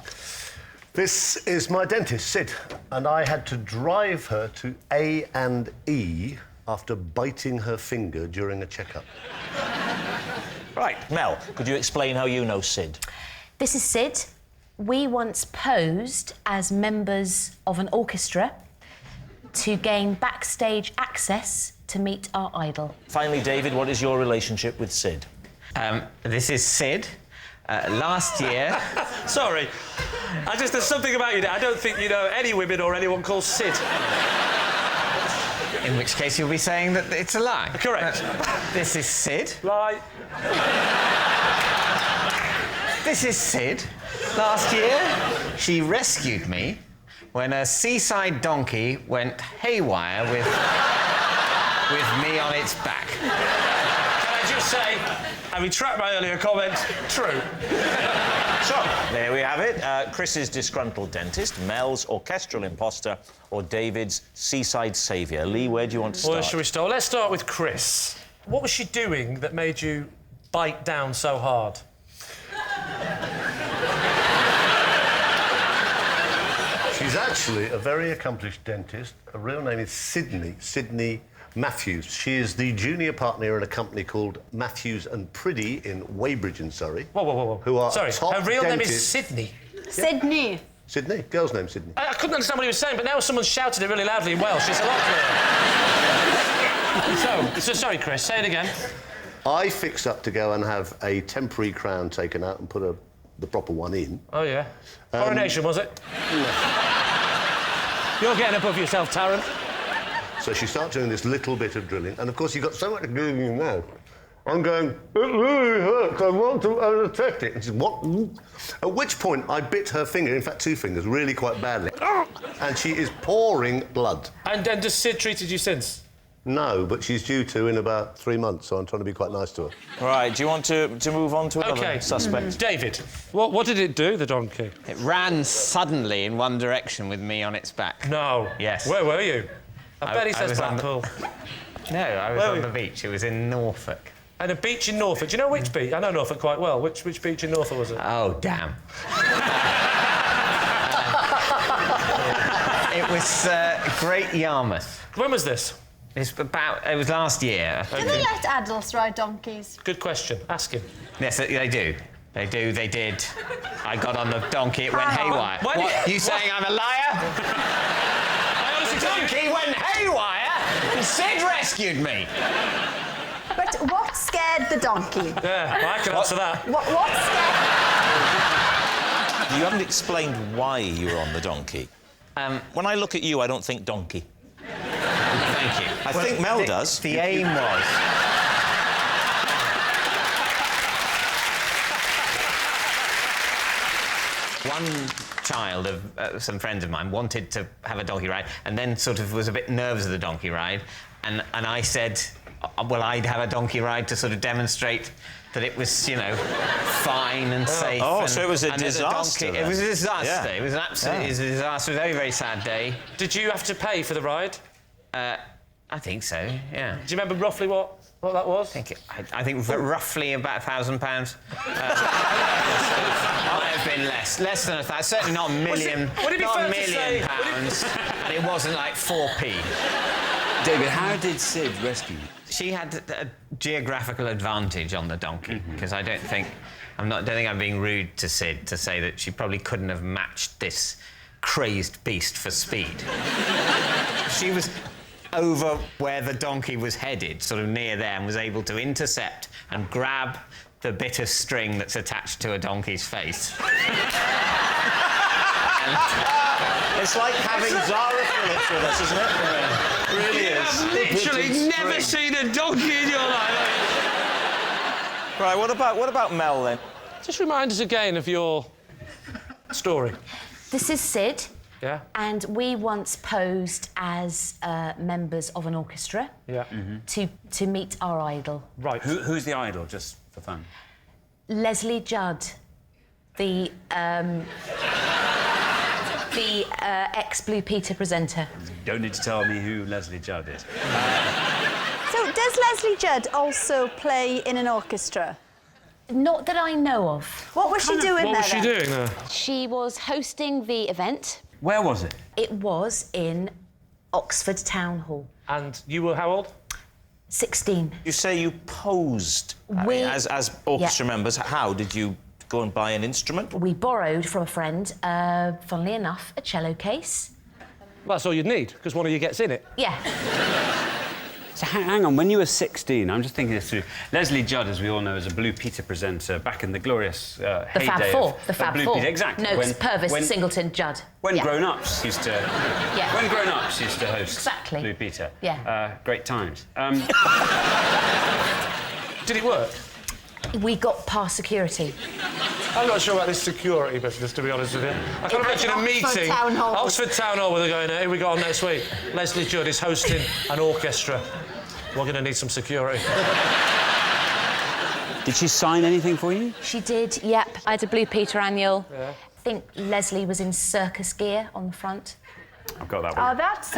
This is my dentist, Sid, and I had to drive her to A&E after biting her finger during a checkup. Right, Mel, could you explain how you know Sid? This is Sid. We once posed as members of an orchestra to gain backstage access to meet our idol. Finally, David, what is your relationship with Sid? This is Sid. Last year... Sorry. There's something about you that I don't think you know any women or anyone called Sid. In which case you'll be saying that it's a lie. Correct. This is Sid. Lie. This is Sid. Last year, she rescued me when a seaside donkey went haywire with me on its back. Can I just say, I retract my earlier comment, true. So, there we have it. Chris's disgruntled dentist, Mel's orchestral imposter, or David's seaside saviour. Lee, where do you want to start? Where should we start? Let's start with Chris. What was she doing that made you bite down so hard? She's actually a very accomplished dentist. Her real name is Sydney Matthews. She is the junior partner in a company called Matthews and Priddy in Weybridge in Surrey. Whoa. Who are Sorry, top her real name is dentists. Sydney. Sydney. Sydney, girl's name Sydney. I couldn't understand what he was saying, but now someone shouted it really loudly in Welsh. It's a lot clearer. so, sorry, Chris, say it again. I fixed up to go and have a temporary crown taken out and put the proper one in. Oh, yeah. Coronation, was it? You're getting above yourself, Tarrant. So she starts doing this little bit of drilling, and of course you've got so much drilling in now. I'm going, it really hurts, I want to unattack it. And she said, what? At which point I bit her finger, in fact 2 fingers, really quite badly. And she is pouring blood. And has Sid treated you since? No, but she's due to in about 3 months, so I'm trying to be quite nice to her. Right, do you want to move on to another suspect? David, what did it do, the donkey? It ran suddenly in one direction with me on its back. No. Yes. Where were you? I bet he says was on the- Blackpool. No, I was on the beach. It was in Norfolk. And a beach in Norfolk. Do you know which beach? I know Norfolk quite well. Which beach in Norfolk was it? Oh, damn. It was Great Yarmouth. When was this? It was last year. Do they let adults ride donkeys? Good question. Ask him. Yes, they do. They did. I got on the donkey, it went haywire. What? You saying I'm a liar? The donkey went haywire and Sid rescued me. But what scared the donkey? Yeah, I can answer that. What scared... You haven't explained why you were on the donkey. When I look at you, I don't think donkey. Thank you. I think Mel does. The aim was... One child of some friends of mine wanted to have a donkey ride and then sort of was a bit nervous of the donkey ride. And I said, well, I'd have a donkey ride to sort of demonstrate that it was, you know, fine and safe. Oh, and, so it was a and disaster. It was a disaster. Yeah. It was an absolute disaster. It was a very, very sad day. Did you have to pay for the ride? I think so, yeah. Do you remember roughly what that was? I think roughly about £1,000. Might have been less than £1,000. Certainly not a million. Would it be not fair a to million say- pounds, and it wasn't like 4p. David, how did Sid rescue you? She had a geographical advantage on the donkey because I don't think I'm being rude to Sid to say that she probably couldn't have matched this crazed beast for speed. She was over where the donkey was headed, sort of near there, and was able to intercept and grab the bit of string that's attached to a donkey's face. It's like having Zara Phillips with us, isn't it? It really is. Literally never seen a donkey in your life. Right, what about Mel then? Just remind us again of your story. This is Sid. Yeah. And we once posed as members of an orchestra. Yeah. To meet our idol. Right. Who's the idol, just for fun? Leslie Judd, the ex-Blue Peter presenter. Don't need to tell me who Leslie Judd is. So does Leslie Judd also play in an orchestra? Not that I know of. What was she doing there? What was she then? doing there? She was hosting the event. Where was it? It was in Oxford Town Hall. And you were how old? 16. You say you posed as orchestra members. How did you go and buy an instrument? We borrowed from a friend, funnily enough, a cello case. Well, that's all you'd need, because one of you gets in it. Yeah. So hang on, when you were 16, I'm just thinking this through. Leslie Judd, as we all know, is a Blue Peter presenter back in the glorious The heyday Fab Four. of The Fab Blue Four. Peter. Exactly. Noakes, Purvis, Singleton, Judd. When Yeah. grown-ups used to... Yeah. When grown-ups used to host Exactly. Blue Peter. Yeah. Great times. Did it work? We got past security. I'm not sure about this security business, to be honest with you. I can imagine a meeting. Town Hall. Oxford Town Hall, where they're going, here we go on next week. Leslie Judd is hosting an orchestra. We're going to need some security. Did she sign anything for you? She did, yep. I had a Blue Peter annual. Yeah. I think Leslie was in circus gear on the front. I've got that Oh, that's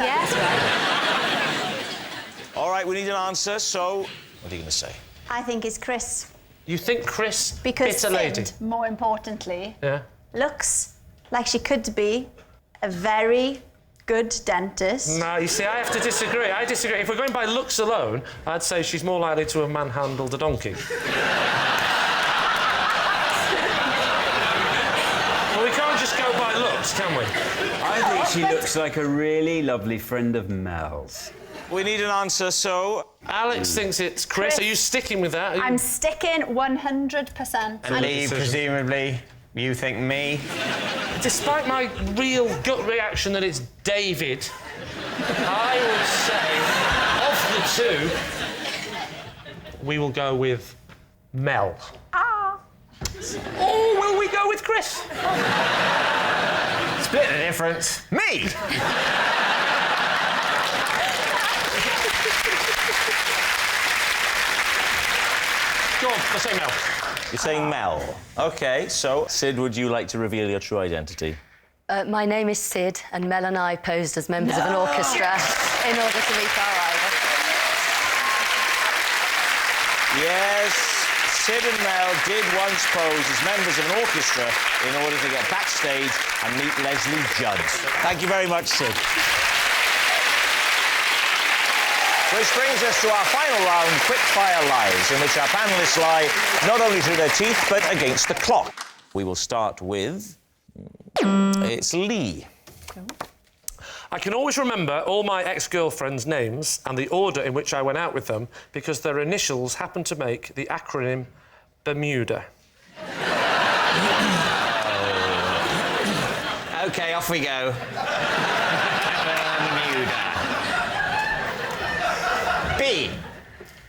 All right, we need an answer, so what are you going to say? I think it's Chris. You think Chris Because bit a lady? Sid, more importantly, Yeah. looks like she could be a very good dentist. No, you see, I have to disagree. I disagree. If we're going by looks alone, I'd say she's more likely to have manhandled a donkey. Well, we can't just go by looks, can we? I think she looks like a really lovely friend of Mel's. We need an answer, so... Alex thinks it's Chris. Are you sticking with that? I'm sticking 100%. And Lee, presumably, you think me? Despite my real gut reaction that it's David, I would say, of the two, we will go with Mel. Or will we go with Chris? Split the difference. Me! Go on, let's say Mel. You're saying Mel. OK, so, Sid, would you like to reveal your true identity? My name is Sid, and Mel and I posed as members of an orchestra in order to meet our idol. Yes, Sid and Mel did once pose as members of an orchestra in order to get backstage and meet Leslie Judd. Thank you very much, Sid. Which brings us to our final round, Quickfire Lies, in which our panellists lie not only through their teeth, but against the clock. We will start with... It's Lee. I can always remember all my ex-girlfriends' names and the order in which I went out with them because their initials happen to make the acronym Bermuda. OK, off we go. Bermuda. B.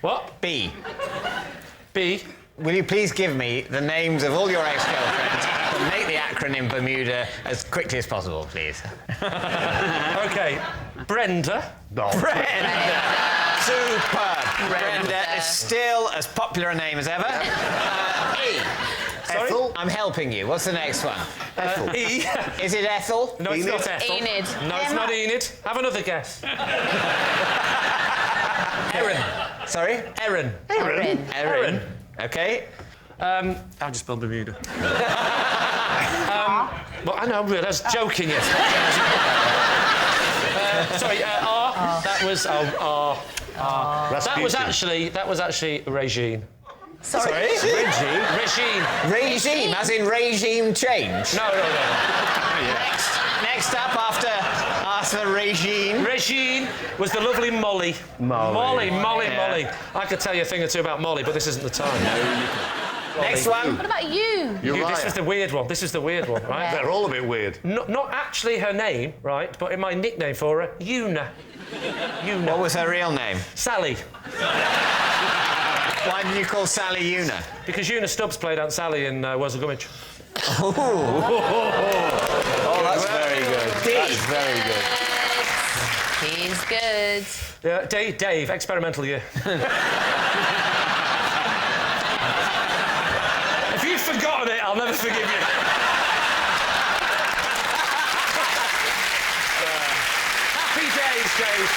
What? B. B. Will you please give me the names of all your ex-girlfriends and make the acronym Bermuda as quickly as possible, please? OK, Brenda. Brenda. Superb. Brenda is still as popular a name as ever. E. Sorry? Ethel. I'm helping you. What's the next one? Ethel. E. Is it Ethel? No, it's not Ethel. Enid. No, it's not Enid. Have another guess. Erin. Sorry? Erin. Erin. OK. I just spelled Bermuda. Well, I know, I was joking, yes. Sorry, R. That was... R. That was actually Regine. Sorry? Regine. Regime, as in regime change? No. Next up after Regine. Regine was the lovely Molly. Molly. I could tell you a thing or two about Molly, but this isn't the time. Next one. What about you? This is the weird one. Right? They're all a bit weird. Not actually her name, right, but in my nickname for her, Una. What was her real name? Sally. Why did you call Sally Una? Because Una Stubbs played Aunt Sally in Where's the Gummidge. Oh, that's very good. That's very good. He's good. Yeah, Dave, experimental year. If you've forgotten it, I'll never forgive you. Happy days, Dave.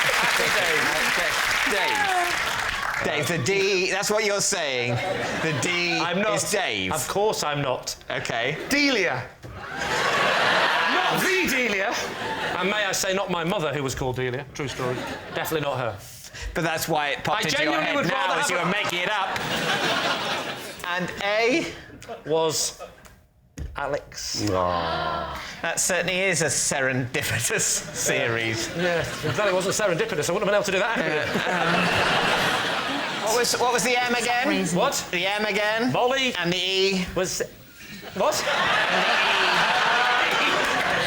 Dave, the D, that's what you're saying. The D is Dave. Of course I'm not. OK. Delia. Not the Delia. And may I say, not my mother, who was called Delia. True story. Definitely not her. But that's why it popped into your head would now rather as you were making it up. And A was Alex. That certainly is a serendipitous series. Yeah, I'm glad it wasn't serendipitous. I wouldn't have been able to do that. What was the M again? What? The M again? Molly. And the E? Was... What?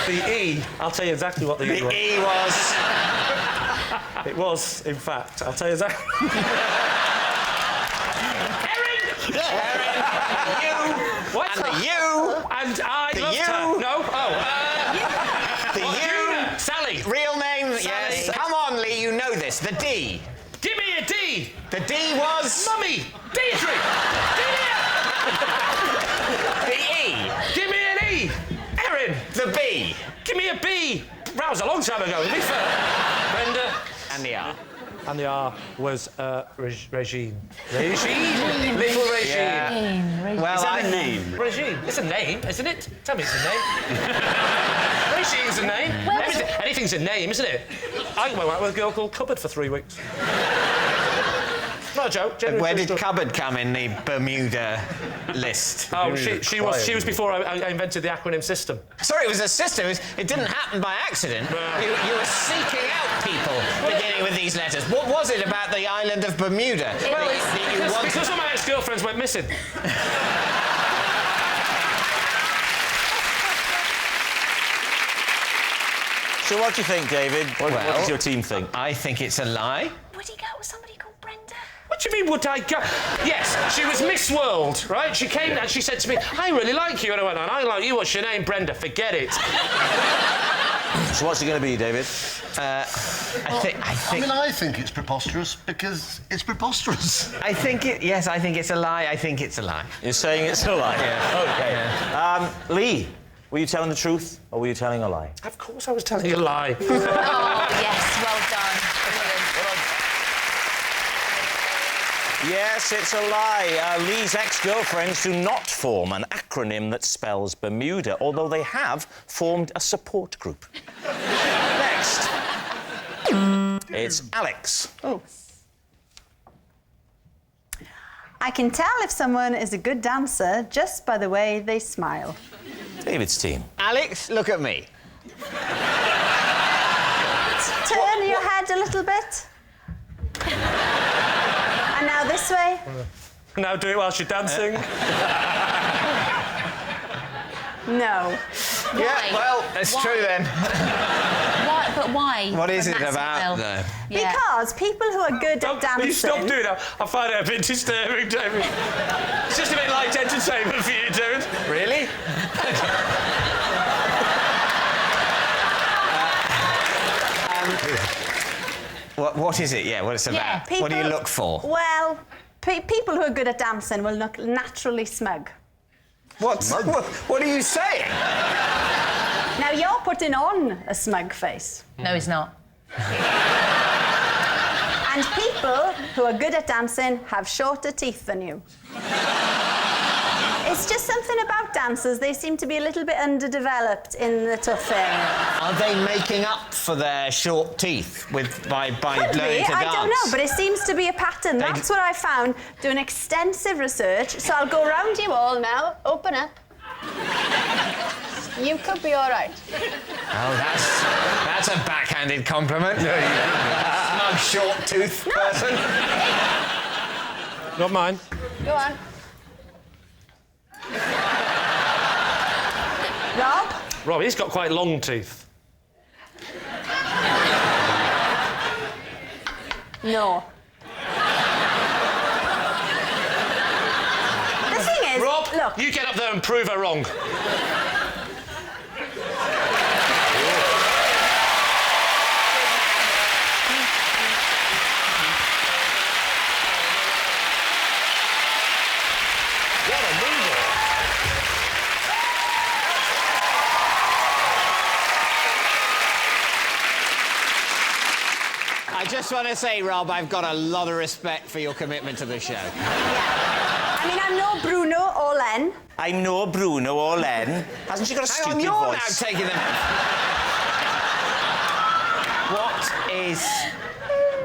The E. I'll tell you exactly what the E was. The E was... It was, in fact. I'll tell you exactly... Erin! You! What? And the U! And I the loved U! her. No? The U! Sally! Real name? Sally. Yes. Come on, Lee, you know this. The D. Give me a D! The D was... Mummy! Deirdre! Delia! That was a long time ago, to be fair. Brenda. And the R. And the R was Regine. Regine? Little Regine. Yeah. Well, is that a name? Regine. It's a name, isn't it? Tell me it's a name. Regine's a name. Anything's a name, isn't it? I went out with a girl called Cupboard for 3 weeks. Not a joke. Where did Cupboard come in the Bermuda list? Oh, she was before I invented the acronym system. Sorry, it was a system. It didn't happen by accident. You were seeking out people beginning with these letters. What was it about the island of Bermuda? Well, it's because one of my ex-girlfriends went missing. So what do you think, David? What does your team think? I think it's a lie. Would he go with somebody called Brenda? What do you mean, would I go? Yes, she was Miss World, right? She came and she said to me, I really like you. And I went, I like you. What's your name? Brenda. Forget it. So what's it going to be, David? I think it's preposterous because it's preposterous. I think it's a lie. I think it's a lie. You're saying it's a lie? Yeah. OK. Yeah. Lee, were you telling the truth or were you telling a lie? Of course I was telling a lie. Oh, yes, well done. Yes, it's a lie. Lee's ex-girlfriends do not form an acronym that spells Bermuda, although they have formed a support group. Next. It's Alex. Oh. I can tell if someone is a good dancer just by the way they smile. David's team. Alex, look at me. Turn your head a little bit. And now this way. Now do it while she's dancing. No. Yeah, well, it's true then. Why? But why? What is When it that's about, the- though? Yeah. Because people who are good at dancing... Will you stop doing that? I find it a bit disturbing, David. It's just a bit light entertainment for you, David. Really? What is it? Yeah, what it's about? What do you look for? Well, people who are good at dancing will look naturally smug. What are you saying? Now, you're putting on a smug face. No, he's not. And people who are good at dancing have shorter teeth than you. It's just something about dancers. They seem to be a little bit underdeveloped in the tough area. Are they making up for their short teeth by Could learning be. to dance? I don't know, but it seems to be a pattern. That's what I found doing extensive research. So I'll go round you all now. Open up. You could be all right. Oh, that's a backhanded compliment. Smug, short-toothed person. Not mine. Go on. Rob? Rob, he's got quite long teeth. No. The thing is... Rob, look. you get up there and prove her wrong. I just want to say, Rob, I've got a lot of respect for your commitment to the show. I mean, I'm no Bruno or Len. I'm no Bruno or Len. Hasn't she got a Hang on, stupid you're voice? now taking them. What is...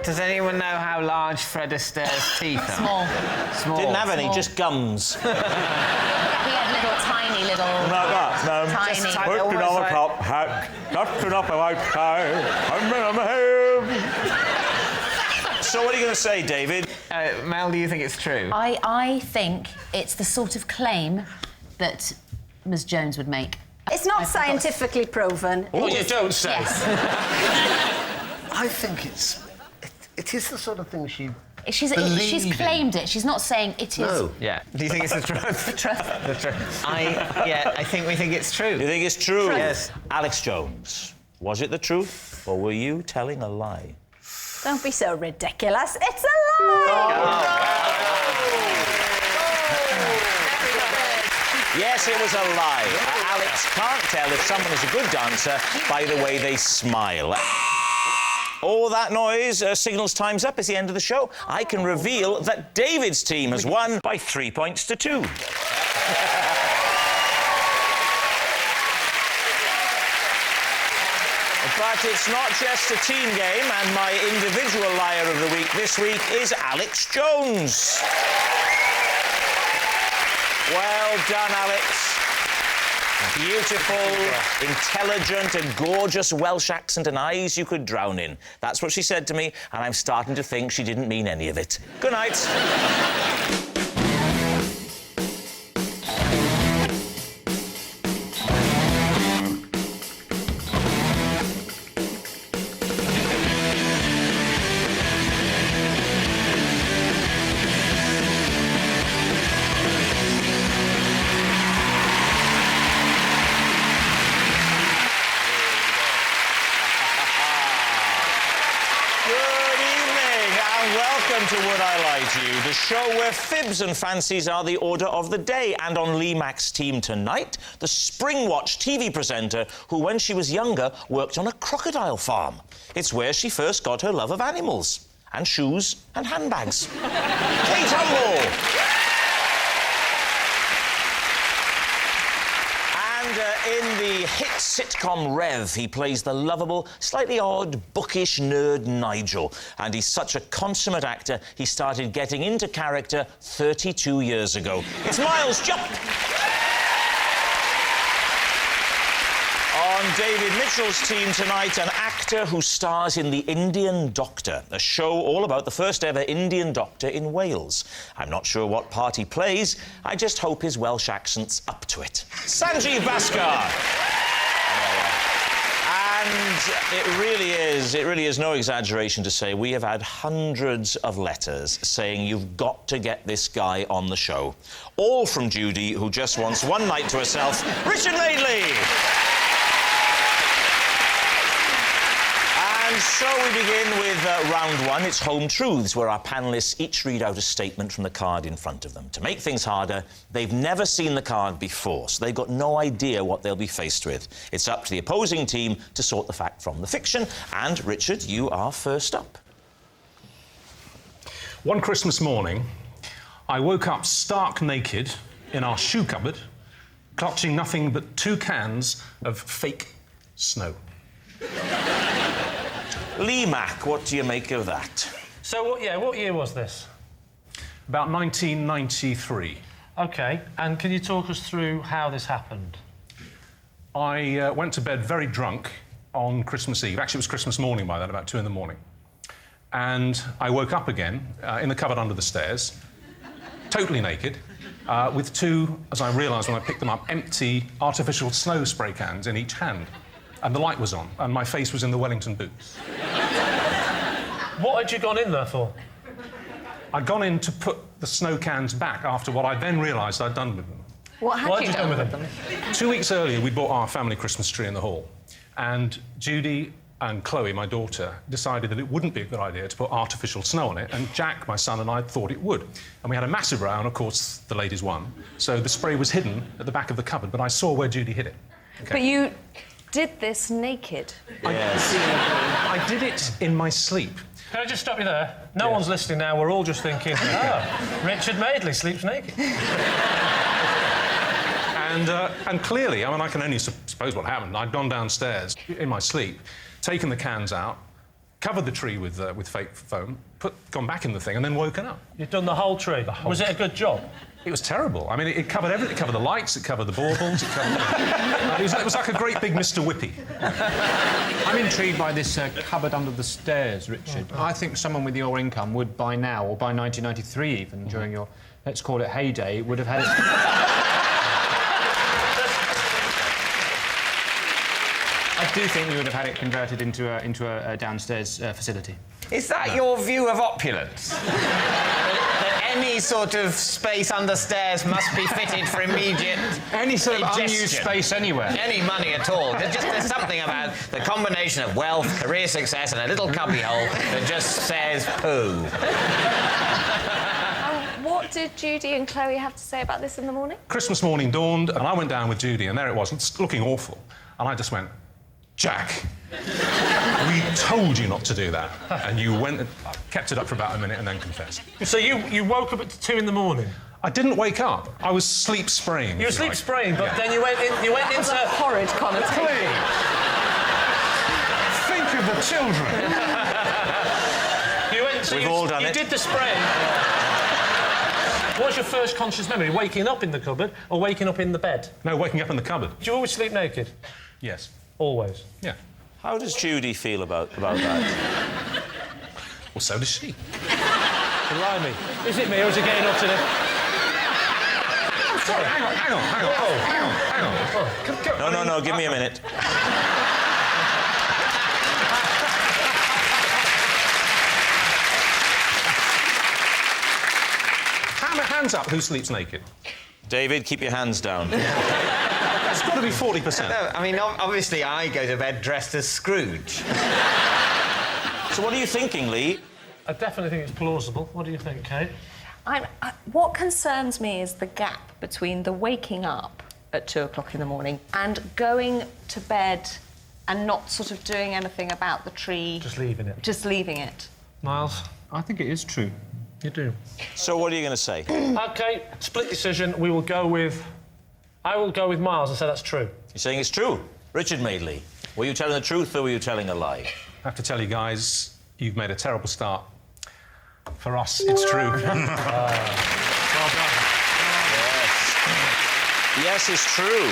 Does anyone know how large Fred Astaire's teeth are? Small. Small. Didn't have any, Small. just gums. He had tiny little... Like that, no. Tiny. Just tiny. Working Almost on the like- top hat, nothing up about time. So what are you going to say, David? Mel, do you think it's true? I think it's the sort of claim that Ms. Jones would make. It's not scientifically proven. What you don't say. Yes. I think it is the sort of thing she She's believes in. claimed it. She's not saying it is. No. Yeah. Do you think it's the truth? The truth. The truth. I think we think it's true. You think it's true? Yes. Alex Jones, was it the truth or were you telling a lie? Don't be so ridiculous. It's a lie! Yes, it was a lie. Alex can't tell if someone is a good dancer by the way they smile. All that noise signals time's up. It's the end of the show. I can reveal that David's team has won by 3 points to 2. But it's not just a team game, and my individual liar of the week this week is Alex Jones. Well done, Alex. Beautiful, intelligent and gorgeous Welsh accent and eyes you could drown in. That's what she said to me, and I'm starting to think she didn't mean any of it. Good night. To Would I Lie to You, the show where fibs and fancies are the order of the day. And on Lee Mack's team tonight, the Springwatch TV presenter who, when she was younger, worked on a crocodile farm. It's where she first got her love of animals and shoes and handbags. Kate Humble. In the hit sitcom Rev, he plays the lovable, slightly odd, bookish nerd Nigel. And he's such a consummate actor, he started getting into character 32 years ago. It's Miles Jupp! On David Mitchell's team tonight, an actor who stars in The Indian Doctor, a show all about the first ever Indian doctor in Wales. I'm not sure what part he plays, I just hope his Welsh accent's up to it. Sanjeev Bhaskar! And it really is no exaggeration to say we have had hundreds of letters saying you've got to get this guy on the show. All from Judy, who just wants one night to herself, Richard Madeley! And so we begin with round one. It's Home Truths, where our panellists each read out a statement from the card in front of them. To make things harder, they've never seen the card before, so they've got no idea what they'll be faced with. It's up to the opposing team to sort the fact from the fiction. And, Richard, you are first up. One Christmas morning, I woke up stark naked in our shoe cupboard, clutching nothing but 2 cans of fake snow. Lee Mack, what do you make of that? So, what year was this? About 1993. OK, and can you talk us through how this happened? I went to bed very drunk on Christmas Eve. Actually, it was Christmas morning by then, about 2 in the morning. And I woke up again in the cupboard under the stairs, totally naked, with 2, as I realised when I picked them up, empty artificial snow spray cans in each hand. And the light was on, and my face was in the Wellington boots. What had you gone in there for? I'd gone in to put the snow cans back after what I then realised I'd done with them. What had you done with them? 2 weeks earlier, we bought our family Christmas tree in the hall, and Judy and Chloe, my daughter, decided that it wouldn't be a good idea to put artificial snow on it, and Jack, my son, and I thought it would. And we had a massive row, and of course, the ladies won. So the spray was hidden at the back of the cupboard, but I saw where Judy hid it. Okay. But you did this naked? Yes. I did it in my sleep. Can I just stop you there? No one's listening now. We're all just thinking, Richard Madeley sleeps naked. And clearly, I mean, I can only suppose what happened. I'd gone downstairs in my sleep, taken the cans out, covered the tree with fake foam, gone back in the thing, and then woken up. You've done the whole tree? Was it a good job? It was terrible. I mean, it covered everything. It covered the lights, it covered the baubles, it covered... it was like a great big Mr. Whippy. I'm intrigued by this cupboard under the stairs, Richard. I think someone with your income would, by now, or by 1993 even, during your, let's call it heyday, would have had it... I do think you would have had it converted into a downstairs facility. Is that your view of opulence? That any sort of space under stairs must be fitted for immediate any sort of ingestion. unused space anywhere. Any money at all. There's something about the combination of wealth, career success, and a little cubbyhole that just says poo. What did Judy and Chloe have to say about this in the morning? Christmas morning dawned, and I went down with Judy, and there it was, looking awful. And I just went, Jack, we told you not to do that. And you went and kept it up for about a minute and then confessed. So you woke up at 2 in the morning? I didn't wake up. I was sleep spraying. You were sleep spraying, but then you went into... That's a horrid connotation. Think of the children. We've all done it. You did the spraying. What was your first conscious memory? Waking up in the cupboard or waking up in the bed? No, waking up in the cupboard. Do you always sleep naked? Yes. Always? Yeah. How does Judy feel about that? Well, so does she. Blimey. Is it me or is it getting up to the... Sorry, hang on. No, give me a minute. Hands up, who sleeps naked? David, keep your hands down. It's got to be 40%. No, I mean, obviously I go to bed dressed as Scrooge. So what are you thinking, Lee? I definitely think it's plausible. What do you think, Kate? What concerns me is the gap between the waking up at 2 o'clock in the morning and going to bed and not sort of doing anything about the tree. Just leaving it. Just leaving it. Miles? I think it is true. You do. So what are you going to say? OK, split decision. We will go with... I will go with Miles and say that's true. You're saying it's true? Richard Madeley, were you telling the truth or were you telling a lie? I have to tell you guys, you've made a terrible start. For us, it's true. Well done. Yes, it's true.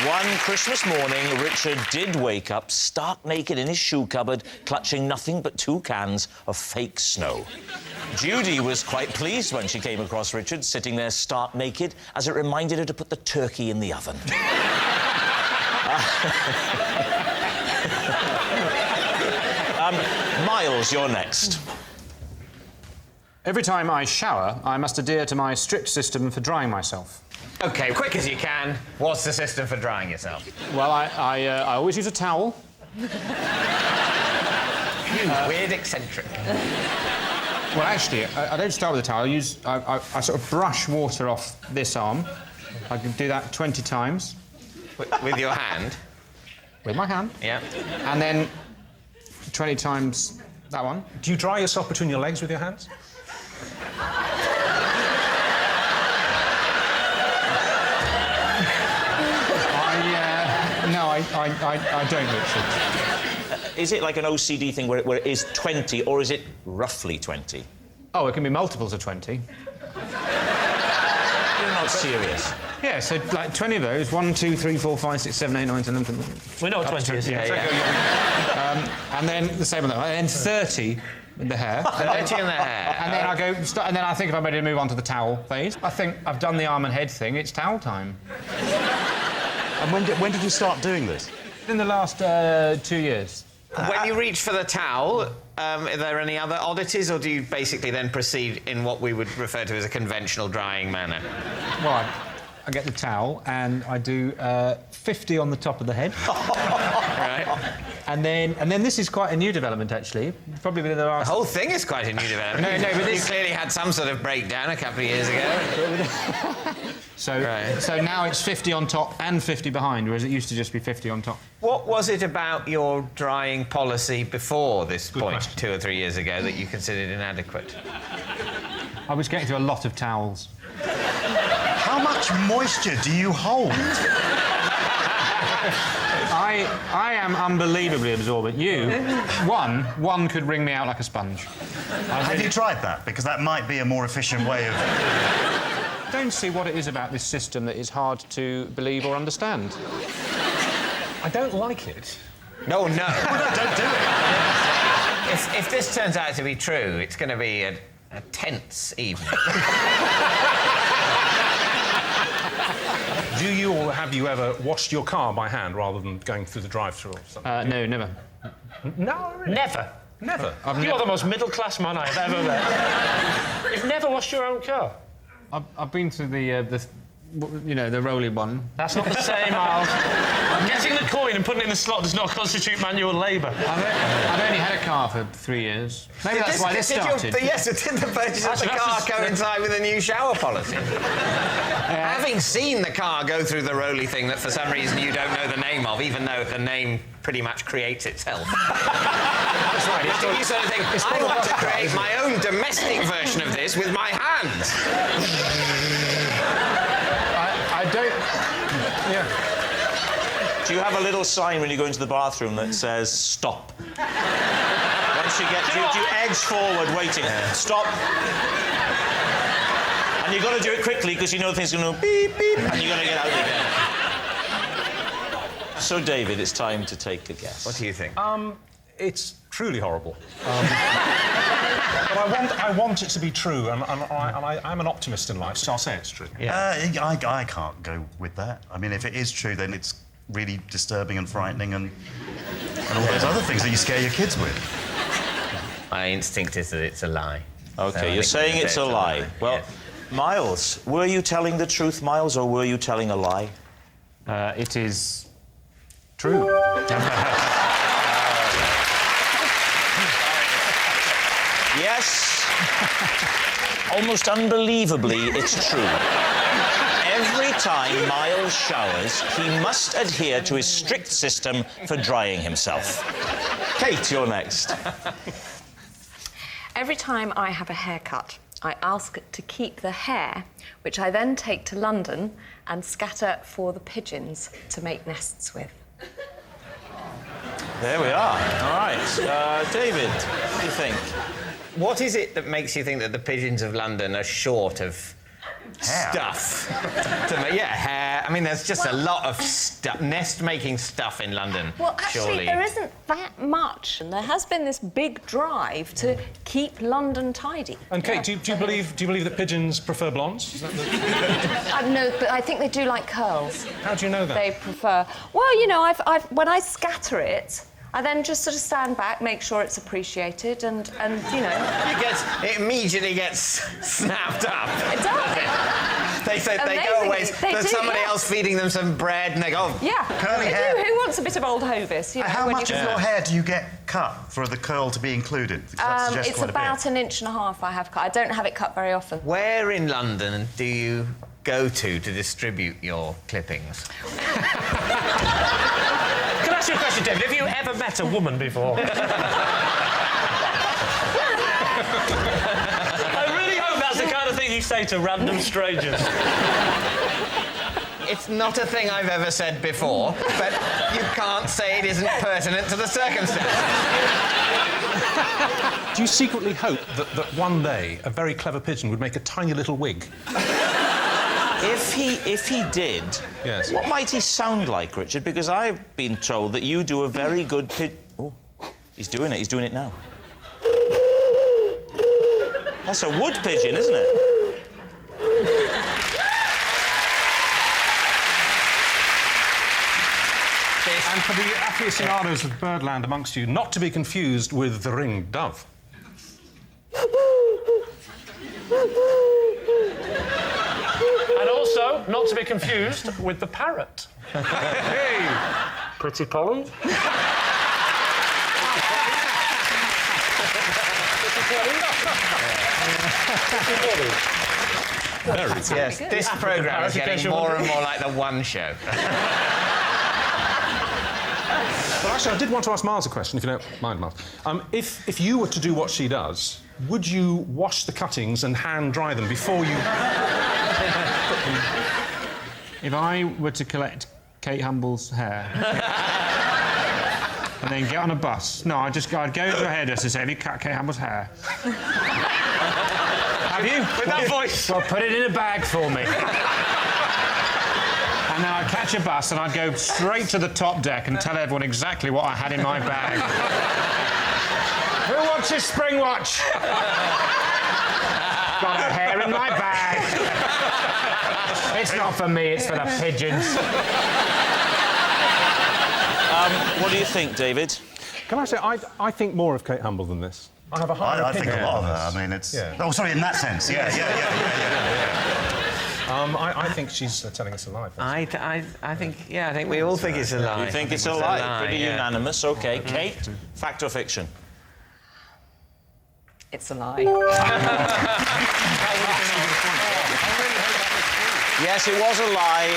One Christmas morning, Richard did wake up stark naked in his shoe cupboard, clutching nothing but 2 cans of fake snow. Judy was quite pleased when she came across Richard sitting there stark naked, as it reminded her to put the turkey in the oven. Miles, you're next. Every time I shower, I must adhere to my strict system for drying myself. OK, quick as you can, what's the system for drying yourself? Well, I always use a towel. You weird eccentric. Well, actually, I don't start with a towel. I sort of brush water off this arm. I can do that 20 times. With your hand? With my hand. Yeah. And then 20 times that one. Do you dry yourself between your legs with your hands? I don't, Richard. Is it like an OCD thing where it is 20, or is it roughly 20? Oh, it can be multiples of 20. You're not serious. Yeah, so like 20 of those. 1, 2, 3, 4, 5, 6, 7, 8, 9, 10, 11. We know what 20 is. Yeah. And then the same on that. And then 30 with the hair. 30 in the hair. And then I go. And then I think if I'm ready to move on to the towel phase. I think I've done the arm and head thing. It's towel time. And when did you start doing this? In the last 2 years. When you reach for the towel, are there any other oddities, or do you basically then proceed in what we would refer to as a conventional drying manner? Well, I get the towel and I do 50 on the top of the head. Right. And then this is quite a new development, actually. Probably within the last... The whole thing is quite a new development. No, but this... You clearly had some sort of breakdown a couple of years ago. So now it's 50 on top and 50 behind, whereas it used to just be 50 on top. What was it about your drying policy before this point, 2 or 3 years ago, that you considered inadequate? I was getting to a lot of towels. How much moisture do you hold? I am unbelievably absorbent. You, one could wring me out like a sponge. Have you tried that? Because that might be a more efficient way of... I don't see what it is about this system that is hard to believe or understand. I don't like it. No. Well, no, don't do it. If this turns out to be true, it's going to be a tense evening. Do you or have you ever washed your car by hand rather than going through the drive-thru or something? No, never. No, really? Never? Never? You are the most middle-class man I've ever met. You've never washed your own car? I've been through the you know, the rolling one. That's not the same, Miles. Getting the coin and putting it in the slot does not constitute manual labour. I've only had a car for 3 years. Maybe that's why this started. Yes, did the purchase of the car coincide with the new shower policy? Having seen the car go through the Rolly thing that for some reason you don't know the name of, even though the name pretty much creates itself. That's right. You sort of think, I want to create my own domestic version of this with my hands. I don't... Yeah. Do you have a little sign when you go into the bathroom that says, stop? Once you get... Do you edge forward, waiting? Stop. And you've got to do it quickly, because you know things are going to beep, beep, and you've got to get out again. So, David, it's time to take a guess. What do you think? It's truly horrible. But I want it to be true, and I'm an optimist in life, so I'll say it's true. I can't go with that. I mean, if it is true, then it's really disturbing and frightening and all those other things that you scare your kids with. My instinct is that it's a lie. OK, So you're saying it's a lie. Well, yes. Miles, were you telling the truth, Miles, or were you telling a lie? It is... true. Yes. Almost unbelievably, it's true. Every time Miles showers, he must adhere to his strict system for drying himself. Kate, you're next. Every time I have a haircut, I ask to keep the hair, which I then take to London and scatter for the pigeons to make nests with. There we are. All right. David, what do you think? What is it that makes you think that the pigeons of London are short of stuff? Hair. I mean, there's just a lot of nest-making stuff in London. Well, actually, surely. there isn't that much, and there has been this big drive to keep London tidy. And Kate, do you believe that pigeons prefer blondes? Is that No, but I think they do like curls. How do you know that? They prefer... Well, you know, when I scatter it, I then just sort of stand back, make sure it's appreciated, and you know... It immediately gets snapped up. It does. They go away. There's somebody else feeding them some bread, and they go... Yeah, curly they hair. do. Who wants a bit of old Hovis? You know, How when much you... of your hair do you get cut for the curl to be included? That suggests It's quite about an inch and a half I have cut. I don't have it cut very often. Where in London do you go to distribute your clippings? Can I ask you a question, David? Have you ever met a woman before? I really hope that's the kind of thing you say to random strangers. It's not a thing I've ever said before, but you can't say it isn't pertinent to the circumstances. Do you secretly hope that one day a very clever pigeon would make a tiny little wig? If he did, yes. What might he sound like, Richard? Because I've been told that you do a very good Oh, he's doing it. He's doing it now. That's a wood pigeon, isn't it? And for the aficionados of birdland amongst you, not to be confused with the ringed dove. And also, not to be confused with the parrot. Hey! Pretty Polly? Yes, this programme is getting more and more like the One Show. Well, actually, I did want to ask Miles a question, if you don't mind, Miles. If you were to do what she does, would you wash the cuttings and hand dry them before you... If I were to collect Kate Humble's hair and then get on a bus, I'd go to a hairdresser and say, have you cut Kate Humble's hair? Have you? With that voice? Well, put it in a bag for me. And then I'd catch a bus and I'd go straight to the top deck and tell everyone exactly what I had in my bag. Who watches Spring Watch? Got her hair in my bag. It's not for me, it's for the pigeons. What do you think, David? Can I say, I think more of Kate Humble than this. I have a higher I think opinion a lot on of her. this. I mean, it's... Yeah. Oh, sorry, in that sense. Yeah. I think she's telling us a lie. I think we all think it's a lie. You think it's a lie? Pretty unanimous. OK, Kate, fact or fiction? It's a lie. Yes, it was a lie.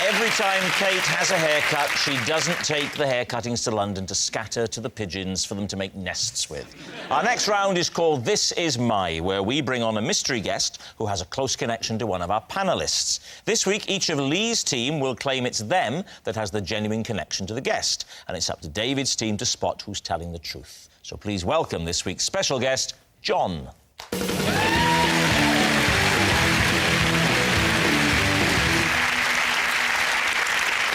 Every time Kate has a haircut, she doesn't take the hair cuttings to London to scatter to the pigeons for them to make nests with. Our next round is called This Is My, where we bring on a mystery guest who has a close connection to one of our panellists. This week, each of Lee's team will claim it's them that has the genuine connection to the guest, and it's up to David's team to spot who's telling the truth. So please welcome this week's special guest, John.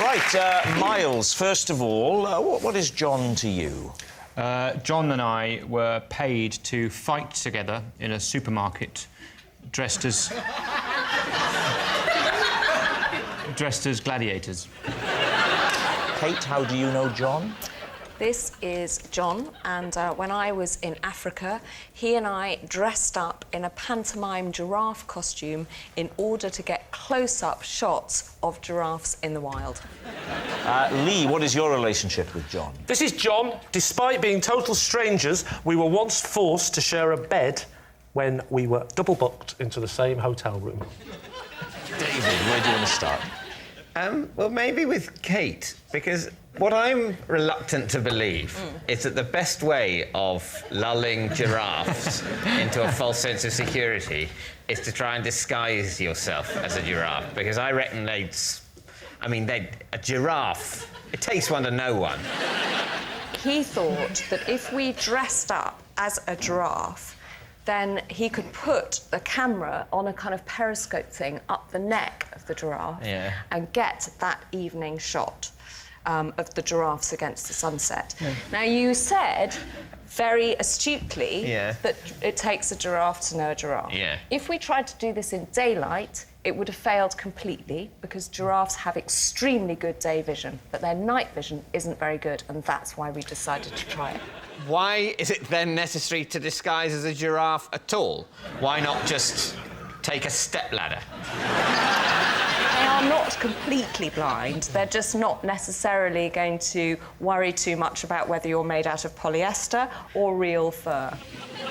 Right, Miles, first of all, what is John to you? John and I were paid to fight together in a supermarket, dressed as gladiators. Kate, how do you know John? This is John, and when I was in Africa, he and I dressed up in a pantomime giraffe costume in order to get close-up shots of giraffes in the wild. Lee, what is your relationship with John? This is John. Despite being total strangers, we were once forced to share a bed when we were double-booked into the same hotel room. David, where do you want to start? Well, maybe with Kate, because what I'm reluctant to believe is that the best way of lulling giraffes into a false sense of security is to try and disguise yourself as a giraffe, because I reckon a giraffe, it takes one to know one. He thought that if we dressed up as a giraffe, then he could put the camera on a kind of periscope thing up the neck of the giraffe and get that evening shot of the giraffes against the sunset. Yeah. Now, you said very astutely that it takes a giraffe to know a giraffe. Yeah. If we tried to do this in daylight, it would have failed completely, because giraffes have extremely good day vision, but their night vision isn't very good, and that's why we decided to try it. Why is it then necessary to disguise as a giraffe at all? Why not just take a stepladder? They are not completely blind. They're just not necessarily going to worry too much about whether you're made out of polyester or real fur.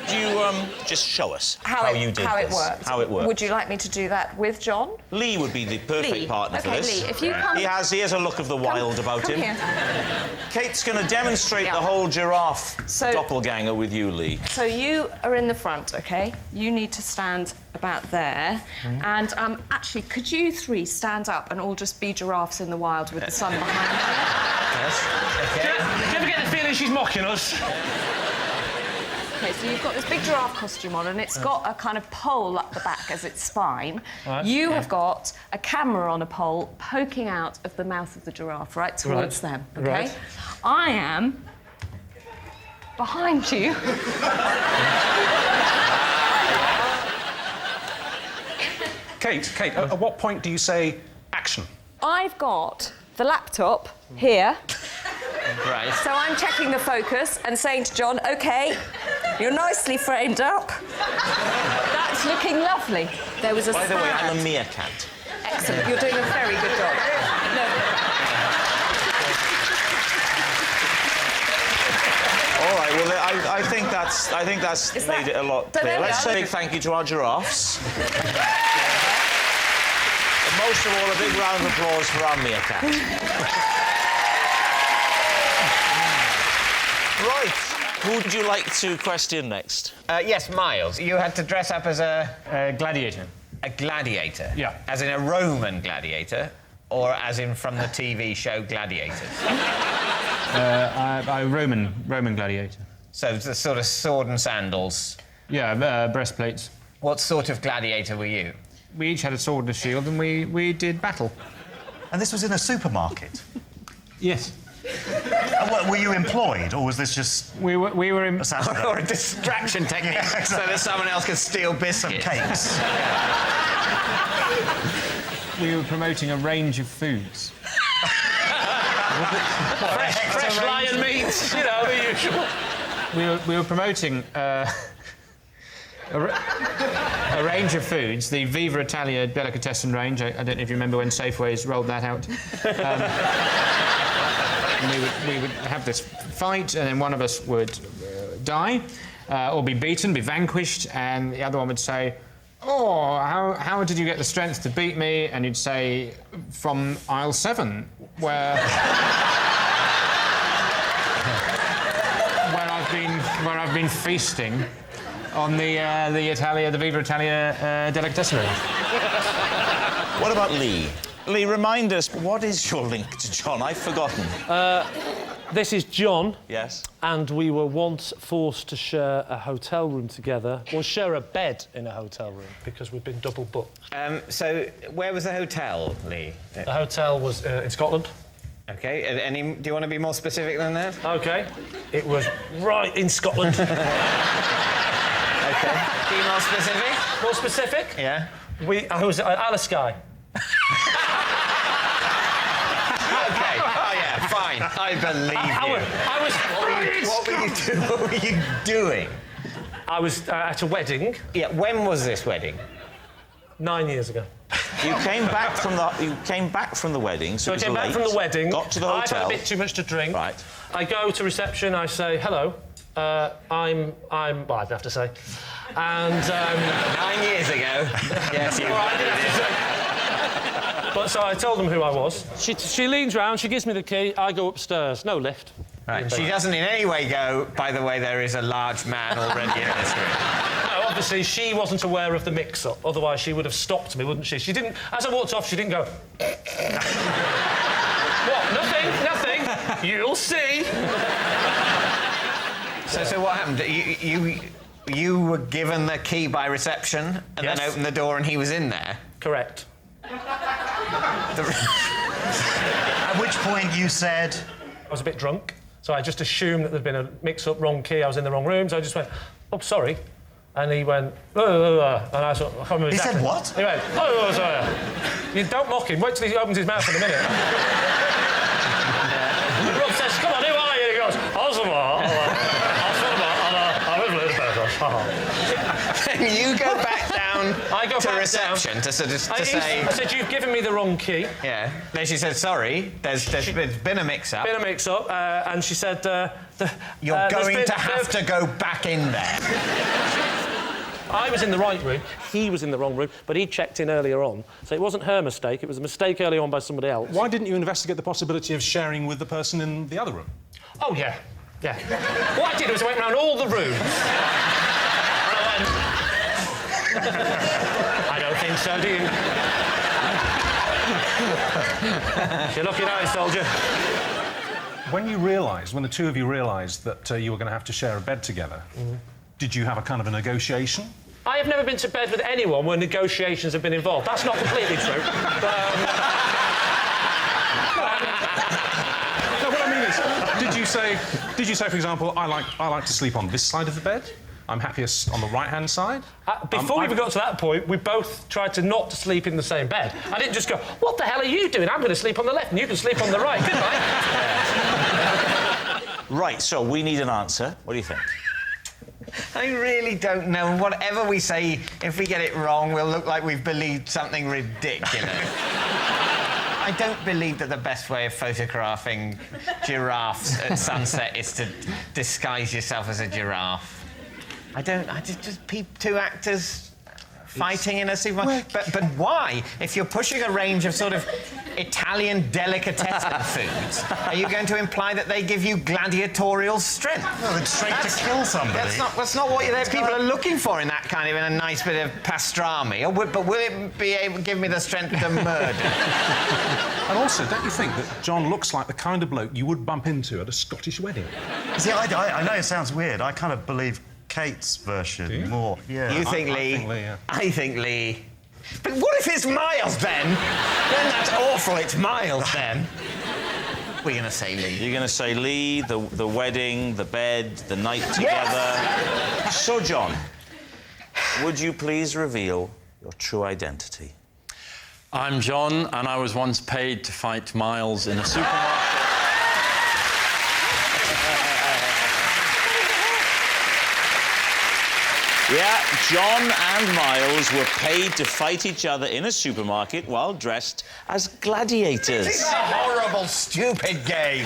Do you just show us how you did this? How it works. Would you like me to do that with John? Lee would be the perfect partner for this. Lee, if you come... He has a look of the wild about him. Here. Kate's going to demonstrate the whole giraffe doppelganger with you, Lee. So you are in the front, OK? You need to stand about there. And actually, could you three stand up and all just be giraffes in the wild with the sun behind you? Yes. Okay. Do you ever get the feeling she's mocking us? OK, so you've got this big giraffe costume on, and it's got a kind of pole up the back as its spine. Right. You have got a camera on a pole poking out of the mouth of the giraffe, right towards them, OK? Right. I am behind you. Kate, at what point do you say action? I've got the laptop here. Right. So I'm checking the focus and saying to John, OK, you're nicely framed up. That's looking lovely. There was a By the way, I'm a meerkat. Excellent. You're doing a very good job. No. All right, well, I think that's made it a lot clearer. Let's say thank you to our giraffes. And most of all, a big round of applause for our meerkat. Right. Who would you like to question next? Yes, Miles. You had to dress up as a gladiator. A gladiator? Yeah. As in a Roman gladiator, or as in from the TV show Gladiators? A Roman gladiator. So the sort of sword and sandals? Yeah, breastplates. What sort of gladiator were you? We each had a sword and a shield, and we did battle. And this was in a supermarket? Yes. Were you employed, or was this just... We were in... Or a distraction technique, so that someone else could steal biscuits. Some cakes. We were promoting a range of foods. fresh lion meat, you know, the usual. We were promoting a a range of foods, the Viva Italia delicatessen range. I don't know if you remember when Safeways rolled that out. And we would have this fight, and then one of us would die, or be beaten, be vanquished, and the other one would say, "Oh, how did you get the strength to beat me?" And you'd say, "From aisle 7, where I've been feasting on the Viva Italia delicatessen range." What about Lee? Lee, remind us, what is your link to John? I've forgotten. This is John. Yes. And we were once forced to share a hotel room together, or share a bed in a hotel room, because we'd been double booked. So, where was the hotel, Lee? The hotel was in Scotland. OK. Do you want to be more specific than that? OK. It was right in Scotland. OK. Be more specific? More specific? Yeah. I was at Aliskye. OK. Oh, yeah, fine. I believe you. What were you doing? I was at a wedding. Yeah, when was this wedding? 9 years ago. You came back from the wedding, so I came back from the wedding. Got to the hotel. I've had a bit too much to drink. Right. I go to reception. I say hello. I'm. Well, I'd have to say. And 9 years ago. Yes, you. But so I told them who I was. She leans round. She gives me the key. I go upstairs. No lift. Right. She doesn't in any way go, by the way, there is a large man already in this room. No, obviously, she wasn't aware of the mix-up. Otherwise, she would have stopped me, wouldn't she? She didn't... As I walked off, she didn't go... What? Nothing. You'll see. So what happened? You were given the key by reception and then opened the door and he was in there? Correct. At which point you said... I was a bit drunk, so I just assumed that there'd been a mix-up, wrong key, I was in the wrong room, so I just went, "Oh, sorry." And he went, and I sort of... I can't remember He exactly. said what? He went, "Oh, sorry." You don't mock him, wait till he opens his mouth in a minute. Rob says, "Come on, who are you?" He goes, You go back down to reception to say... I said, "You've given me the wrong key." Yeah. Then she said, "Sorry, there's been a mix-up." Been a mix-up, and she said... You're going to have to go back in there. I was in the right room, he was in the wrong room, but he checked in earlier on, so it wasn't her mistake, it was a mistake earlier on by somebody else. Why didn't you investigate the possibility of sharing with the person in the other room? Oh, yeah. What I did was I went round all the rooms. I don't think so, do you? You're looking at it, soldier. When the two of you realised that you were going to have to share a bed together, did you have a kind of a negotiation? I have never been to bed with anyone where negotiations have been involved. That's not completely true. But, no, what I mean is, did you say, for example, I like to sleep on this side of the bed? I'm happiest on the right-hand side? Before we even got to that point, we both tried to not sleep in the same bed. I didn't just go, "What the hell are you doing? I'm going to sleep on the left and you can sleep on the right." Good night. Right, so we need an answer. What do you think? I really don't know. Whatever we say, if we get it wrong, we'll look like we've believed something ridiculous. I don't believe that the best way of photographing giraffes at sunset is to disguise yourself as a giraffe. I just two actors fighting in a supermarket. But why? If you're pushing a range of sort of Italian delicatessen foods, are you going to imply that they give you gladiatorial strength? No, it's straight to kill somebody. That's not what people are looking for in that kind of, in a nice bit of pastrami. But will it be able to give me the strength to murder? And also, don't you think that John looks like the kind of bloke you would bump into at a Scottish wedding? See, I know it sounds weird. I kind of believe Kate's version more. Yeah. You think Lee? I think Lee, yeah. I think Lee. But what if it's Miles then? Then that's awful. It's Miles then. We're going to say Lee. You're going to say Lee, the wedding, the bed, the night together. Yes. So, John, would you please reveal your true identity? I'm John, and I was once paid to fight Miles in a supermarket. Yeah, John and Miles were paid to fight each other in a supermarket while dressed as gladiators. It's a horrible, stupid game.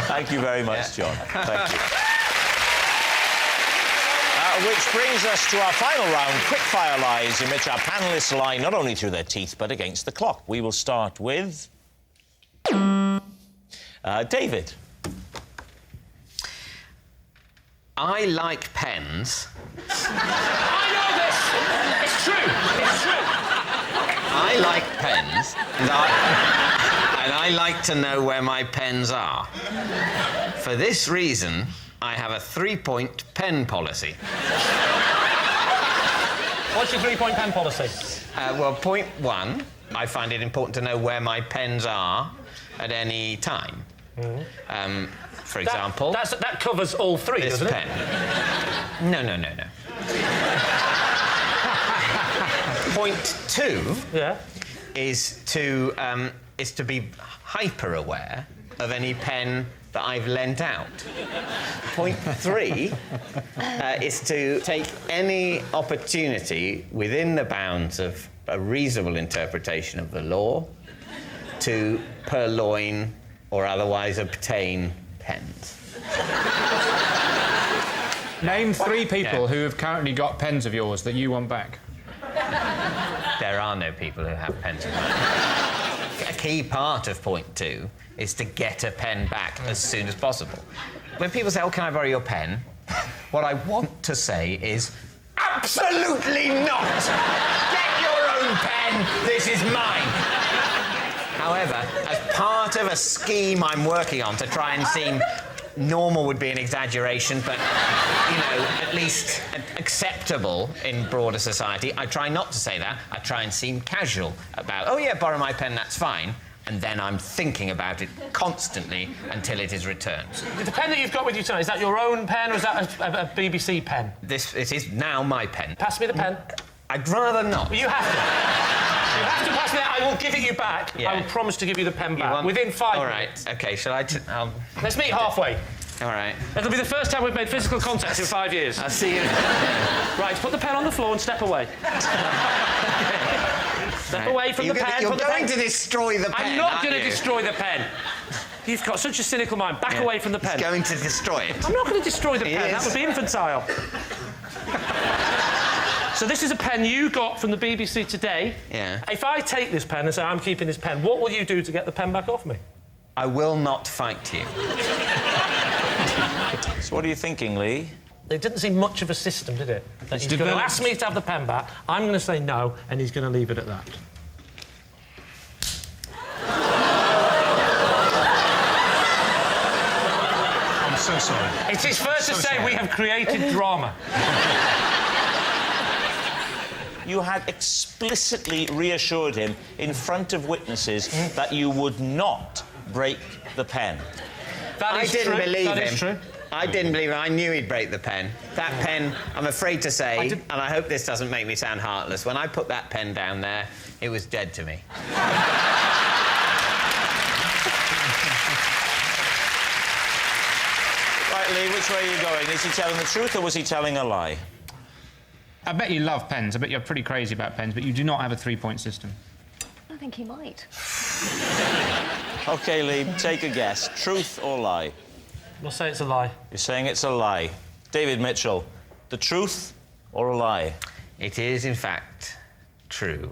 Thank you very much, John. Thank you. Which brings us to our final round, quickfire lies, in which our panellists lie not only through their teeth, but against the clock. We will start with... David. I like pens. I know this! It's true! It's true! I like pens, and I like to know where my pens are. For this reason, I have a 3-point pen policy. What's your 3-point pen policy? Well, point 1, I find it important to know where my pens are at any time. For example... That covers all three, doesn't it? This pen. No. Point 2 is to be hyper-aware of any pen that I've lent out. Point 3 is to take any opportunity within the bounds of a reasonable interpretation of the law to purloin or otherwise obtain pens. Name 3 people who have currently got pens of yours that you want back. There are no people who have pens of mine. A key part of point 2 is to get a pen back as soon as possible. When people say, "Oh, can I borrow your pen?" what I want to say is, absolutely not! Get your own pen! This is mine! However, as part of a scheme I'm working on to try and seem normal would be an exaggeration, but, you know, at least acceptable in broader society, I try not to say that. I try and seem casual about, "Oh, yeah, borrow my pen, that's fine." And then I'm thinking about it constantly until it is returned. The pen that you've got with you tonight, is that your own pen or is that a BBC pen? It is now my pen. Pass me the pen. I'd rather not. Well, you have to. You have to pass me that. I will give it you back. Yeah. I will promise to give you the pen back within 5 All right. minutes. OK, shall I... Let's meet halfway. All right. It'll be the first time we've made physical contact in 5 years. I'll see you. Right, put the pen on the floor and step away. Step away from the pen. You're going to destroy the pen. I'm not going to destroy the pen. You've got such a cynical mind. Back away from the pen. He's going to destroy it. I'm not going to destroy the pen. That would be infantile. So this is a pen you got from the BBC today. Yeah. If I take this pen and say, "I'm keeping this pen," what will you do to get the pen back off me? I will not fight you. So what are you thinking, Lee? It didn't seem much of a system, did it? That he's going to ask me to have the pen back, I'm going to say no, and he's going to leave it at that. I'm so sorry. It is fair to say we have created drama. You had explicitly reassured him in front of witnesses that you would not break the pen. I didn't believe him. That is true. I didn't believe him. I knew he'd break the pen. That pen, I'm afraid to say, and I hope this doesn't make me sound heartless, when I put that pen down there, it was dead to me. Right, Lee, which way are you going? Is he telling the truth or was he telling a lie? I bet you love pens. I bet you're pretty crazy about pens, but you do not have a 3-point system. I think he might. OK, Lee, take a guess. Truth or lie? We'll say it's a lie. You're saying it's a lie. David Mitchell, the truth or a lie? It is, in fact, true.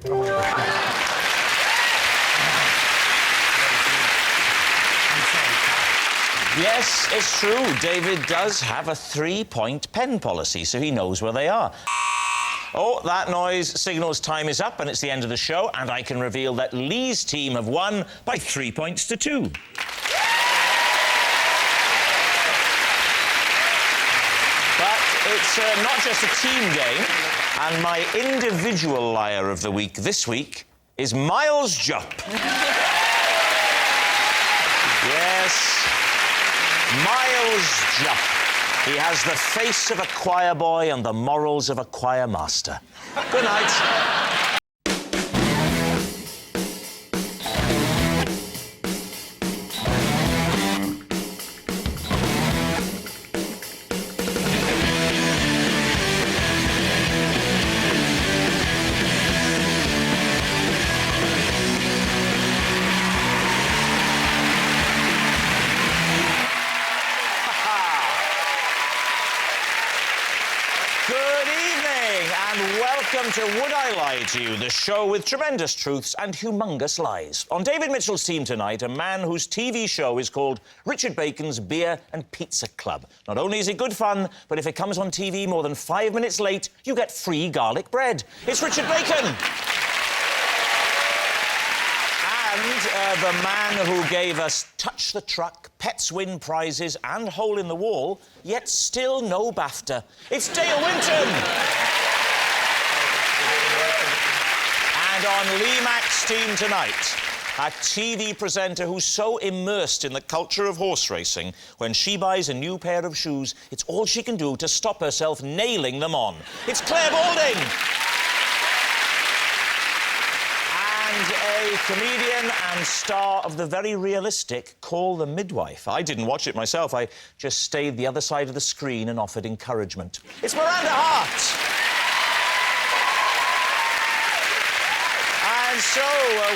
Yes, it's true. David does have a 3-point pen policy, so he knows where they are. Oh, that noise signals time is up and it's the end of the show, and I can reveal that Lee's team have won by 3 points to 2. But it's not just a team game, and my individual liar of the week this week is Miles Jupp. Yes, Miles Jupp. He has the face of a choir boy and the morals of a choir master. Good night. Welcome to Would I Lie to You, the show with tremendous truths and humongous lies. On David Mitchell's team tonight, a man whose TV show is called Richard Bacon's Beer and Pizza Club. Not only is it good fun, but if it comes on TV more than 5 minutes late, you get free garlic bread. It's Richard Bacon! And the man who gave us Touch the Truck, Pets Win Prizes and Hole in the Wall, yet still no BAFTA. It's Dale Winton! And on Lee Mack's team tonight, a TV presenter who's so immersed in the culture of horse racing, when she buys a new pair of shoes, it's all she can do to stop herself nailing them on. It's Claire Balding! And a comedian and star of the very realistic Call the Midwife. I didn't watch it myself. I just stayed the other side of the screen and offered encouragement. It's Miranda Hart! And so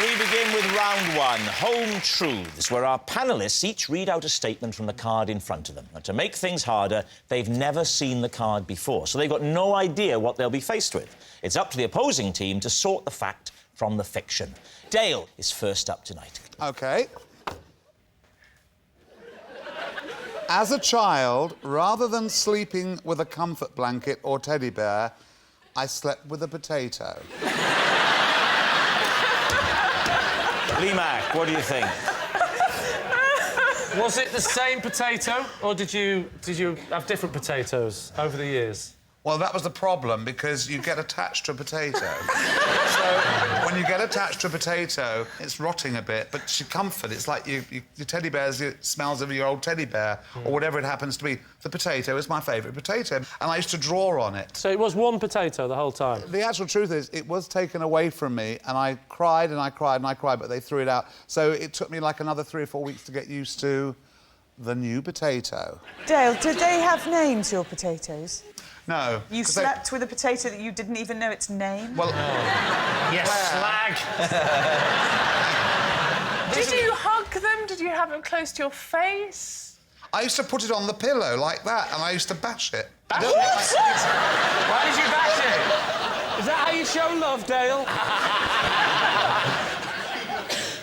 we begin with round one, Home Truths, where our panellists each read out a statement from the card in front of them. And to make things harder, they've never seen the card before, so they've got no idea what they'll be faced with. It's up to the opposing team to sort the fact from the fiction. Dale is first up tonight. OK. As a child, rather than sleeping with a comfort blanket or teddy bear, I slept with a potato. Lee Mack, what do you think? Was it the same potato, or did you have different potatoes over the years? Well, that was the problem, because you get attached to a potato. So, when you get attached to a potato, it's rotting a bit, but it's your comfort. It's like your teddy bear's, it smells of your old teddy bear, or whatever it happens to be. The potato is my favourite potato, and I used to draw on it. So it was one potato the whole time? The actual truth is, it was taken away from me, and I cried and I cried and I cried, but they threw it out. So it took me like another 3 or 4 weeks to get used to the new potato. Dale, did they have names, your potatoes? No. You slept with a potato that you didn't even know its name? Well... Yes, slag! Did you hug them? Did you have them close to your face? I used to put it on the pillow like that, and I used to bash it. Bash it? Why did you bash it? Is that how you show love, Dale?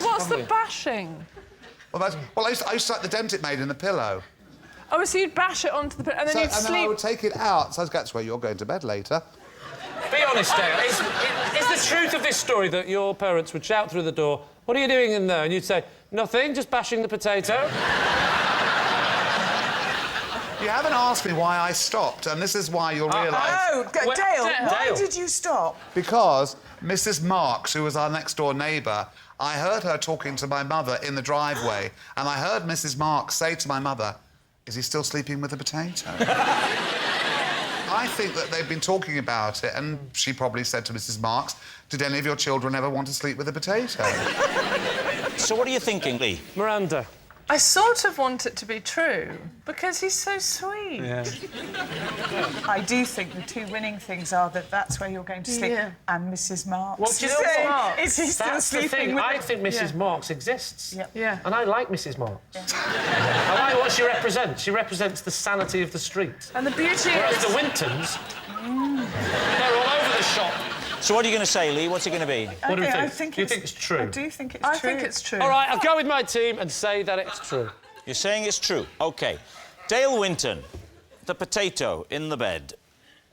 What's the bashing? Well, I used to like the dent it made in the pillow. Oh, so you'd bash it onto the pillow, and then you'd sleep... And then I would take it out, so that's where you're going to bed later. Be honest, Dale. Is the truth of this story that your parents would shout through the door, "What are you doing in there?" And you'd say, "Nothing, just bashing the potato"? You haven't asked me why I stopped, and this is why you'll realise... Dale, why did you stop? Because Mrs. Marks, who was our next-door neighbour, I heard her talking to my mother in the driveway, and I heard Mrs. Marks say to my mother, "Is he still sleeping with a potato?" I think that they've been talking about it, and she probably said to Mrs. Marks, "Did any of your children ever want to sleep with a potato?" So what are you thinking, Lee? Miranda. I sort of want it to be true, because he's so sweet. Yeah. I do think the two winning things are that that's where you're going to sleep, and Mrs. Marks. Well, do you know what? Is he still That's the sleeping thing. with... I think Mrs. Marks exists. Yeah. And I like Mrs. Marks. I like what she represents. She represents the sanity of the street. And the beauty Whereas is... the Wintons, they're all over the shop. So what are you going to say, Lee? What's it going to be? What do you think? I think Do you think it's true? I do think it's true. I think it's true. All right, I'll go with my team and say that it's true. You're saying it's true? OK. Dale Winton, the potato in the bed.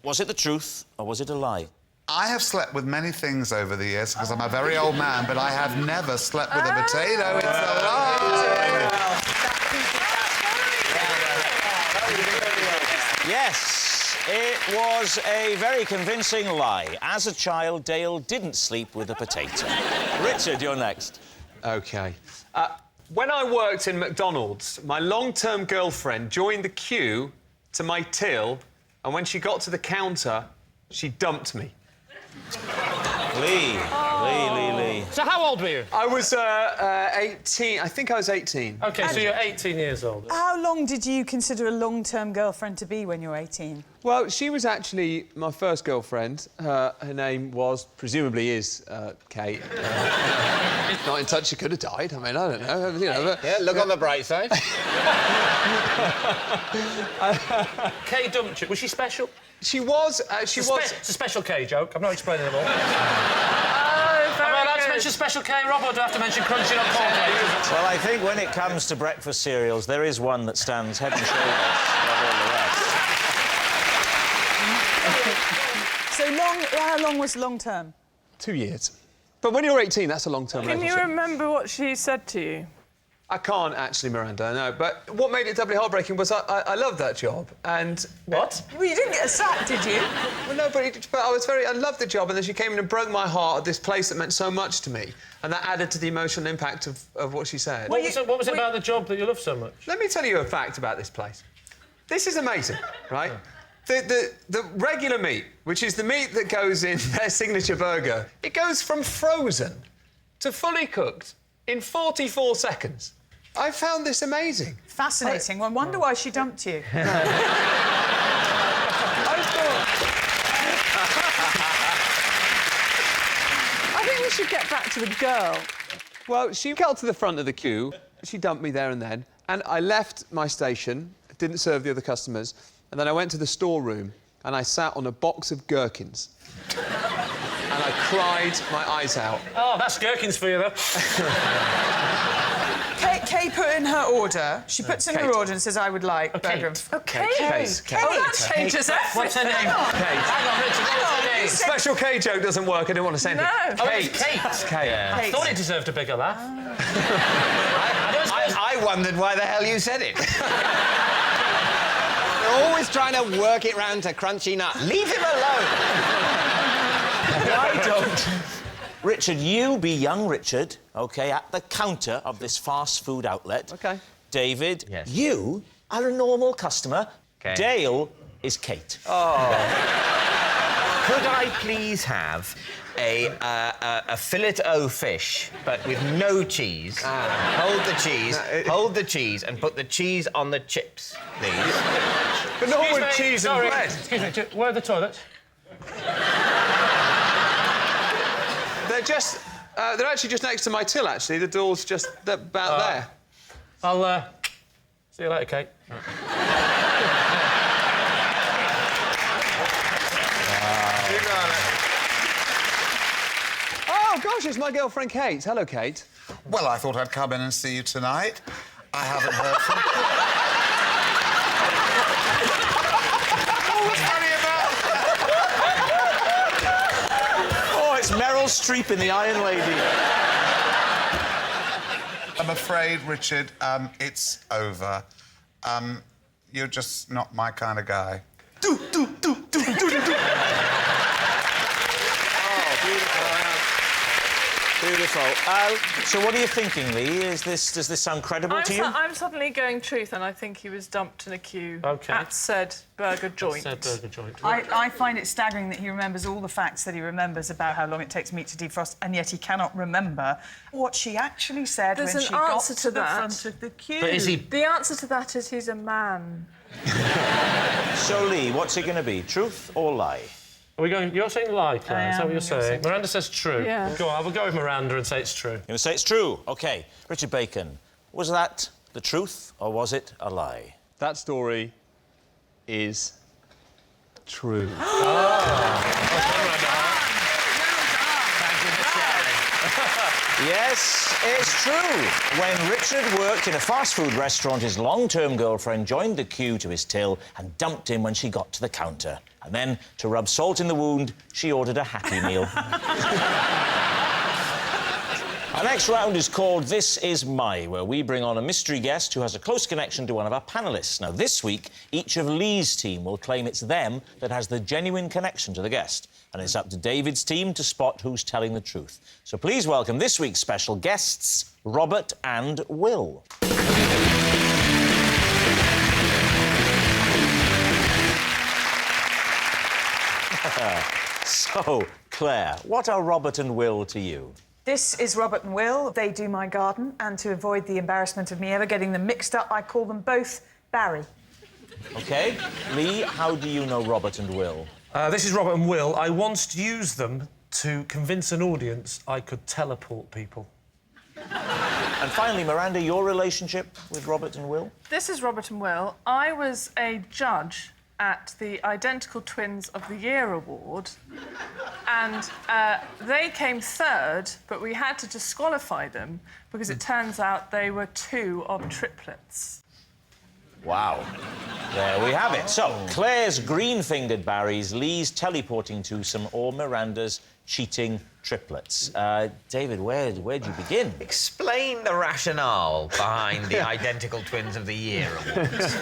Was it the truth or was it a lie? I have slept with many things over the years, because I'm a very old man, but I have never slept with a potato. It's a lie! Yes, it was a very convincing lie. As a child, Dale didn't sleep with a potato. Richard, you're next. OK. When I worked in McDonald's, my long-term girlfriend joined the queue to my till, and when she got to the counter, she dumped me. Lee. So how old were you? I was 18. I think I was 18. OK, so you're 18 years old. How long did you consider a long-term girlfriend to be when you were 18? Well, she was actually my first girlfriend. Her name was, presumably is, Kate. Not in touch, she could have died. I mean, I don't know. You know, but... Yeah, look on the bright side. Kay dumped you. Was she special? She was. She was. It's a special Kay joke. I'm not explaining them all. Oh, Am I allowed to mention special K, Rob, or do I have to mention crunching on cornflakes? Well, I think when it comes to breakfast cereals, there is one that stands head and shoulders above all the rest. So how long was long term? 2 years. But when you're 18, that's a long-term Can relationship. you remember what she said to you? I can't actually, Miranda, no. But what made it doubly heartbreaking was I loved that job, and... What? Well, you didn't get a sack, did you? Well, no, but I loved the job, and then she came in and broke my heart at this place that meant so much to me, and that added to the emotional impact of what she said. What was it about the job that you loved so much? Let me tell you a fact about this place. This is amazing, right? The regular meat, which is the meat that goes in their signature burger, it goes from frozen to fully cooked in 44 seconds. I found this amazing. Fascinating. I wonder why she dumped you. I think we should get back to the girl. Well, she got to the front of the queue. She dumped me there and then. And I left my station, didn't serve the other customers, and then I went to the storeroom and I sat on a box of gherkins. And I cried my eyes out. Oh, that's gherkins for you, though. Kay put in her order. She puts in her order and says, I would like burger. Oh, Kate. Kate. Oh, that changes everything. What's her name? Kate. Hang on, Richard, what's her name? Special K joke doesn't work. I didn't want to say anything. No. Oh, it's Kate. Kate. Yeah. I thought it deserved a bigger laugh. I wondered why the hell you said it. You're always trying to work it round to crunchy nut. Leave him alone. Why don't... Richard, you be young Richard, OK, at the counter of this fast food outlet. OK. David, you are a normal customer. Okay. Dale is Kate. Oh. Could I please have a fillet o fish, but with no cheese? Hold the cheese, hold the cheese, and put the cheese on the chips, please. But not with cheese and bread. Excuse me, where are the toilets? They're actually just next to my till, actually. The door's just about there. I'll, see you later, Kate. Oh, gosh, it's my girlfriend, Kate. Hello, Kate. Well, I thought I'd come in and see you tonight. I haven't heard from... What's funny about... Oh, it's Meryl Streep in The Iron Lady. I'm afraid, Richard, it's over. You're just not my kind of guy. Oh, beautiful. So what are you thinking, Lee? Does this sound credible to you? I'm suddenly going truth, and I think he was dumped in a queue at said burger joint. I find it staggering that he remembers all the facts that he remembers about how long it takes meat to defrost, and yet he cannot remember what she actually said when she got to the front of the queue. But is he... The answer to that is he's a man. So, Lee, what's it going to be? Truth or lie? Are we going... You're saying lie, Claire? Is that what you're saying? Miranda says true. Yeah. Go on, we'll go with Miranda and say it's true. You're going to say it's true? OK. Richard Bacon, was that the truth or was it a lie? That story is true. Yes, it's true. When Richard worked in a fast food restaurant, his long-term girlfriend joined the queue to his till and dumped him when she got to the counter. And then, to rub salt in the wound, she ordered a Happy Meal. Our next round is called This Is My, where we bring on a mystery guest who has a close connection to one of our panellists. Now, this week, each of Lee's team will claim it's them that has the genuine connection to the guest. And it's up to David's team to spot who's telling the truth. So please welcome this week's special guests, Robert and Will. So, Claire, what are Robert and Will to you? This is Robert and Will. They do my garden, and to avoid the embarrassment of me ever getting them mixed up, I call them both Barry. OK. Lee, how do you know Robert and Will? This is Robert and Will. I once used them to convince an audience I could teleport people. And finally, Miranda, your relationship with Robert and Will? This is Robert and Will. I was a judge at the Identical Twins of the Year award, and they came third, but we had to disqualify them because it turns out they were two of triplets. Wow. There we have it. So, Claire's green-fingered Barrys, Lee's teleporting twosome, or Miranda's cheating triplets. David, where'd you begin? Explain the rationale behind the Identical Twins of the Year awards.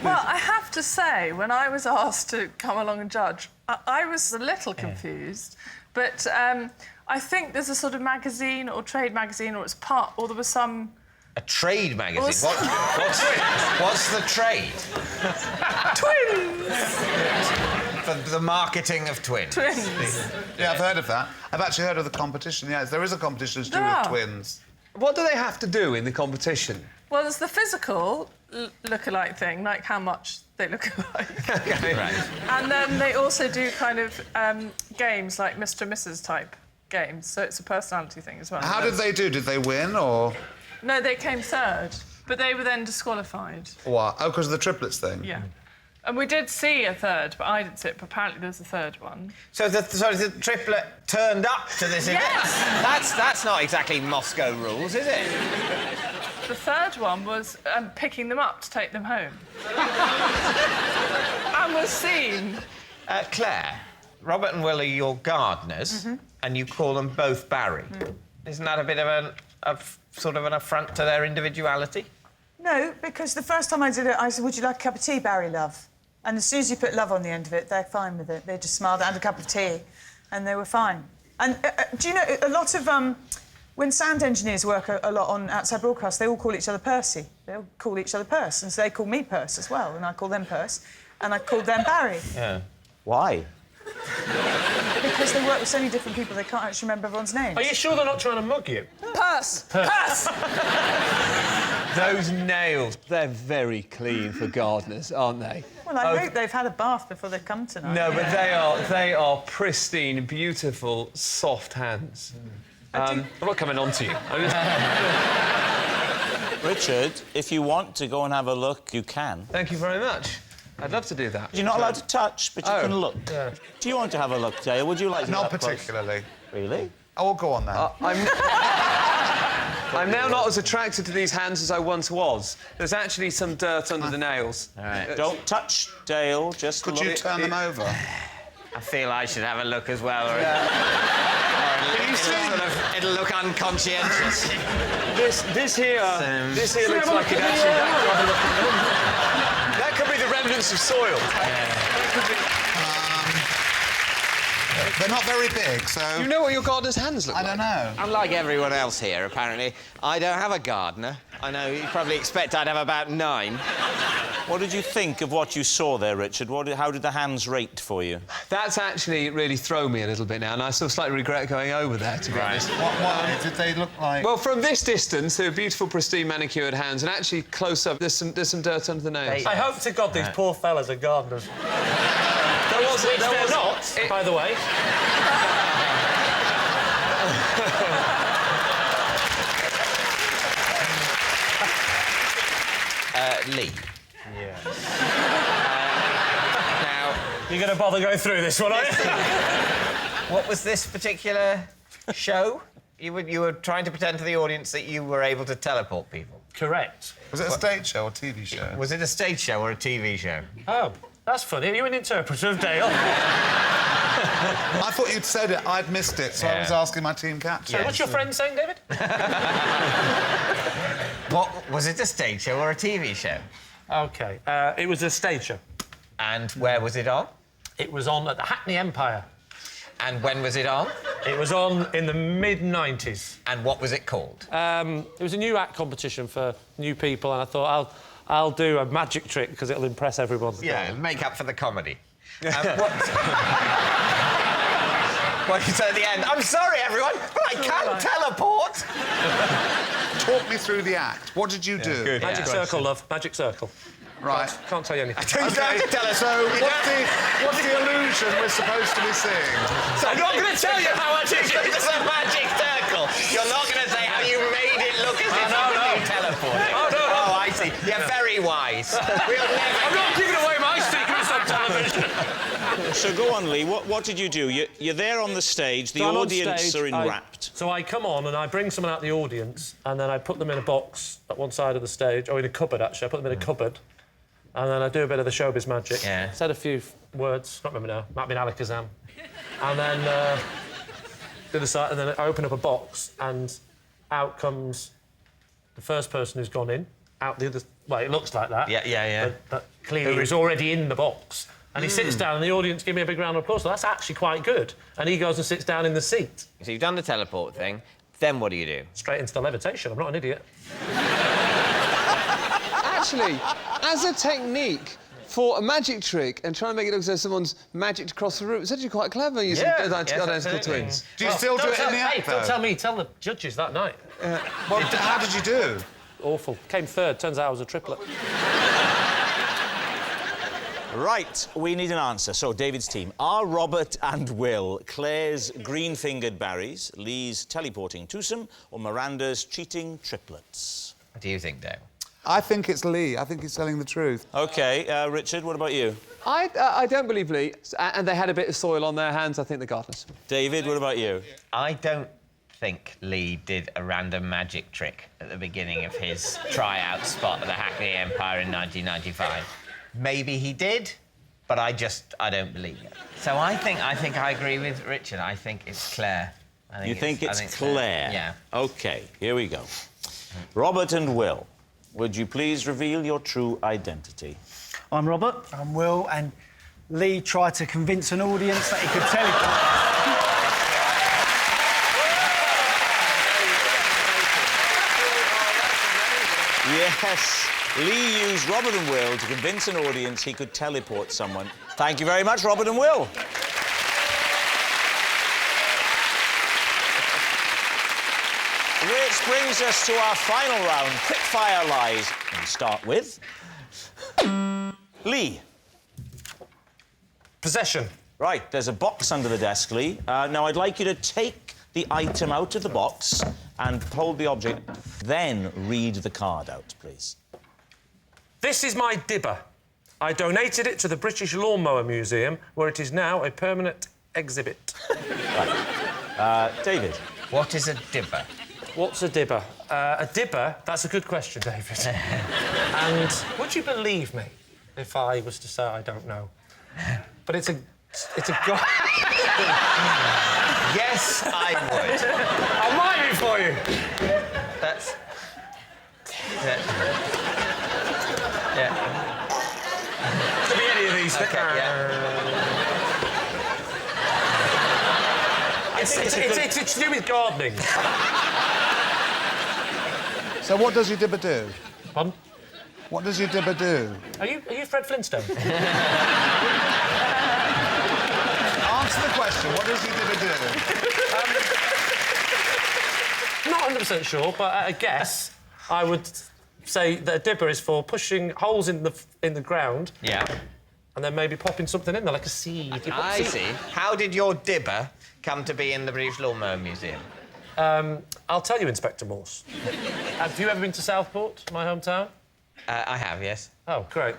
Well, I have to say, when I was asked to come along and judge, I was a little confused, but I think there's a sort of magazine or trade magazine, or it's part, or there was some... A trade magazine? What's the trade? Twins! For the marketing of twins. Twins. Yeah, I've heard of that. I've actually heard of the competition, yes. There is a competition to do with twins. What do they have to do in the competition? Well, there's the physical look-alike thing, like how much they look alike. Okay. Right. And then they also do kind of games like Mr. and Mrs. type games, so it's a personality thing as well. How did they do? Did they win, or...? No, they came third, but they were then disqualified. What? Oh, because of the triplets thing? Yeah. And we did see a third, but I didn't see it, but apparently there's a third one. So the triplet turned up to this event? Yes! That's not exactly Moscow rules, is it? The third one was picking them up to take them home. And was seen. Claire, Robert and Will are your gardeners, and you call them both Barry. Isn't that a bit of sort of an affront to their individuality? No, because the first time I did it, I said, would you like a cup of tea, Barry, love? And as soon as you put love on the end of it, they're fine with it. They just smiled and a cup of tea, and they were fine. And do you know, a lot of... when sound engineers work a lot on outside broadcast, they all call each other Percy. They all call each other Purse, and so they call me Purse as well, and I call them Purse, and I called them Barry. Yeah. Why? Because they work with so many different people, they can't actually remember everyone's names. Are you sure they're not trying to mug you? Purse! Purse! Those nails, they're very clean for gardeners, aren't they? Well, I hope they've had a bath before they come tonight. No, but they are pristine, beautiful, soft hands. I'm not coming on to you. Richard, if you want to go and have a look, you can. Thank you very much. I'd love to do that. You're not allowed to touch, but you can look. Yeah. Do you want to have a look, Dale? Would you like to? Not particularly. Really? Oh, go on then. I'm now not as attracted to these hands as I once was. There's actually some dirt under the nails. All right. Don't touch, Dale. Just Could you turn them over? I feel I should have a look as well. Or it'll look unconscientious. This here looks like it actually... That could be the remnants of soil. They're not very big, so... You know what your gardener's hands look like? I don't know. Unlike everyone else here, apparently, I don't have a gardener. I know you probably expect I'd have about 9. What did you think of what you saw there, Richard? How did the hands rate for you? That's actually really thrown me a little bit now, and I sort of slightly regret going over there, to be honest. What did they look like? Well, from this distance, they're beautiful, pristine, manicured hands, and actually close up, there's some dirt under the nails. I hope to God these poor fellas are gardeners. Which they're not, by the way. Lee. Yeah. Now... You're going to bother going through this one, aren't you? What was this particular show? You were trying to pretend to the audience that you were able to teleport people. Correct. Was it a stage show or TV show? Was it a stage show or a TV show? Oh, that's funny. Are you an interpreter of Dale? I thought you'd said it. I'd missed it, so I was asking my team captain. So what's your friend saying, David? What was it, a stage show or a TV show? OK, it was a stage show. And where was it on? It was on at the Hackney Empire. And when was it on? It was on in the mid-90s. And what was it called? It was a new act competition for new people, and I thought I'll do a magic trick because it'll impress everyone. Yeah, make up for the comedy. What you said at the end? I'm sorry, everyone, but I can't teleport. Talk me through the act. What did you do? Good. Magic circle, love. Magic circle. Right. Can't tell you anything. Okay, tell us. So, what's the illusion we're supposed to be seeing? So I'm not going to tell you how much it's a magic circle. You're not going to say how you made it You're very wise. We'll never I'm not giving away my secrets on television. So go on, Lee. What did you do? You're there on the stage. The audience are enwrapped. So I come on and I bring someone out the audience and then I put them in a box at one side of the stage, or in a cupboard, actually. I put them in a cupboard. And then I do a bit of the showbiz magic. Yeah. Said a few words, not remember now. Might have been Alakazam. And then the other side, and then I open up a box, and out comes the first person who's gone in. Out the other. Well, it looks like that. Yeah. But clearly he's already in the box. And he sits down, and the audience give me a big round of applause. So that's actually quite good. And he goes and sits down in the seat. So you've done the teleport thing. Then what do? Straight into the levitation. I'm not an idiot. Actually, as a technique for a magic trick and trying to make it look as though someone's magicked across the room, it's actually quite clever using identical twins. Do you still do it in the act, Don't tell me, tell the judges that night. Well, how did you do? Awful. Came third. Turns out I was a triplet. Right, we need an answer. So, David's team. Are Robert and Will Claire's green-fingered Barrys, Lee's teleporting twosome, or Miranda's cheating triplets? What do you think, Dave? I think it's Lee. I think he's telling the truth. OK, Richard, what about you? I don't believe Lee, and they had a bit of soil on their hands. I think they're godless. David, what about you? I don't think Lee did a random magic trick at the beginning of his tryout spot at the Hackney Empire in 1995. Maybe he did, but I don't believe it. So I think I agree with Richard. I think it's Claire. You think it's Claire? Yeah. OK, here we go. Robert and Will, would you please reveal your true identity? I'm Robert. I'm Will, and Lee tried to convince an audience that he could teleport. Yes, Lee used Robert and Will to convince an audience he could teleport someone. Thank you very much, Robert and Will. Which brings us to our final round, quick-fire lies. And we start with... Lee. Possession. Right, there's a box under the desk, Lee. Now, I'd like you to take the item out of the box and hold the object, then read the card out, please. This is my dibber. I donated it to the British Lawnmower Museum, where it is now a permanent exhibit. Right. David. What is a dibber? What's a dibber? A dibber? That's a good question, David. And would you believe me if I was to say I don't know? But it's a Yes, I would. I'll write it for you. That's... Yeah. Could be any of these. Okay, It's to do with gardening. So what does your dibber do? Pardon? What does your dibber do? Are you Fred Flintstone? Answer the question. What does your dibber do? Not 100% sure, but at a guess, I would say that a dibber is for pushing holes in the ground. Yeah. And then maybe popping something in there, like a seed. I see. How did your dibber come to be in the British Lawnmower Museum? I'll tell you, Inspector Morse. Have you ever been to Southport, my hometown? I have, yes. Oh, great.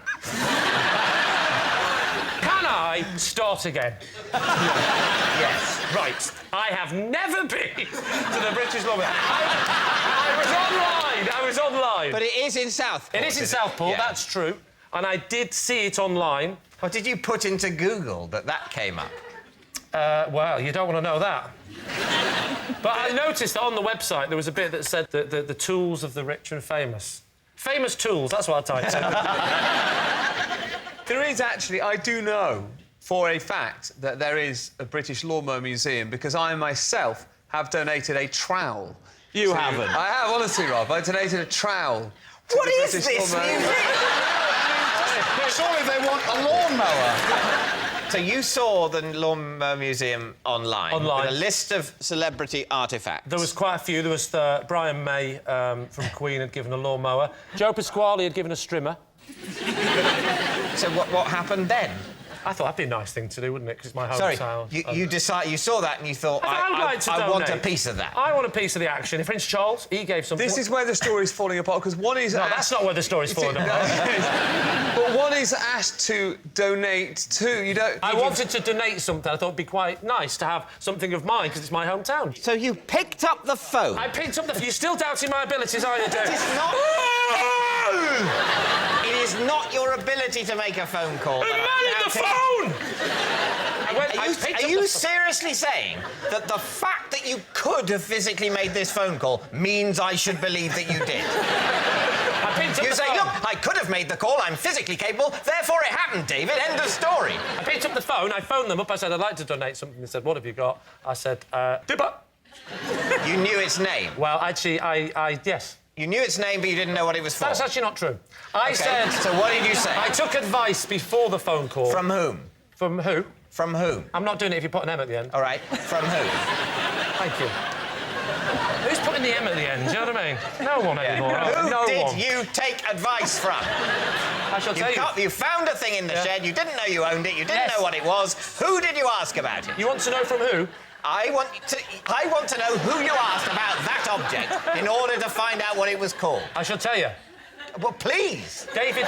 Can I start again? Yes. Right. I have never been to the British Lawnmower. I was online. But it is in Southport. It is in Southport, that's true. And I did see it online. What did you put into Google that came up? Well, you don't want to know that. But I noticed that on the website there was a bit that said the tools of the rich and famous. Famous tools, that's what I typed in. There is actually, I do know for a fact that there is a British Lawnmower Museum because I myself have donated a trowel. You haven't? I have, honestly, Rob. I donated a trowel. What is this museum? Surely they want a lawnmower. So you saw the Lawnmower Museum online. Online. With a list of celebrity artefacts. There was quite a few. There was Brian May from Queen had given a lawnmower. Joe Pasquale had given a strimmer. So what happened then? I thought that'd be a nice thing to do, wouldn't it? Because it's my Sorry, hometown. you saw that and you thought, I want a piece of that. I want a piece of the action. If Prince Charles, he gave something... This is where the story's falling apart, because one is... No, that's not where the story's falling apart. But one is asked to donate to... You don't... I wanted to donate something. I thought it'd be quite nice to have something of mine, because it's my hometown. So you picked up the phone? I picked up the phone. You're still doubting my abilities, are you, Dave? It is not... It is not your ability to make a phone call. I'm manning the phone! Are you seriously saying that the fact that you could have physically made this phone call means I should believe that you did? You say, look, I could have made the call, I'm physically capable, therefore it happened, David, end of story. I picked up the phone, I phoned them up, I said, I'd like to donate something. They said, what have you got? I said, Dibber. You knew its name? Well, actually, yes. You knew its name, but you didn't know what it was for? That's actually not true. I said... So what did you say? I took advice before the phone call. From whom? From who? From whom? I'm not doing it if you put an M at the end. All right. From who? Thank you. Who's putting the M at the end? Do you know what I mean? No one anymore. Who did you take advice from? I shall tell you. You found a thing in the shed, you didn't know you owned it, you didn't know what it was. Who did you ask about it? You want to know from who? I want to know who you asked about that object in order to find out what it was called. I shall tell you. Well, please. David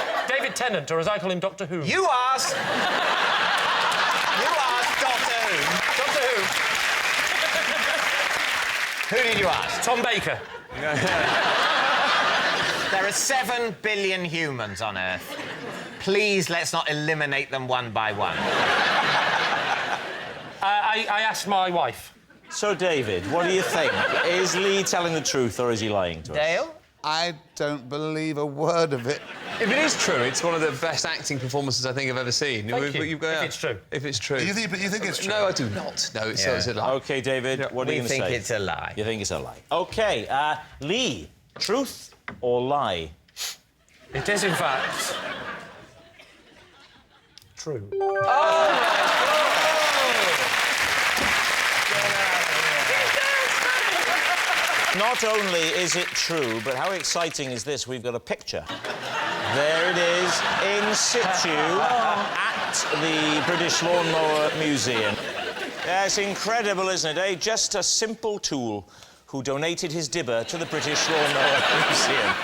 Tennant, or as I call him, Doctor Who. You asked... You asked Doctor Who. Doctor Who. Who did you ask? Tom Baker. There are 7 billion humans on Earth. Please, let's not eliminate them one by one. I asked my wife. So, David, what do you think? Is Lee telling the truth or is he lying to us? Dale? I don't believe a word of it. If it is true, it's one of the best acting performances I think I've ever seen. Thank you. If it's true. If it's true. You think it's true? No, I do not. No, it's a lie. OK, David, what are you going to say? We think it's a lie. You think it's a lie. OK, Lee, truth or lie? It is, in fact... true. Not only is it true, but how exciting is this? We've got a picture. There it is, in situ, at the British Lawnmower Museum. Yeah, it's incredible, isn't it, eh? Just a simple tool who donated his dibber to the British Lawnmower Museum.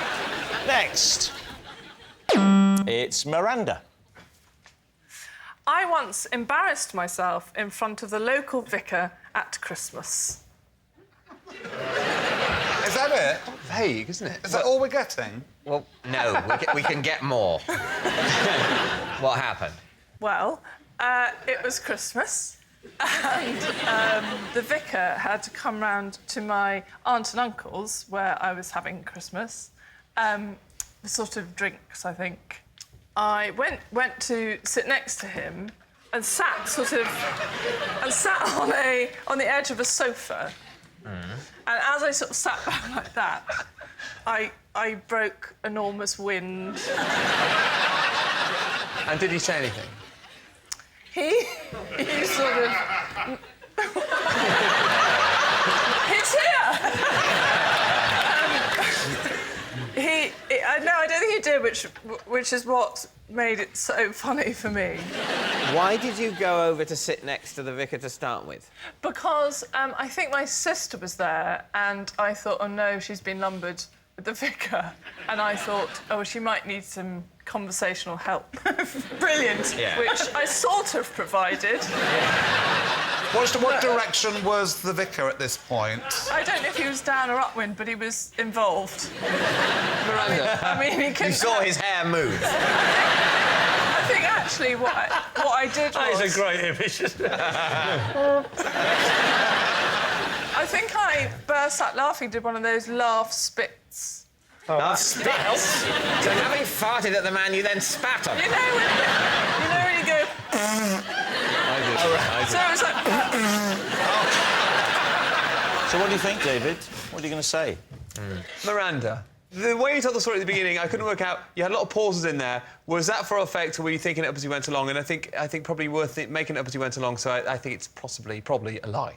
Next. It's Miranda. I once embarrassed myself in front of the local vicar at Christmas. Is that it? Vague, isn't it? Is that all we're getting? Well, no, we can get more. What happened? Well, it was Christmas, and the vicar had to come round to my aunt and uncle's, where I was having Christmas. The sort of drinks, I think. I went to sit next to him and sat on the edge of a sofa. And as I sort of sat back like that, I broke enormous wind. And did he say anything? He sort of... It's here! No, I don't think he did, which is what made it so funny for me. Why did you go over to sit next to the vicar to start with? Because I think my sister was there, and I thought, oh no, she's been lumbered with the vicar. And I thought, oh, she might need some conversational help. Brilliant. Yeah. Which I sort of provided. What direction was the vicar at this point? I don't know if he was down or upwind, but he was involved. Miranda. I mean, he You saw his hair move. I think actually what I did was... That is a great image. I think I burst out laughing, did one of those laugh spits. Laugh spits? So having farted at the man, you then spat on him? You know when you go... I did. So it was like... So what do you think, David? What are you going to say? Miranda, The way you told the story at the beginning, I couldn't work out. You had a lot of pauses in there. Was that for effect, or were you thinking it up as you went along? And I think probably worth it, making it up as you went along. So I think it's probably a lie.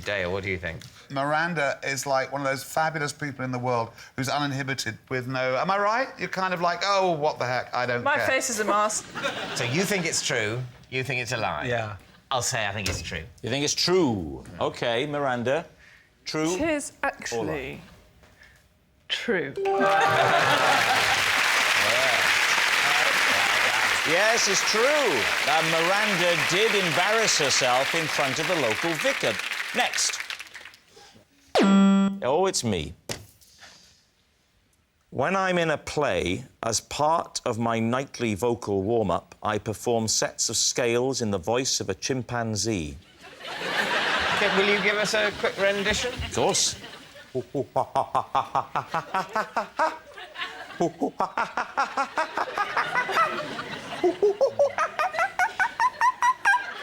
Dale, what do you think? Miranda is like one of those fabulous people in the world who's uninhibited with no... Am I right? You're kind of like, oh, what the heck, I don't care. My face is a mask. So you think it's true, you think it's a lie? Yeah. I'll say I think it's true. You think it's true? OK, Miranda. True? It is actually true. Yes, it's true. Miranda did embarrass herself in front of the local vicar. Next. Oh, it's me. When I'm in a play, as part of my nightly vocal warm-up, I perform sets of scales in the voice of a chimpanzee. OK, will you give us a quick rendition? Of course.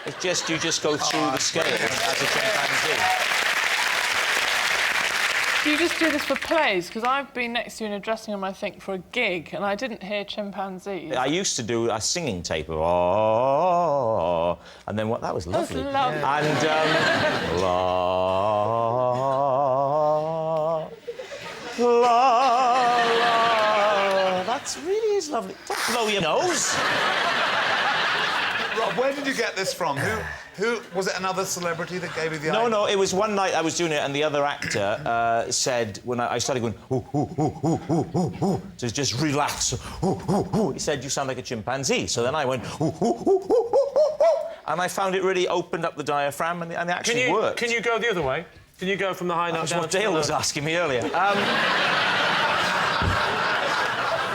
It's just, you just go through the scale as a chimpanzee. Do you just do this for plays? Because I've been next to you in a dressing room, I think, for a gig, and I didn't hear chimpanzees. I used to do a singing tape of oh, and then what? That was lovely. That was lovely. And la la. That's really is lovely. Don't blow your nose. Rob, where did you get this from? Who was it? Another celebrity that gave you the idea? No, it was one night I was doing it, and the other actor said when I started going ooh, ooh, ooh, ooh, ooh, ooh, to just relax. Ooh, ooh, ooh. He said, "You sound like a chimpanzee." So then I went ooh, ooh, ooh, ooh, ooh, ooh, and I found it really opened up the diaphragm, and it actually worked. Can you go the other way? Can you go from the high note down? That's what Dale was asking me earlier.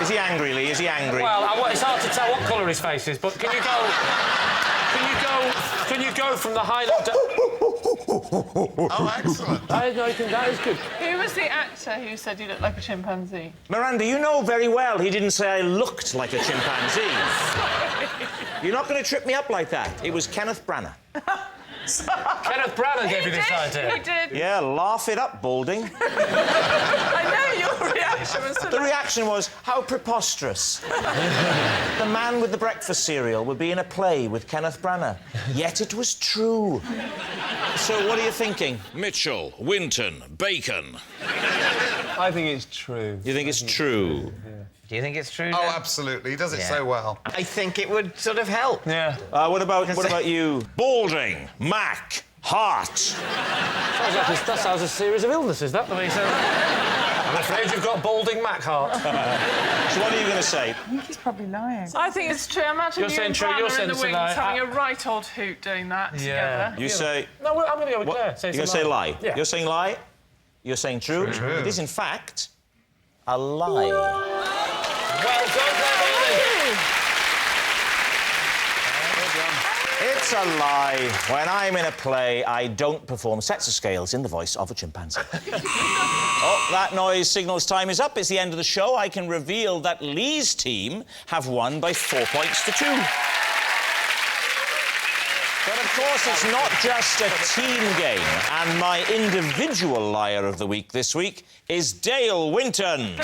Is he angry, Lee? Is he angry? Well, it's hard to tell what colour his face is, but can you go? Can you go from the high note down? Oh, excellent. That is good. Who was the actor who said you looked like a chimpanzee? Miranda, you know very well he didn't say I looked like a chimpanzee. You're not going to trip me up like that. It was Kenneth Branagh. Kenneth Branagh gave you this idea. He did. Yeah, laugh it up, Balding. I know your reaction was. The reaction was, how preposterous. The man with the breakfast cereal would be in a play with Kenneth Branagh. Yet it was true. So what are you thinking? Mitchell, Winton, Bacon. I think it's true. You think it's true? Yeah. Do you think it's true? Oh, Dan? absolutely. He does it so well. I think it would sort of help. Yeah. What about you? Balding, Mack, Heart. That sounds a series of illnesses, that the way you say that. I'm afraid you've got balding Mack heart. So what are you going to say? I think he's probably lying. I think it's true. Imagine You're you saying and true, you're Branagh in saying the it's a wings lie. having a right old hoot doing that together. You say... No, I'm going to go with Claire. You're going to say lie? Yeah. You're saying lie? You're saying true? True. It is, in fact, a lie. Well done, It's a lie. When I'm in a play, I don't perform sets of scales in the voice of a chimpanzee. Oh, that noise signals time is up. It's the end of the show. I can reveal that Lee's team have won by 4 points to 2. But, of course, it's not just a team game. And my individual liar of the week this week is Dale Winton.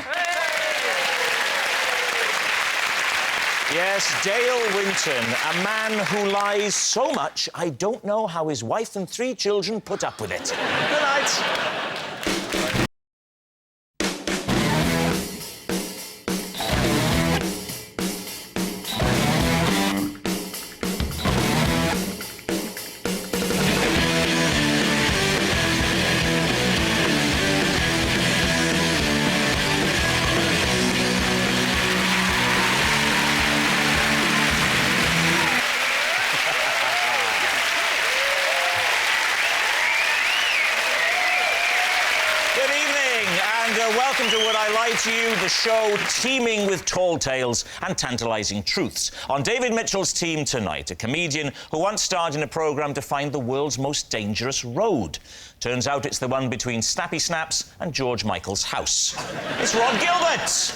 Yes, Dale Winton, a man who lies so much, I don't know how his wife and 3 children put up with it. Good night. Welcome to Would I Lie to You, the show teeming with tall tales and tantalising truths. On David Mitchell's team tonight, a comedian who once starred in a programme to find the world's most dangerous road. Turns out it's the one between Snappy Snaps and George Michael's house. It's Rod Gilbert!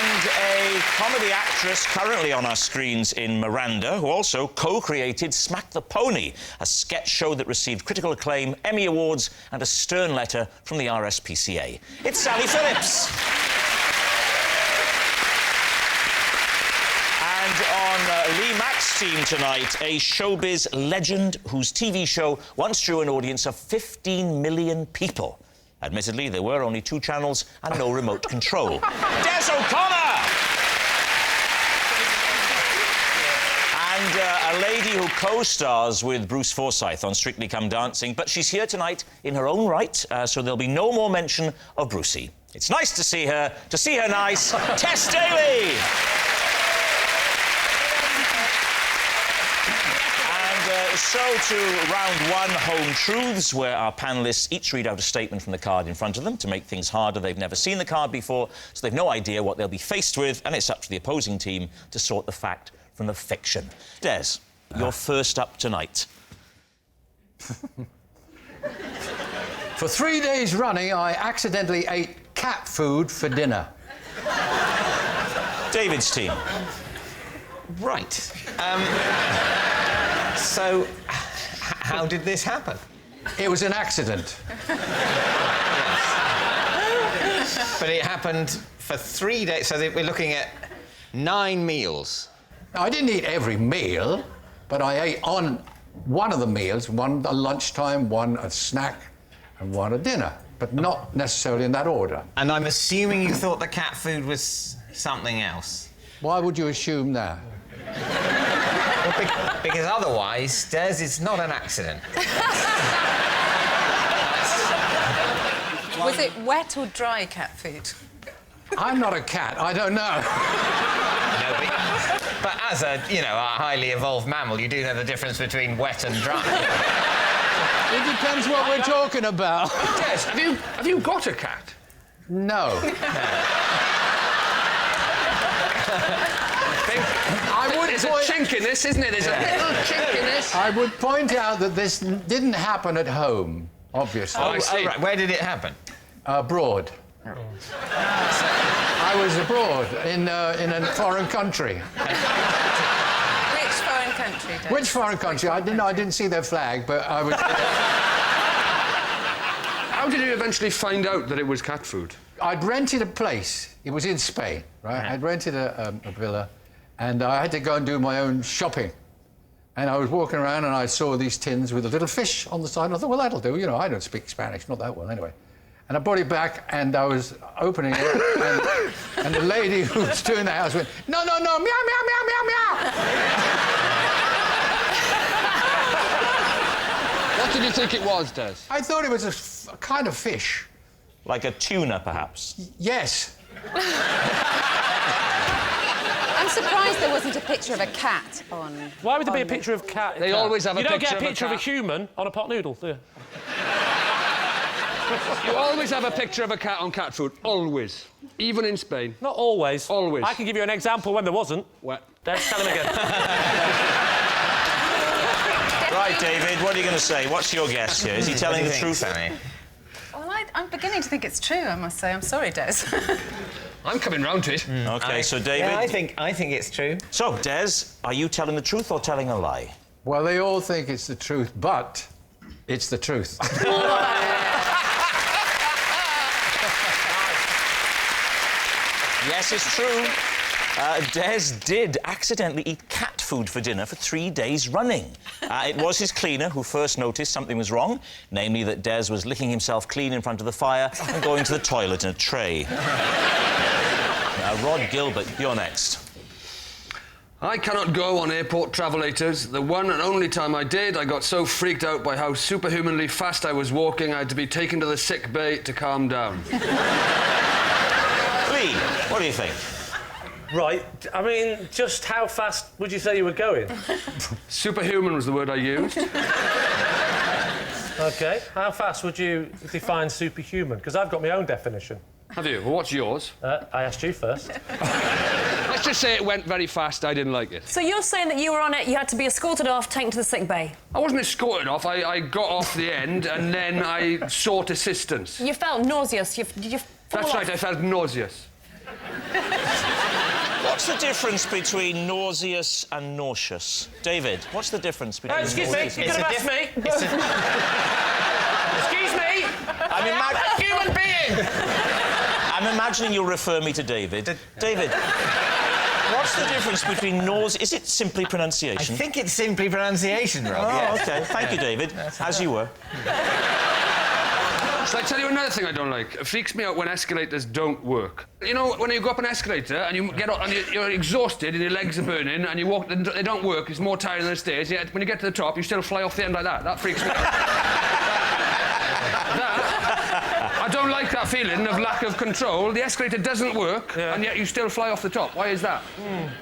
And a comedy actress currently on our screens in Miranda, who also co-created Smack the Pony, a sketch show that received critical acclaim, Emmy Awards and a stern letter from the RSPCA. It's Sally Phillips. And on Lee Mack's team tonight, a showbiz legend whose TV show once drew an audience of 15 million people. Admittedly, there were only 2 channels and no remote control. Des O'Connor! And a lady who co-stars with Bruce Forsyth on Strictly Come Dancing, but she's here tonight in her own right, so there'll be no more mention of Brucey. It's nice to see her nice, Tess Daly! So to round 1, Home Truths, where our panellists each read out a statement from the card in front of them to make things harder. They've never seen the card before, so they've no idea what they'll be faced with, and it's up to the opposing team to sort the fact from the fiction. Des, you're first up tonight. For 3 days running, I accidentally ate cat food for dinner. David's team. Right. So, how did this happen? It was an accident. Yes. But it happened for 3 days, so we're looking at 9 meals. I didn't eat every meal, but I ate on one of the meals, one at lunchtime, one a snack, and one at dinner, but not necessarily in that order. And I'm assuming you thought the cat food was something else? Why would you assume that? Well, because otherwise, Des, it's not an accident. Was it wet or dry cat food? I'm not a cat. I don't know. No, but as a highly evolved mammal, you do know the difference between wet and dry. It depends what we're talking about. Des, have you got a cat? No. There's a chink in this, isn't it? There's a little chink in this. I would point out that this didn't happen at home, obviously. I see. Right. Where did it happen? Abroad. Oh. I was abroad in a foreign country. Which foreign country, Des? Which foreign country? I didn't see their flag, but I was... How did you eventually find out that it was cat food? I'd rented a place. It was in Spain, right? I'd rented a villa, and I had to go and do my own shopping. And I was walking around, and I saw these tins with a little fish on the side, and I thought, well, that'll do. I don't speak Spanish, not that well, anyway. And I brought it back, and I was opening it, and the lady who was doing the house went, no, meow, meow, meow, meow, meow. What did you think it was, Des? I thought it was a kind of fish. Like a tuna, perhaps? Yes. I'm surprised there wasn't a picture of a cat on... Why would there be a picture of cat? They always have a picture of a cat. You don't get a picture of a human on a pot noodle, do you? You always have a picture of a cat on cat food. Always. Even in Spain. Not always. Always. I can give you an example when there wasn't. What? Des, tell him again. Right, David, what are you going to say? What's your guess here? Is he telling the truth? Well, I'm beginning to think it's true, I must say. I'm sorry, Des. I'm coming round to it. OK, so David... Yeah, I think it's true. So, Des, are you telling the truth or telling a lie? Well, they all think it's the truth, but it's the truth. Yes, it's true. Des did accidentally eat cat food for dinner for 3 days running. It was his cleaner who first noticed something was wrong, namely that Des was licking himself clean in front of the fire and going to the toilet in a tray. Rod Gilbert, you're next. I cannot go on airport travelators. The one and only time I did, I got so freaked out by how superhumanly fast I was walking, I had to be taken to the sick bay to calm down. Lee, what do you think? Right, I mean, just how fast would you say you were going? Superhuman was the word I used. OK, how fast would you define superhuman? Because I've got my own definition. Have you? Well, what's yours? I asked you first. Let's just say it went very fast, I didn't like it. So you're saying that you were on it, you had to be escorted off, taken to the sick bay? I wasn't escorted off, I got off the end and then I sought assistance. You felt nauseous, did you fall That's off? right, I felt nauseous. What's the difference between nauseous and nauseous? David, what's the difference between excuse me, you could have asked me. Excuse me! I'm a human being! I'm imagining you'll refer me to David. David, what's the difference between nausea... Is it simply pronunciation? I think it's simply pronunciation, Rob. Oh, yes. OK. Thank you, David. As you were. Shall I tell you another thing I don't like? It freaks me out when escalators don't work. You know, when you go up an escalator and you get up and you're exhausted and your legs are burning and you walk and they don't work, it's more tiring than the stairs, yet when you get to the top, you still fly off the end like that. That freaks me out. I don't like that feeling of lack of control. The escalator doesn't work, and yet you still fly off the top. Why is that?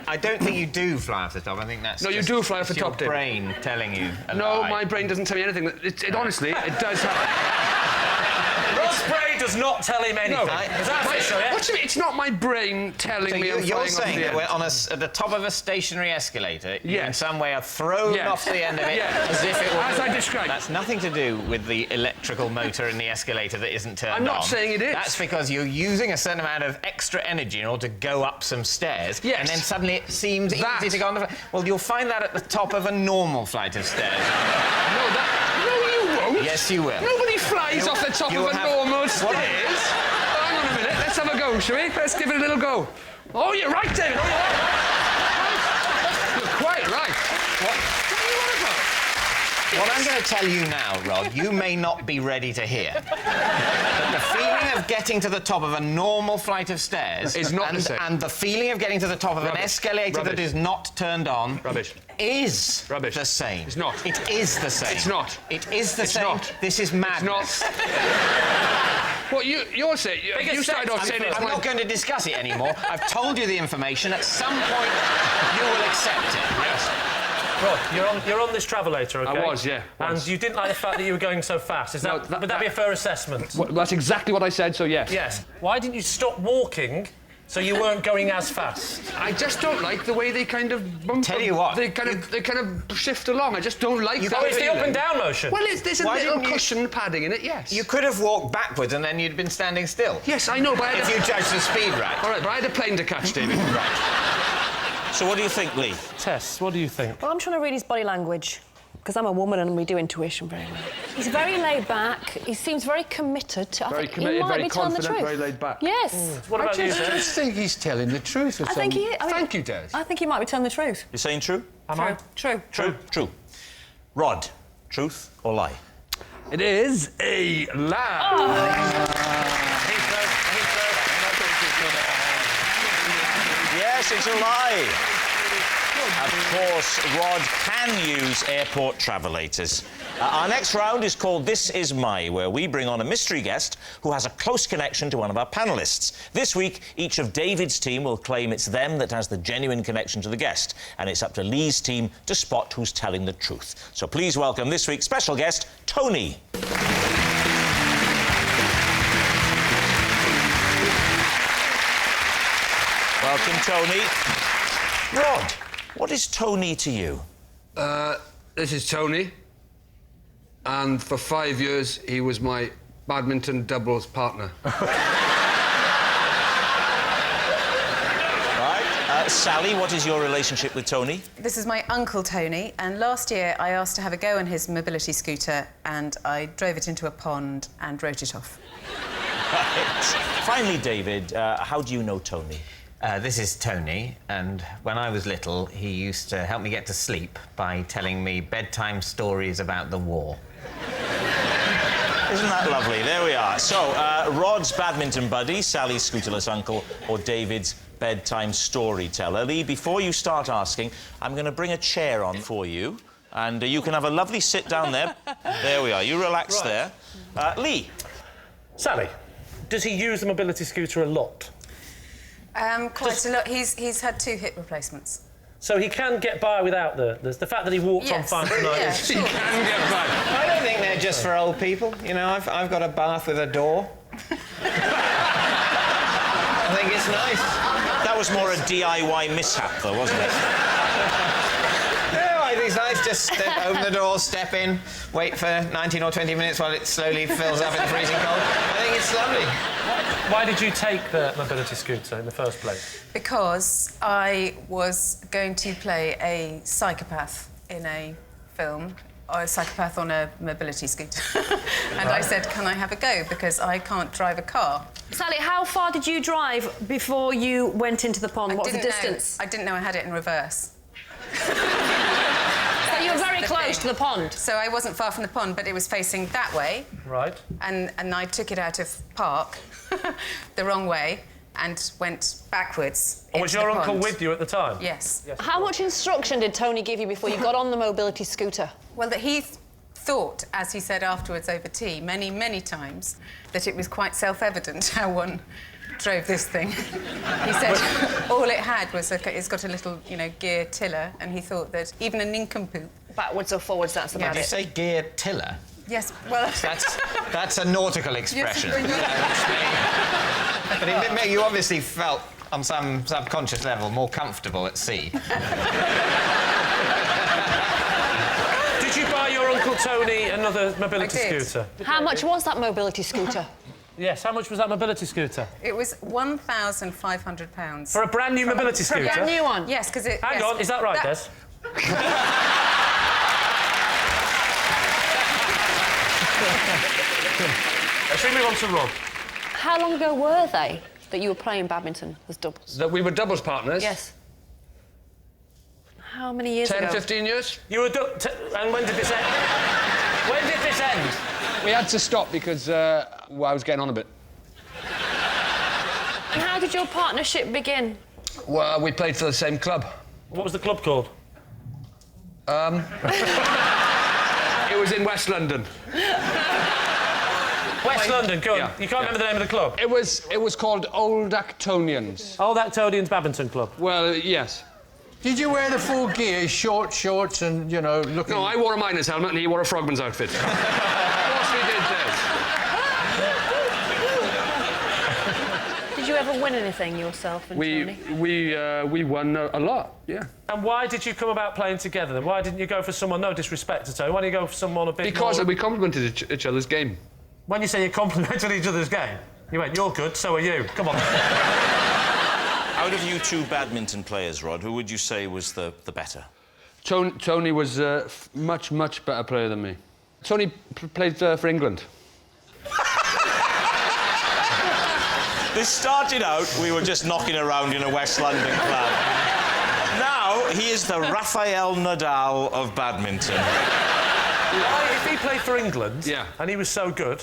I don't think you do fly off the top. I think that's No, you do fly off the top, your David. brain telling you a No, lie. my brain doesn't tell me anything. Honestly, it does happen. Rob's brain does not tell him anything. No. Is that official, yeah? What do you mean? It's not my brain telling me I'm You're flying off saying the that end. we're on at the top of a stationary escalator, you in Yes. some way are thrown Yes. off the end of it Yes. as if it were... As I described. That's nothing to do with the electrical motor in the escalator that isn't turned on. I'm not saying it is. That's because you're using a certain amount of extra energy in order to go up some stairs. Yes. And then suddenly it seems easy to go on the... Well, you'll find that at the top of a normal flight of stairs. No, you won't. Yes, you will. Nobody flies off the top of a normal stairs. Hang on a minute, let's have a go, shall we? Let's give it a little go. Oh, you're right, David. Oh, you're right. You're quite right. What are you on about? What I'm going to tell you now, Rod, you may not be ready to hear. But the feeling of getting to the top of a normal flight of stairs is not the same. And the feeling of getting to the top of an escalator that is not turned on is the same. It's not. It is the same. It's not. It is the It's same. not. This is madness. It's not. What you're saying? You started off saying it's I'm not going to discuss it anymore. I've told you the information. At some point, you will accept it. Yes. Rob, you're on this travelator, OK? I was, yeah. And you didn't like the fact that you were going so fast. Would that be a fair assessment? Well, that's exactly what I said, so yes. Yes. Why didn't you stop walking so you weren't going as fast? I just don't like the way they kind of bump. Tell you what, they kind of shift along. I just don't like that. Oh, it's the feeling. up and down motion. Well, there's a Why little didn't you- cushion padding in it. Yes. You could have walked backwards and then you'd been standing still. Yes, I know, but if you judge the speed right. All right, but I had a plane to catch, David. So what do you think, Lee? Tess, what do you think? Well, I'm trying to read his body language, because I'm a woman and we do intuition very well. He's very laid back. He seems very committed. Very I think committed, he might very be telling the confident, truth. very laid back. Yes. What about you, I just think he's telling the truth. I think he is. Thank you, Des. I think he might be telling the truth. You're saying true? Am I? True. True. True. Rod, truth or lie? It is a lie. Yes, it's a lie. Of course, Rod can use airport travelators. Our next round is called This Is My, where we bring on a mystery guest who has a close connection to one of our panellists. This week, each of David's team will claim it's them that has the genuine connection to the guest, and it's up to Lee's team to spot who's telling the truth. So please welcome this week's special guest, Tony. Welcome, Tony. Rod, what is Tony to you? This is Tony, and for 5 years he was my badminton doubles partner. Sally, what is your relationship with Tony? This is my uncle Tony, and last year I asked to have a go on his mobility scooter and I drove it into a pond and wrote it off. Right. Finally, David, how do you know Tony? This is Tony, and when I was little, he used to help me get to sleep by telling me bedtime stories about the war. Isn't that lovely? There we are. So, Rod's badminton buddy, Sally's scooterless uncle, or David's bedtime storyteller. Lee, before you start asking, I'm going to bring a chair on for you, and you can have a lovely sit down there. There we are. You relax there. Lee. Sally, does he use the mobility scooter a lot? Quite a lot. He's had 2 hip replacements. So he can get by without the fact that he walks on fine tonight. Yeah, is... sure. He can get by. I don't think they're just for old people. You know, I've got a bath with a door. I think it's nice. That was more a DIY mishap, though, wasn't it? No, I think it's nice. Just open the door, step in, wait for 19 or 20 minutes while it slowly fills up in the freezing cold. I think It's lovely. Why did you take the mobility scooter in the first place? Because I was going to play a psychopath in a film, or a psychopath on a mobility scooter. And I said, can I have a go? Because I can't drive a car. Sally, how far did you drive before you went into the pond? What was the distance? I didn't know I had it in reverse. So you were very close to the pond? So I wasn't far from the pond, but it was facing that way. Right. And I took it out of park the wrong way and went backwards. Oh, Was into your the uncle pond. with you at the time? Yes. How much instruction did Tony give you before you got on the mobility scooter? Well, that he thought, as he said afterwards over tea, many, many times, that it was quite self-evident how one drove this thing. He said all it had was it's got a little, gear tiller, and he thought that even a nincompoop... Backwards or forwards, that's about Did you it. say gear tiller? Yes, well... That's a nautical expression. Yes, but you obviously felt, on some subconscious level, more comfortable at sea. Did you buy your Uncle Tony another mobility I did. scooter? How much was that mobility scooter? Yes, how much was that mobility scooter? It was £1,500. For a brand new mobility For a scooter? brand new one? Yes, because it... Hang on, is that right, Des? Should we move on to Rob? How long ago were they that you were playing badminton as doubles? That we were doubles partners? Yes. How many years 10, ago? 15 years. You were... and when did this end? When did this end? We had to stop because I was getting on a bit. And how did your partnership begin? Well, we played for the same club. What was the club called? It was in West London. West London, go on. Yeah, You can't remember the name of the club? It was called Old Actonians. Old Actonians Badminton Club? Well, yes. Did you wear the full gear, short shorts and, looking... No, I wore a miner's helmet and he wore a frogman's outfit. Of course we did, Des. Did you ever win anything yourself and Tony? We won a lot, yeah. And why did you come about playing together then? Why didn't you go for someone, no disrespect to Tony, why didn't you go for someone a bit Because more... we complimented each other's game. When you say you complimented each other's game, you went, you're good, so are you. Come on. Out of you two badminton players, Rod, who would you say was the better? Tony was a much, much better player than me. Tony played for England. This started out, we were just knocking around in a West London club. Now, he is the Rafael Nadal of badminton. Why, if he played for England, and he was so good,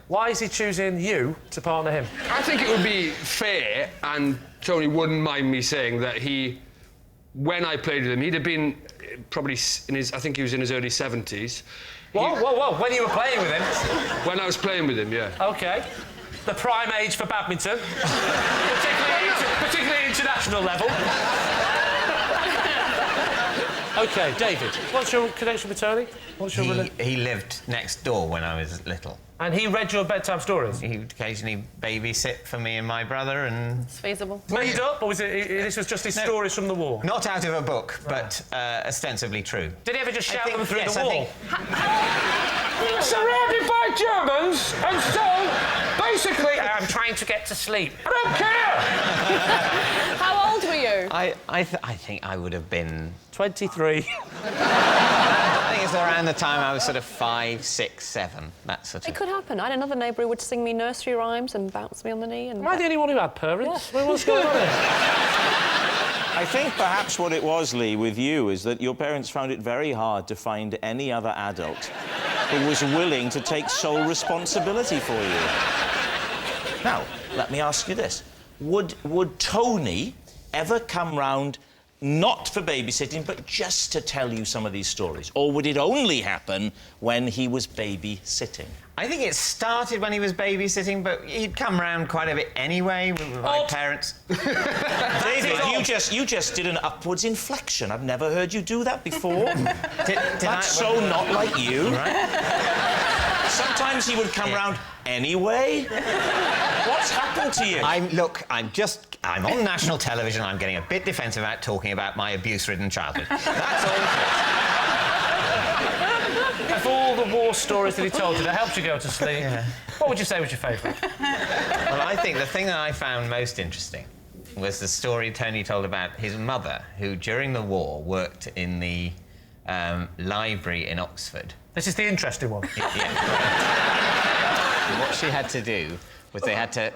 why is he choosing you to partner him? I think it would be fair, and Tony wouldn't mind me saying that when I played with him, he'd have been probably I think he was in his early 70s. Whoa, when you were playing with him? When I was playing with him, yeah. OK. The prime age for badminton. particularly international level. OK, David, what's your connection with Tony? What's your He lived next door when I was little. And he read your bedtime stories? He would occasionally babysit for me and my brother, and... It's feasible. Made up, or was this was just his stories from the war? Not out of a book, but ostensibly true. Did he ever just shout them through the wall? Surrounded by Germans, and so, basically... I'm trying to get to sleep. I don't care! How old were you? I think I would have been... 23. I think it's around the time I was sort of 5, 6, 7, that sort of... It could happen. I had another neighbour who would sing me nursery rhymes and bounce me on the knee. And Am I the only one who had parents? Yeah. What's going on here? I think perhaps what it was, Lee, with you, is that your parents found it very hard to find any other adult who was willing to take sole responsibility for you. Now, let me ask you this. Would Tony ever come round not for babysitting, but just to tell you some of these stories? Or would it only happen when he was babysitting? I think it started when he was babysitting, but he'd come round quite a bit anyway with my parents. David, you just did an upwards inflection. I've never heard you do that before. That's so not like you. Right. Sometimes he would come round anyway. What's happened to you? I'm on national television. I'm getting a bit defensive about talking about my abuse-ridden childhood. That's all. of all the war stories that he told you that helped you go to sleep, what would you say was your favourite? Well, I think the thing that I found most interesting was the story Tony told about his mother, who during the war worked in the library in Oxford. This is the interesting one. What she had to do was they had to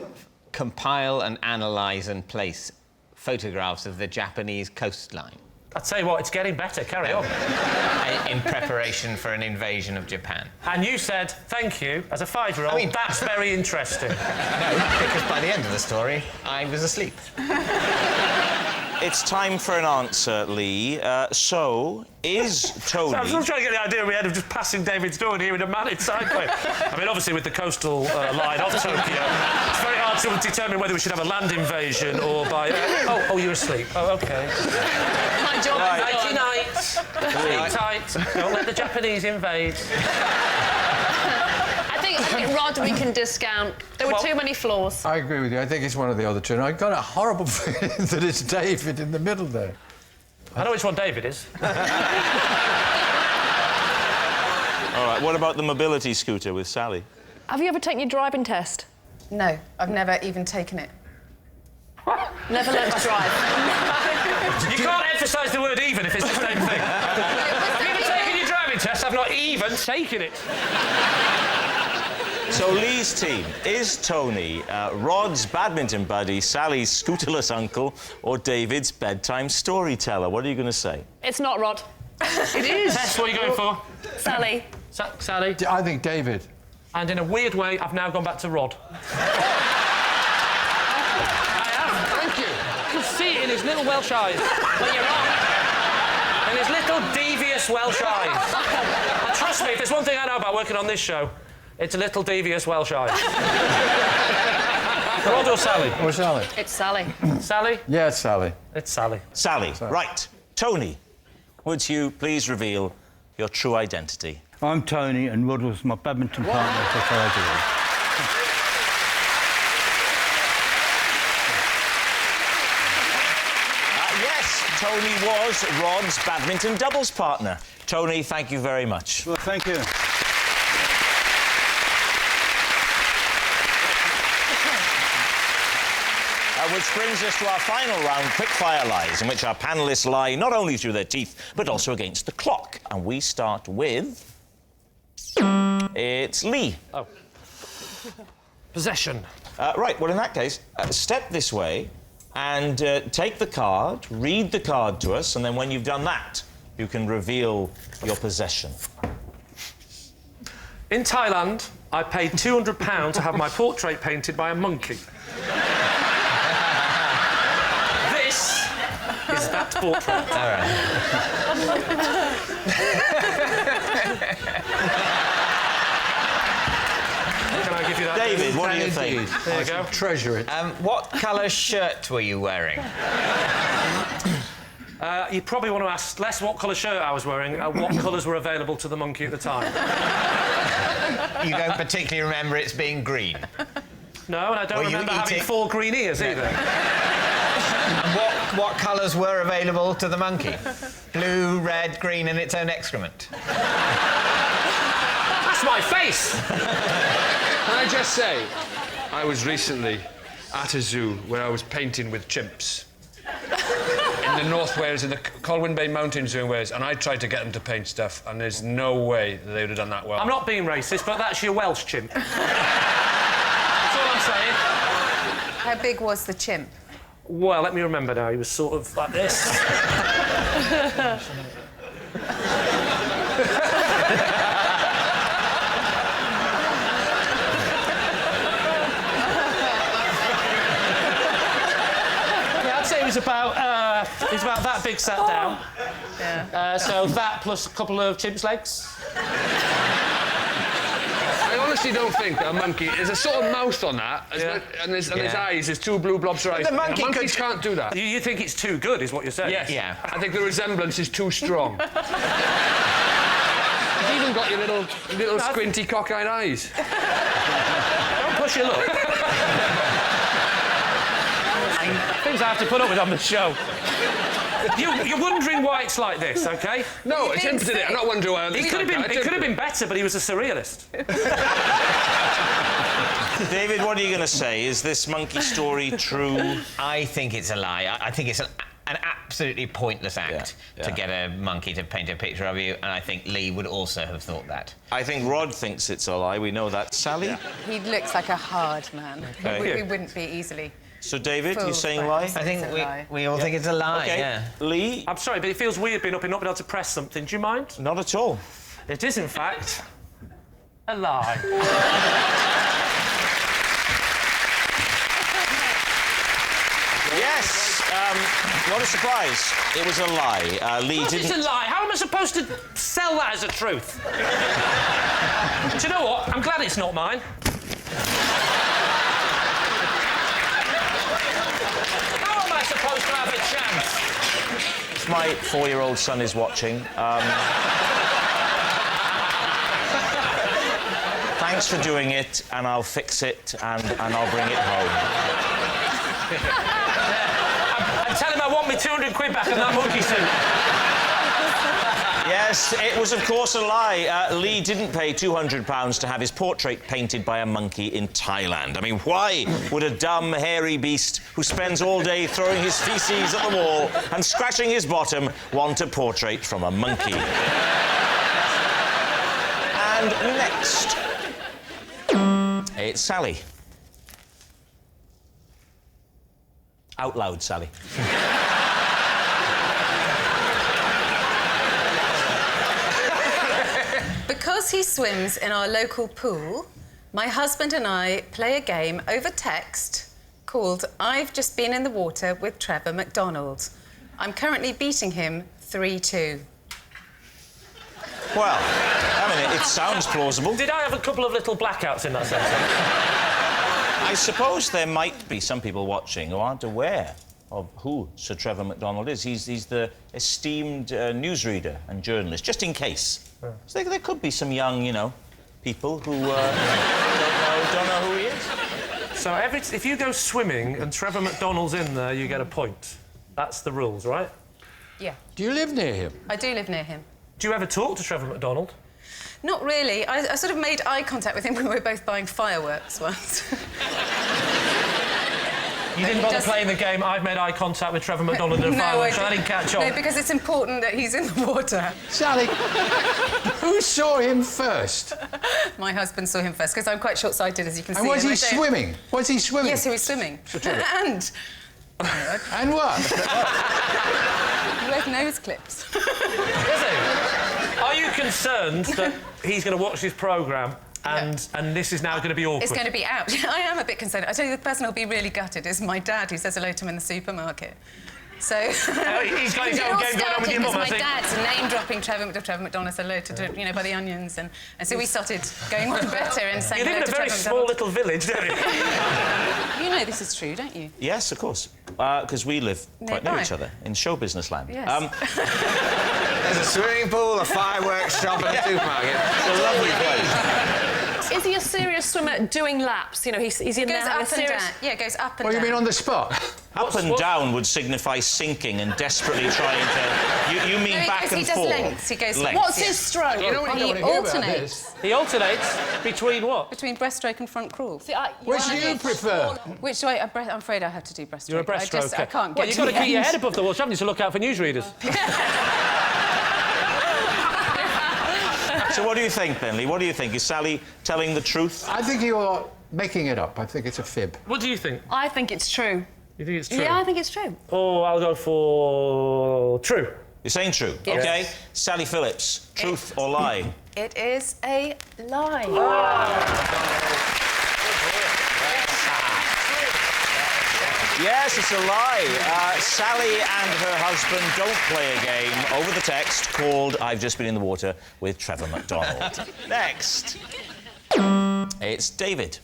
compile and analyse and place photographs of the Japanese coastline. I'll tell you what, it's getting better. Carry on. In preparation for an invasion of Japan. And you said, thank you, as a 5-year-old. I mean, that's very interesting. No, because by the end of the story, I was asleep. It's time for an answer, Lee. So, is Tony... So I'm still trying to get the idea in my head of just passing David's door and hearing a man inside play. I mean, obviously, with the coastal line of Tokyo, it's very hard to determine whether we should have a land invasion or by... oh, you're asleep. Oh, OK. My job is Nighty-night. Sleep tight. Don't let the Japanese invade. I think, Rod, we can discount. There were too many flaws. I agree with you. I think it's one of the other two. And I got a horrible feeling that it's David in the middle there. I know which one David is. All right, what about the mobility scooter with Sally? Have you ever taken your driving test? No, I've never even taken it. Never learned to drive. You can't emphasise the word even if it's the same thing. Have you ever taken your driving test? I've not even taken it. So Lee's team, is Tony Rod's badminton buddy, Sally's scooterless uncle, or David's bedtime storyteller? What are you going to say? It's not Rod. It is. Tess, what are you going for? Sally. Sally? I think David. And in a weird way, I've now gone back to Rod. Thank you. You can see it in his little Welsh eyes. Well, you're wrong. In his little devious Welsh eyes. And trust me, if there's one thing I know about working on this show, it's a little devious Welsh eyes. Rod or Sally? Or Sally? It's Sally. Sally? Yeah, it's Sally. It's Sally. Sally, right. Tony, would you please reveal your true identity? I'm Tony, and Rod was my badminton partner for 5 years. Yes, Tony was Rod's badminton doubles partner. Tony, thank you very much. Well, thank you. Which brings us to our final round, Quickfire Lies, in which our panellists lie not only through their teeth, but also against the clock. And we start with... It's Lee. Oh. Possession. Right, well, in that case, step this way and take the card, read the card to us, and then when you've done that, you can reveal your possession. In Thailand, I paid £200 to have my portrait painted by a monkey. This is that portrait. All right. Can I give you that? David, what do you think? There you go. Treasure it. What colour shirt were you wearing? You probably want to ask less what colour shirt I was wearing, what colours were available to the monkey at the time. You don't particularly remember it being green? No, and I don't Were you remember having eating- 4 green ears either. And what colours were available to the monkey? Blue, red, green, and its own excrement. That's my face! Can I just say, I was recently at a zoo where I was painting with chimps. In the North Wales, in the Colwyn Bay Mountain Zoo in Wales, and I tried to get them to paint stuff, and there's no way that they would have done that well. I'm not being racist, but that's your Welsh chimp. That's all I'm saying. How big was the chimp? Well, let me remember now. He was sort of like this. Yeah, I'd say he was about that big sat down. Yeah. So that plus a couple of chimp's legs. I honestly don't think that a monkey... There's a sort of mouth on that, and his eyes, there's 2 blue blobs of eyes. The monkey Monkeys can't do that. You think it's too good, is what you're saying? Yes. Yeah. I think the resemblance is too strong. You've even got your little squinty cockeyed eyes. Don't push your luck. Things I have to put up with on the show. You're wondering why it's like this, OK? No, it's empty. I'm not wondering why. It could have been better, but he was a surrealist. David, what are you going to say? Is this monkey story true? I think it's a lie. I think it's an absolutely pointless act to get a monkey to paint a picture of you, and I think Lee would also have thought that. I think Rod thinks it's a lie. We know that. Sally? Yeah. He looks like a hard man. Okay. We wouldn't be easily. So, David, you're saying lie? I think we all think it's a lie, Okay. Lee? I'm sorry, but it feels weird being up and not being able to press something. Do you mind? Not at all. It is, in fact, a lie. Yes, what a surprise. It was a lie. Lee didn't... It's a lie. How am I supposed to sell that as a truth? Do you know what? I'm glad it's not mine. How am I supposed to have a chance? My 4-year-old son is watching. Thanks for doing it, and I'll fix it, and I'll bring it home. Tell him I want me 200 quid back on that monkey suit. Yes, it was, of course, a lie. Lee didn't pay £200 to have his portrait painted by a monkey in Thailand. I mean, why would a dumb, hairy beast who spends all day throwing his feces at the wall and scratching his bottom want a portrait from a monkey? And next, it's Sally. Out loud, Sally. Because he swims in our local pool, my husband and I play a game over text called I've Just Been in the Water with Trevor McDonald. I'm currently beating him 3-2. Well, I mean, it sounds plausible. Did I have a couple of little blackouts in that sentence? I suppose there might be some people watching who aren't aware of who Sir Trevor McDonald is. He's the esteemed newsreader and journalist, just in case. So there could be some young, people who don't know who he is. So if you go swimming and Trevor McDonald's in there, you get a point. That's the rules, right? Yeah. Do you live near him? I do live near him. Do you ever talk to Trevor McDonald? Not really. I sort of made eye contact with him when we were both buying fireworks once. You didn't bother playing the game, I've made eye contact with Trevor McDonald in a fireworks, so I didn't catch on. No, because it's important that he's in the water. Sally, who saw him first? My husband saw him first, because I'm quite short-sighted, as you can see. And was he swimming? Was he swimming? Yes, he was swimming. And... And what? With nose clips. Is he? Are you concerned that he's going to watch this programme and this is now going to be awkward? It's going to be out. I am a bit concerned. I tell you, the person who'll be really gutted is my dad, who says hello to him in the supermarket. So... he's got his own game going on with your mum, I think. My dad's name-dropping Trevor McDonald, hello to, by the onions, and so we started going on better and saying hello to Trevor McDonald. You live in a very small little village, don't you? You know this is true, don't you? Yes, of course. Because we live quite near Nearby. each other in show business land. Yes. There's a swimming pool, a fireworks shop and a supermarket. It's a lovely place. Is he a serious swimmer doing laps? He's in there having a serious... Yeah, it goes up and What down. do you mean on the spot? Up and down would signify sinking and desperately trying to... You mean No, back and he does forth? lengths. He goes Lengths. What's his stroke? He alternates. He alternates between what? Between breaststroke and front crawl. Which do you prefer? Which do I'm afraid I have to do breaststroke. You're a breaststroker. I can't Well, get you've got to the keep your end. head above the water, haven't you, to look out for newsreaders? So what do you think, then, Lee? What do you think? Is Sally telling the truth? I think you're making it up. I think it's a fib. What do you think? I think it's true. You think it's true? Yeah, I think it's true. Oh, I'll go for true. You're saying true? Yes. OK. Sally Phillips, truth or lie? It is a lie. Yes, it's a lie. Sally and her husband don't play a game over the text called I've Just Been in the Water with Trevor McDonald. Next, it's David.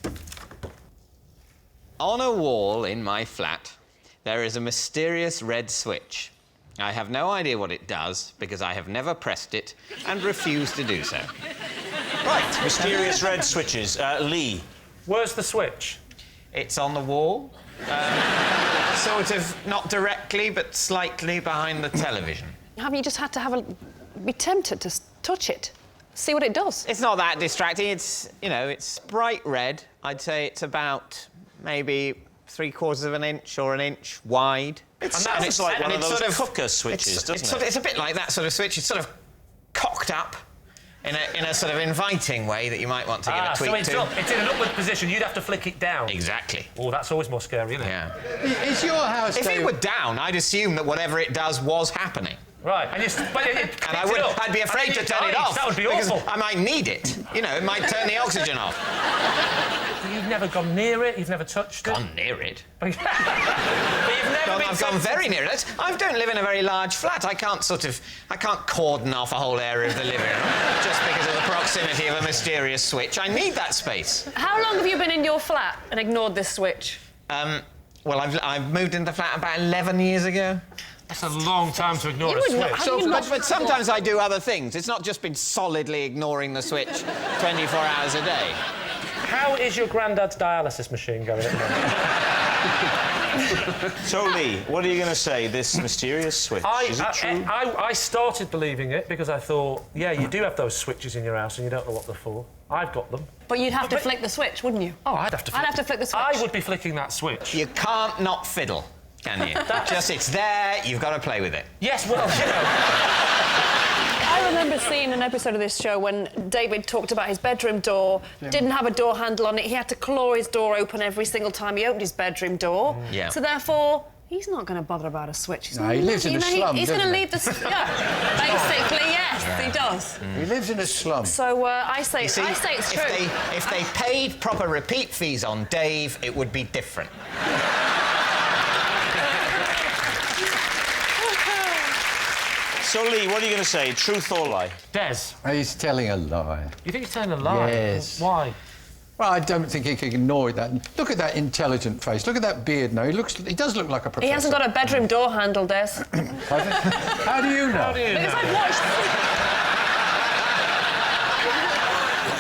On a wall in my flat, there is a mysterious red switch. I have no idea what it does because I have never pressed it and refuse to do so. Right, mysterious red switches. Lee. Where's the switch? It's on the wall. sort of not directly, but slightly behind the television. Have you just had to be tempted to touch it? See what it does? It's not that distracting. It's, you know, it's bright red. I'd say it's about maybe 3/4 of an inch or an inch wide. It sounds like one of those cooker switches, doesn't it? It's a bit like that sort of switch. It's sort of cocked up in a sort of inviting way that you might want to give a tweak so it's in an upward position. You'd have to flick it down. Exactly. Oh, that's always more scary, isn't it? Yeah. Is your house... If it were down, I'd assume that whatever it does was happening. Right, and I'd be afraid to turn it off. That would be because awful. I might need it. You know, it might turn the oxygen off. You've never gone near it? You've never touched it? Gone near it? But you've never I've gone very near it. I don't live in a very large flat. I can't cordon off a whole area of the living room just because of the proximity of a mysterious switch. I need that space. How long have you been in your flat and ignored this switch? Well, I've moved into the flat about 11 years ago. That's a long time to ignore a switch. But sometimes I do other things. It's not just been solidly ignoring the switch 24 hours a day. How is your granddad's dialysis machine going at the moment? So, Lee, what are you going to say? This mysterious switch, is it true? I started believing it because I thought, yeah, you do have those switches in your house and you don't know what they're for. I've got them. But you'd have to flick the switch, wouldn't you? Oh, I'd have to flick the switch. I would be flicking that switch. You can't not fiddle, can you? It's there, you've got to play with it. Yes, well, you know... I remember seeing an episode of this show when David talked about his bedroom door, didn't have a door handle on it. He had to claw his door open every single time he opened his bedroom door. Yeah. So therefore, he's not going to bother about a switch. No, he lives in a slum, He's going to doesn't he? leave the... Yeah, basically, yes, he does. He lives in a slum. So I say it's true. If they paid proper repeat fees on Dave, it would be different. So, Lee, what are you going to say? Truth or lie? Des. He's telling a lie. You think he's telling a lie? Yes. Why? Well, I don't think he can ignore that. Look at that intelligent face. Look at that beard now. He does look like a professor. He hasn't got a bedroom door handle, Des. How do you know? How do you Because know? I've watched...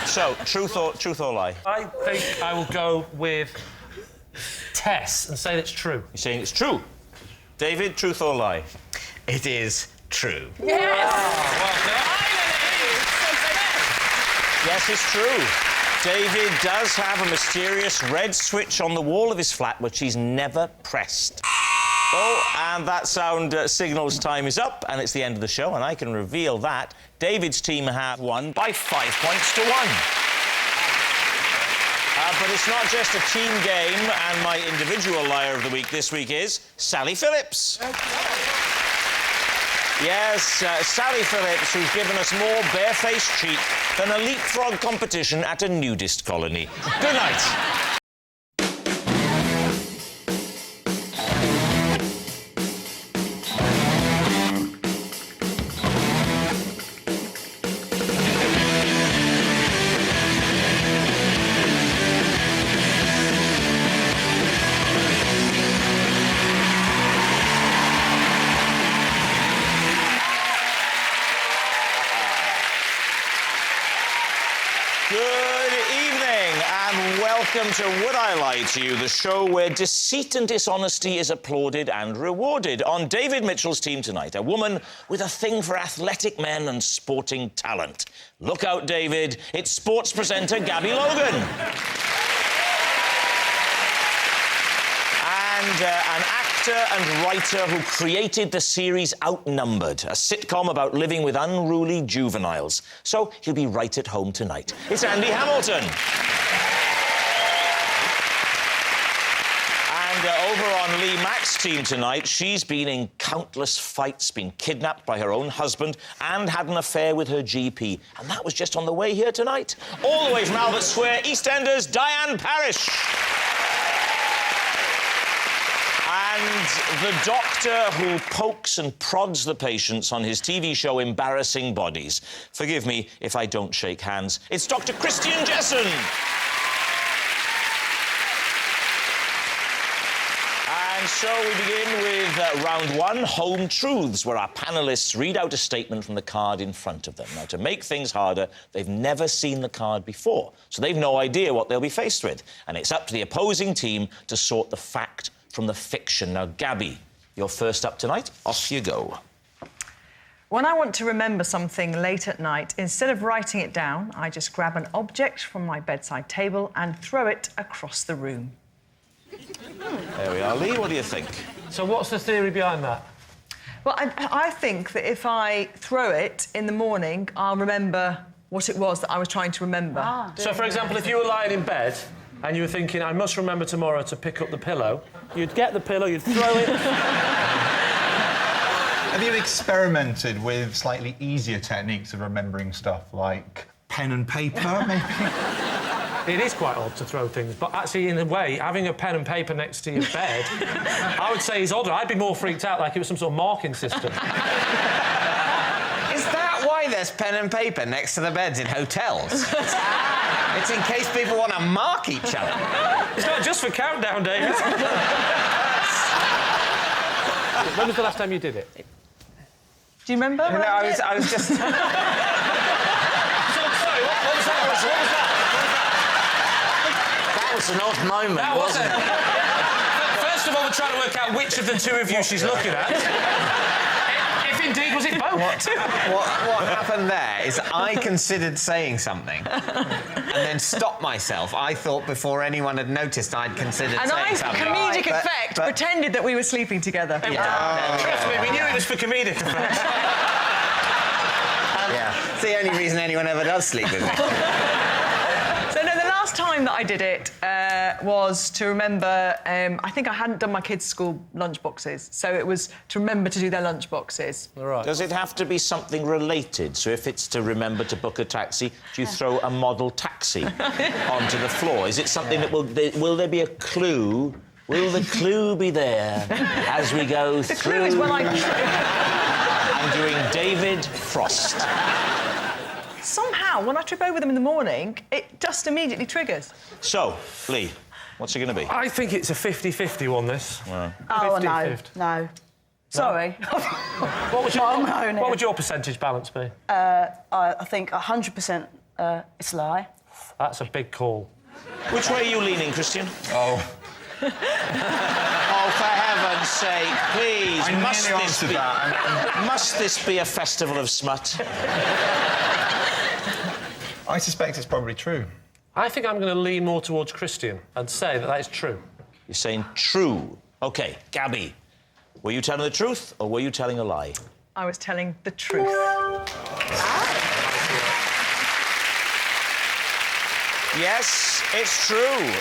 So, truth or lie? I think I will go with Tess and say that it's true. You're saying it's true. David, truth or lie? It is true. Yes! Yes, it's true. David does have a mysterious red switch on the wall of his flat which he's never pressed. Oh, and that sound signals time is up, and it's the end of the show, and I can reveal that David's team have won by 5 points to 1. But it's not just a team game, and my individual liar of the week this week is Sally Phillips. Yes, Sally Phillips, who's given us more barefaced cheek than a leapfrog competition at a nudist colony. Good night. Welcome to Would I Lie to You, the show where deceit and dishonesty is applauded and rewarded. On David Mitchell's team tonight, a woman with a thing for athletic men and sporting talent. Look out, David, it's sports presenter Gabby Logan. And an actor and writer who created the series Outnumbered, a sitcom about living with unruly juveniles. So he'll be right at home tonight. It's Andy Hamilton. And over on Lee Mack's team tonight, she's been in countless fights, been kidnapped by her own husband and had an affair with her GP. And that was just on the way here tonight. All the way from Albert Square, EastEnders, Diane Parrish. And the doctor who pokes and prods the patients on his TV show Embarrassing Bodies. Forgive me if I don't shake hands. It's Dr. Christian Jessen. And so we begin with round one, Home Truths, where our panellists read out a statement from the card in front of them. Now, to make things harder, they've never seen the card before, so they've no idea what they'll be faced with. And it's up to the opposing team to sort the fact from the fiction. Now, Gabby, you're first up tonight. Off you go. When I want to remember something late at night, instead of writing it down, I just grab an object from my bedside table and throw it across the room. There we are. Lee, what do you think? So what's the theory behind that? Well, I think that if I throw it in the morning, I'll remember what it was that I was trying to remember. So, for example, if you were lying in bed and you were thinking, I must remember tomorrow to pick up the pillow, you'd get the pillow, you'd throw it... Have you experimented with slightly easier techniques of remembering stuff, like pen and paper, maybe? It is quite odd to throw things, but actually, in a way, having a pen and paper next to your bed, I would say is odder. I'd be more freaked out like it was some sort of marking system. Is that why there's pen and paper next to the beds in hotels? It's in case people want to mark each other. It's not just for countdown, David. When was the last time you did it? Do you remember? No, I was just... Sorry, what was that? That was an odd moment, wasn't it? First of all, we're trying to work out which of the two of you she's looking at. If indeed was it both. What happened there is I considered saying something and then stopped myself. I thought before anyone had noticed I'd considered saying something. And I, comedic effect, pretended that we were sleeping together. Trust me, we knew it was for comedic effect. It's the only reason anyone ever does sleep with me. So, no, the last time that I did it was to remember... I think I hadn't done my kids' school lunch boxes, so it was to remember to do their lunch boxes. Right. Does it have to be something related? So if it's to remember to book a taxi, do you throw a model taxi onto the floor? Is it something that will there be a clue? Will the clue be there as we go through? The clue is when I'm doing David Frost. Somehow, when I trip over them in the morning, it just immediately triggers. So, Lee, what's it going to be? I think it's a 50-50 one, this. Well. Oh, no. Sorry. What would your percentage balance be? I think 100% it's a lie. That's a big call. Which way are you leaning, Christian? Oh, for heaven's sake, please, must this be a festival of smut? I suspect it's probably true. I think I'm going to lean more towards Christian and say that is true. You're saying true. OK, Gabby, were you telling the truth or were you telling a lie? I was telling the truth. Yes, it's true.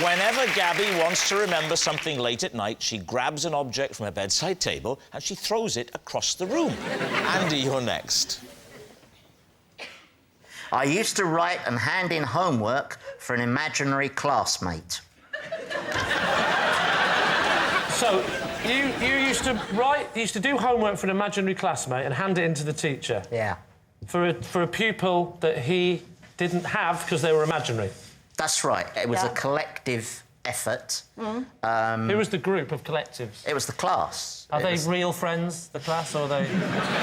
Whenever Gabby wants to remember something late at night, she grabs an object from her bedside table and she throws it across the room. Andy, you're next. I used to write and hand in homework for an imaginary classmate. So, you used to do homework for an imaginary classmate and hand it in to the teacher? Yeah. For a pupil that he didn't have because they were imaginary? That's right. It was a collective effort. Who was the group of collectives? It was the class. Are they real friends, the class, or are they...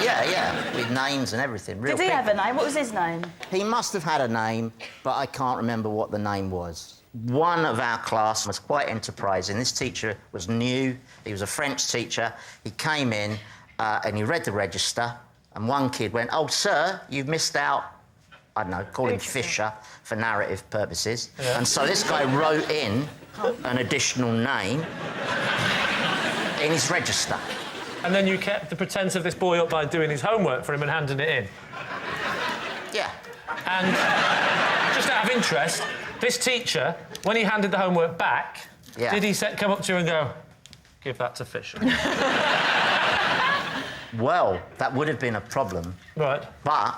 Yeah, with names and everything. Did he have a name? What was his name? He must have had a name, but I can't remember what the name was. One of our class was quite enterprising. This teacher was new. He was a French teacher. He came in and he read the register, and one kid went, "Oh, sir, you've missed out," I don't know, call him Fisher for narrative purposes. Yeah. And so this guy wrote in an additional name in his register. And then you kept the pretense of this boy up by doing his homework for him and handing it in? Yeah. And just out of interest, this teacher, when he handed the homework back, did he come up to you and go, "Give that to Fisher"? Well, that would have been a problem. Right. But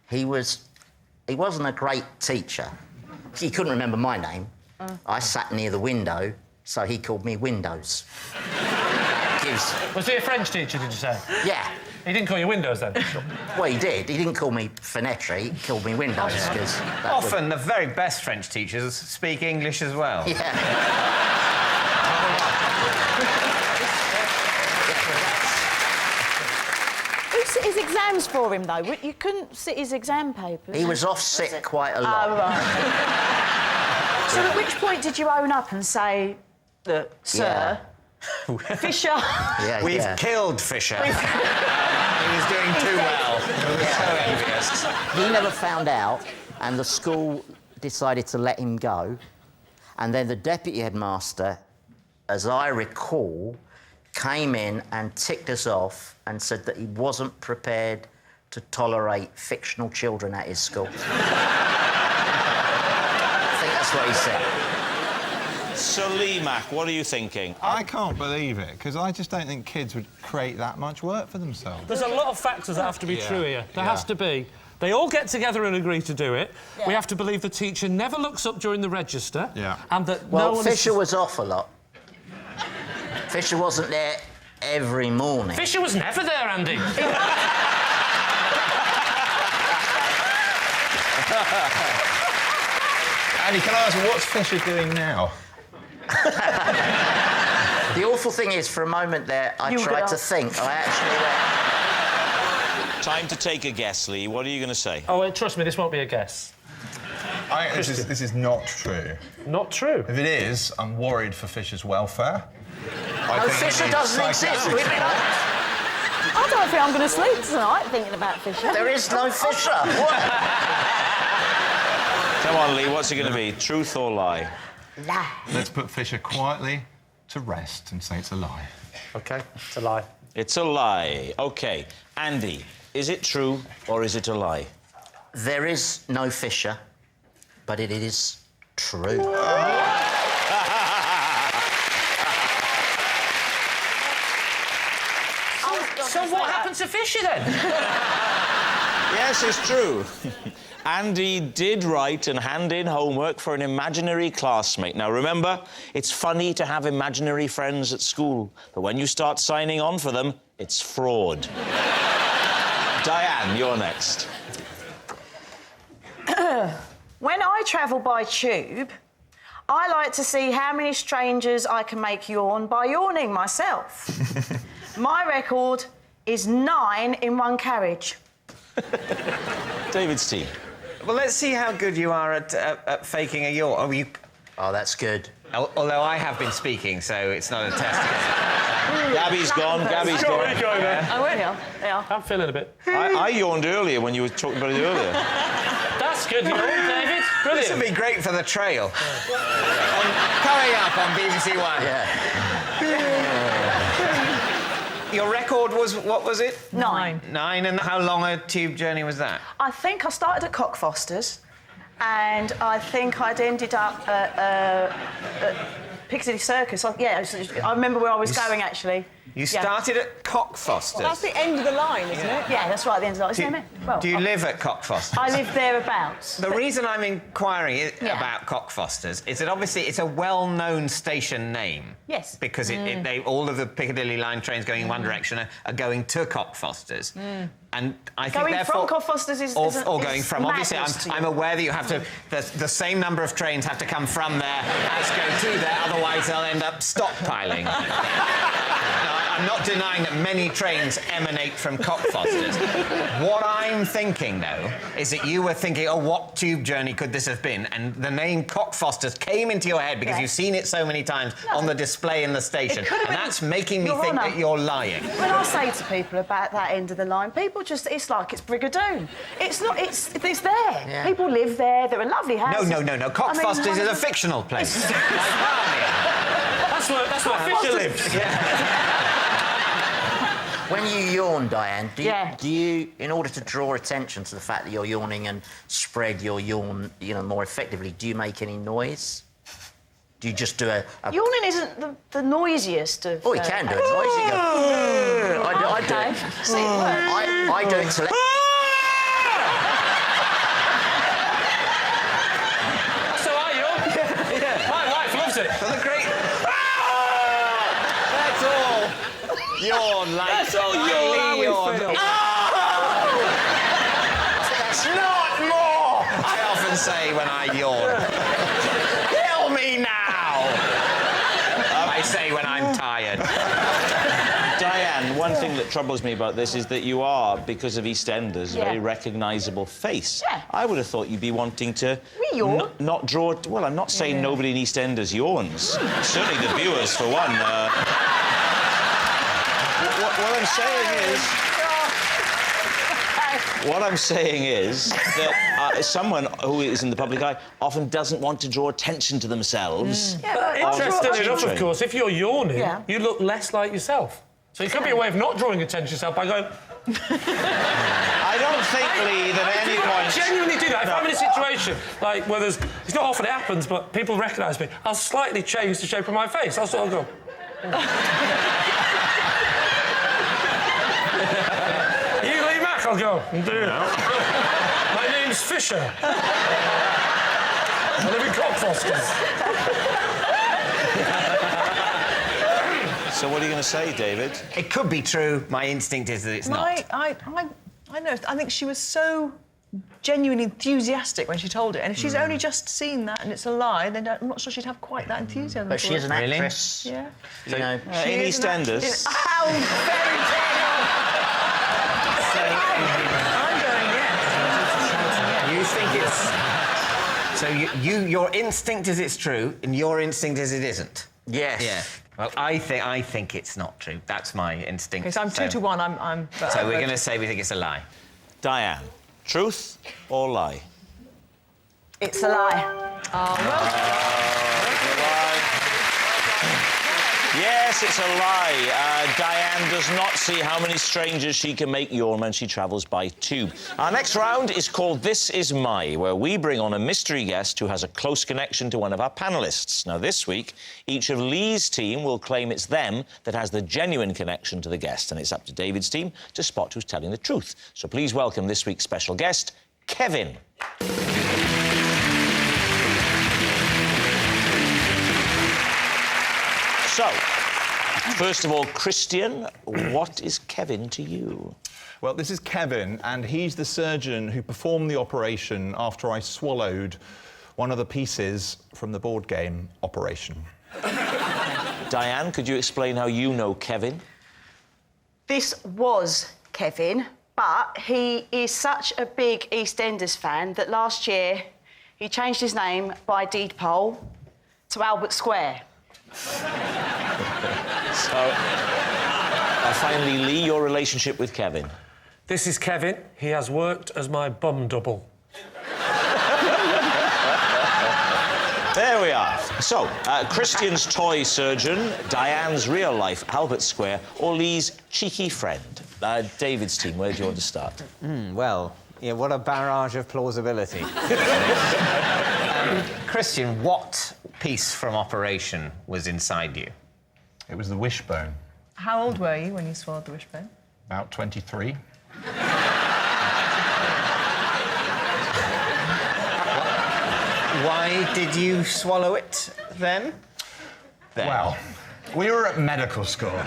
he wasn't a great teacher. He couldn't remember my name. I sat near the window, so he called me Windows. Was he a French teacher, did you say? Yeah. He didn't call you Windows, then? Well, he did. He didn't call me Fenetri, he called me Windows. Often the very best French teachers speak English as well. Yeah. Who sit his exams for him, though? You couldn't sit his exam papers. He was off sick quite a lot. Oh, right. So at which point did you own up and say, "Look, sir, Fisher. We've killed Fisher. He was doing too well. We were so envious. He never found out, and the school decided to let him go. And then the deputy headmaster, as I recall, came in and ticked us off and said that he wasn't prepared to tolerate fictional children at his school. I think that's what he said. So, Lee, Mack, what are you thinking? I can't believe it, because I just don't think kids would create that much work for themselves. There's a lot of factors that have to be true here. There has to be. They all get together and agree to do it. We have to believe the teacher never looks up during the register. And that Well, no one Fisher was off a lot. Fisher wasn't there every morning. Fisher was never there, Andy. Andy, can I ask, what's Fisher doing now? The awful thing is, for a moment there, I tried to think. I actually Time to take a guess, Lee. What are you going to say? Oh, trust me, this won't be a guess. This is not true. Not true? If it is, I'm worried for Fisher's welfare. Oh, Fisher doesn't exist. I don't think I'm going to sleep tonight thinking about Fisher. There is no Fisher. Come on, Lee, what's it going to be? Truth or lie? Lie. Let's put Fisher quietly to rest and say it's a lie. OK, it's a lie. It's a lie. OK. Andy, is it true or is it a lie? There is no Fisher, but it is true. So what happened to Fisher, then? Yes, it's true. Andy did write and hand in homework for an imaginary classmate. Now, remember, it's funny to have imaginary friends at school, but when you start signing on for them, it's fraud. Diane, you're next. When I travel by tube, I like to see how many strangers I can make yawn by yawning myself. My record is 9 in one carriage. David's team. Well, let's see how good you are at faking a yawn. Oh, that's good. Although I have been speaking, so it's not a test. Gabby's gone. Gabby's gone. I will. Yeah. I'm feeling a bit. I yawned earlier when you were talking about it earlier. That's good, yawn, David. Brilliant. This would be great for the trail. Coming up on BBC One. Your record was, what was it? 9. 9, and how long a tube journey was that? I think I started at Cockfosters, and I think I'd ended up at Piccadilly Circus. I remember where I was going, actually. You started at Cockfosters? That's the end of the line, isn't it? Yeah, that's right, the end of the line. Do you live at Cockfosters? I live thereabouts. The reason I'm inquiring about Cockfosters is that obviously it's a well-known station name. Yes. Because all of the Piccadilly line trains going in one direction are going to Cockfosters. And I think going from Cockfosters is or going from. Obviously, I'm aware that you have to. The same number of trains have to come from there as go to there. Otherwise, they'll end up stockpiling. I'm not denying that many trains emanate from Cockfosters. What I'm thinking, though, is that you were thinking, oh, what tube journey could this have been? And the name Cockfosters came into your head because you've seen it so many times on the display in the station. And that's making me think that you're lying. When I say to people about that end of the line, people just, it's like it's Brigadoon. It's not, it's there. Yeah. People live there, there are lovely houses. No. Cockfosters is a fictional place. That's where Fisher lives. When you yawn, Diane, do you, in order to draw attention to the fact that you're yawning and spread your yawn, more effectively, do you make any noise? Do you just do a... Yawning isn't the noisiest of... Oh, you can do it noisy. I do it. I do it to... So I yawn. My wife loves it. For the great... That's all. Yawn like... That's all yawn. That's not more! I often say when I yawn. Kill me now! I say when I'm tired. Diane, one thing that troubles me about this is that you are, because of EastEnders, a very recognisable face. Yeah. I would have thought you'd be wanting to not draw... Well, I'm not saying nobody in EastEnders yawns. Certainly the viewers, for one. What I'm saying is... What I'm saying is that someone who is in the public eye often doesn't want to draw attention to themselves. But interesting enough, of course, if you're yawning, you look less like yourself. So it could be a way of not drawing attention to yourself by going... I don't think, Lee, that anyone... I genuinely do that. If I'm in a situation, like, where there's... It's not often it happens, but people recognise me, I'll slightly change the shape of my face. I'll sort of go... I'll go. My name's Fisher. I live in Cockfosters. So what are you going to say, David? It could be true. My instinct is that it's not. I know. I think she was so genuinely enthusiastic when she told it, and if she's only just seen that and it's a lie, then I'm not sure she'd have quite that enthusiasm. But she is an actress. Yeah. You know, in EastEnders. How very I'm going yes. You think it's... So your instinct is it's true, and your instinct is it isn't? Yes. Yeah. Well, I think it's not true. That's my instinct. Okay, so I'm 2 to 1. So we're going to say we think it's a lie. Diane, truth or lie? It's a lie. Oh, well. Yes, it's a lie. Diane does not see how many strangers she can make yawn when she travels by tube. Our next round is called This Is My, where we bring on a mystery guest who has a close connection to one of our panellists. Now, this week, each of Lee's team will claim it's them that has the genuine connection to the guest, and it's up to David's team to spot who's telling the truth. So please welcome this week's special guest, Kevin. So, first of all, Christian, what is Kevin to you? Well, this is Kevin, and he's the surgeon who performed the operation after I swallowed one of the pieces from the board game Operation. Diane, could you explain how you know Kevin? This was Kevin, but he is such a big EastEnders fan that last year he changed his name by deed poll to Albert Square. So, finally, Lee, your relationship with Kevin. This is Kevin. He has worked as my bum double. There we are. So, Christian's toy surgeon, Diane's real-life Albert Square, or Lee's cheeky friend. David's team, where do you want to start? Well, yeah, what a barrage of plausibility. Christian, what piece from Operation was inside you? It was the wishbone. How old were you when you swallowed the wishbone? About 23. Why did you swallow it then? Well, we were at medical school.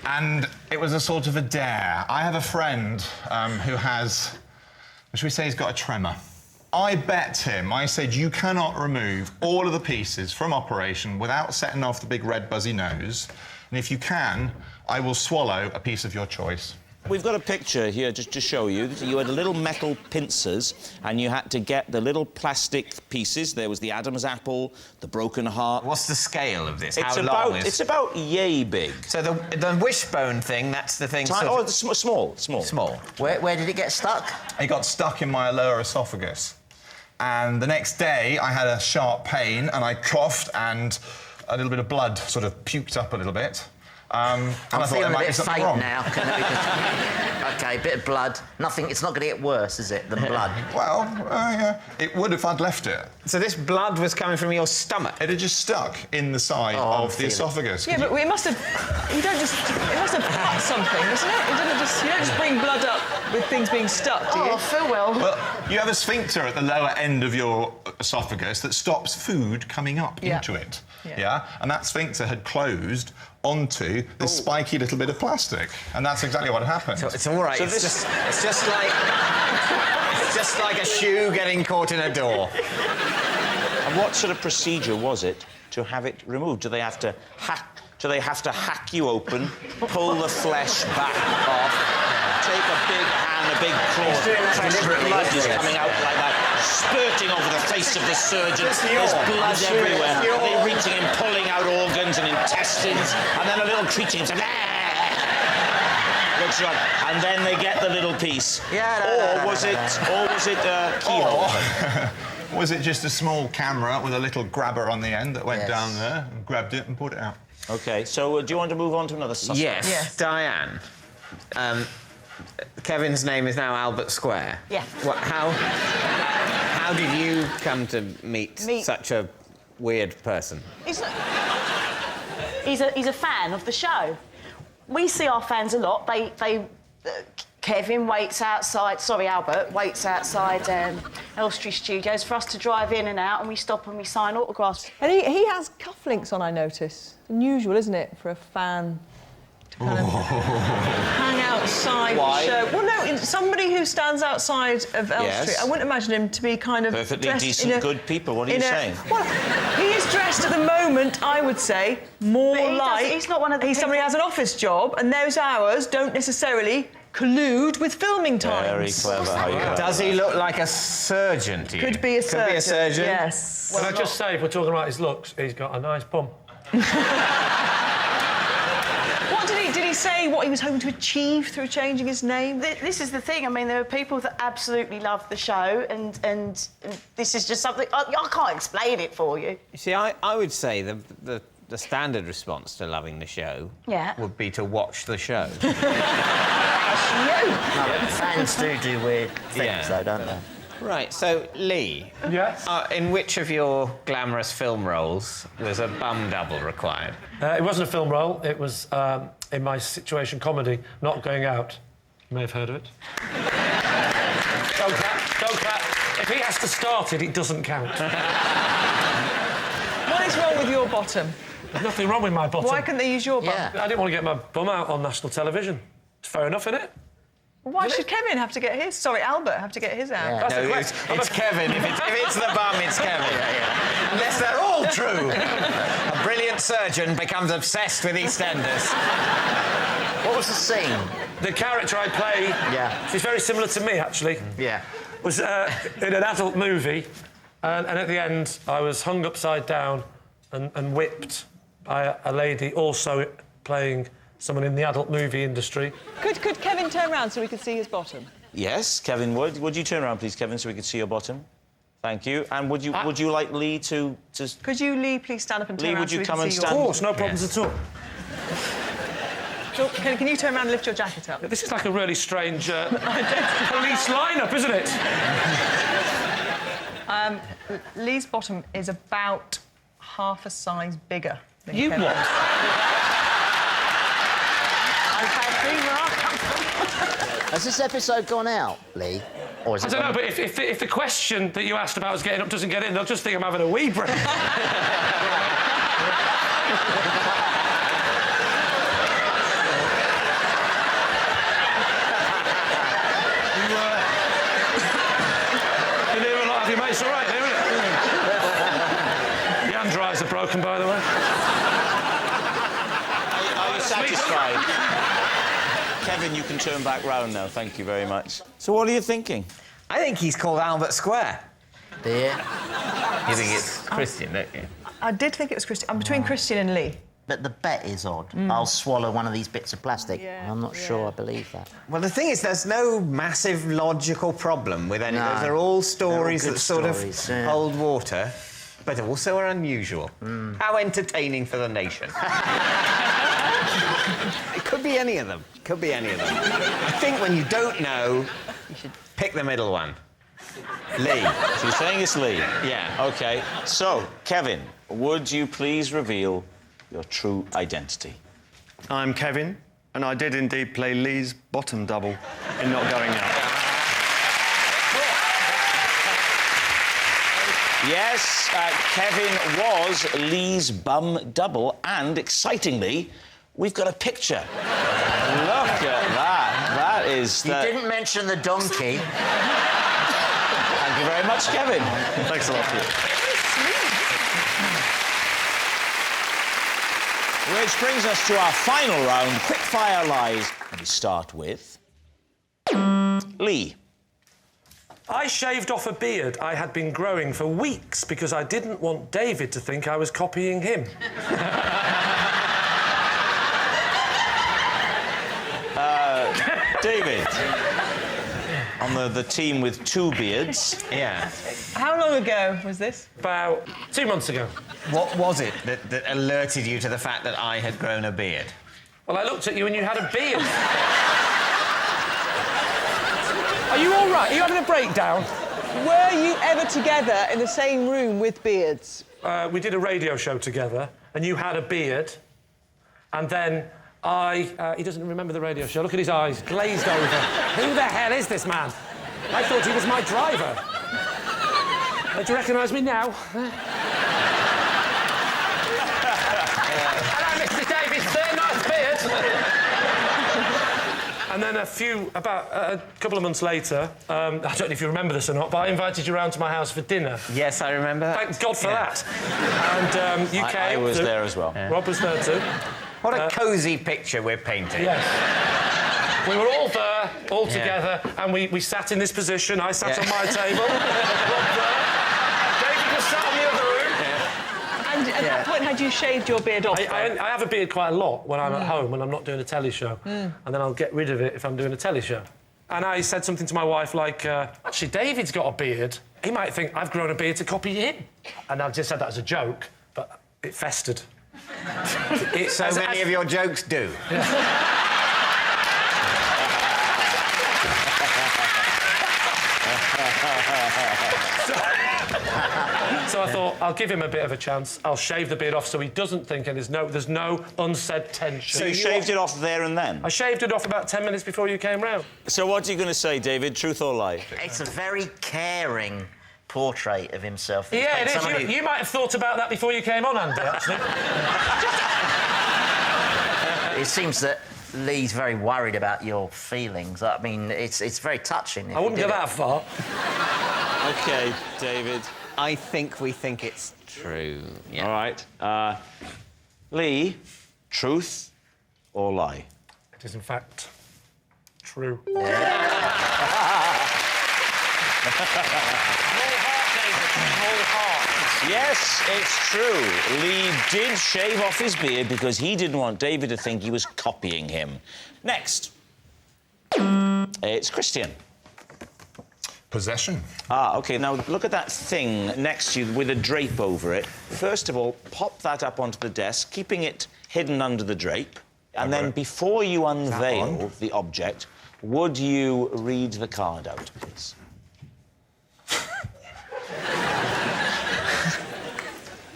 And it was a sort of a dare. I have a friend who has, should we say he's got a tremor. I bet him, I said, you cannot remove all of the pieces from Operation without setting off the big red buzzy nose. And if you can, I will swallow a piece of your choice. We've got a picture here just to show you. You had little metal pincers, and you had to get the little plastic pieces. There was the Adam's apple, the broken heart. What's the scale of this? It's about yay big. So the wishbone thing, that's the thing... Oh, it's small. Small. Where did it get stuck? It got stuck in my lower esophagus. And the next day, I had a sharp pain, and I coughed, and a little bit of blood sort of puked up a little bit. And I thought there might be something wrong. Now. OK, a bit of blood. Nothing. It's not going to get worse, is it, than blood? Well, yeah, it would if I'd left it. So this blood was coming from your stomach? It had just stuck in the side of the esophagus. Yeah, but it must have... You don't just... It must have cut something, doesn't it? You don't just bring blood up with things being stuck, do you? Oh, Phil will. Well, you have a sphincter at the lower end of your esophagus that stops food coming up into it. Yeah? And that sphincter had closed onto this spiky little bit of plastic, and that's exactly what happened. So it's all right. So it's just like a shoe getting caught in a door. And what sort of procedure was it to have it removed? Do they have to hack So they have to hack you open, pull the flesh back off, take a big hand, a big claw, fresh blood is coming out like that, spurting over the face of the surgeon. There's blood everywhere. They're reaching in, pulling out organs and intestines, and then a little creature comes looks right, and then they get the little piece. Or was it keyhole? Was it just a small camera with a little grabber on the end that went down there and grabbed it and pulled it out? OK, so do you want to move on to another suspect? Yes. Diane. Kevin's name is now Albert Square. Yeah. How did you come to meet such a weird person? He's a fan of the show. We see our fans a lot. Kevin waits outside. Sorry, Albert waits outside Elstree Studios for us to drive in and out, and we stop and we sign autographs. And he has cufflinks on, I notice. Unusual, isn't it, for a fan to kind of hang outside the show? Well, no, somebody who stands outside of Elstree, I wouldn't imagine him to be kind of perfectly dressed decent, good people. What are you saying? Well, he is dressed at the moment, I would say, more like he's not one of the somebody has an office job, and those hours don't necessarily collude with filming times. Very clever. Does he look like a surgeon to you? Could be a surgeon. Could be a surgeon. Yes. Well, I just say, if we're talking about his looks, he's got a nice bum. What did he say? What he was hoping to achieve through changing his name? This is the thing. I mean, there are people that absolutely love the show, and this is just something I can't explain it for you. You see, I would say the standard response to loving the show would be to watch the show. Fans do weird things, though, don't they? Right, so, Lee. Yes? In which of your glamorous film roles was a bum double required? It wasn't a film role. It was in my situation comedy, Not Going Out. You may have heard of it. Don't clap. If he has to start it, it doesn't count. What is wrong with your bottom? There's nothing wrong with my bottom. Why couldn't they use your bum? I didn't want to get my bum out on national television. It's fair enough, isn't it? Why should Kevin have to get his? Sorry, Albert have to get his out. No, it's Kevin. If it's the bum, it's Kevin. Unless they're all true. A brilliant surgeon becomes obsessed with EastEnders. What was the scene? The character I play, she's very similar to me, actually. Was in an adult movie, and at the end, I was hung upside down and whipped by a lady also playing someone in the adult movie industry. Could Kevin turn around so we could see his bottom? Yes, Kevin would. Would you turn around, please, Kevin, so we could see your bottom? Thank you. And would you like Lee to... Could you, Lee, please stand up and turn around would you so we come can and see stand? your... Of course, no problems at all. So, can you turn around and lift your jacket up? This is like a really strange police lineup, isn't it? Lee's bottom is about half a size bigger than You Kevin's. what? Has this episode gone out, Lee? Or is I don't know, but if the question that you asked about was getting up doesn't get in, they'll just think I'm having a wee break. You hear a lot of your mates, all right, isn't it? The hand dryers are broken, by the way. Are you satisfied? Kevin, you can turn back round now. Thank you very much. So what are you thinking? I think he's called Albert Square. Do you? You think it's Christian, don't you? I did think it was Christian. I'm between Christian and Lee. But the bet is odd. I'll swallow one of these bits of plastic. I'm not sure I believe that. Well, the thing is, there's no massive logical problem with any of those. They're all stories that sort of hold water, but also are unusual. How entertaining for the nation. It could be any of them. Could be any of them. I think when you don't know, you should pick the middle one. Lee. So you're saying it's Lee? Yeah. OK. So, Kevin, would you please reveal your true identity? I'm Kevin, and I did indeed play Lee's bottom double in Not Going Out. Yes, Kevin was Lee's bum double, and, excitingly, we've got a picture. Look at that. That is... You didn't mention the donkey. Thank you very much, Kevin. Thanks a lot. We're Which brings us to our final round, quickfire lies. And we start with... Lee. I shaved off a beard I had been growing for weeks because I didn't want David to think I was copying him. David. On the team with 2 beards. Yeah. How long ago was this? About 2 months ago. What was it that alerted you to the fact that I had grown a beard? Well, I looked at you and you had a beard. Are you all right? Are you having a breakdown? Were you ever together in the same room with beards? We did a radio show together, and you had a beard, and then he doesn't remember the radio show. Look at his eyes, glazed over. Who the hell is this man? I thought he was my driver. Do you recognise me now? Hello, Mr. Davies, sir. Nice beard. And then a couple of months later, I don't know if you remember this or not, but I invited you round to my house for dinner. Yes, I remember. Thank God for that. And you came. I was there as well. Yeah. Rob was there too. What a cosy picture we're painting. Yes. We were all there, all together, and we sat in this position. I sat on my table. Rob there. David was sat in the other room. And at that point, had you shaved your beard off? I have a beard quite a lot when I'm at home, when I'm not doing a telly show. And then I'll get rid of it if I'm doing a telly show. And I said something to my wife like, actually, David's got a beard. He might think I've grown a beard to copy him. And I just said that as a joke, but it festered. So many of your jokes do. So I thought, I'll give him a bit of a chance. I'll shave the beard off so he doesn't think, and there's no unsaid tension. So you shaved it off there and then? I shaved it off about 10 minutes before you came round. So what are you going to say, David? Truth or lie? It's a very caring portrait of himself. Yeah, it is. You might have thought about that before you came on, Andy, actually. It seems that Lee's very worried about your feelings. I mean, it's very touching. I wouldn't go that far. OK, David. I think we think it's true. Yeah. All right. Lee, truth or lie? It is, in fact, true. Yes, it's true. Lee did shave off his beard because he didn't want David to think he was copying him. Next. It's Christian. Possession. OK, now look at that thing next to you with a drape over it. First of all, pop that up onto the desk, keeping it hidden under the drape. And then before you unveil the object, would you read the card out, please?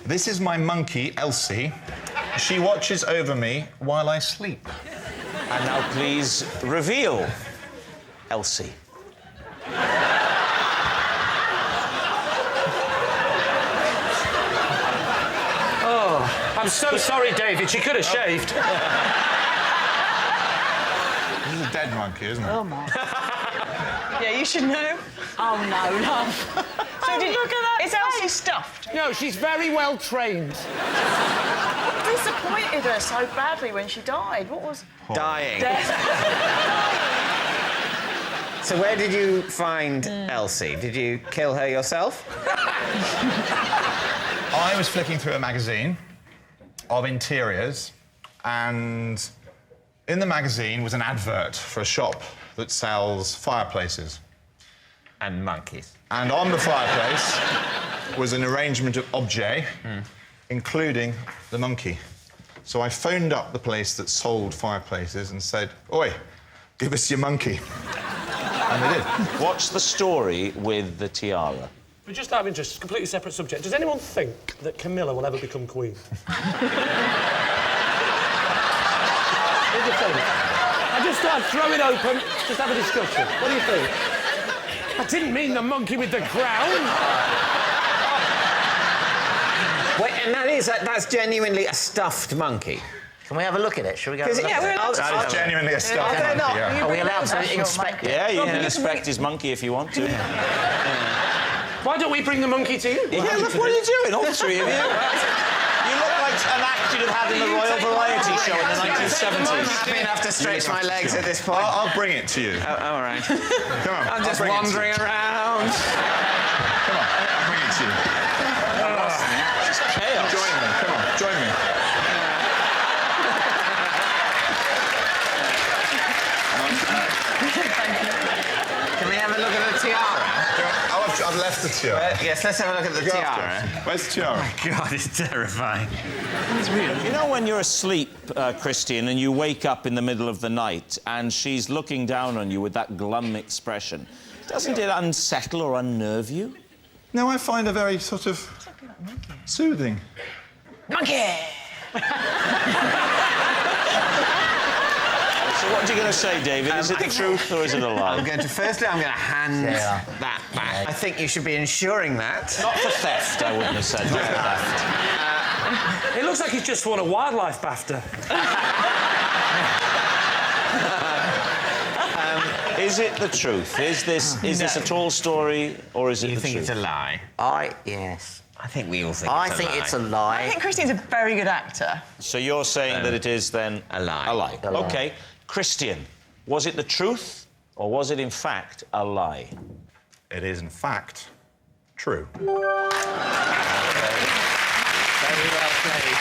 This is my monkey, Elsie. She watches over me while I sleep. And now please reveal Elsie. Oh, I'm so sorry, David. She could have shaved. This is a dead monkey, isn't it? Oh, my. Yeah, you should know. Oh, no, love. So look at that. Is Elsie stuffed? No, she's very well trained. What disappointed her so badly when she died? What was... Dying. So where did you find Elsie? Did you kill her yourself? I was flicking through a magazine of interiors, and in the magazine was an advert for a shop that sells fireplaces. And monkeys. And on the fireplace was an arrangement of objets, including the monkey. So I phoned up the place that sold fireplaces and said, "Oi, give us your monkey." And they did. What's the story with the tiara? But just out of interest, completely separate subject. Does anyone think that Camilla will ever become queen? What do you think? I just thought I'd throw it open, just have a discussion. What do you think? I didn't mean the monkey with the crown. Wait, and that's genuinely a stuffed monkey. Can we have a look at it? Shall we go? That is genuinely a stuffed monkey. Yeah. Are we allowed to inspect it? Yeah, you can inspect his monkey if you want to. Why don't we bring the monkey to you? Yeah, look, what are you doing, all three of you? You look like an She'd have had in the Royal Variety Show in the 1970s. I'm happy enough to stretch my legs at this point. I'll bring it to you. Oh, all right. Come on. I'm just wandering around. Come on, I'll bring it to you. It's chaos. Join me. Come on, join me. Can we have a look at the tiara? I've left the tiara. Yes, let's have a look at the tiara. Where's the tiara? Oh, my God, it's terrifying. You know when you're asleep, Christian, and you wake up in the middle of the night and she's looking down on you with that glum expression, doesn't it unsettle or unnerve you? No, I find her very sort of soothing. Monkey! So what are you going to say, David? Is it the truth or is it a lie? Firstly, I'm going to hand that back. I think you should be insuring that. Not for theft, I wouldn't have said. Not for theft. It looks like he's just won a wildlife BAFTA. Is it the truth? Is this at all story or is it the truth? You think it's a lie? Yes. I think we all think I think it's a lie. I think Christine's a very good actor. So you're saying that it is then a lie? A lie. OK. Christian, was it the truth or was it in fact a lie? It is in fact true. Very well played.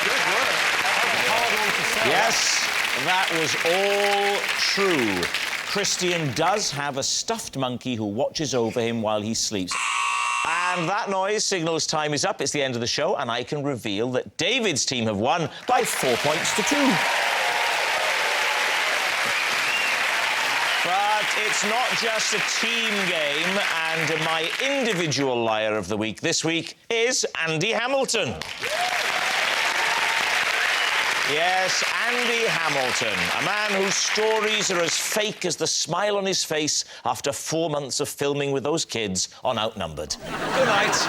Good work. That was a hard one to say. Yes, that was all true. Christian does have a stuffed monkey who watches over him while he sleeps. And that noise signals time is up. It's the end of the show, and I can reveal that David's team have won by 4 points to 2. But it's not just a team game, and my individual liar of the week this week is Andy Hamilton. Yes, Andy Hamilton, a man whose stories are as fake as the smile on his face after 4 months of filming with those kids on Outnumbered. Good night.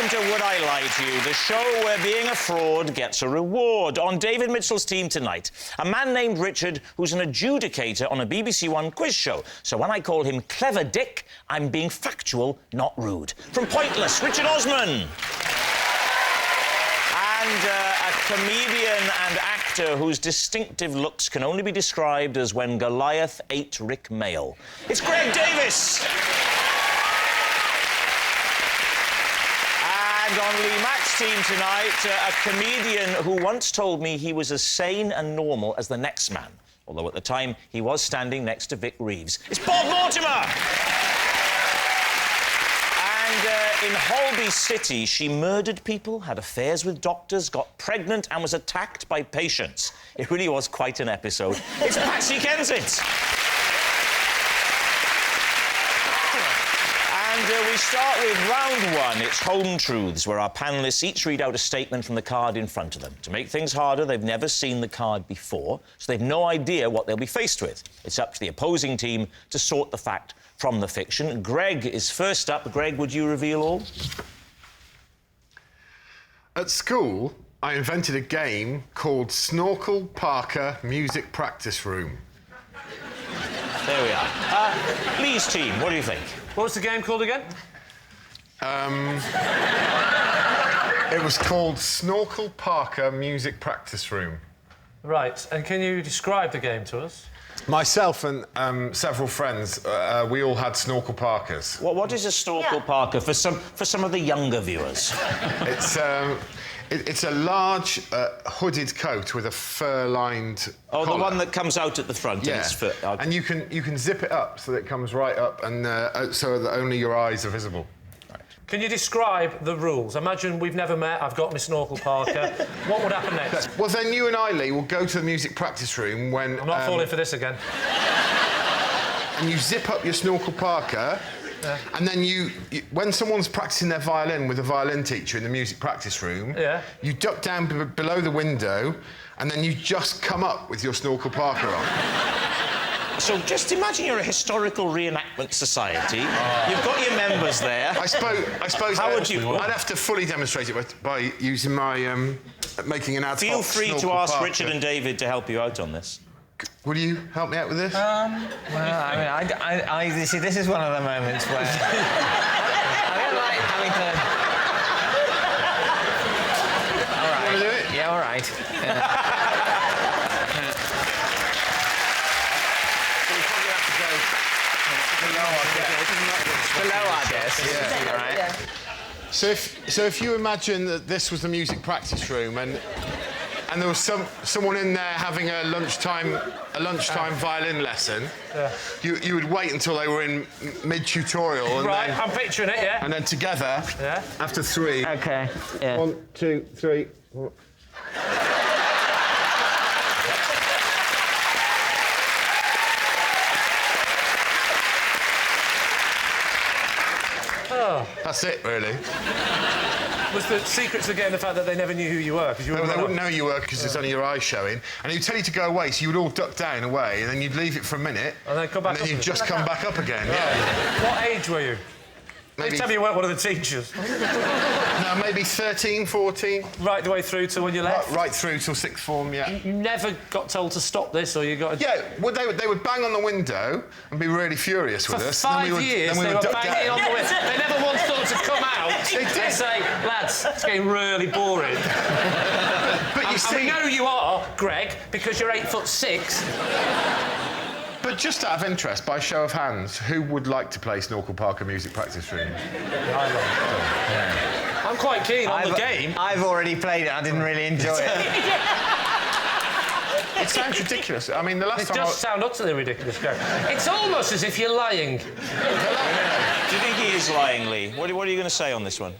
To Would I Lie to You, the show where being a fraud gets a reward. On David Mitchell's team tonight, a man named Richard who's an adjudicator on a BBC One quiz show. So when I call him Clever Dick, I'm being factual, not rude. From Pointless, Richard Osman. And a comedian and actor whose distinctive looks can only be described as when Goliath ate Rick Mayall. It's Greg Davies. And on Lee Mack's team tonight, a comedian who once told me he was as sane and normal as the next man, although at the time he was standing next to Vic Reeves. It's Bob Mortimer! And in Holby City, she murdered people, had affairs with doctors, got pregnant and was attacked by patients. It really was quite an episode. It's Patsy Kensit! And we start with round one. It's Home Truths, where our panellists each read out a statement from the card in front of them. To make things harder, they've never seen the card before, so they've no idea what they'll be faced with. It's up to the opposing team to sort the fact from the fiction. Greg is first up. Greg, would you reveal all? At school, I invented a game called Snorkel Parker Music Practice Room. There we are. Lee's team, what do you think? What's the game called again? It was called Snorkel Parker Music Practice Room. Right, and can you describe the game to us? Myself and several friends, we all had Snorkel Parkers. What is a Snorkel Parker for some of the younger viewers? It's a large hooded coat with a fur-lined collar. The one that comes out at the front. Yeah, and it's fur. And you can zip it up so that it comes right up, and so that only your eyes are visible. Can you describe the rules? Imagine we've never met, I've got my Snorkel Parker. What would happen next? Well, then you and I, Lee, will go to the music practice room when... I'm not falling for this again. And you zip up your Snorkel Parker, And then when someone's practicing their violin with a violin teacher in the music practice room, you duck down below the window, and then you just come up with your snorkel parka on. So just imagine you're a historical reenactment society. You've got your members there. I suppose. How would you? I'd have to fully demonstrate it by using my making an ad hoc. Feel free to snorkel ask parka. Richard and David to help you out on this. Will you help me out with this? Well, I mean, you see, this is one of the moments where I don't like having to. All right. Want to do it? Yeah, all right. Below our desk. Yeah. All right. Yeah. So if you imagine that this was the music practice room and there was someone in there having a lunchtime violin lesson, you would wait until they were in mid-tutorial. And Right, then, I'm picturing it, yeah. And then together, after 3. Okay. Yeah. 1, 2, 3. Oh. That's it, really. Was the secret to getting the fact that they never knew who you were? Because you were They wouldn't know you were because there's only your eyes showing. And he'd tell you to go away, so you would all duck down away, and then you'd leave it for a minute. And then come back and then you'd just come back up again, What age were you? Maybe... Tell me you weren't one of the teachers. No, maybe 13, 14. Right the way through to when you left? Right through till sixth form, yeah. You never got told to stop this, or you got... Yeah, well, they would bang on the window and be really furious with us. For 5 years, they were duck banging down. on the window. They never once thought to come out They did. and say, lads, it's getting really boring. But you see... And we know you are, Greg, because you're 8'6". But just out of interest, by show of hands, who would like to play Snorkel Parker music practice room? I'm quite keen on the game. I've already played it. I didn't really enjoy it. It sounds ridiculous. I mean, the last It time does sound utterly ridiculous, Greg. It's almost as if you're lying. Do you think he is lying, Lee? What are you going to say on this one?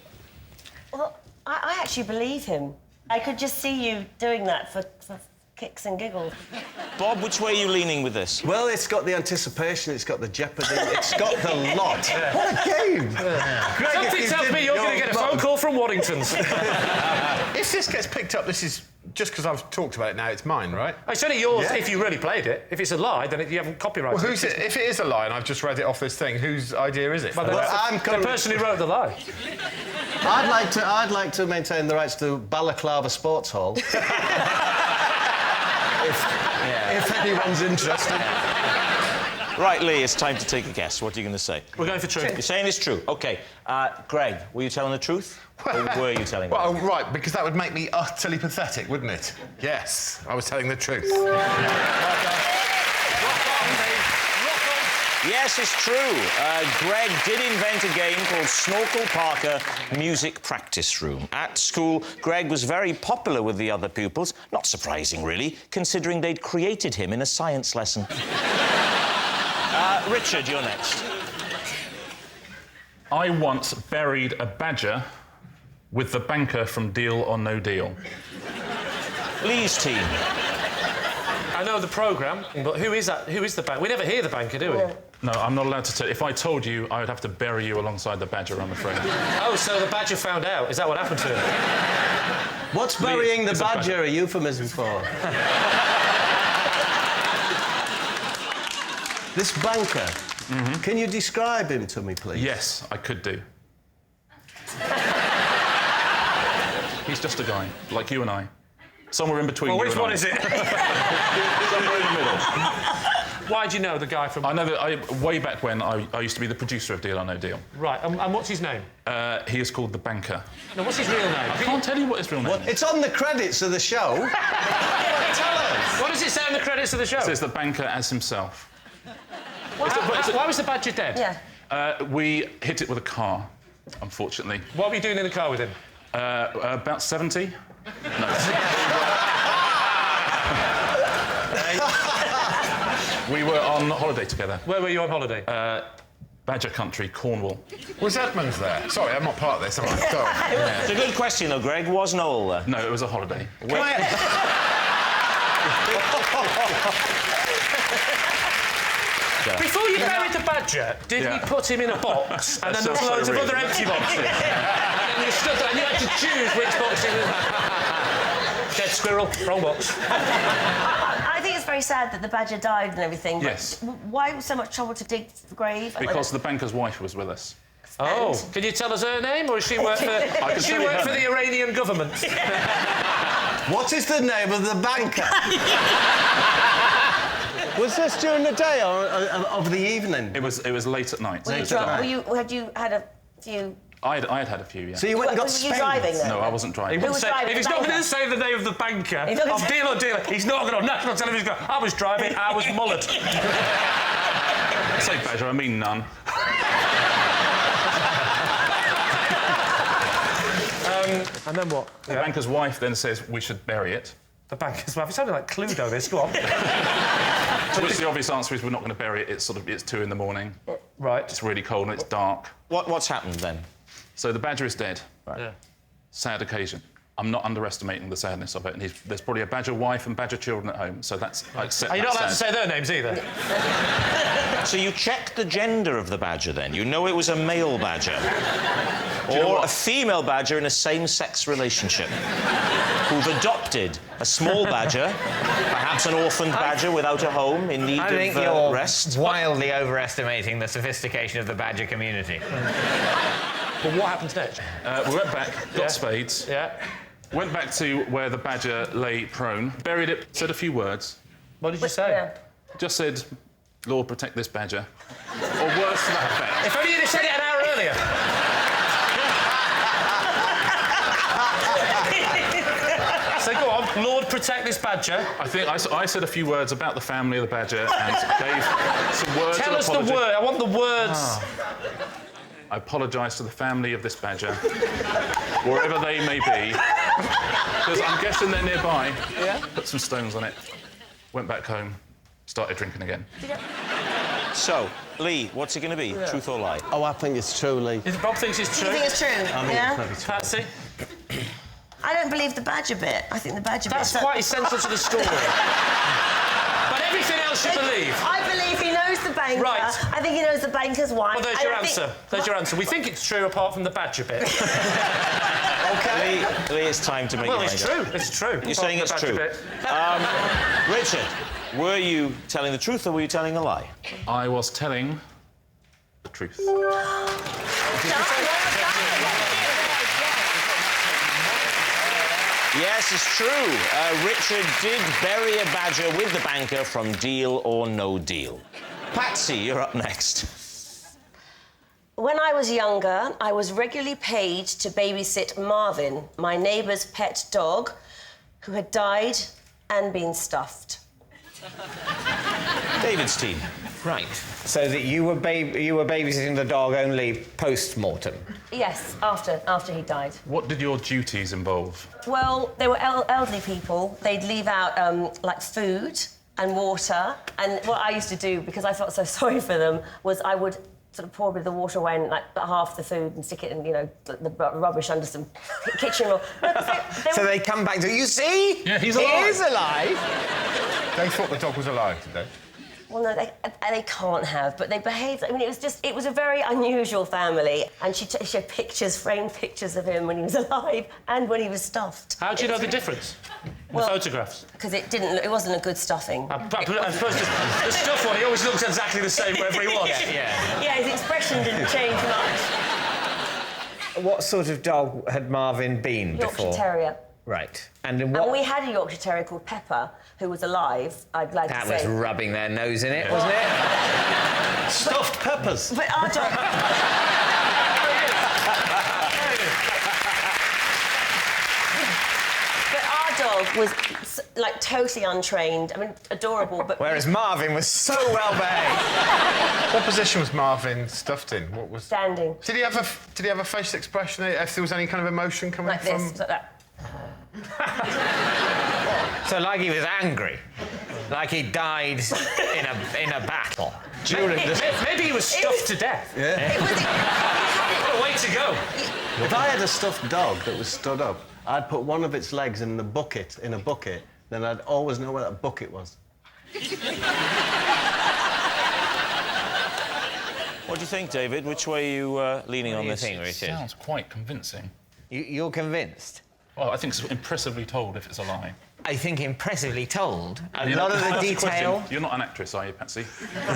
Well, I actually believe him. I could just see you doing that for kicks and giggles. Bob, which way are you leaning with this? Well, it's got the anticipation, it's got the jeopardy, it's got the lot. What a game! Greg, something tells me you're going to get a phone call from Waddington's. If this gets picked up, this is... Just because I've talked about it now, it's mine, right? It's only yours if you really played it. If it's a lie, then you haven't copyrighted Well, it. if it is a lie and I've just read it off this thing, whose idea is it? Well, the person who wrote the lie. I'd like to maintain the rights to Balaclava Sports Hall. if anyone's interested. Right, Lee, it's time to take a guess. What are you going to say? We're going for truth. You're saying it's true. OK. Greg, were you telling the truth? Or were you telling the truth? Well, right, because that would make me utterly pathetic, wouldn't it? Yes, I was telling the truth. Yes, it's true. Greg did invent a game called Snorkel Parker Music Practice Room. At school, Greg was very popular with the other pupils. Not surprising, really, considering they'd created him in a science lesson. Richard, you're next. I once buried a badger with the banker from Deal or No Deal. Lee's team. I know the programme, but who is that? Who is the banker? We never hear the banker, do we? No, I'm not allowed to tell. If I told you, I would have to bury you alongside the badger, I'm afraid. Oh, so the badger found out. Is that what happened to him? What's burying the badger a euphemism for? This banker, can you describe him to me, please? Yes, I could do. He's just a guy, like you and I. Somewhere in between you and I. Which one is it? Somewhere in the middle. Why do you know the guy from... I know that way back when I used to be the producer of Deal or No Deal. Right, and what's his name? He is called the banker. No, what's his real name? I can't tell you what his real name is. It's on the credits of the show. Tell us. What does it say on the credits of the show? It says the banker as himself. Why was the badger dead? Yeah. We hit it with a car, unfortunately. What were you doing in the car with him? About 70. No. We were on holiday together. Where were you on holiday? Badger Country, Cornwall. Was Edmonds there? Sorry, I'm not part of this, am I? Sorry. It's a good question, though, Greg. Was Noel there? No, it was a holiday. badger. Before you buried the badger, did he put him in a box and then there was loads of other empty boxes? And then you stood there and you had to choose which box it was. Dead squirrel, wrong box. I think it's very sad that the badger died and everything. But Yes. why so much trouble to dig the grave? Because the banker's wife was with us. Oh, can you tell us her name, or does she work for? I can Does she tell you work her for the name. Iranian government? What is the name of the banker? Was this during the day or of the evening? It was late at night. Were you drunk? Had you had a few? I had had a few, yeah. So you went and got Were you driving then? No, I wasn't driving. He wouldn't say, if he's not going to say the name of the banker, of Deal or Dealer, he's not going to on national television go, I was driving, I was mullet. I say badger, I mean none. And then what? The banker's wife then says we should bury it. The banker's wife. It sounded like Cluedo, this. Go on. To which the obvious answer is we're not going to bury it. It's 2 in the morning. Right. It's really cold and it's dark. What's happened then? So the badger is dead. Right. Yeah. Sad occasion. I'm not underestimating the sadness of it. And there's probably a badger wife and badger children at home, so that's... I accept Are you not allowed to sad. say their names either? So you checked the gender of the badger then? You know it was a male badger? Or a female badger in a same-sex relationship who've adopted a small badger, perhaps an orphaned badger without a home in need I think of you're rest? wildly overestimating the sophistication of the badger community. But what happened next? We went back, got spades. Yeah. Went back to where the badger lay prone, buried it, said a few words. What did you say? Just said, Lord, protect this badger. Or words to that effect. If only you'd have said it an hour earlier. So go on, Lord, protect this badger. I think I said a few words about the family of the badger and gave some words Tell of us apology. the word. I want the words. I apologise to the family of this badger, wherever they may be, because I'm guessing they're nearby. Yeah. Put some stones on it. Went back home, started drinking again. So, Lee, what's it going to be? Yeah. Truth or lie? Oh, I think it's true, Lee. Bob thinks it's true. You think it's true? I mean, yeah. it's true. Patsy? I don't believe the badger bit. I think the badger bit. That's quite essential to the story. But everything else you believe. I believe he knows the banker. Right. I think he knows the banker's wife. Well, there's your answer. There's your answer. We think it's true apart from the badger bit. OK. Lee, it's time to make your Well, mind it's up. true. It's true. You're saying it's true. Richard, were you telling the truth or were you telling a lie? I was telling the truth. Yes, it's true. Richard did bury a badger with the banker from Deal or No Deal. Patsy, you're up next. When I was younger, I was regularly paid to babysit Marvin, my neighbour's pet dog, who had died and been stuffed. David's team. Right. So that you were babysitting the dog only post-mortem? Yes, after he died. What did your duties involve? Well, they were elderly people. They'd leave out, like, food and water. And what I used to do, because I felt so sorry for them, was I would sort of pour a bit of the water away and, like, half the food and stick it in, you know, the rubbish under some kitchen or... So they come back to, you see? Yeah, he's He alive. is alive. They thought the dog was alive, did they? Well, no, they can't have, but they behaved... I mean, it was a very unusual family, and she had pictures, framed pictures of him when he was alive and when he was stuffed. How do you know the difference? In the photographs? Because it wasn't a good stuffing. I suppose the stuff one, he always looks exactly the same wherever he was. Yeah, his expression didn't change much. What sort of dog had Marvin been before? Yorkshire Terrier. Right. And in And what... we had a Yorkshire Terrier called Pepper, who was alive, I'd like to That say. was rubbing their nose in it, wasn't it? Stuffed peppers. But our dog... But our dog was, like, totally untrained. I mean, adorable, but... Whereas Marvin was so well behaved. What position was Marvin stuffed in? What was... Standing. Did he have a facial expression? If there was any kind of emotion coming Like from... this, like that. So, like he was angry. Like he died in a battle. Maybe he was stuffed to death. Yeah. What a way to go. If I had a stuffed dog that was stood up, I'd put one of its legs in a bucket, then I'd always know where that bucket was. What do you think, David? Which way are you leaning on this? What do you think, Richard? Sounds quite convincing. You're convinced? Well, I think it's impressively told if it's a lie. I think impressively told. A You lot know, of can I the ask you a question? detail. You're not an actress, are you, Patsy? A lot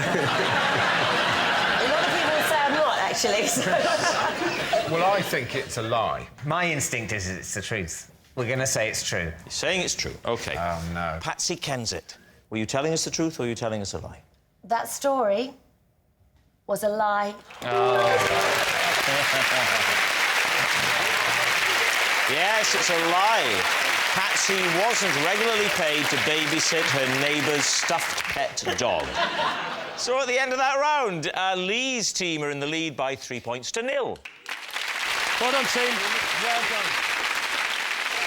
of people say I'm not, actually. So. Well, I think it's a lie. My instinct is it's the truth. We're going to say it's true. You're saying it's true. OK. Oh, no. Patsy Kensit, were you telling us the truth or were you telling us a lie? That story was a lie. Yes, it's a lie. Patsy wasn't regularly paid to babysit her neighbour's stuffed pet dog. So at the end of that round, Lee's team are in the lead by 3 points to 0. Well done, team. Well done.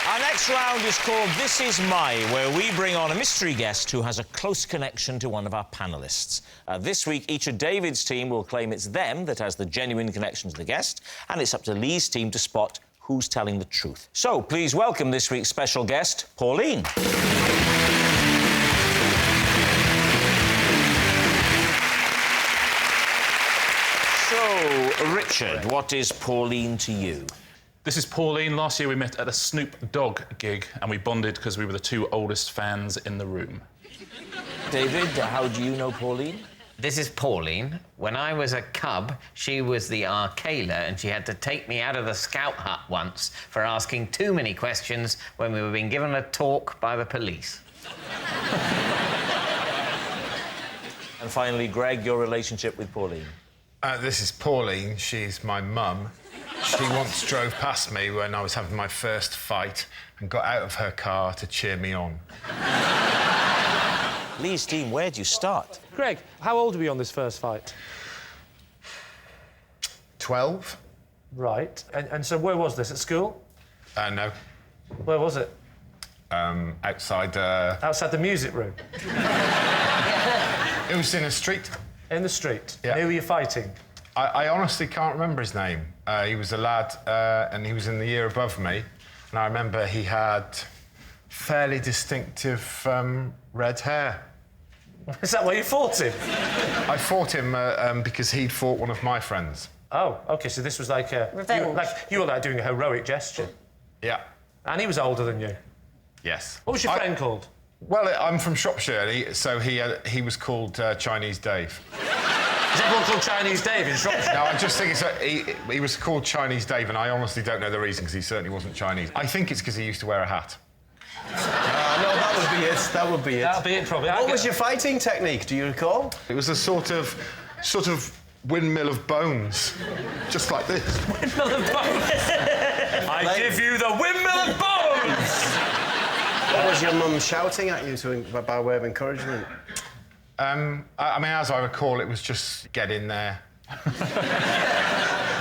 Our next round is called This Is My, where we bring on a mystery guest who has a close connection to one of our panellists. This week, each of David's team will claim it's them that has the genuine connection to the guest, and it's up to Lee's team to spot who's telling the truth. So, please welcome this week's special guest, Pauline. So, Richard, what is Pauline to you? This is Pauline. Last year we met at a Snoop Dogg gig and we bonded because we were the 2 oldest fans in the room. David, how do you know Pauline? This is Pauline. When I was a cub, she was the Arcala and she had to take me out of the scout hut once for asking too many questions when we were being given a talk by the police. And finally, Greg, your relationship with Pauline? This is Pauline. She's my mum. She once drove past me when I was having my first fight and got out of her car to cheer me on. Lee's team, where do you start? Greg, how old were you on this first fight? 12. Right. And so where was this? At school? No. Where was it? Outside... Outside the music room? It was in a street. In the street? Yeah. Who were you fighting? I honestly can't remember his name. He was a lad, and he was in the year above me. And I remember he had fairly distinctive red hair. Is that why you fought him? I fought him because he'd fought one of my friends. Oh, OK, so this was like a... Revenge. You were like doing a heroic gesture. Yeah. And he was older than you? Yes. What was your friend called? Well, I'm from Shropshire, so he was called Chinese Dave. Is everyone called Chinese Dave in Shropshire? No, I just think he was called Chinese Dave, and I honestly don't know the reason, because he certainly wasn't Chinese. I think it's because he used to wear a hat. No, that would be it. That would be it. That'll be it, probably. What was your fighting technique, do you recall? It was a sort of windmill of bones, just like this. Windmill of bones? I give you the windmill of bones! What was your mum shouting at you by way of encouragement? I mean, as I recall, it was just get in there.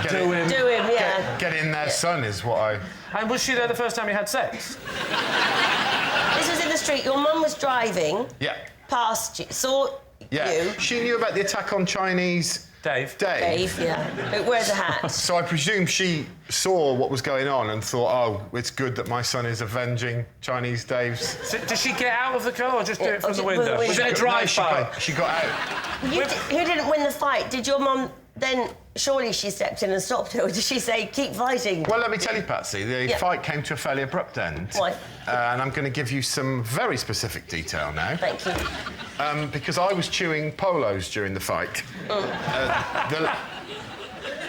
Do him, yeah. Get in there, son, is what I... And was she there the first time you had sex? This was in the street. Your mum was driving past you, saw you. She knew about the attack on Chinese... Dave, yeah. Who wears a hat. So I presume she saw what was going on and thought, oh, it's good that my son is avenging Chinese Dave's... So, did she get out of the car or just do it from the window? Was it a drive-by? She got out. Who didn't win the fight? Did your mum then... Surely she stepped in and stopped her, or did she say, keep fighting? Well, let me tell you, Patsy, the fight came to a fairly abrupt end. Why? And I'm going to give you some very specific detail now. Thank you. Because I was chewing polos during the fight.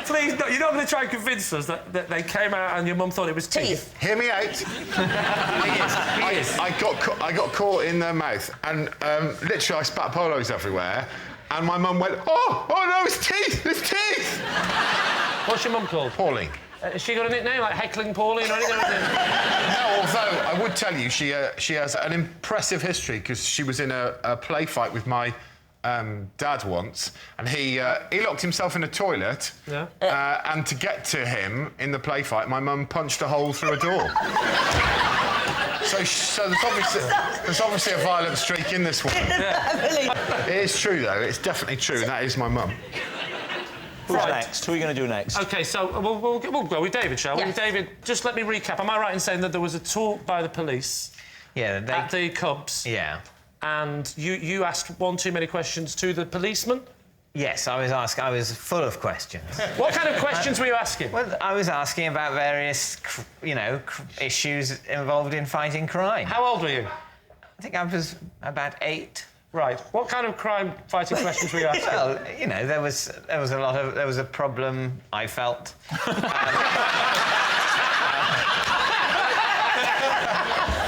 Please, no, you're not going to try and convince us that they came out and your mum thought it was teeth. Hear me out. He is. I got caught in their mouth, and literally I spat polos everywhere. And my mum went, oh no, it's teeth, it's teeth! What's your mum called? Pauline. Has she got a nickname, like Heckling Pauline or anything? No, although I would tell you, she has an impressive history, because she was in a play fight with my dad once, and he locked himself in a toilet, and to get to him in the play fight, my mum punched a hole through a door. So there's obviously a violent streak in this one. It is true, though. It's definitely true, and that is my mum. Who's next? Who are you going to do next? OK, so we'll go with David, shall we? Yes. David, just let me recap. Am I right in saying that there was a talk by the police at the Cubs? Yeah. And you asked one too many questions to the policeman? Yes, I was full of questions. What kind of questions were you asking? Well, I was asking about various, issues involved in fighting crime. How old were you? I think I was about 8. Right. What kind of crime-fighting questions were you asking? Well, there was a problem, I felt.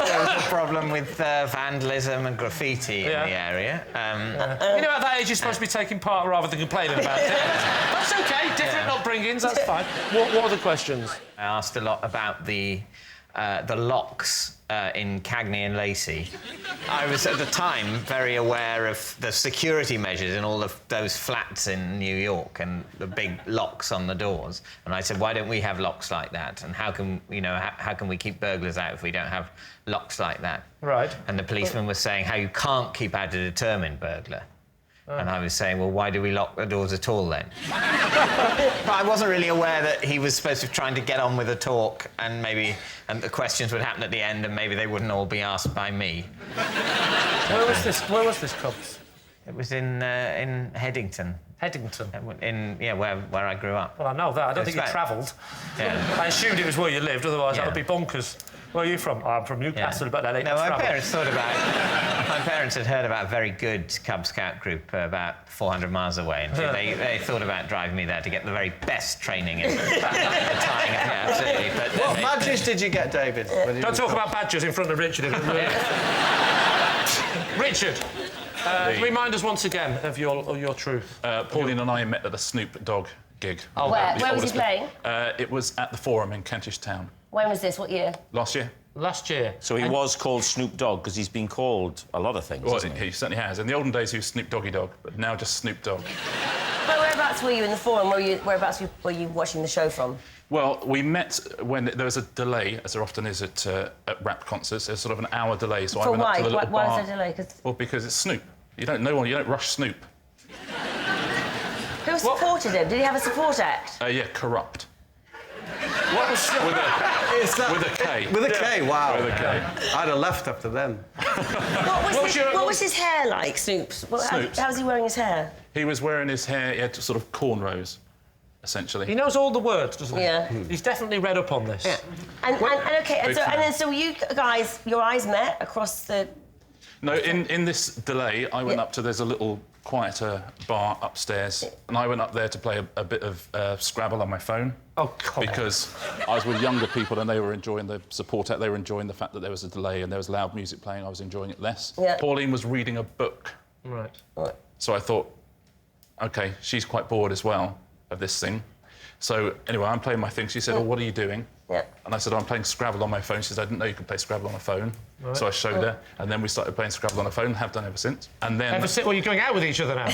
There was a problem with vandalism and graffiti in the area. At that age, you're supposed to be taking part rather than complaining about it. That's OK. Different upbringings. That's fine. What are the questions? I asked a lot about the locks in Cagney and Lacey. I was at the time very aware of the security measures in all of those flats in New York and the big locks on the doors. And I said, why don't we have locks like that? And how can we keep burglars out if we don't have locks like that? Right. And the policeman was saying how you can't keep out a determined burglar. And I was saying, well, why do we lock the doors at all then? But I wasn't really aware that he was supposed to be trying to get on with the talk and the questions would happen at the end and maybe they wouldn't all be asked by me. Where was this Cubs? It was in Headington. Headington? Where I grew up. Well, I know that. I don't think you travelled. Yeah. I assumed it was where you lived, otherwise that would be bonkers. Where are you from? I'm from Newcastle, but that ain't No, my travel. parents had heard about a very good Cub Scout group about 400 miles away, and they thought about driving me there to get the very best training and tying. Yeah, absolutely. But what badges did you get, David? Don't talk about badges in front of Richard. Richard, remind us once again of your truth. Pauline and I met at the Snoop Dogg gig. Oh, where was he playing? It was at the Forum in Kentish Town. When was this? What year? Last year. Last year. So he was called Snoop Dogg because he's been called a lot of things. Well, Hasn't he certainly has. In the olden days, he was Snoop Doggy Dogg, but now just Snoop Dogg. But whereabouts were you in the Forum? Whereabouts were you watching the show from? Well, we met when there was a delay, as there often is at rap concerts. There's sort of an hour delay, so I went up to the little bar. Why is there a delay? Well, because it's Snoop. You don't rush Snoop. Who supported him? Did he have a support act? Yeah, Corrupt. What was with a K. With a K, wow. With a K. I'd have left after them. What was his hair like, Snoop's? How was he wearing his hair? He was wearing his hair, he had sort of cornrows, essentially. He knows all the words, doesn't he? Yeah. He's definitely read up on this. Yeah. So you guys, your eyes met across the... No, in this delay, I went up to... There's a little quieter bar upstairs, and I went up there to play a bit of Scrabble on my phone. Oh, come Because I was with younger people, and they were enjoying the support act. They were enjoying the fact that there was a delay and there was loud music playing. I was enjoying it less. Yeah. Pauline was reading a book. Right. So I thought, OK, she's quite bored as well of this thing. So, anyway, I'm playing my thing. She said, oh, what are you doing? Yeah. And I said, I'm playing Scrabble on my phone. She said, I didn't know you could play Scrabble on a phone. Right. So I showed her, and then we started playing Scrabble on a phone, have done ever since. And then... Well, you're going out with each other now?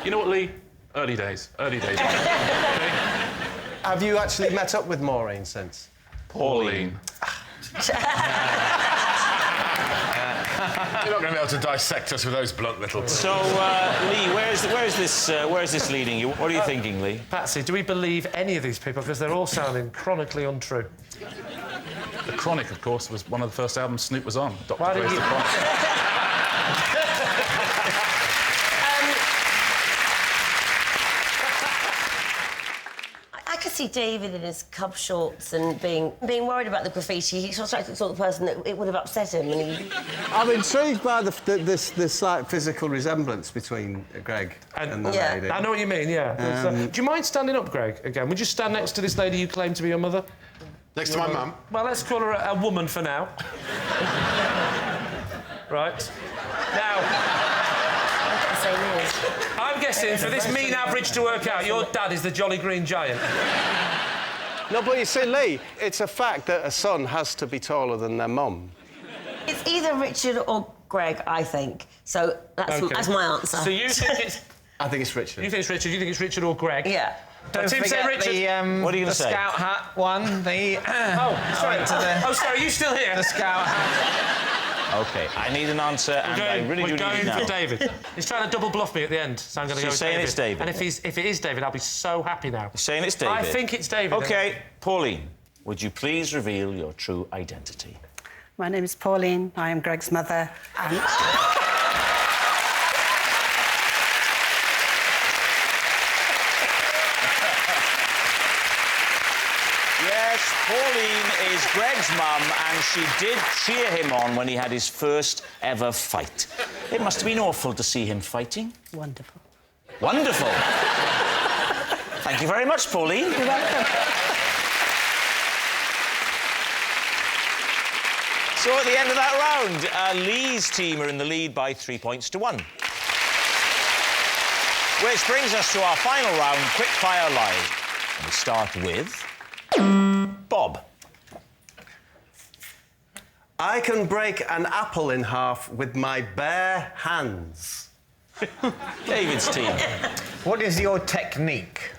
You know what, Lee? Early days. Okay? Have you actually met up with Maureen since? Pauline. You're not going to be able to dissect us with those blunt little... So, Lee, where is this leading you? What are you thinking, Lee? Patsy, do we believe any of these people? Because they're all sounding chronically untrue. The Chronic, of course, was one of the first albums Snoop was on. Why did you... I could see David in his Cub shorts and being worried about the graffiti. He's not the sort of person that it would have upset him. And I'm intrigued by this slight physical resemblance between Greg and the lady. I know what you mean, yeah. Do you mind standing up, Greg, again? Would you stand next to this lady you claim to be your mother? Next to my mum? Well, let's call her a woman for now. Right. Now... I'm guessing for this mean average to work out, your dad is the Jolly Green Giant. No, but you see, Lee, it's a fact that a son has to be taller than their mum. it's either Richard or Greg, I think. So that's my answer. So you think it's... I think it's Richard. You think it's Richard? You think it's Richard or Greg? Yeah. Don't Tim forget say Richard. What are you going to say? The Scout hat one. Oh, sorry, are you still here? The Scout hat. OK, I need an answer, and I really do need it now. We're going for David. He's trying to double bluff me at the end, so I'm going to go with David. You're saying it's David? And if it is David, I'll be so happy now. You're saying it's David? I think it's David. OK, Pauline, would you please reveal your true identity? My name is Pauline. I am Greg's mother. And... Greg's mum, and she did cheer him on when he had his first ever fight. It must have been awful to see him fighting. Wonderful. Wonderful. Thank you very much, Pauline. You're welcome. So at the end of that round, Lee's team are in the lead by 3 points to 1. Which brings us to our final round, quick-fire live. And we start with... Bob. I can break an apple in half with my bare hands. David's team. What is your technique?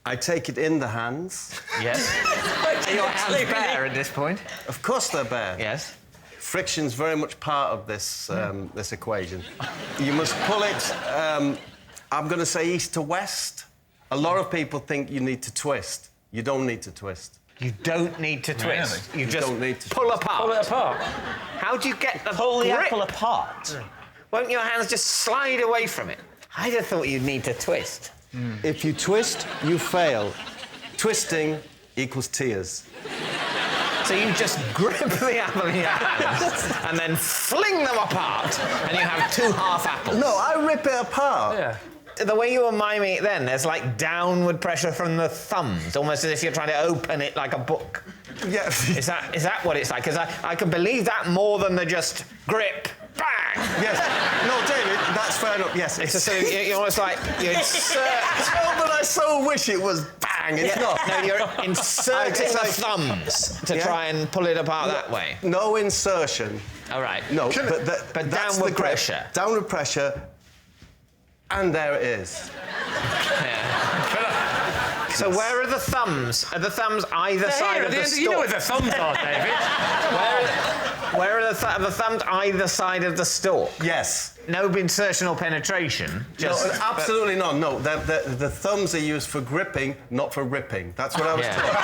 I take it in the hands. Yes. Are your hands bare at this point? Of course they're bare. Yes. Friction's very much part of this, this equation. You must pull it, I'm going to say east to west. A lot of people think you need to twist. You don't need to twist. You don't need to twist. Really? You just don't need to pull twist. apart. Pull it apart. How do you get the Pull the grip? apple apart? Won't your hands just slide away from it? I'd have thought you'd need to twist. If you twist, you fail. Twisting equals tears. So you just grip the apple in your hands and then fling them apart, and you have 2 half apples. No, I rip it apart. Yeah. The way you were miming it then, there's like downward pressure from the thumbs, almost as if you're trying to open it like a book. Yeah. Is that what it's like? Because I can believe that more than the just grip, bang! Yes. No, David, that's fair enough. Yes. It's just you're almost like you insert. Oh, but I so wish it was bang. It's not. No, you're inserting the thumbs to try and pull it apart that way. No insertion. All right. No, but that's downward the grip. pressure. Downward pressure. And there it is. Yeah. So where are the thumbs? Are the thumbs either side of the stalk? You know where the thumbs are, David. Where are the thumbs either side of the stalk? Yes. No insertion or penetration? No, absolutely not. No, the thumbs are used for gripping, not for ripping. That's what I was taught.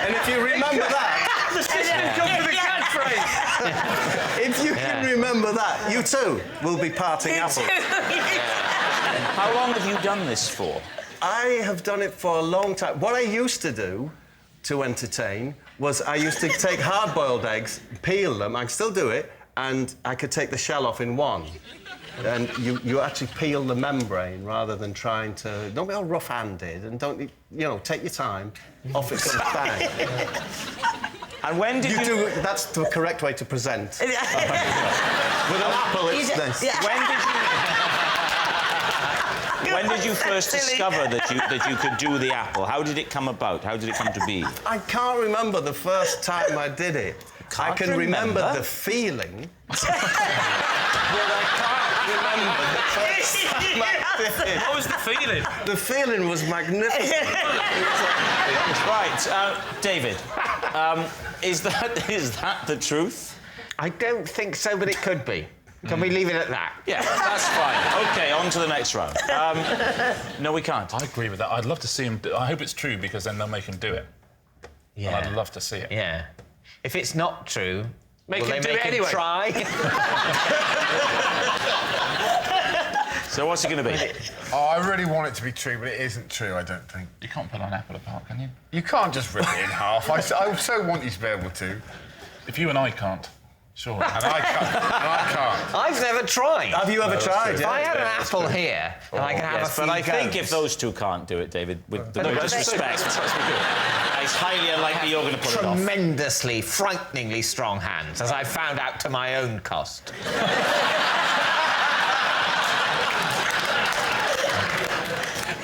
And if you remember that... The system comes with a catchphrase. If you can remember that, you too will be parting apples. How long have you done this for? I have done it for a long time. What I used to do to entertain was I used to take hard-boiled eggs, peel them, I can still do it, and I could take the shell off in one. And you actually peel the membrane rather than trying to... Don't be all rough-handed and don't, you know, take your time. Off it comes bang. And when did you... That's the correct way to present. With an apple, it's this. When did you first discover that you could do the apple? How did it come about? How did it come to be? I can't remember the first time I did it. I can remember the feeling. But I can't remember the first time I did it. What was the feeling? The feeling was magnificent. Right, David, is that the truth? I don't think so, but it could be. Can we leave it at that? Yeah, that's fine. OK, on to the next round. No, we can't. I agree with that. I'd love to see him... I hope it's true, because then they'll make him do it. Yeah. And I'd love to see it. Yeah. If it's not true, Make will him they do make it him anyway. try? So what's it going to be? Oh, I really want it to be true, but it isn't true, I don't think. You can't pull an apple apart, can you? You can't just rip it in half. I so want you to be able to. If you and I can't, sure. And I can't. I've never tried. Have you ever tried? If I had an apple here, and I can have a few but I think goes. if those two can't do it, David, with the greatest respect, it's highly unlikely you're going to pull it off. Tremendously, frighteningly strong hands, as I found out to my own cost.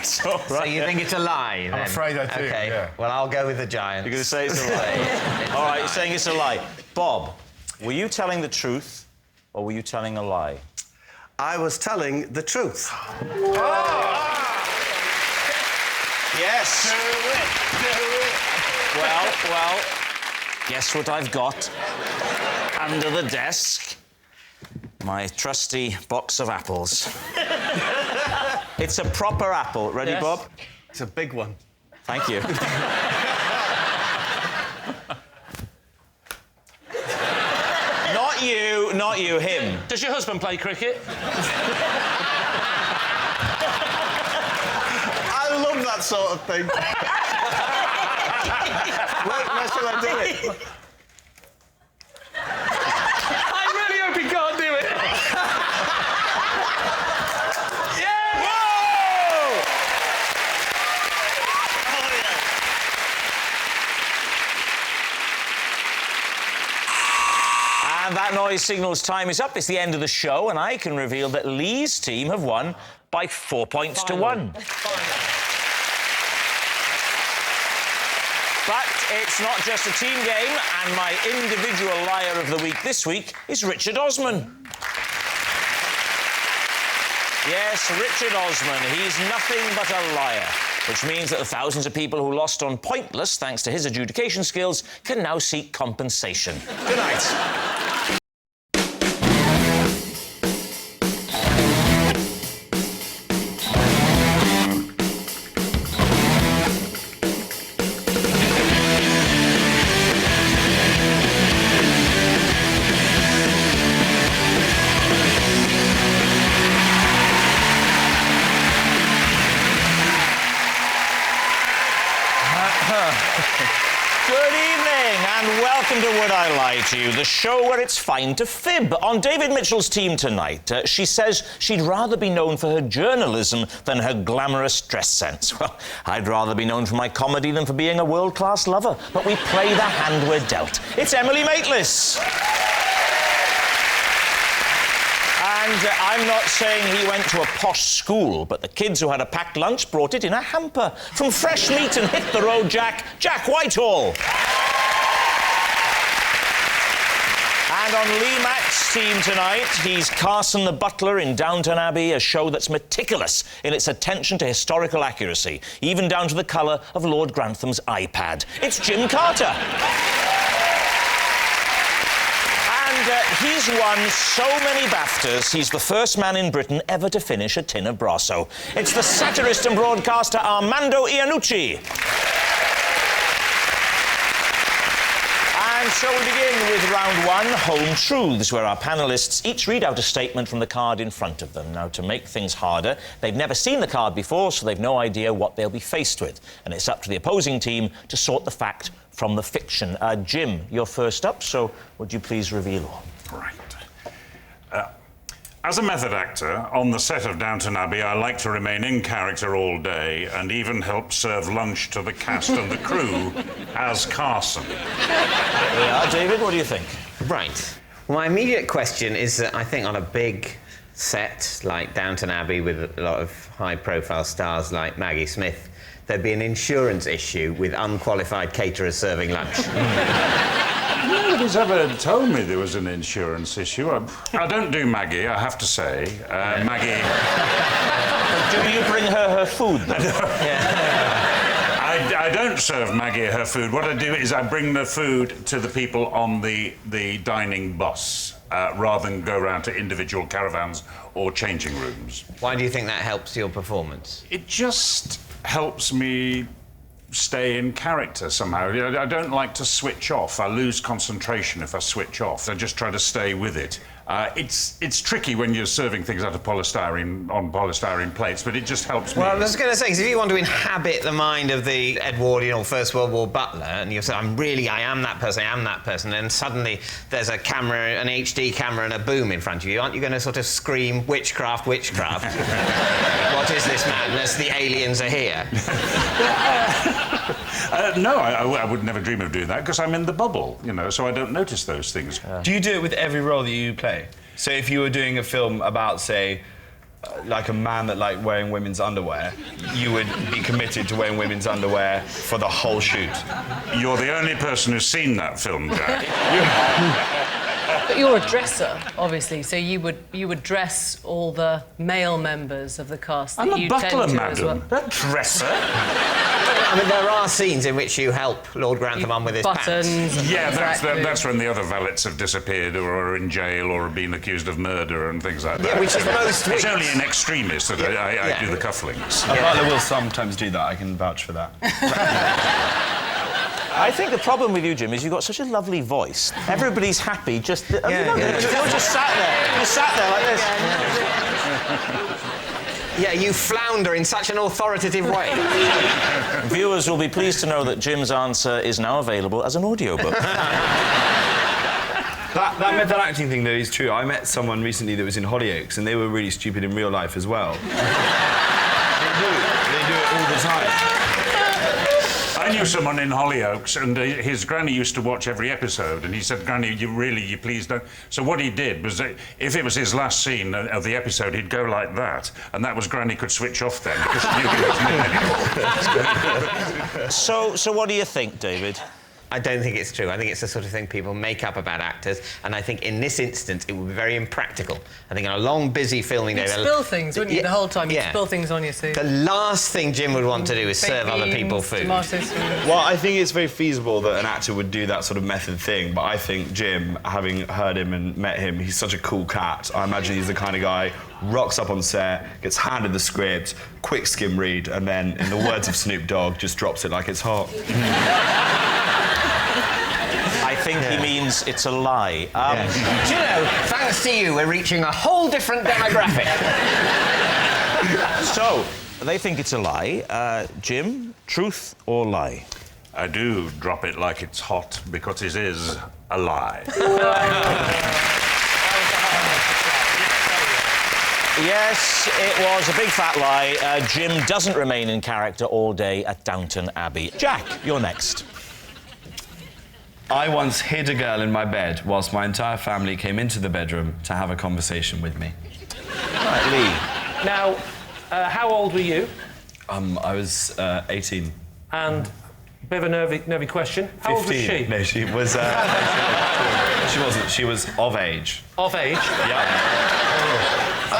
So you think it's a lie, then? I'm afraid I do, OK, yeah. well, I'll go with the giants. You're going to say it's a lie? All right, you're saying it's a lie. Bob, were you telling the truth or were you telling a lie? I was telling the truth. Yes. Do it. Well, guess what I've got under the desk? My trusty box of apples. It's a proper apple. Ready, Yes. Bob? It's a big one. Thank you. Not you, him. Does your husband play cricket? I love that sort of thing. I really hope he can't do it. And that noise signals time is up. It's the end of the show, and I can reveal that Lee's team have won by 4 points to 1. But it's not just a team game, and my individual liar of the week this week is Richard Osman. Yes, Richard Osman. He's nothing but a liar, which means that the thousands of people who lost on Pointless, thanks to his adjudication skills, can now seek compensation. Good night. Good evening and welcome to Would I Lie to You, the show where it's fine to fib. On David Mitchell's team tonight, she says she'd rather be known for her journalism than her glamorous dress sense. Well, I'd rather be known for my comedy than for being a world-class lover, but we play the hand we're dealt. It's Emily Maitlis. And I'm not saying he went to a posh school, but the kids who had a packed lunch brought it in a hamper. From fresh meat and hit the road, Jack Whitehall. And on Lee Mack's team tonight, he's Carson the butler in Downton Abbey, a show that's meticulous in its attention to historical accuracy, even down to the colour of Lord Grantham's iPad. It's Jim Carter. He's won so many BAFTAs, he's the first man in Britain ever to finish a tin of Brasso. It's the satirist and broadcaster Armando Iannucci. And so we begin with round one, Home Truths, where our panellists each read out a statement from the card in front of them. Now, to make things harder, they've never seen the card before, so they've no idea what they'll be faced with. And it's up to the opposing team to sort the fact from the fiction. Jim, you're first up, so would you please reveal all? Right. As a method actor on the set of Downton Abbey, I like to remain in character all day and even help serve lunch to the cast and the crew as Carson. Yeah, David, what do you think? Right. Well, my immediate question is that I think on a big set like Downton Abbey with a lot of high-profile stars like Maggie Smith, there'd be an insurance issue with unqualified caterers serving lunch. Nobody's ever told me there was an insurance issue. I don't do Maggie, I have to say. Maggie... Do you bring her food, then? I don't serve Maggie her food. What I do is I bring the food to the people on the dining bus, rather than go around to individual caravans or changing rooms. Why do you think that helps your performance? It just helps me stay in character somehow. I don't like to switch off. I lose concentration if I switch off. I just try to stay with it. It's tricky when you're serving things out of polystyrene plates, but it just helps me. Well, I was going to say, because if you want to inhabit the mind of the Edwardian or First World War butler, and you say, I am that person, and suddenly there's a camera, an HD camera and a boom in front of you, aren't you going to sort of scream, witchcraft, witchcraft? What is this madness? The aliens are here. No, I would never dream of doing that, because I'm in the bubble, you know, so I don't notice those things. Do you do it with every role that you play? So if you were doing a film about, say, like a man that liked wearing women's underwear, you would be committed to wearing women's underwear for the whole shoot? You're the only person who's seen that film, Jack. But you're a dresser, obviously, so you would dress all the male members of the cast. I'm a butler, madam. Well. A dresser? I mean, there are scenes in which you help Lord Grantham on with his buttons. pants. Yeah, that's when the other valets have disappeared or are in jail or have been accused of murder and things like that. Yeah, which is most It's only in extremis that I do the cufflinks. A butler will sometimes do that, I can vouch for that. I think the problem with you, Jim, is you've got such a lovely voice. Everybody's happy, just... You're just sat there. You're sat there like this. Yeah, you flounder in such an authoritative way. Viewers will be pleased to know that Jim's answer is now available as an audiobook. That method acting thing, though, is true. I met someone recently that was in Hollyoaks, and they were really stupid in real life as well. They do it all the time. I knew someone in Hollyoaks, and his granny used to watch every episode, and he said, Granny, you please don't... So what he did was, if it was his last scene of the episode, he'd go like that, and that was Granny could switch off then, because she knew he wasn't in anymore. So what do you think, David? I don't think it's true. I think it's the sort of thing people make up about actors, and I think in this instance it would be very impractical. I think in a long, busy filming day... You'd spill things, wouldn't you, the whole time? You'd spill things on your suit. The last thing Jim would want to do is serve other people food. Well, I think it's very feasible that an actor would do that sort of method thing, but I think Jim, having heard him and met him, he's such a cool cat. I imagine he's the kind of guy rocks up on set, gets handed the script, quick skim read, and then, in the words of Snoop Dogg, just drops it like it's hot. I think he means it's a lie. Do you know, thanks to you, we're reaching a whole different demographic. So, they think it's a lie. Jim, truth or lie? I do drop it like it's hot, because it is a lie. Yes, it was a big fat lie. Jim doesn't remain in character all day at Downton Abbey. Jack, you're next. I once hid a girl in my bed whilst my entire family came into the bedroom to have a conversation with me. Right, Lee. Now, how old were you? I was 18. And a bit of a nervy question. How 15. old was she? No, she was... she wasn't. She was of age. Of age? Yeah.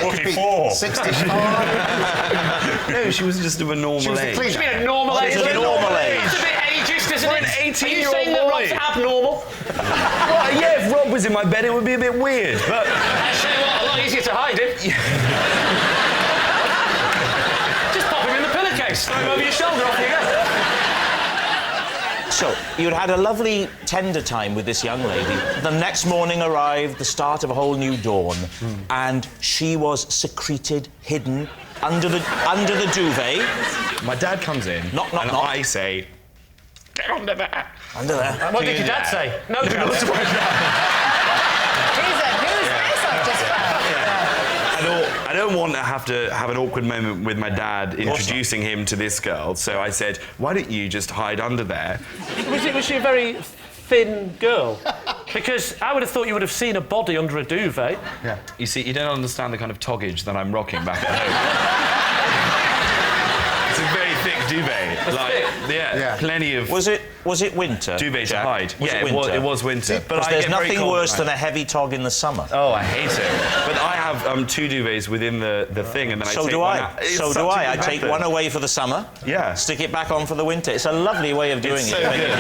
44. 65. No, she was just of a normal age. She's been a normal age. She's a normal age. It's a bit ageist, isn't For it? an 18-year-old Are you saying that Rob's abnormal? Well, yeah, if Rob was in my bed, it would be a bit weird, but... Actually, a lot easier to hide him. Just pop him in the pillowcase, throw him over your shoulder, off you go. So, you'd had a lovely tender time with this young lady. The next morning arrived, the start of a whole new dawn, and she was secreted, hidden, under the duvet. My dad comes in, knock. I say, get under there. Under there. What did your dad say? No chance. I don't want to have an awkward moment with my dad introducing him to this girl, so I said, why don't you just hide under there? Was she a very thin girl? Because I would have thought you would have seen a body under a duvet. Yeah. You see, you don't understand the kind of toggage that I'm rocking back at home. It's a very thick duvet. Plenty of... Was it winter? Duvet to Jack? hide. It was winter. But there's nothing worse than a heavy tog in the summer. Oh, I hate it. But I have 2 duvets within the thing, and then I take one out. So do I. I take one away for the summer. Yeah. Stick it back on for the winter. It's a lovely way of doing It's it. so good.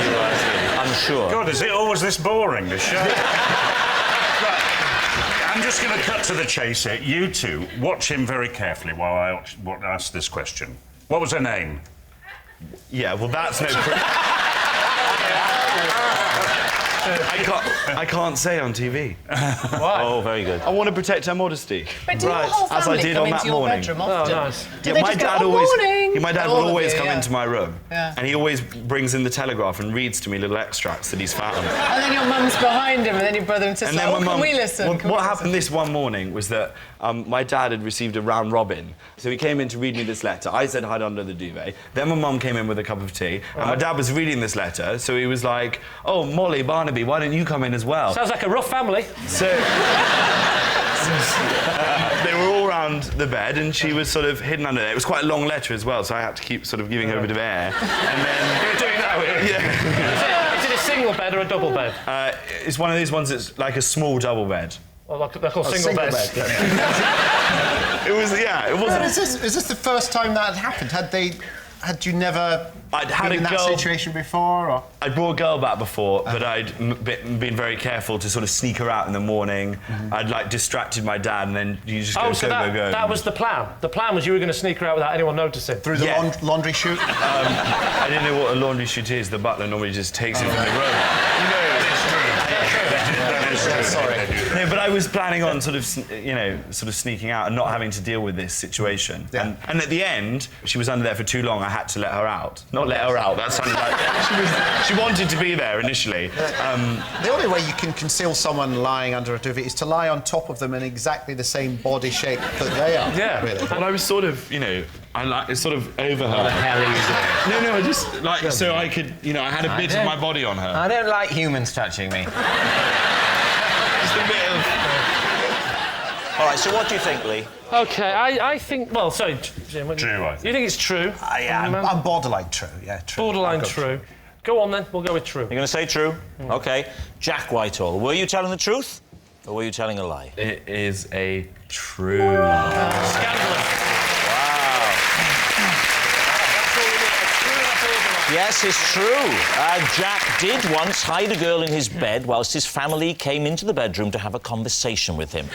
I'm sure. God, is it always this boring, this show? Right. I'm just going to cut to the chase here. You two, watch him very carefully while I ask this question. What was her name? Yeah, well, that's no proof. I can't say on TV. Why? Oh, very good. I want to protect her modesty. But do your whole as I family did come on into that your morning. bedroom often? Oh, nice. Do they just go, morning? My dad All will of always you, come yeah. into my room, Yeah. and he always brings in the Telegraph and reads to me little extracts that he's found. And then your mum's behind him, and then your brother and sister, can we listen? What happened this one morning was that my dad had received a round robin, so he came in to read me this letter. I said hide under the duvet. Then my mum came in with a cup of tea, and my dad was reading this letter, so he was like, oh, Molly, Barnaby, why don't you come in as well? Sounds like a rough family. So they were all around the bed, and she was sort of hidden under there. It was quite a long letter as well, so I had to keep sort of giving her a bit of air. And then You were doing that, were you? Yeah. Is it a single bed or a double bed? It's one of those ones that's like a small double bed. Well, they're called single beds. It was, yeah, it wasn't. Is this the first time that had happened? Had you never been in that situation before? Or? I'd brought a girl back before, but I'd been very careful to sort of sneak her out in the morning. I'd like distracted my dad, and then you just go, so go. that was the plan. The plan was you were going to sneak her out without anyone noticing. Through the laundry chute? I didn't know what a laundry chute is. The butler normally just takes it from the room. Sorry. No, but I was planning on sort of sneaking out and not having to deal with this situation. And at the end, she was under there for too long. I had to let her out. Not let her out. That sounded like she wanted to be there initially. The only way you can conceal someone lying under a duvet is to lie on top of them in exactly the same body shape that they are. Yeah. Really. Well, I was sort of, sort of over her. What the hell are you doing? No, I just so I could, I had a bit of my body on her. I don't like humans touching me. Just a bit of. All right, so what do you think, Lee? OK, I think... Well, sorry, Jim. What true, I think. You think it's true? I'm borderline true, yeah, true. Borderline true. Go on, then. We'll go with true. You're going to say true? OK. Jack Whitehall, were you telling the truth or were you telling a lie? It is a true. Scandalous. Yes, it's true. Jack did once hide a girl in his bed whilst his family came into the bedroom to have a conversation with him.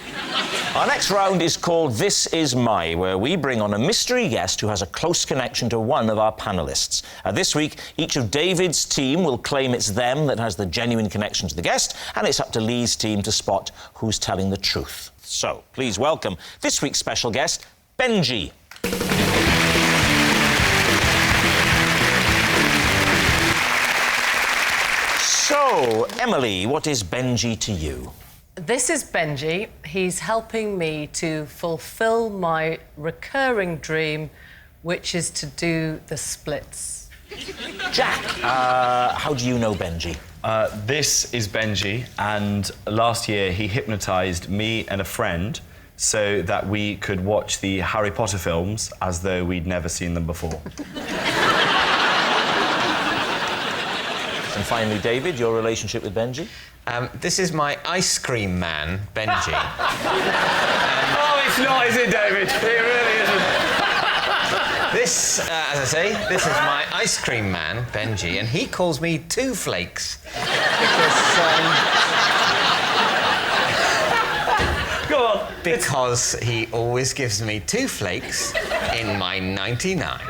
Our next round is called This Is My, where we bring on a mystery guest who has a close connection to one of our panellists. This week, each of David's team will claim it's them that has the genuine connection to the guest, and it's up to Lee's team to spot who's telling the truth. So, please welcome this week's special guest, Benji. So, Emily, what is Benji to you? This is Benji. He's helping me to fulfil my recurring dream, which is to do the splits. Jack, how do you know Benji? This is Benji, and last year he hypnotised me and a friend so that we could watch the Harry Potter films as though we'd never seen them before. And finally, David, your relationship with Benji? This is my ice cream man, Benji. Oh, it's not, is it, David? It really isn't. This, as I say, this is my ice cream man, Benji, and he calls me Two Flakes. Go on. Because he always gives me 2 flakes in my 99.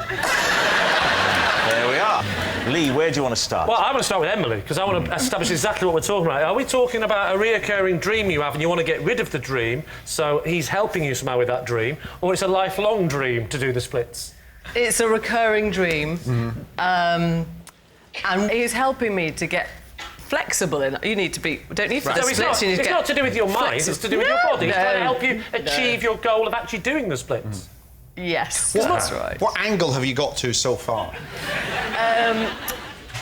There we are. Lee, where do you want to start? Well, I want to start with Emily, because I want to establish exactly what we're talking about. Are we talking about a reoccurring dream you have and you want to get rid of the dream, so he's helping you somehow with that dream, or it's a lifelong dream to do the splits? It's a recurring dream, and he's helping me to get flexible in it. You need to be... Don't need to Right. do No, splits. it's not to do with your mind, it's to do with your body. It's trying to help you achieve your goal of actually doing the splits. Yes, That's right. What angle have you got to so far?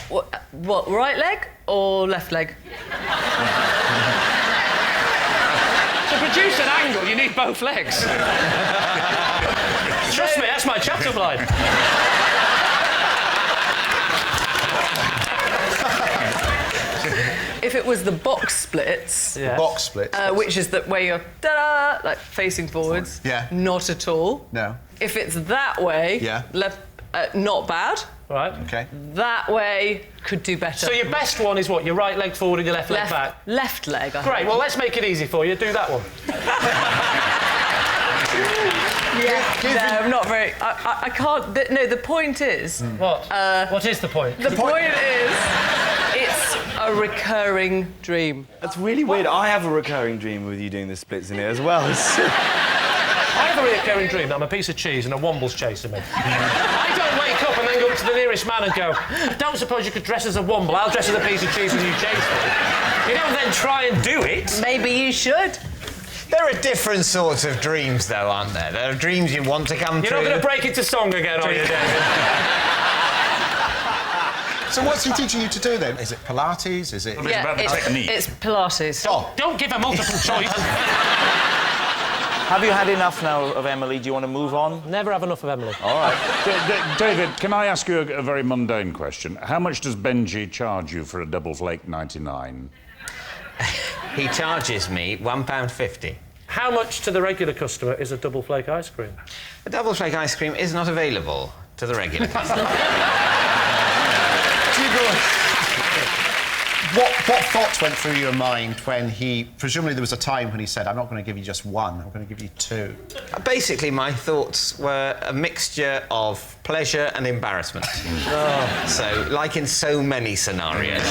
What, right leg or left leg? To produce an angle, you need both legs. Trust me, that's my chapter line. If it was the box splits... Yeah. Box splits? which is where you're, ta-da, like, facing forwards. Yeah. Not at all. No. If it's that way... Yeah. Not bad. Right. OK. That way could do better. So your best one is what? Your right leg forward and your left leg back? Left leg, I Great, think. well, let's make it easy for you. Do that one. Yeah, no, I'm not very... I can't... No, the point is... What? What is the point? The point is... It's a recurring dream. That's really weird. I have a recurring dream with you doing the splits in it as well. I have a recurring dream that I'm a piece of cheese and a womble's chasing me. I don't wake up and then go up to the nearest man and go, I don't suppose you could dress as a womble. I'll dress as a piece of cheese and you chase me. You don't then try and do it. Maybe you should. There are different sorts of dreams, though, aren't there? There are dreams you want to come true. You're not going to break into song again, are you, David? So what's he teaching you to do, then? Is it Pilates? Is it... Well, it's about the technique. It's Pilates. Oh, don't give a multiple choice. Have you had enough now of Emily? Do you want to move on? Never have enough of Emily. All right. David, can I ask you a very mundane question? How much does Benji charge you for a double flake 99? He charges me £1.50. How much to the regular customer is a double flake ice cream? A double flake ice cream is not available to the regular customer. What thoughts went through your mind when he... Presumably there was a time when he said, I'm not going to give you just 1, I'm going to give you 2. Basically, my thoughts were a mixture of pleasure and embarrassment. So, like in so many scenarios.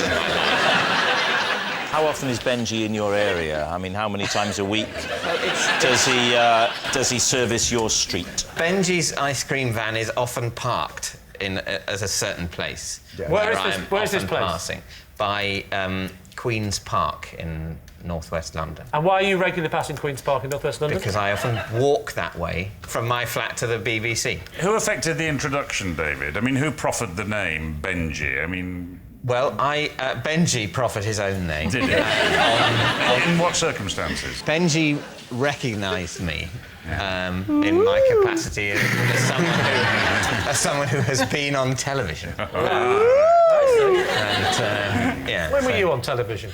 How often is Benji in your area? I mean, how many times a week does he service your street? Benji's ice cream van is often parked at a certain place. Yeah. Where is this place? Passing by Queen's Park in northwest London. And why are you regularly passing Queen's Park in northwest London? Because I often walk that way from my flat to the BBC. Who affected the introduction, David? I mean, who proffered the name Benji? I mean... Well, Benji proffered his own name. Did he? In what circumstances? Benji recognised me in my capacity as someone who has been on television. When were you on television?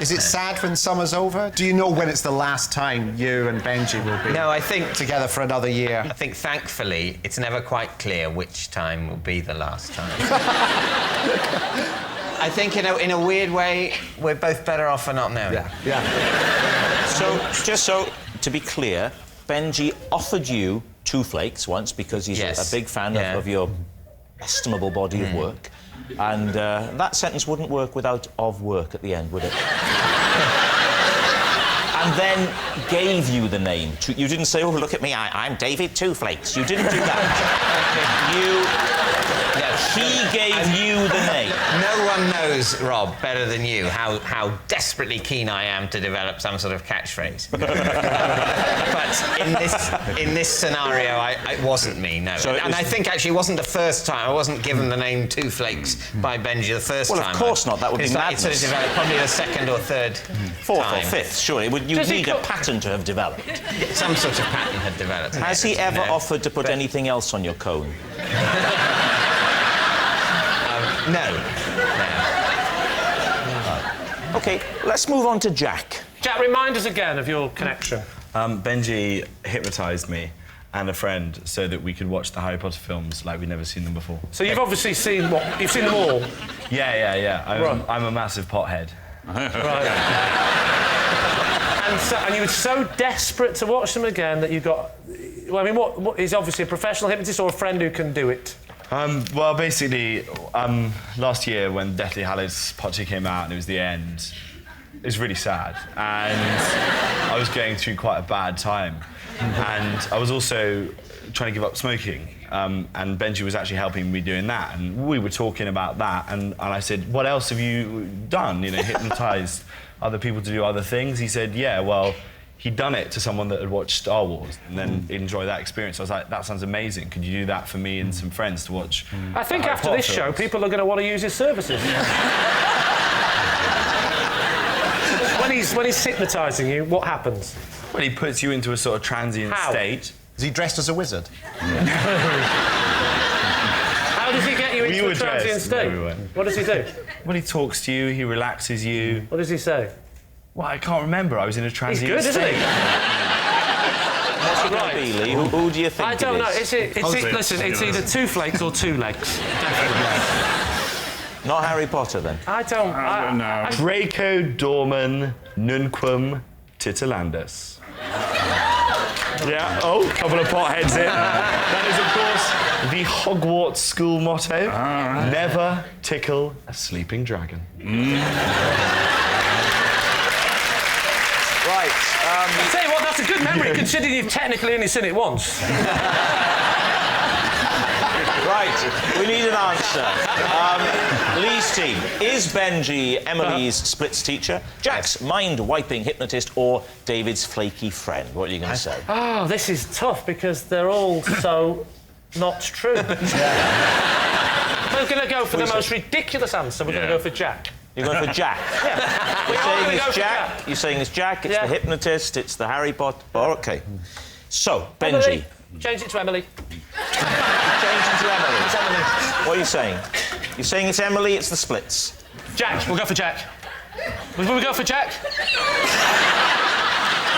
Is it sad when summer's over? Do you know when it's the last time you and Benji will be together for another year? I think, thankfully, it's never quite clear which time will be the last time. I think, in a weird way, we're both better off for not knowing. Yeah. So, just so to be clear, Benji offered you 2 flakes once because he's a big fan of your estimable body of work. And that sentence wouldn't work without "of work" at the end, would it? And then gave you the name. You didn't say, "Oh, look at me, I'm David Two Flakes." You didn't do that. He gave you the name. No one knows, Rob, better than you how desperately keen I am to develop some sort of catchphrase. But in this scenario, it wasn't me, no. So and I think actually it wasn't the first time. I wasn't given the name Two Flakes by Benji the first time. Well, of course not. That would be madness. It sort of developed probably the second or third Fourth time. or fifth, surely. You'd need a pattern to have developed. Some sort of pattern had developed. Has he ever offered to put anything else on your cone? No. OK, let's move on to Jack. Jack, remind us again of your connection. Benji hypnotised me and a friend so that we could watch the Harry Potter films like we'd never seen them before. So you've obviously seen what? You've seen them all? Yeah. I'm a massive pothead. Right. And you were so desperate to watch them again that you got... Well, I mean, what is obviously a professional hypnotist or a friend who can do it? Well, basically, last year when Deathly Hallows Part 2 came out and it was the end, it was really sad. And I was going through quite a bad time. And I was also trying to give up smoking. And Benji was actually helping me doing that. And we were talking about that. And I said, what else have you done? You know, hypnotised other people to do other things? He said, yeah, well, he'd done it to someone that had watched Star Wars and then enjoy that experience. I was like, that sounds amazing. Could you do that for me and some friends to watch? I think after this show, people are going to want to use his services. When he's hypnotising you, what happens? Well, he puts you into a sort of transient state. Is he dressed as a wizard? How does he get you into a transient state? What does he do? Well, he talks to you, he relaxes you. What does he say? Well, I can't remember. I was in a transient He's good, state. isn't he? What's it going to be, Lee? Who do you think I don't know. Listen, it's either 2 flakes or 2 legs. Not Harry Potter, then? I don't know. Draco Dorman Nunquam Titilandus. Yeah, a couple of potheads in. That is, of course, the Hogwarts school motto. Right. Never tickle a sleeping dragon. Right. I tell you what, that's a good memory, considering you've technically only seen it once. Right, we need an answer. Lee's team. Is Benji Emily's splits teacher, Jack's mind-wiping hypnotist, or David's flaky friend? What are you going to say? Oh, this is tough, because they're all so not true. We're going to go for the most ridiculous answer. We're going to go for Jack. You're going for Jack? Yeah. You're saying it's Jack? You're saying it's Jack, it's the hypnotist, it's the Harry Potter... Oh, OK. So, Benji... Emily. Change it to Emily. Change it to Emily. It's Emily. What are you saying? You're saying it's Emily, it's the splits. Jack, we'll go for Jack. Will we go for Jack?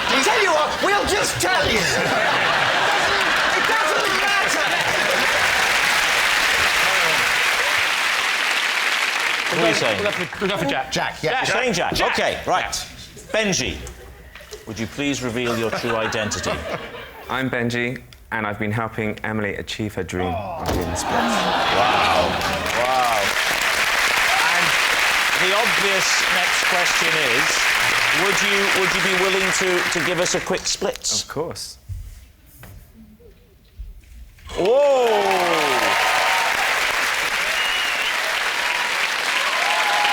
I tell you what, we'll just tell you. It doesn't matter. What are you saying? We'll go for Jack. Jack, yeah. You're saying Jack? OK, right. Benji, would you please reveal your true identity? I'm Benji, and I've been helping Emily achieve her dream of doing the splits. Wow. obvious next question is, would you be willing to give us a quick split? Of course. Whoa!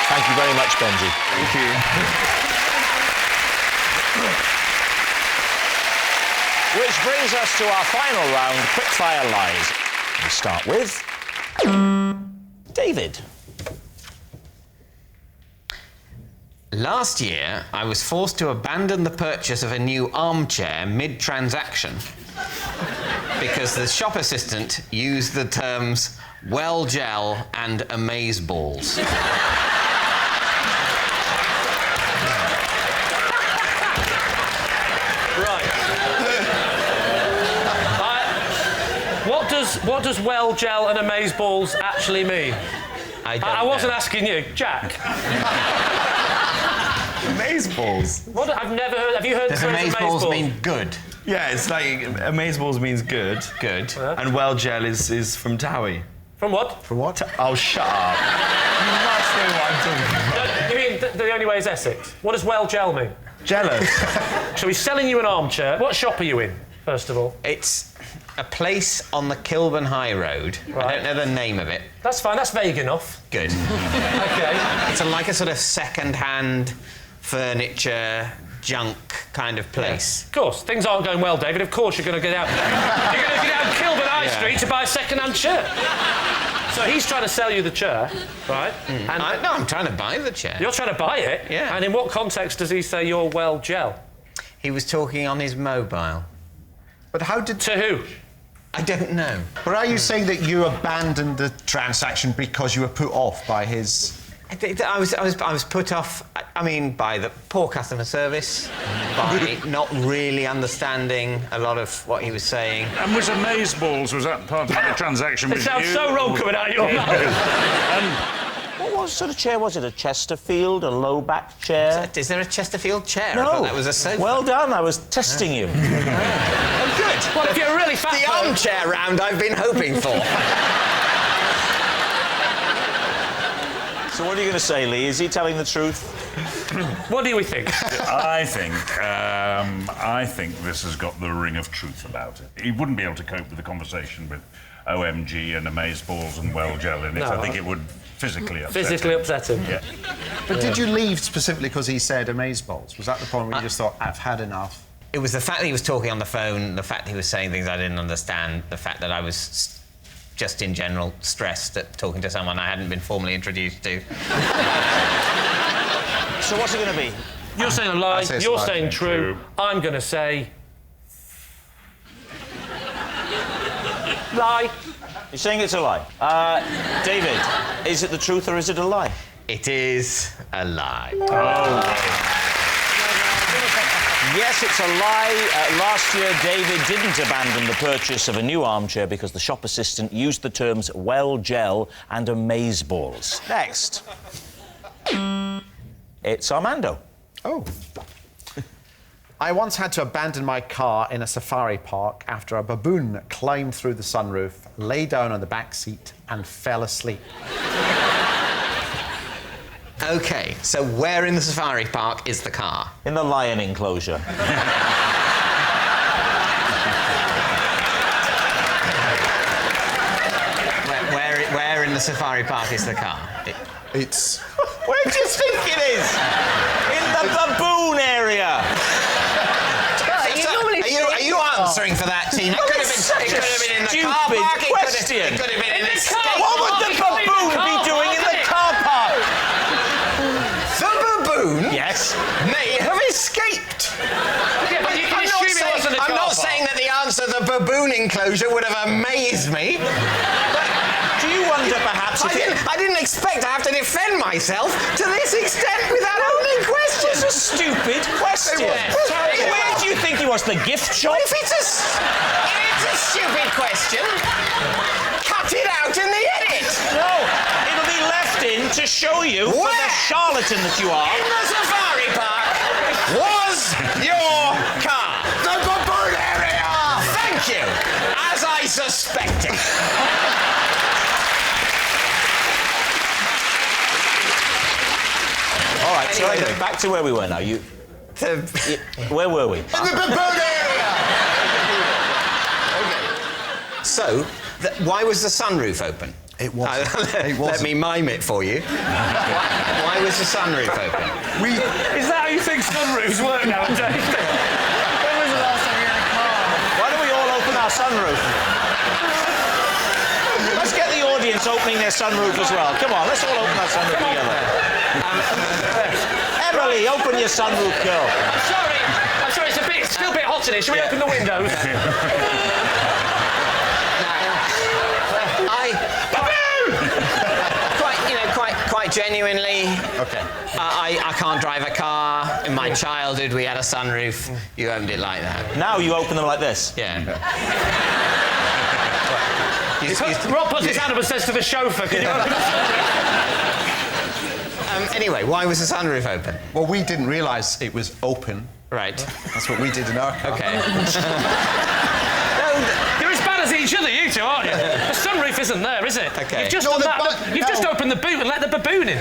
Thank you very much, Benji. Thank you. Which brings us to our final round, quickfire lies. We start with David. Last year, I was forced to abandon the purchase of a new armchair mid-transaction because the shop assistant used the terms well gel and amazeballs. What does well gel and amazeballs actually mean? I wasn't asking you, Jack. Amazeballs. What? I've never heard. Have you heard? Does amazeballs mean good? Yeah, it's like amazeballs means good. Good. And well gel is from Towie. From what? From what? Oh, shut up. You must know what I'm talking about. You mean the only way is Essex? What does well gel mean? Jealous. So he's selling you an armchair. What shop are you in, first of all? It's a place on the Kilburn High Road. Right. I don't know the name of it. That's fine. That's vague enough. Good. Okay. It's like a sort of second-hand furniture, junk kind of place. Of course, things aren't going well, David. Of course, you're going to get out. You're going to get out Kilburn High Street to buy a second-hand chair. So he's trying to sell you the chair, right? And no, I'm trying to buy the chair. You're trying to buy it? Yeah. And in what context does he say you're well gel? He was talking on his mobile. But how did... To who? I don't know. But are you saying that you abandoned the transaction because you were put off by his... I was put off, I mean, by the poor customer service, by not really understanding a lot of what he was saying. And was amazeballs, was that part of the transaction It with sounds you? so wrong coming out of your mouth. What sort of chair was it? A Chesterfield? A low-back chair? Is there a Chesterfield chair? No. I thought that was a sofa. Well done, I was testing you. Oh, good. Well, if you're a really fat The armchair round I've been hoping for. So what are you going to say, Lee? Is he telling the truth? What do we think? I think this has got the ring of truth about it. He wouldn't be able to cope with the conversation with OMG and amazeballs and well gel in it. No. I think it would physically upset Physically him. upset him. Yeah. But did you leave specifically because he said amazeballs? Was that the point where you just thought, I've had enough? It was the fact that he was talking on the phone, the fact that he was saying things I didn't understand, the fact that I was just in general stressed at talking to someone I hadn't been formally introduced to. So what's it going to be? You're saying a lie, say it's you're a lie. saying true. I'm going to say... lie. You're saying it's a lie. David, is it the truth or is it a lie? It is a lie. Yes, it's a lie. Last year, David didn't abandon the purchase of a new armchair because the shop assistant used the terms well gel and amazeballs. Next. It's Armando. Oh. I once had to abandon my car in a safari park after a baboon climbed through the sunroof, lay down on the back seat and fell asleep. OK, so where in the safari park is the car? In the lion enclosure. Where in the safari park is the car? It's... Where do you think it is? In the baboon area. Are you answering for that, Tina? It could have been in the car park. Question. It could have been in the skate What would the baboon be doing in the car park? The baboon? Yes. May have escaped. Yeah, but you can assume it wasn't a car I'm not park. saying that the answer to the baboon enclosure would have amazed me. But do you wonder perhaps I didn't expect to have to defend myself to this extent with that only question. It's a stupid question. Where do you think he was? The gift shop? If it's a stupid question, cut it out in the edit. No, it'll be left in to show you for the charlatan that you are. In the safari park was your car. The baboon area. Thank you. As I suspected. Anyway, back to where we were now. Where were we? In the baboon area! OK. So, why was the sunroof open? It wasn't. Let me mime it for you. Why was the sunroof open? Is that how you think sunroofs work nowadays? When was the last time you had a car? Why don't we all open our sunroof? Let's get the audience opening their sunroof as well. Come on, let's all open our sunroof together. Emily, open your sunroof, girl. I'm sorry, it's still a bit hot in here. Shall we open the windows? Quite genuinely, I can't drive a car. In my childhood, we had a sunroof. You opened it like that. Now you open them like this. Yeah. Rob puts his hand up and says to the chauffeur, can you open anyway, why was the sunroof open? Well, we didn't realise it was open. Right. That's what we did in our car. OK. You're as bad as each other, you two, aren't you? The sunroof isn't there, is it? OK. You've just just opened the boot and let the baboon in.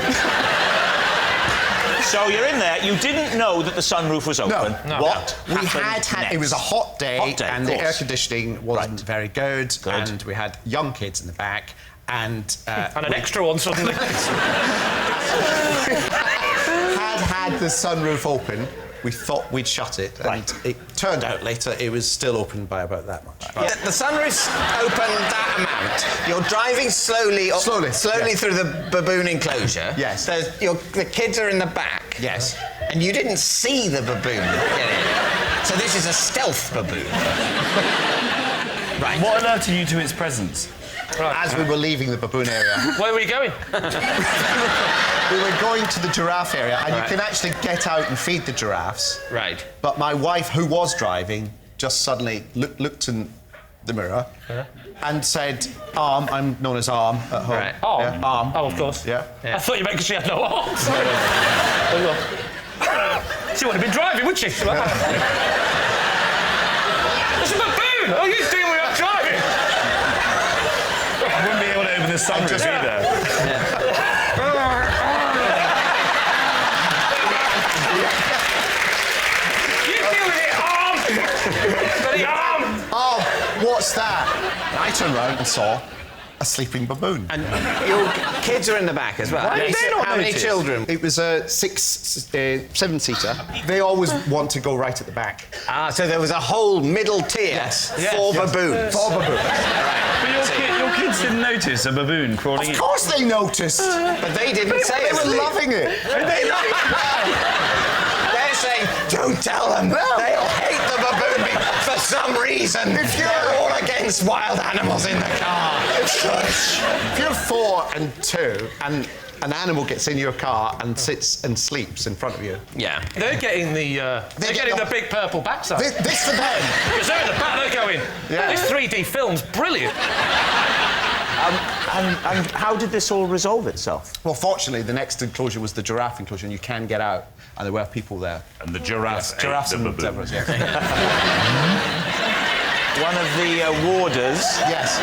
So you're in there. You didn't know that the sunroof was open. No. What? We had. Next? It was a hot day, and the air conditioning wasn't very good, Good. and we had young kids in the back, and and an extra one suddenly. had the sunroof open. We thought we'd shut it, and it turned out later it was still open by about that much. Yeah, the sunroof's open that amount. You're driving slowly through the baboon enclosure. Yes. The kids are in the back. Yes. And you didn't see the baboon get in. So this is a stealth baboon. Right. What alerted you to its presence? Right. As we were leaving the baboon area. Where were you going? We were going to the giraffe area, and you can actually get out and feed the giraffes. Right. But my wife, who was driving, just suddenly looked in the mirror and said, "Arm." I'm known as Arm at home. Right. Arm? Yeah, Arm. Oh, of course. Yeah. I thought you meant because she had no arms. She wouldn't have been driving, would she? There's a baboon! Oh, you think we are driving? I wouldn't be able to open the sunroof either. You deal with it, Arm! Bloody Arm! Oh, what's that? And I turned around and saw a sleeping baboon. And your kids are in the back as well. Why did they not How many notice? children? It was a seven-seater. They always want to go right at the back. Ah, so there was a whole middle tier for baboons. For baboons. But your kids didn't notice a baboon crawling in? Of course they noticed. But they didn't say it. They were loving it. They're saying, don't tell them. They'll hate the baboon for some reason. If you're all against wild animals in the car. If you're 4 and 2 and an animal gets in your car and sits and sleeps in front of you. Yeah. They're getting the big purple backside. This for them. Because they're in the back, they're going, this 3D film's brilliant. And how did this all resolve itself? Well, fortunately, the next enclosure was the giraffe enclosure, and you can get out, and there were people there. And the giraffes ate Giraffes the and baboon. zebras, yeah. One of the warders... Yes.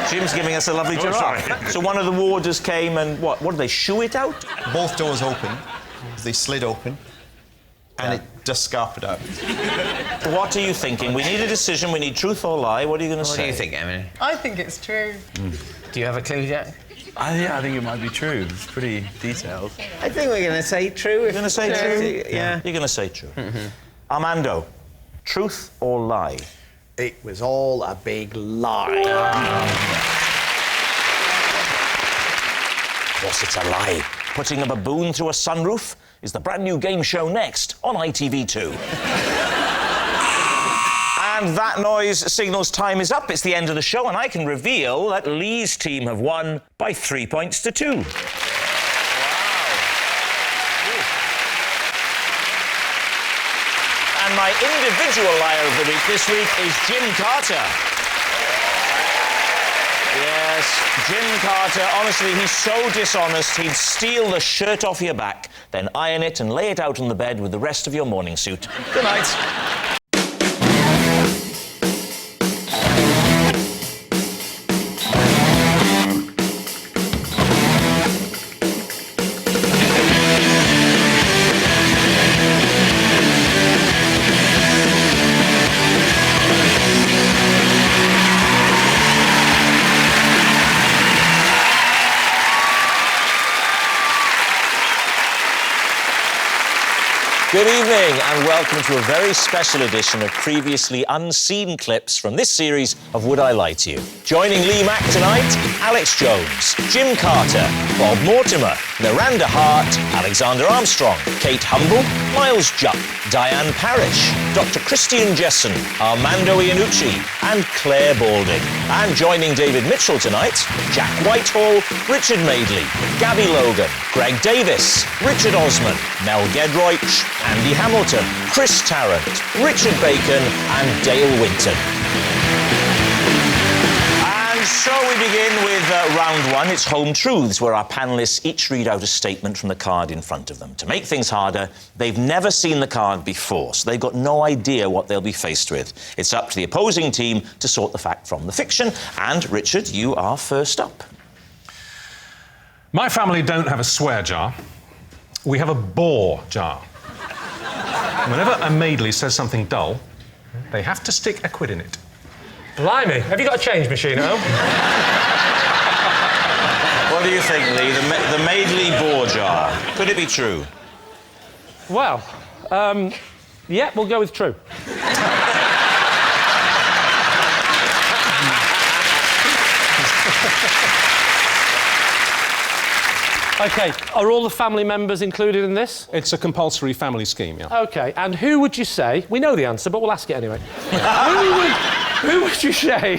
Jim's giving us a lovely giraffe. Sorry. So one of the warders came and what did they shoo it out? Both doors open. They slid open, and it just scarpered out. What are you thinking? We need a decision. We need truth or lie. What are you going to say? What do you think, Emily? I think it's true. Do you have a clue, Jack? I think it might be true. It's pretty detailed. I think we're going to say true. You're going to say true? Yeah. You're going to say true. Armando, truth or lie? It was all a big lie. Of course, it's a lie. Putting a baboon through a sunroof is the brand new game show next on ITV2. And that noise signals time is up. It's the end of the show, and I can reveal that Lee's team have won by 3 points to 2. And my individual liar of the week this week is Jim Carter. Yes, Jim Carter, honestly, he's so dishonest, he'd steal the shirt off your back, then iron it and lay it out on the bed with the rest of your morning suit. Good night. Good evening and welcome to a very special edition of previously unseen clips from this series of Would I Lie to You? Joining Lee Mack tonight, Alex Jones, Jim Carter, Bob Mortimer, Miranda Hart, Alexander Armstrong, Kate Humble, Miles Jupp, Diane Parrish, Dr. Christian Jessen, Armando Iannucci and Claire Balding. And joining David Mitchell tonight, Jack Whitehall, Richard Madeley, Gabby Logan, Greg Davies, Richard Osman, Mel Gedroich, Andy Hamilton, Chris Tarrant, Richard Bacon and Dale Winton. And so we begin with round one. It's Home Truths, where our panellists each read out a statement from the card in front of them. To make things harder, they've never seen the card before, so they've got no idea what they'll be faced with. It's up to the opposing team to sort the fact from the fiction. And, Richard, you are first up. My family don't have a swear jar. We have a bore jar. Whenever a Madeley says something dull, they have to stick a quid in it. Blimey, have you got a change machine at home? What do you think, Lee? The Madeley bore jar. Could it be true? Well, yeah, we'll go with true. OK, are all the family members included in this? It's a compulsory family scheme, yeah. OK, and who would you say... We know the answer, but we'll ask it anyway. Who would you say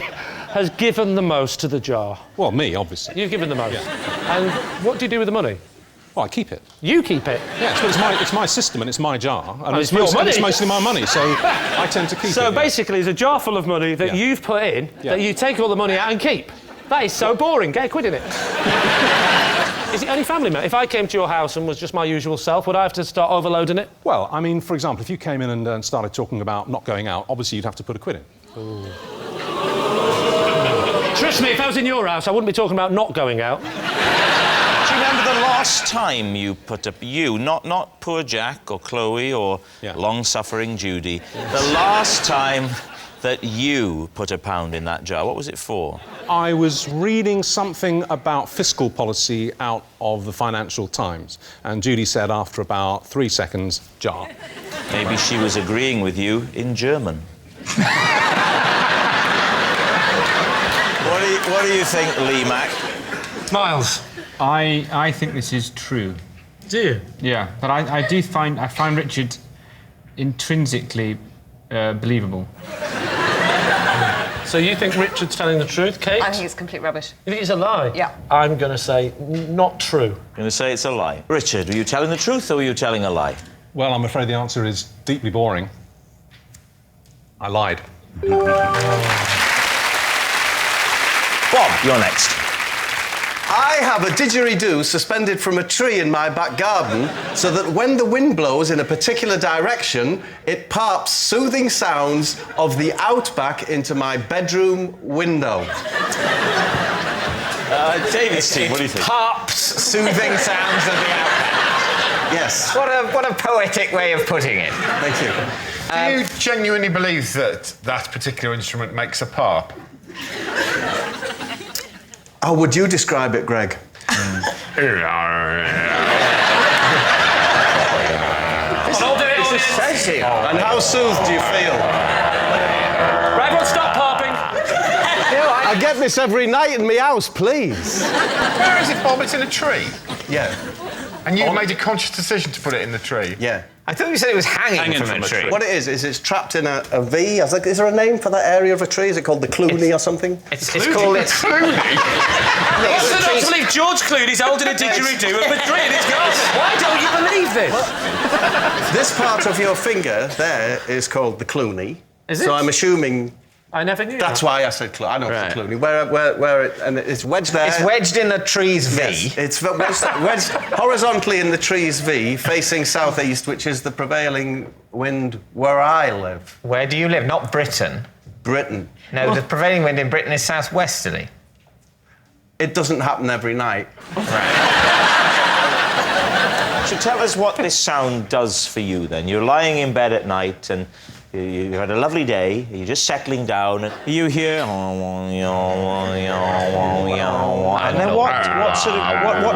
has given the most to the jar? Well, me, obviously. You've given the most. Yeah. And what do you do with the money? Well, I keep it. You keep it? Yes, but it's my system and it's my jar. And it's your money. It's mostly my money, so I tend to keep it. So basically, it's a jar full of money that you've put in, that you take all the money out and keep. That is so boring. Get a quid in it. Is it only family members? If I came to your house and was just my usual self, would I have to start overloading it? Well, I mean, for example, if you came in and started talking about not going out, obviously you'd have to put a quid in. Ooh. Trust me, if I was in your house, I wouldn't be talking about not going out. Do you remember the last time you put up... not poor Jack or Chloe or long-suffering Judy. The last time that you put £1 in that jar, what was it for? I was reading something about fiscal policy out of the Financial Times, and Judy said after about 3 seconds, jar. Maybe she was agreeing with you in German. What do you think, Lee Mack? Miles? I think this is true. Do you? Yeah, but I find Richard intrinsically believable. So you think Richard's telling the truth, Kate? I think it's complete rubbish. You think it's a lie? Yeah. I'm going to say not true. You're going to say it's a lie. Richard, were you telling the truth or were you telling a lie? Well, I'm afraid the answer is deeply boring. I lied. Bob, you're next. I have a didgeridoo suspended from a tree in my back garden so that when the wind blows in a particular direction, it pops soothing sounds of the outback into my bedroom window. David's team, what do you think? Pops soothing sounds of the outback. Yes. What a poetic way of putting it. Thank you. Do you genuinely believe that that particular instrument makes a pop? How would you describe it, Greg? And how soothed do you feel? Right, everyone stop popping. I get this every night in my house, please. Where is it, Bob? It's in a tree? Yeah. And you've made a conscious decision to put it in the tree? Yeah. I thought you said it was hanging from a tree. What it is it's trapped in a V. Is there a name for that area of a tree? Is it called the Clooney or something? It's called... Clooney? What's the not to believe George Clooney's holding a didgeridoo at Madrid in his garden? Why don't you believe this? This part of your finger there is called the Clooney. Is it? So I'm assuming... I never knew That's why I said Clooney. I know it's the Clooney. Where it... And it's wedged there. It's wedged in the tree's V. Yes, it's wedged horizontally in the tree's V, facing southeast, which is the prevailing wind where I live. Where do you live? Not Britain. Britain. No, the prevailing wind in Britain is southwesterly. It doesn't happen every night. So tell us what this sound does for you, then. You're lying in bed at night and you had a lovely day, you're just settling down, and you hear... And then what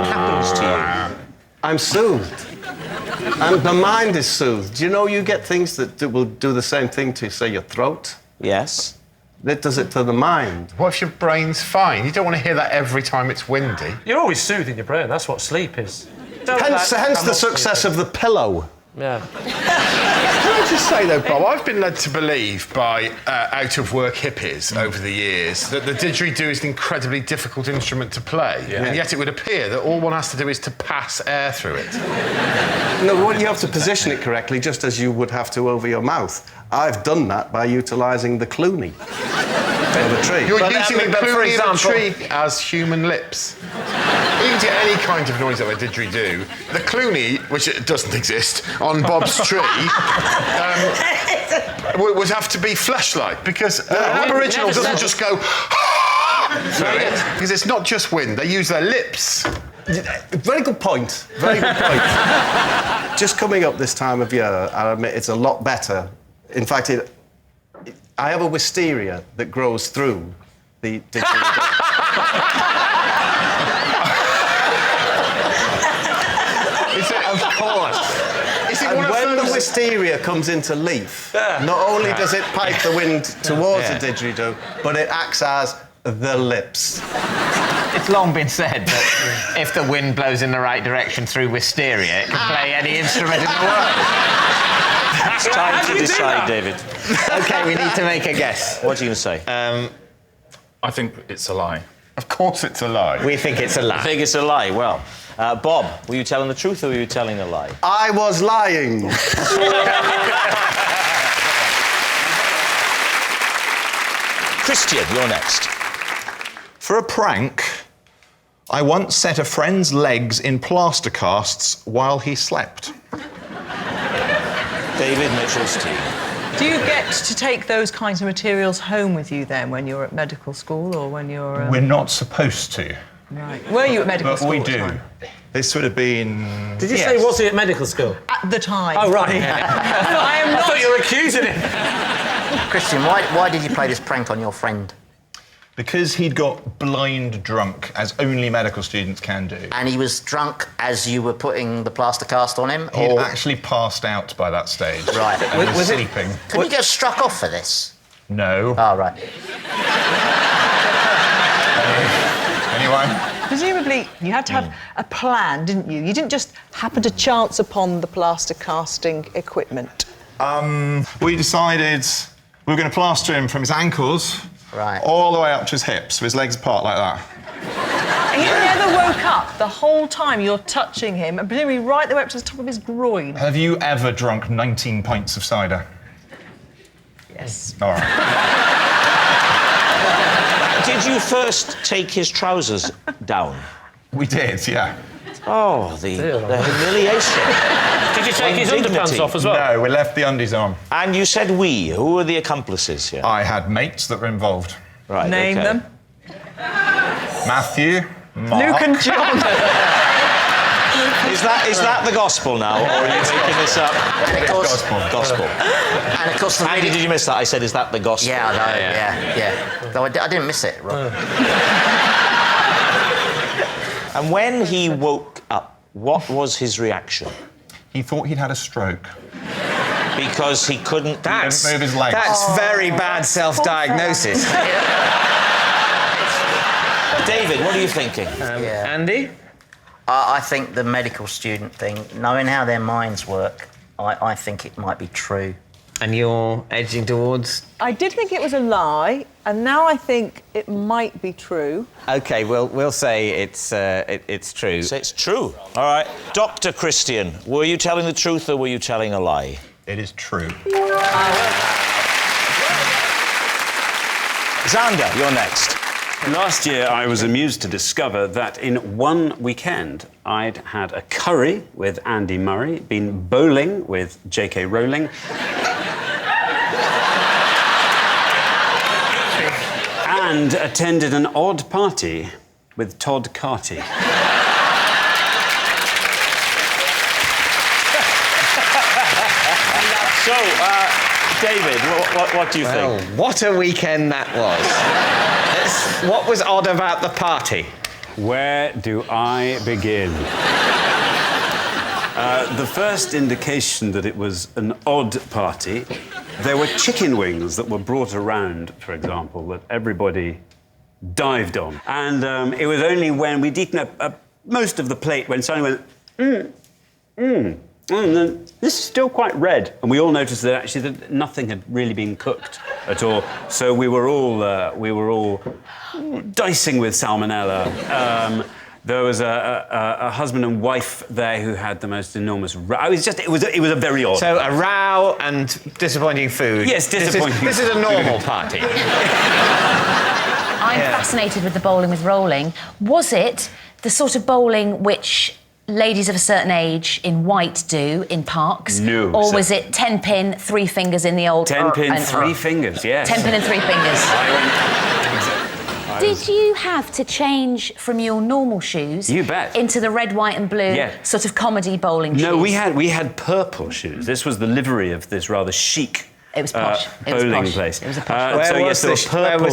happens to you? I'm soothed. And the mind is soothed. Do you know you get things that will do the same thing to, say, your throat? Yes. That does it to the mind. What if your brain's fine? You don't want to hear that every time it's windy. You're always soothing your brain. That's what sleep is. Hence the success of the pillow. Yeah. Can I just say, though, Bob, I've been led to believe by out-of-work hippies over the years that the didgeridoo is an incredibly difficult instrument to play, and yet it would appear that all one has to do is to pass air through it. No, well, you have to position it correctly, just as you would have to over your mouth. I've done that by utilising the Clooney of a tree. You're using the Clooney of a tree as human lips. You can get any kind of noise out of a didgeridoo. The Clooney, which doesn't exist, on Bob's tree, would have to be fleshlight, because an Aboriginal doesn't just go through it, because it's not just wind, they use their lips. Very good point. Very good point. Just coming up this time of year, I admit it's a lot better. In fact, I have a wisteria that grows through the didgeridoo. Of course. And when the wisteria comes into leaf, not only does it pipe the wind towards the didgeridoo, but it acts as the lips. It's long been said that if the wind blows in the right direction through wisteria, it can play any instrument in the world. It's time to decide, David. OK, we need to make a guess. What are you going to say? I think it's a lie. Of course it's a lie. We think it's a lie. I think it's a lie. Well, Bob, were you telling the truth or were you telling a lie? I was lying. Christian, you're next. For a prank, I once set a friend's legs in plaster casts while he slept. David Mitchell's team. Do you get to take those kinds of materials home with you then when you're at medical school or when you're... We're not supposed to. Right. Were you at medical school But we at the do. time? This would have been... Did you say, was he at medical school? At the time. Oh, right. No, I am not. I thought you were accusing him. Christian, why did you play this prank on your friend? Because he'd got blind drunk, as only medical students can do. And he was drunk as you were putting the plaster cast on him? He'd actually passed out by that stage. Right. And was sleeping. Can you get struck off for this? No. Oh, right. Anyway? Presumably, you had to have a plan, didn't you? You didn't just happen to chance upon the plaster casting equipment. We decided we were going to plaster him from his ankles all the way up to his hips, with his legs apart like that. He never woke up the whole time you're touching him, and presumably right the way up to the top of his groin. Have you ever drunk 19 pints of cider? Yes. All right. Did you first take his trousers down? We did, yeah. Oh, the humiliation. Did you take his underpants off as well? No, we left the undies on. And you said we. Who were the accomplices here? I had mates that were involved. Right, Name them. Matthew, Mark. Luke and John. Is that the gospel now, or are you making this up? And of course... Gospel. And of course... Andy, did you miss that? I said, is that the gospel? Yeah, I know, yeah. Though I didn't miss it, Rob. And when he woke up, what was his reaction? He thought he'd had a stroke. Because he couldn't move his legs. That's very bad self-diagnosis. David, what are you thinking? Andy? I think the medical student thing, knowing how their minds work, I think it might be true. And you're edging towards... I did think it was a lie, and now I think it might be true. OK, we'll say it's true. Say it's true. All right. Dr. Christian, were you telling the truth or were you telling a lie? It is true. Xander, you're next. Last year, I was amused to discover that in one weekend, I'd had a curry with Andy Murray, been bowling with J.K. Rowling, and attended an odd party with Todd Carty. So, David, what do you think? What a weekend that was. What was odd about the party? Where do I begin? The first indication that it was an odd party, there were chicken wings that were brought around, for example, that everybody dived on. And it was only when we'd eaten most of the plate when suddenly went, and then this is still quite red. And we all noticed that actually that nothing had really been cooked at all. So we were all dicing with salmonella. There was a husband and wife there who had the most enormous row. It was a very odd. So a row and disappointing food. Yes, disappointing. This is a normal party. I'm fascinated with the bowling with rolling. Was it the sort of bowling which ladies of a certain age in white do in parks? No. Or was it 10 pin, 3 fingers in the old... 10 pin, 3 fingers, yes. 10 pin and 3 fingers. Did you have to change from your normal shoes into the red, white and blue sort of comedy bowling shoes? No, we had purple shoes. This was the livery of this rather chic bowling place. It was a posh. Where was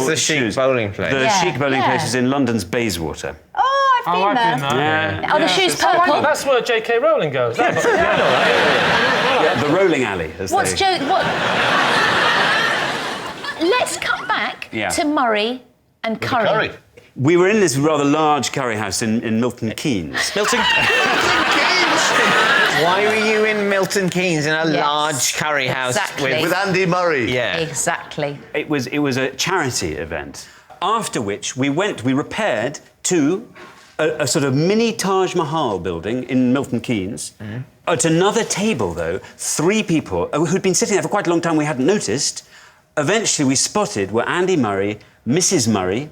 the chic bowling place? The chic bowling place is in London's Bayswater. Oh, I've been there. Yeah. Are the shoes purple? Oh, that's where J.K. Rowling goes. The rolling alley. What's Joe... Let's cut back to Murray and Curry. We were in this rather large curry house in Milton Keynes. Milton Keynes? Why were you in Milton Keynes in a large curry house with Andy Murray? Yeah. Exactly. It was a charity event. After which we repaired to a sort of mini Taj Mahal building in Milton Keynes. At another table, though, 3 people who'd been sitting there for quite a long time we hadn't noticed. Eventually we spotted were Andy Murray, Mrs. Murray,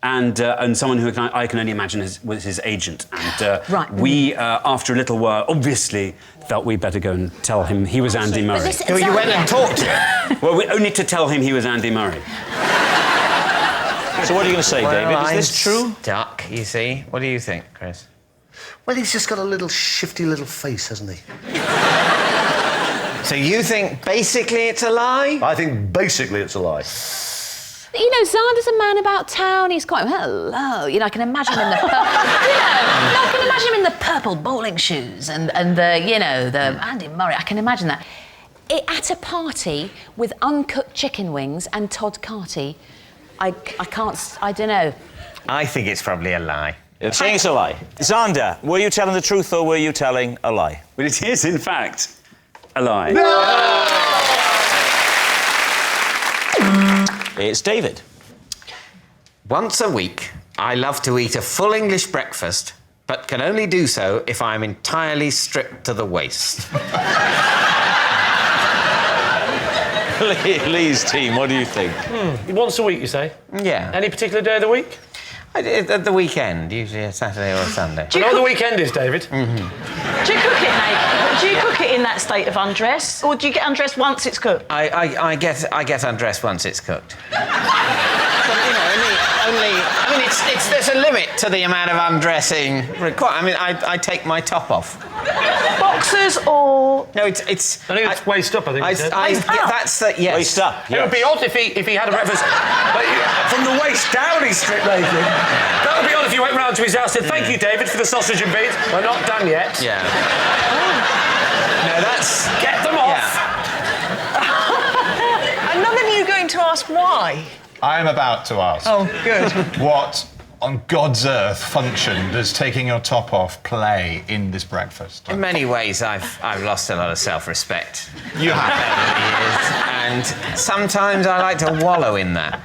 and someone who I can only imagine was his agent. And we, after a little while, obviously felt we'd better go and tell him he was Andy Murray. So you went and talked to him? Well, only to tell him he was Andy Murray. So what are you going to say, David? Is this true? Duck, you see. What do you think, Chris? Well, he's just got a little shifty little face, hasn't he? So you think basically it's a lie? I think basically it's a lie. You know, Xander's a man about town. He's quite hello. You know, I can imagine him in the I can imagine him in the purple bowling shoes and the Andy Murray. I can imagine that. At a party with uncooked chicken wings and Todd Carty, I don't know. I think it's probably a lie. You're saying it's a lie. Xander, were you telling the truth or were you telling a lie? Well, it is, in fact, a lie. No! It's David. Once a week, I love to eat a full English breakfast, but can only do so if I'm entirely stripped to the waist. Lee's team, what do you think? Once a week, you say? Yeah. Any particular day of the week? At the weekend, usually a Saturday or a Sunday. Do you know what the weekend is, David? Do you cook it, Nate? Do you cook it in that state of undress, or do you get undressed once it's cooked? I get undressed once it's cooked. There's a limit to the amount of undressing required. I mean, I take my top off. Boxers or... No, it's... I think it's waist up, I think you said. That's the... Yes. Waist up, yes. It would be odd if he had a breakfast... but from the waist down, he's stripped naked. That would be odd if you went round to his house and said, thank you, David, for the sausage and beans. We're not done yet. Yeah. No, that's... Get them off! And none of you going to ask why? I am about to ask. Oh, good. What on God's earth function does taking your top off play in this breakfast? In many ways, I've lost a lot of self-respect. You have. And sometimes I like to wallow in that.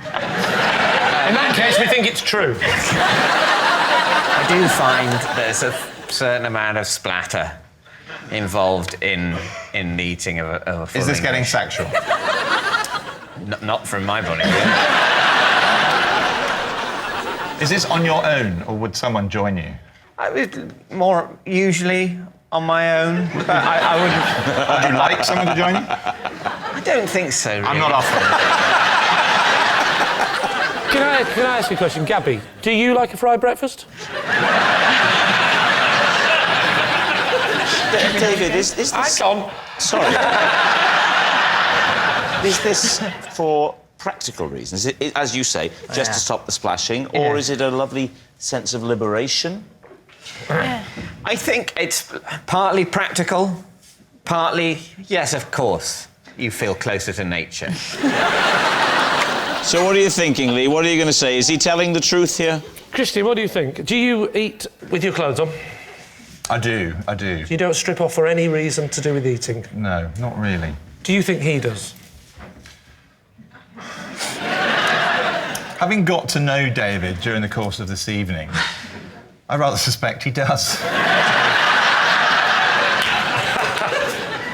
In that case, we think it's true. I do find there's a certain amount of splatter involved in the eating of a full Is this English. getting sexual? Not from my body. Is this on your own, or would someone join you? More usually on my own, but I wouldn't... Would you like someone to join you? I don't think so, really. I'm not offering. Can I ask you a question? Gabby, do you like a fried breakfast? David, is this... Sorry. Is this for practical reasons? Is it, as you say, just to stop the splashing, or is it a lovely sense of liberation? I think it's partly practical, partly, yes, of course, you feel closer to nature. So what are you thinking, Lee? What are you going to say? Is he telling the truth here? Christian, what do you think? Do you eat with your clothes on? I do. You don't strip off for any reason to do with eating? No, not really. Do you think he does? Having got to know David during the course of this evening, I rather suspect he does.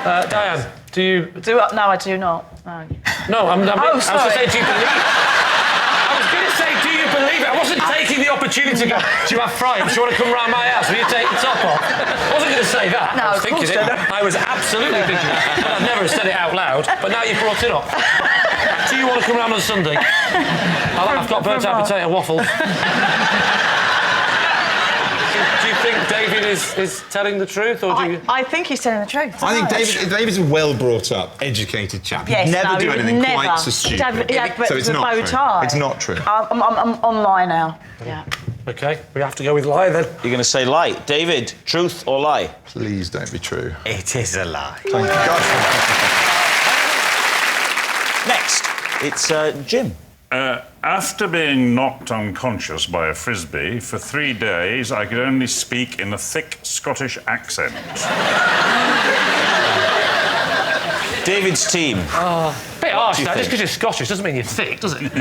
Diane, do you... No, I do not. No. No, I was going to say, do you believe... I was going to say, do you believe it? I wasn't taking the opportunity to go, do you have frights? Do you want to come round my house? Will you take the top off? I wasn't going to say that. No, I was thinking it. I was absolutely thinking it. I've never said it out loud, but now you've brought it up. Do you want to come round on Sunday? I've got burnt-out potato waffles. Do you think David is telling the truth, or do you... I think he's telling the truth. I think David's a well-brought-up, educated chap. Yes, He'd never do he would anything never. quite so stupid. But So it's the not bow true. tie. It's not true. I'm on lie now. Yeah. OK, we have to go with lie, then. You're going to say lie. David, truth or lie? Please don't be true. It is a lie. Thank God. Next, it's Jim. After being knocked unconscious by a frisbee, for 3 days I could only speak in a thick Scottish accent. David's team. Oh, bit harsh, that. Just because you're Scottish doesn't mean you're thick, does it?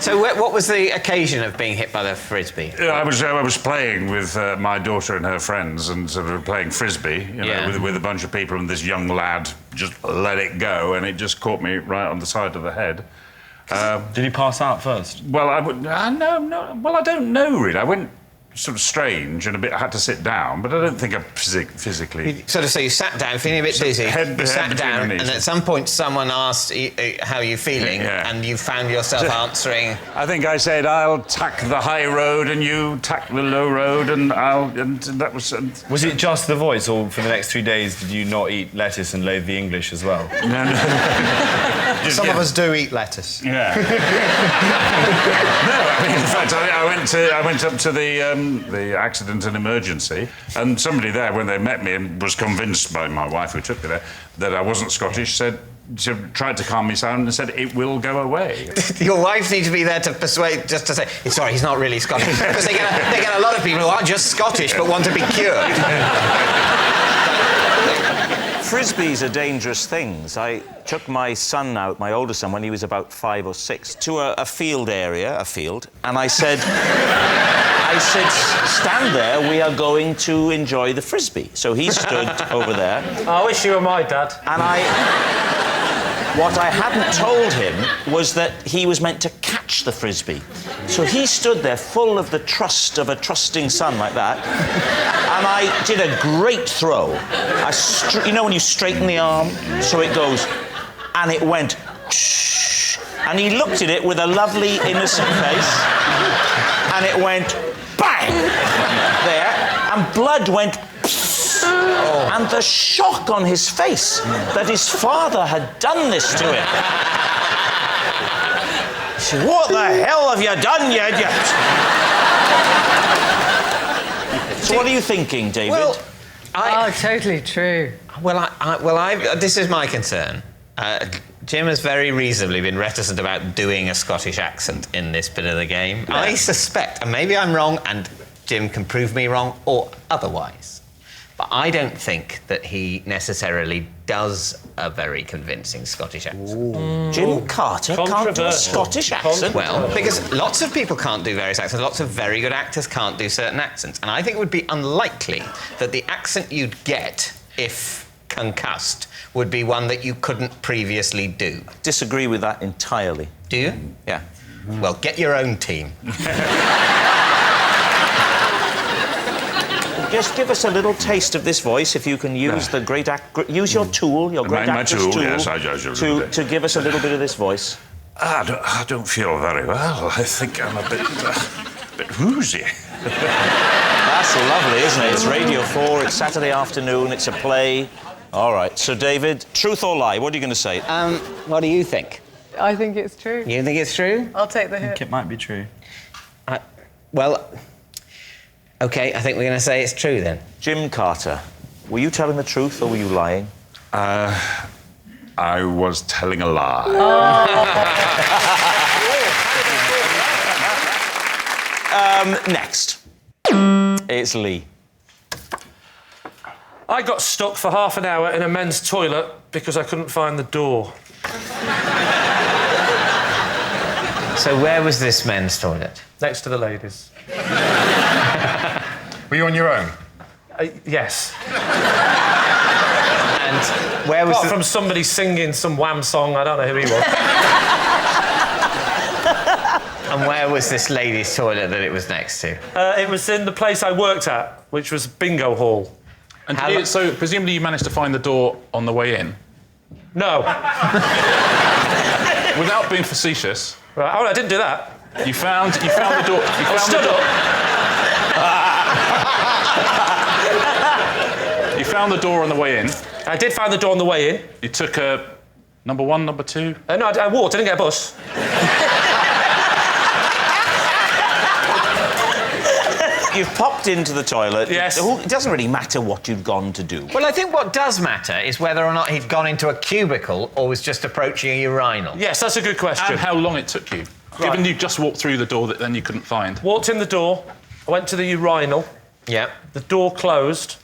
So what was the occasion of being hit by the frisbee? Yeah, I was playing with my daughter and her friends and sort of playing frisbee, you know, with a bunch of people, and this young lad just let it go, and it just caught me right on the side of the head. Did he pass out first? Well, I don't know really. I went sort of strange and I had to sit down, but I don't think I physically... So you sat down, feeling a bit dizzy, you sat down, and at some point someone asked how you're feeling, and you found yourself answering... I think I said, I'll tack the high road and you tack the low road, and that was... Was it just the voice, or for the next 3 days did you not eat lettuce and loathe the English as well? No. Some of us do eat lettuce. Yeah. No, I mean, in fact, I went up to the accident and emergency, and somebody there, when they met me and was convinced by my wife who took me there that I wasn't Scottish, she tried to calm me down and said, it will go away. Your wife needs to be there to persuade, just to say, sorry, he's not really Scottish. Because they get a lot of people who aren't just Scottish but want to be cured. Frisbees are dangerous things. I took my son out, my older son, when he was about 5 or 6, to a field area, and I said, stand there, we are going to enjoy the frisbee. So he stood over there. I wish you were my dad. And what I hadn't told him was that he was meant to catch the frisbee. So he stood there full of the trust of a trusting son like that, and I did a great throw. You know when you straighten the arm, so it goes, and it went, shh, and he looked at it with a lovely, innocent face, and it went, bang, there, and blood went, and the shock on his face that his father had done this to him. He said, what the hell have you done, you idiot? So what are you thinking, David? Oh, totally true. This is my concern. Jim has very reasonably been reticent about doing a Scottish accent in this bit of the game. Yeah. I suspect, and maybe I'm wrong, and Jim can prove me wrong, or otherwise, but I don't think that he necessarily does a very convincing Scottish accent. Jim Carter can't do a Scottish accent? Well, because lots of people can't do various accents. Lots of very good actors can't do certain accents. And I think it would be unlikely that the accent you'd get, if concussed, would be one that you couldn't previously do. Disagree with that entirely. Do you? Yeah. Well, get your own team. Just give us a little taste of this voice, if you can use the great use your tool, your great actor's tool, yes, to give us a little bit of this voice. I don't feel very well. I think I'm a bit woozy. That's lovely, isn't it? It's Radio 4, it's Saturday afternoon, it's a play. All right, so David, truth or lie, what are you going to say? What do you think? I think it's true. You think it's true? I'll take the I hit. think it might be true. Well, OK, I think we're going to say it's true then. Jim Carter, were you telling the truth or were you lying? I was telling a lie. Next. It's Lee. I got stuck for half an hour in a men's toilet because I couldn't find the door. So where was this men's toilet? Next to the ladies. Were you on your own? Yes. And where was Apart from somebody singing some Wham song, I don't know who he was. And where was this ladies' toilet that it was next to? It was in the place I worked at, which was Bingo Hall. And so presumably you managed to find the door on the way in? No. Without being facetious. Right. Oh, I didn't do that. You found the door. I stood up. You found the door on the way in. I did find the door on the way in. You took number 1, number 2? No, I walked. I didn't get a bus. You've popped into the toilet. Yes. It doesn't really matter what you'd gone to do. Well, I think what does matter is whether or not he'd gone into a cubicle or was just approaching a urinal. Yes, that's a good question. And how long it took you. Right. Given you just walked through the door that then you couldn't find. Walked in the door. I went to the urinal. Yeah. The door closed.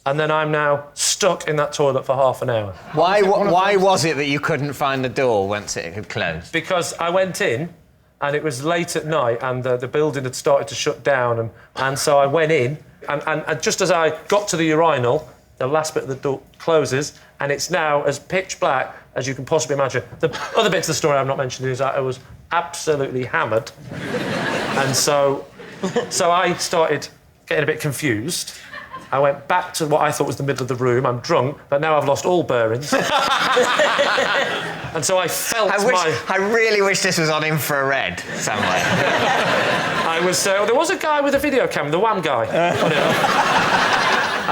And then I'm now stuck in that toilet for half an hour. Why was it that you couldn't find the door once it had closed? Because I went in, and it was late at night, and the building had started to shut down, and so I went in, and just as I got to the urinal, the last bit of the door closes, and it's now as pitch black as you can possibly imagine. The other bits of the story I've not mentioned is that I was absolutely hammered, and so I started getting a bit confused. I went back to what I thought was the middle of the room. I'm drunk, but now I've lost all bearings. And so I felt I really wish this was on infrared somewhere. There was a guy with a video camera, the Wham guy.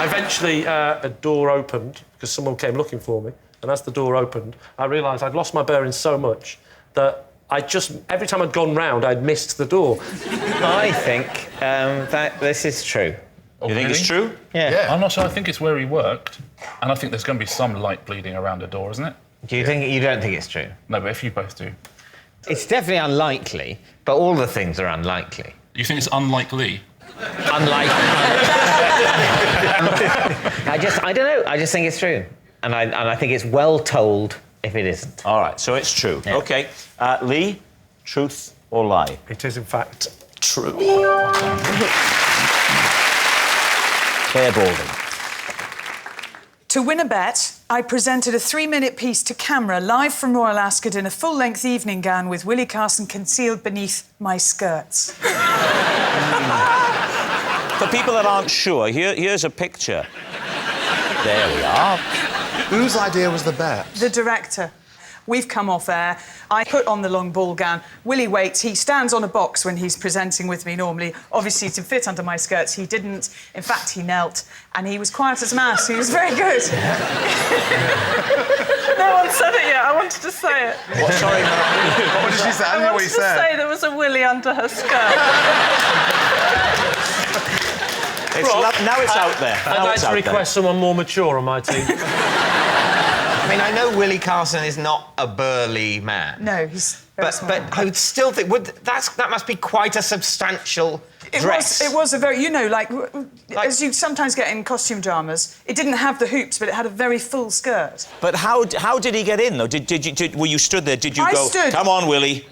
Eventually, a door opened, because someone came looking for me, and as the door opened, I realised I'd lost my bearings so much that every time I'd gone round, I'd missed the door. I think that this is true. You think it's true? Yeah. I'm not sure. I think it's where he worked, and I think there's going to be some light bleeding around the door, isn't it? You don't think it's true? No, but if you both do. It's definitely unlikely, but all the things are unlikely. You think it's unlikely? Unlikely. I don't know. I just think it's true, and I think it's well told if it isn't. All right, so it's true. Yeah. OK. Lee, truth or lie? It is, in fact, true. Claire Balding. To win a bet, I presented a 3-minute piece to camera live from Royal Ascot in a full-length evening gown with Willie Carson concealed beneath my skirts. For people that aren't sure, here's a picture. There we are. Whose idea was the bet? The director. We've come off air. I put on the long ball gown. Willie waits. He stands on a box when he's presenting with me normally. Obviously, to fit under my skirts, he didn't. In fact, he knelt. And he was quiet as a mouse. He was very good. No one said it yet. I wanted to say it. What? Sorry, what did she say? I don't know what you said. I wanted to say there was a Willie under her skirt. Now it's out there. I'd like to request someone more mature on my team. I mean, I know Willie Carson is not a burly man. No, he's very small. But I would still think that must be quite a substantial dress. It was a very, as you sometimes get in costume dramas, it didn't have the hoops, but it had a very full skirt. But how did he get in, though? Were you stood there? Did you I go, stood. Come on, Willie? He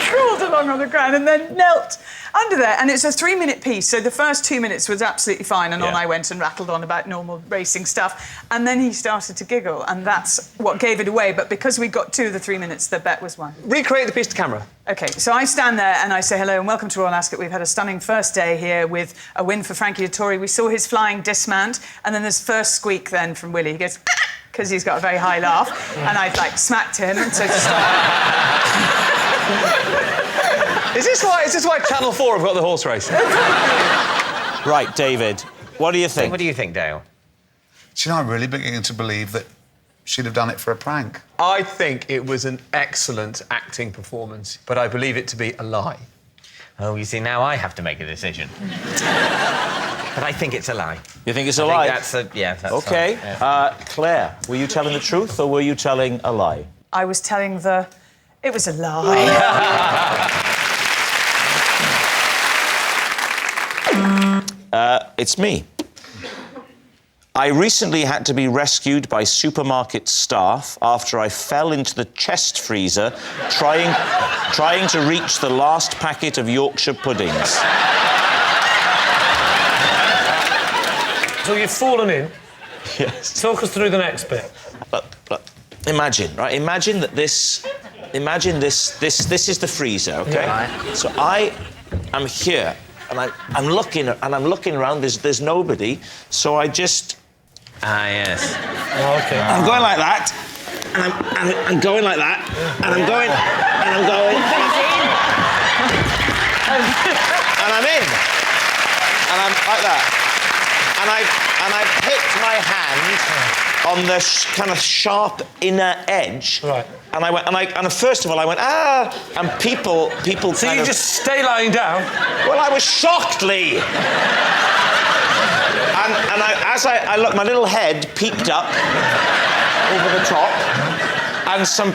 crawled along on the ground and then knelt under there. And it's a 3-minute piece, so the first 2 minutes was absolutely fine, and on I went and rattled on about normal racing stuff. And then he started to giggle, and that's what gave it away. But because we got 2 of the 3 minutes, the bet was won. Recreate the piece to camera. OK, so I stand there and I say hello and welcome to Royal Ascot. We've had a stunning first day here with a win for Frankie Dettori. We saw his flying dismount, and then there's first squeak then from Willie. He goes, because he's got a very high laugh, and I'd smacked him, and so just... Is this why Channel 4 have got the horse race? Right, David, what do you think? What do you think, Dale? Do you know, I'm really beginning to believe that she'd have done it for a prank. I think it was an excellent acting performance, but I believe it to be a lie. Oh, you see, now I have to make a decision. But I think it's a lie. You think it's a lie? That's that's OK. fine, yeah. Claire, were you telling the truth or were you telling a lie? I was telling it was a lie. It's me. I recently had to be rescued by supermarket staff after I fell into the chest freezer trying to reach the last packet of Yorkshire puddings. So you've fallen in. Yes. Talk us through the next bit. But imagine, right? Imagine that this is the freezer, OK? Yeah. So I am here, and I'm looking around. There's nobody, so I just. Yes. Oh, OK. I'm going like that, and I'm going like that, and I'm going, and I'm going, and I'm in, and I'm like that, and I've hit my hand on the kind of sharp inner edge. Right. And I went, and first of all I went, ah, and people. So you just stay lying down? Well, I was shocked, Lee. And as I looked, my little head peeped up over the top, and some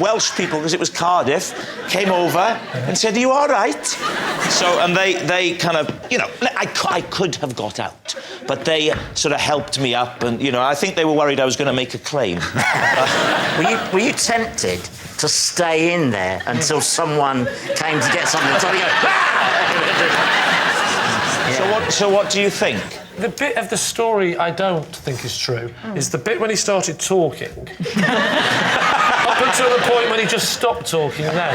Welsh people, because it was Cardiff, came over and said, "Are you all right?" So, and they kind of, I could have got out, but they sort of helped me up, and I think they were worried I was going to make a claim. Were you tempted to stay in there until someone came to get something? So you go, So what do you think? The bit of the story I don't think is true is the bit when he started talking. Up until the point when he just stopped talking then.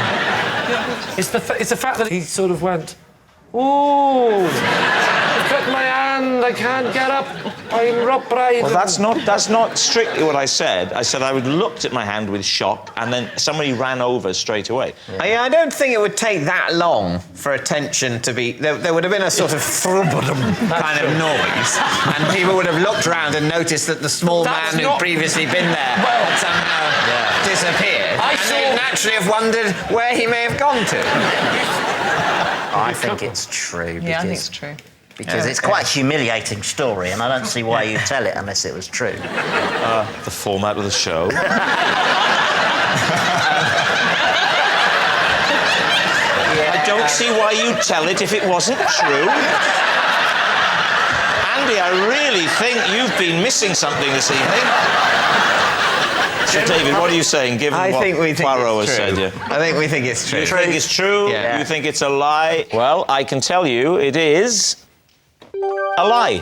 It's the fact that he sort of went, "Ooh, I've cut my hand, I can't get up, I'm Rob Brydon." Well, that's not strictly what I said. I said I looked at my hand with shock, and then somebody ran over straight away. Yeah. I don't think it would take that long for attention to be... There would have been a sort of kind of noise, and people would have looked around and noticed that the small man who'd previously been there had somehow disappeared. And they'd naturally have wondered where he may have gone to. I think it's true. Yeah, I think it's true. Because it's quite a humiliating story, and I don't see why you tell it unless it was true. The format of the show. I don't see why you'd tell it if it wasn't true. Andy, I really think you've been missing something this evening. So, David, what are you saying, given what Poirot has said? Yeah. I think we think it's true. You think it's true? Yeah. You think it's a lie? Well, I can tell you it is a lie.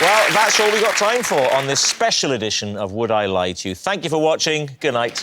Well, that's all we got time for on this special edition of Would I Lie to You. Thank you for watching. Good night.